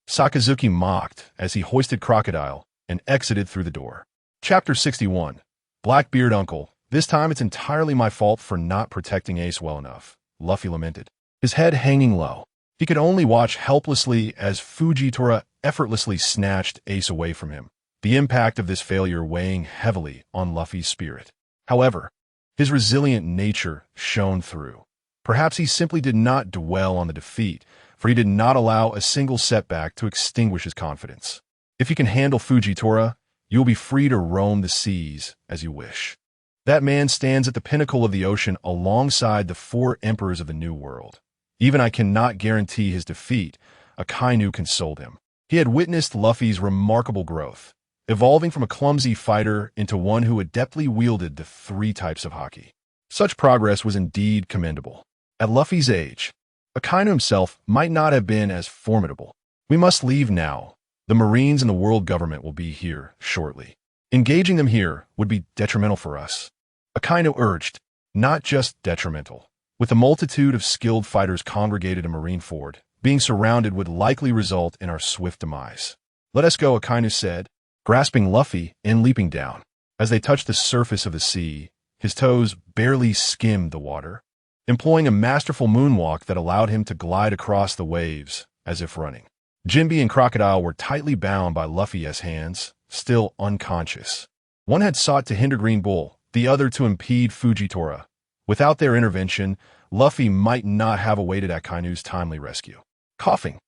[SPEAKER 3] Sakazuki mocked as he hoisted Crocodile and exited through the door. Chapter 61. Blackbeard Uncle, this time it's entirely my fault for not protecting Ace well enough, Luffy lamented, his head hanging low. He could only watch helplessly as Fujitora effortlessly snatched Ace away from him, the impact of this failure weighing heavily on Luffy's spirit. However, his resilient nature shone through. Perhaps he simply did not dwell on the defeat, for he did not allow a single setback to extinguish his confidence. If you can handle Fujitora, you will be free to roam the seas as you wish. That man stands at the pinnacle of the ocean alongside the 4 emperors of the New World. Even I cannot guarantee his defeat, Akainu consoled him. He had witnessed Luffy's remarkable growth, evolving from a clumsy fighter into one who adeptly wielded the 3 types of Haki. Such progress was indeed commendable. At Luffy's age, Akainu himself might not have been as formidable. We must leave now. The Marines and the world government will be here shortly. Engaging them here would be detrimental for us. Akainu urged, not just detrimental. With a multitude of skilled fighters congregated in Marineford, being surrounded would likely result in our swift demise. Let us go, Akainu said, grasping Luffy and leaping down. As they touched the surface of the sea, his toes barely skimmed the water, employing a masterful moonwalk that allowed him to glide across the waves as if running. Jinbe and Crocodile were tightly bound by Luffy's hands, still unconscious. One had sought to hinder Green Bull, the other to impede Fujitora. Without their intervention, Luffy might not have awaited Akainu's timely rescue. Coughing,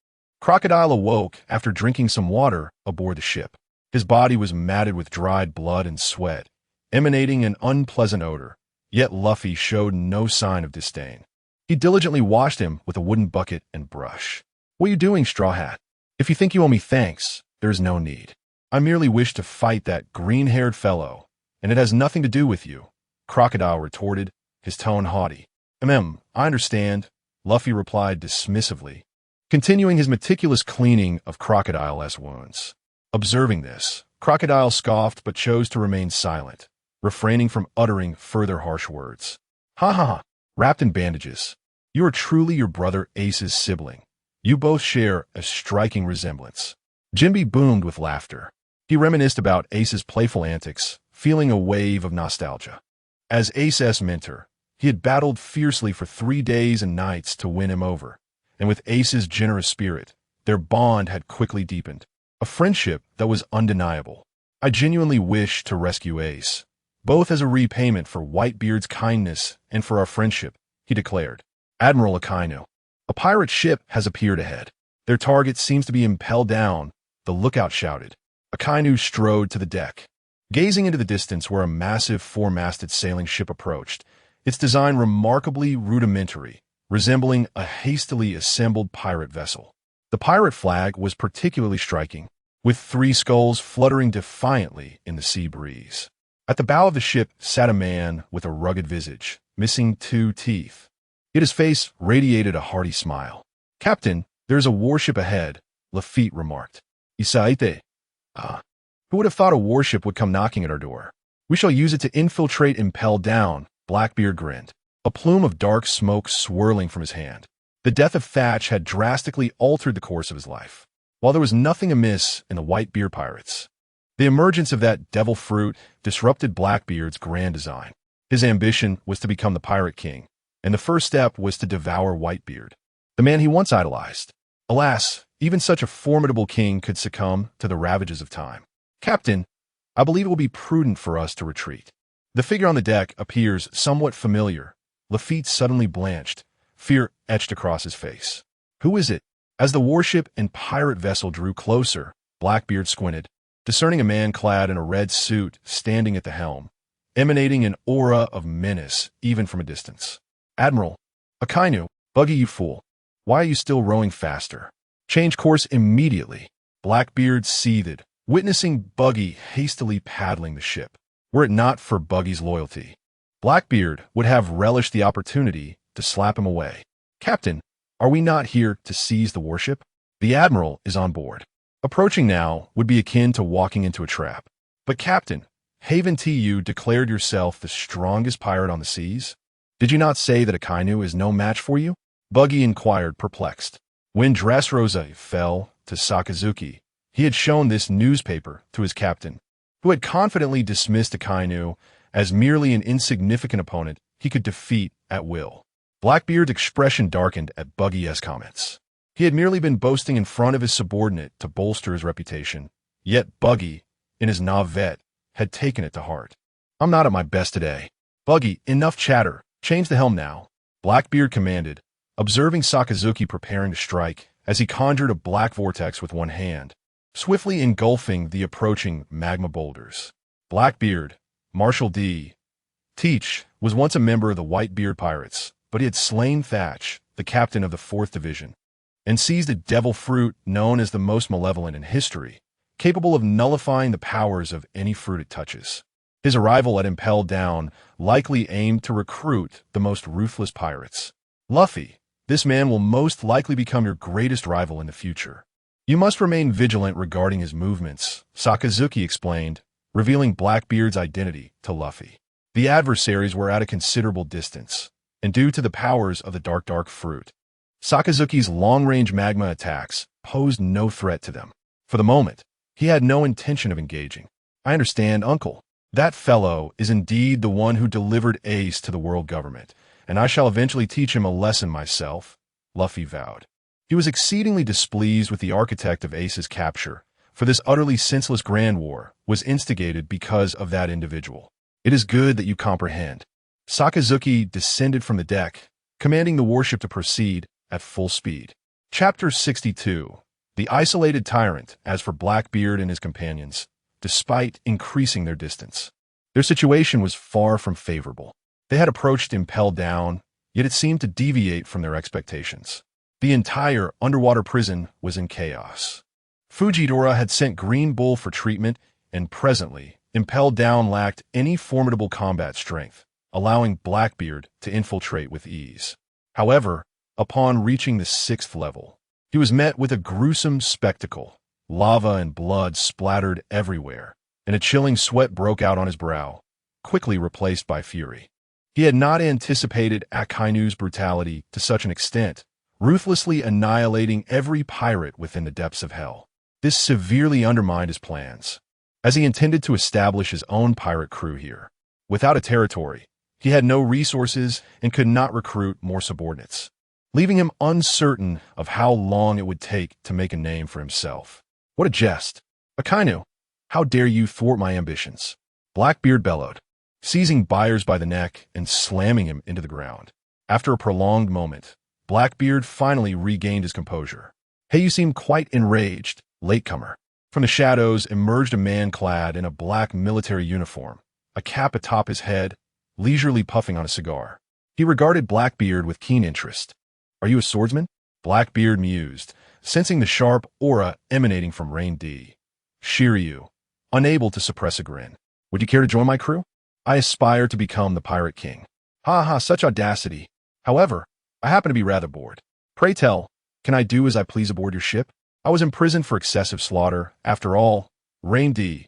[SPEAKER 3] Crocodile awoke after drinking some water aboard the ship. His body was matted with dried blood and sweat, emanating an unpleasant odor, yet Luffy showed no sign of disdain. He diligently washed him with a wooden bucket and brush. "What are you doing, Straw Hat? If you think you owe me thanks, there is no need. I merely wish to fight that green-haired fellow, and it has nothing to do with you," Crocodile retorted, his tone haughty. I understand," Luffy replied dismissively, continuing his meticulous cleaning of Crocodile's wounds. Observing this, Crocodile scoffed but chose to remain silent, refraining from uttering further harsh words. "Ha ha ha, wrapped in bandages. You are truly your brother Ace's sibling. You both share a striking resemblance." Jinbe boomed with laughter. He reminisced about Ace's playful antics, feeling a wave of nostalgia. As Ace's mentor, he had battled fiercely for 3 days and nights to win him over, and with Ace's generous spirit, their bond had quickly deepened. A friendship that was undeniable. "I genuinely wish to rescue Ace, both as a repayment for Whitebeard's kindness and for our friendship," he declared. "Admiral Akainu, a pirate ship has appeared ahead. Their target seems to be impelled down," the lookout shouted. Akainu strode to the deck. Gazing into the distance where a massive 4-masted sailing ship approached, its design remarkably rudimentary, resembling a hastily assembled pirate vessel. The pirate flag was particularly striking, with 3 skulls fluttering defiantly in the sea breeze. At the bow of the ship sat a man with a rugged visage, missing 2 teeth. Yet his face radiated a hearty smile. "Captain, there is a warship ahead," Lafitte remarked. "Isaite. Who would have thought a warship would come knocking at our door? We shall use it to infiltrate and impel down," Blackbeard grinned, a plume of dark smoke swirling from his hand. The death of Thatch had drastically altered the course of his life. While there was nothing amiss in the Whitebeard pirates, the emergence of that devil fruit disrupted Blackbeard's grand design. His ambition was to become the Pirate King, and the first step was to devour Whitebeard, the man he once idolized. Alas, even such a formidable king could succumb to the ravages of time. "Captain, I believe it will be prudent for us to retreat." The figure on the deck appears somewhat familiar. Lafitte suddenly blanched, fear etched across his face. "Who is it?" As the warship and pirate vessel drew closer, Blackbeard squinted, discerning a man clad in a red suit standing at the helm, emanating an aura of menace even from a distance. "Admiral, Akainu, Buggy, you fool. Why are you still rowing faster? Change course immediately." Blackbeard seethed, witnessing Buggy hastily paddling the ship. Were it not for Buggy's loyalty, Blackbeard would have relished the opportunity to slap him away. "Captain, are we not here to seize the warship? The Admiral is on board." Approaching now would be akin to walking into a trap. "But Captain, Haven you declared yourself the strongest pirate on the seas. Did you not say that Akainu is no match for you?" Buggy inquired, perplexed. When Dressrosa fell to Sakazuki, he had shown this newspaper to his captain, who had confidently dismissed Akainu as merely an insignificant opponent he could defeat at will. Blackbeard's expression darkened at Buggy's comments. He had merely been boasting in front of his subordinate to bolster his reputation, yet Buggy, in his navette, had taken it to heart. "I'm not at my best today. Buggy, enough chatter. Change the helm now," Blackbeard commanded, observing Sakazuki preparing to strike as he conjured a black vortex with one hand, swiftly engulfing the approaching magma boulders. Blackbeard, Marshal D. Teach, was once a member of the Whitebeard Pirates, but he had slain Thatch, the captain of the 4th Division, and seized a devil fruit known as the most malevolent in history, capable of nullifying the powers of any fruit it touches. His arrival at Impel Down likely aimed to recruit the most ruthless pirates. "Luffy, this man will most likely become your greatest rival in the future. You must remain vigilant regarding his movements," Sakazuki explained, revealing Blackbeard's identity to Luffy. The adversaries were at a considerable distance, and due to the powers of the dark fruit, Sakazuki's long-range magma attacks posed no threat to them. For the moment, He had no intention of engaging. I understand, uncle. That fellow is indeed the one who delivered Ace to the world government, and I shall eventually teach him a lesson myself, Luffy vowed. He was exceedingly displeased with the architect of Ace's capture, for this utterly senseless grand war was instigated because of that individual. It is good that you comprehend. Sakazuki descended from the deck, commanding the warship to proceed at full speed. Chapter 62. The Isolated Tyrant. As for Blackbeard and his companions, despite increasing their distance, their situation was far from favorable. They had approached Impel Down, yet it seemed to deviate from their expectations. The entire underwater prison was in chaos. Fujidora had sent Green Bull for treatment, and presently, Impel Down lacked any formidable combat strength, allowing Blackbeard to infiltrate with ease. However, upon reaching the 6th level, he was met with a gruesome spectacle. Lava and blood splattered everywhere, and a chilling sweat broke out on his brow, quickly replaced by fury. He had not anticipated Akainu's brutality to such an extent, ruthlessly annihilating every pirate within the depths of hell. This severely undermined his plans, as he intended to establish his own pirate crew here. Without a territory, he had no resources and could not recruit more subordinates, leaving him uncertain of how long it would take to make a name for himself. What a jest! Akainu, how dare you thwart my ambitions? Blackbeard bellowed, seizing Byers by the neck and slamming him into the ground. After a prolonged moment, Blackbeard finally regained his composure. Hey, you seem quite enraged, latecomer. From the shadows emerged a man clad in a black military uniform, a cap atop his head, leisurely puffing on a cigar. He regarded Blackbeard with keen interest. Are you a swordsman? Blackbeard mused, sensing the sharp aura emanating from Rain D. Shiryu, unable to suppress a grin. Would you care to join my crew? I aspire to become the Pirate King. Ha ha, such audacity. However, I happen to be rather bored. Pray tell, can I do as I please aboard your ship? I was imprisoned for excessive slaughter. After all, Rain D.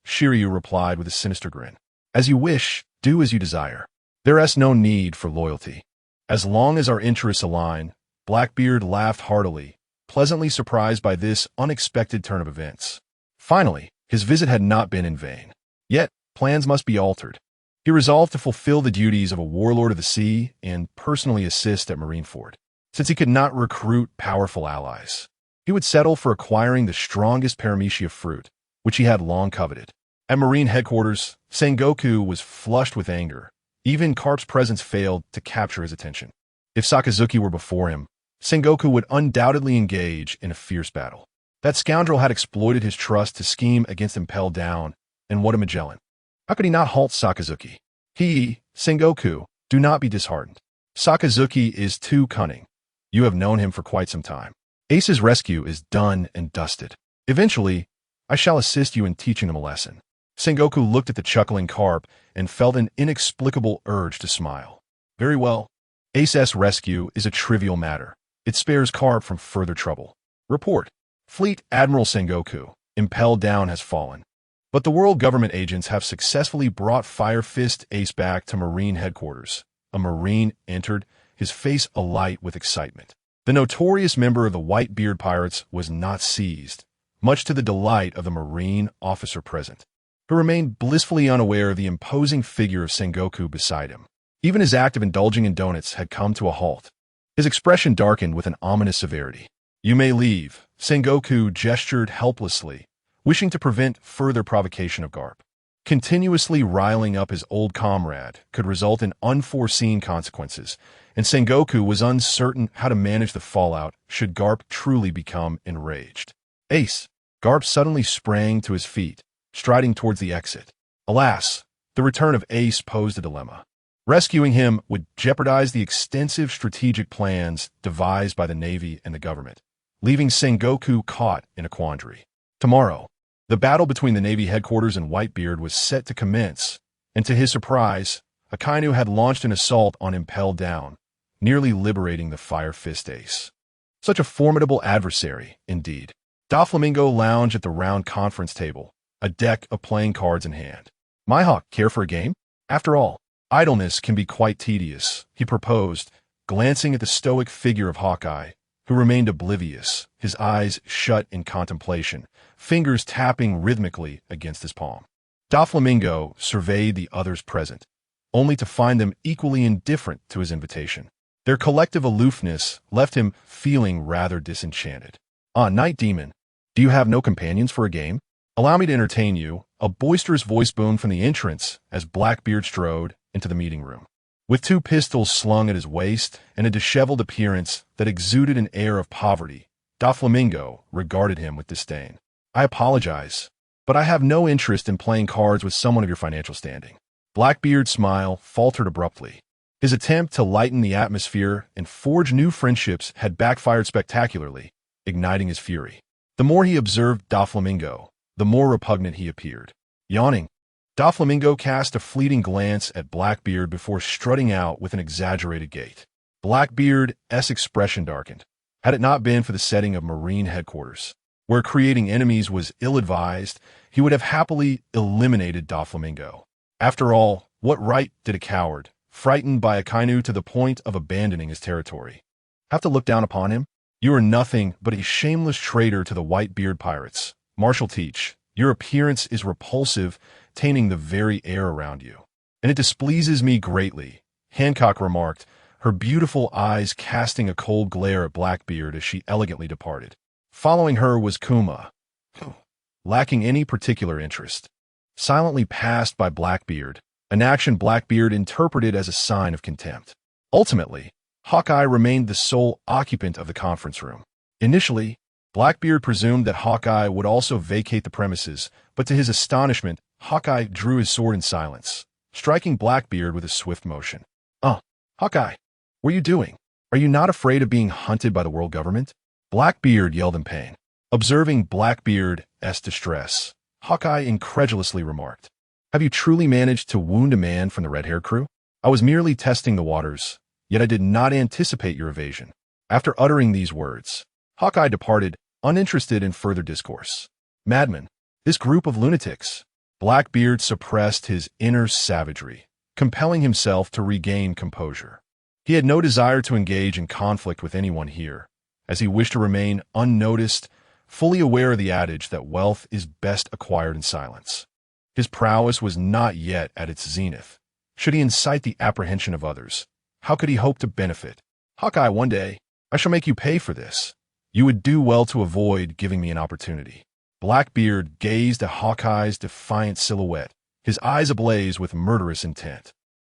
[SPEAKER 3] Shiryu replied with a sinister grin. As you wish, do as you desire. There is no need for loyalty. As long as our interests align, Blackbeard laughed heartily, pleasantly surprised by this unexpected turn of events. Finally, his visit had not been in vain. Yet, plans must be altered. He resolved to fulfill the duties of a warlord of the sea and personally assist at Marineford. Since he could not recruit powerful allies, he would settle for acquiring the strongest paramecia fruit, which he had long coveted. At Marine headquarters, Sengoku was flushed with anger. Even Carp's presence failed to capture his attention. If Sakazuki were before him, Sengoku would undoubtedly engage in a fierce battle. That scoundrel had exploited his trust to scheme against Impel Down, and what a Magellan. How could he not halt Sakazuki? Sengoku, do not be disheartened. Sakazuki is too cunning. You have known him for quite some time. Ace's rescue is done and dusted. Eventually, I shall assist you in teaching him a lesson. Sengoku looked at the chuckling Carp and felt an inexplicable urge to smile. Very well. Ace's rescue is a trivial matter. It spares Carp from further trouble. Report. Fleet Admiral Sengoku, Impel Down has fallen. But the world government agents have successfully brought Fire Fist Ace back to Marine headquarters. A Marine entered, his face alight with excitement. The notorious member of the Whitebeard Pirates was not seized, much to the delight of the Marine officer present, who remained blissfully unaware of the imposing figure of Sengoku beside him. Even his act of indulging in donuts had come to a halt. His expression darkened with an ominous severity. You may leave. Sengoku gestured helplessly, wishing to prevent further provocation of Garp. Continuously riling up his old comrade could result in unforeseen consequences, and Sengoku was uncertain how to manage the fallout should Garp truly become enraged. Ace! Garp suddenly sprang to his feet, striding towards the exit. Alas, the return of Ace posed a dilemma. Rescuing him would jeopardize the extensive strategic plans devised by the Navy and the government, leaving Sengoku caught in a quandary. Tomorrow, the battle between the Navy headquarters and Whitebeard was set to commence, and to his surprise, Akainu had launched an assault on Impel Down, nearly liberating the Fire Fist Ace. Such a formidable adversary, indeed. Doflamingo lounged at the round conference table, a deck of playing cards in hand. Mihawk, care for a game? After all, idleness can be quite tedious, he proposed, glancing at the stoic figure of Hawkeye, who remained oblivious, his eyes shut in contemplation, fingers tapping rhythmically against his palm. Doflamingo surveyed the others present, only to find them equally indifferent to his invitation. Their collective aloofness left him feeling rather disenchanted. Night Demon, do you have no companions for a game? Allow me to entertain you, a boisterous voice boomed from the entrance as Blackbeard strode into the meeting room. With 2 pistols slung at his waist and a disheveled appearance that exuded an air of poverty, Doflamingo regarded him with disdain. I apologize, but I have no interest in playing cards with someone of your financial standing. Blackbeard's smile faltered abruptly. His attempt to lighten the atmosphere and forge new friendships had backfired spectacularly, igniting his fury. The more he observed Doflamingo, the more repugnant he appeared. Yawning, Doflamingo cast a fleeting glance at Blackbeard before strutting out with an exaggerated gait. Blackbeard's expression darkened. Had it not been for the setting of Marine headquarters, where creating enemies was ill-advised, he would have happily eliminated Doflamingo. After all, what right did a coward, frightened by Akainu to the point of abandoning his territory, have to look down upon him? You are nothing but a shameless traitor to the Whitebeard pirates. Marshal Teach, your appearance is repulsive, tainting the very air around you. And it displeases me greatly, Hancock remarked, her beautiful eyes casting a cold glare at Blackbeard as she elegantly departed. Following her was Kuma, lacking any particular interest, silently passed by Blackbeard, an action Blackbeard interpreted as a sign of contempt. Ultimately, Hawkeye remained the sole occupant of the conference room. Initially, Blackbeard presumed that Hawkeye would also vacate the premises, but to his astonishment, Hawkeye drew his sword in silence, striking Blackbeard with a swift motion. Hawkeye, what are you doing? Are you not afraid of being hunted by the world government? Blackbeard yelled in pain. Observing Blackbeard's distress, Hawkeye incredulously remarked, Have you truly managed to wound a man from the red-haired crew? I was merely testing the waters, yet I did not anticipate your evasion. After uttering these words, Hawkeye departed, uninterested in further discourse. Madman, this group of lunatics. Blackbeard suppressed his inner savagery, compelling himself to regain composure. He had no desire to engage in conflict with anyone here, as he wished to remain unnoticed, fully aware of the adage that wealth is best acquired in silence. His prowess was not yet at its zenith. Should he incite the apprehension of others, how could he hope to benefit? Hawkeye, one day, I shall make you pay for this. You would do well to avoid giving me an opportunity. Blackbeard gazed at Hawkeye's defiant silhouette, his eyes ablaze with murderous intent.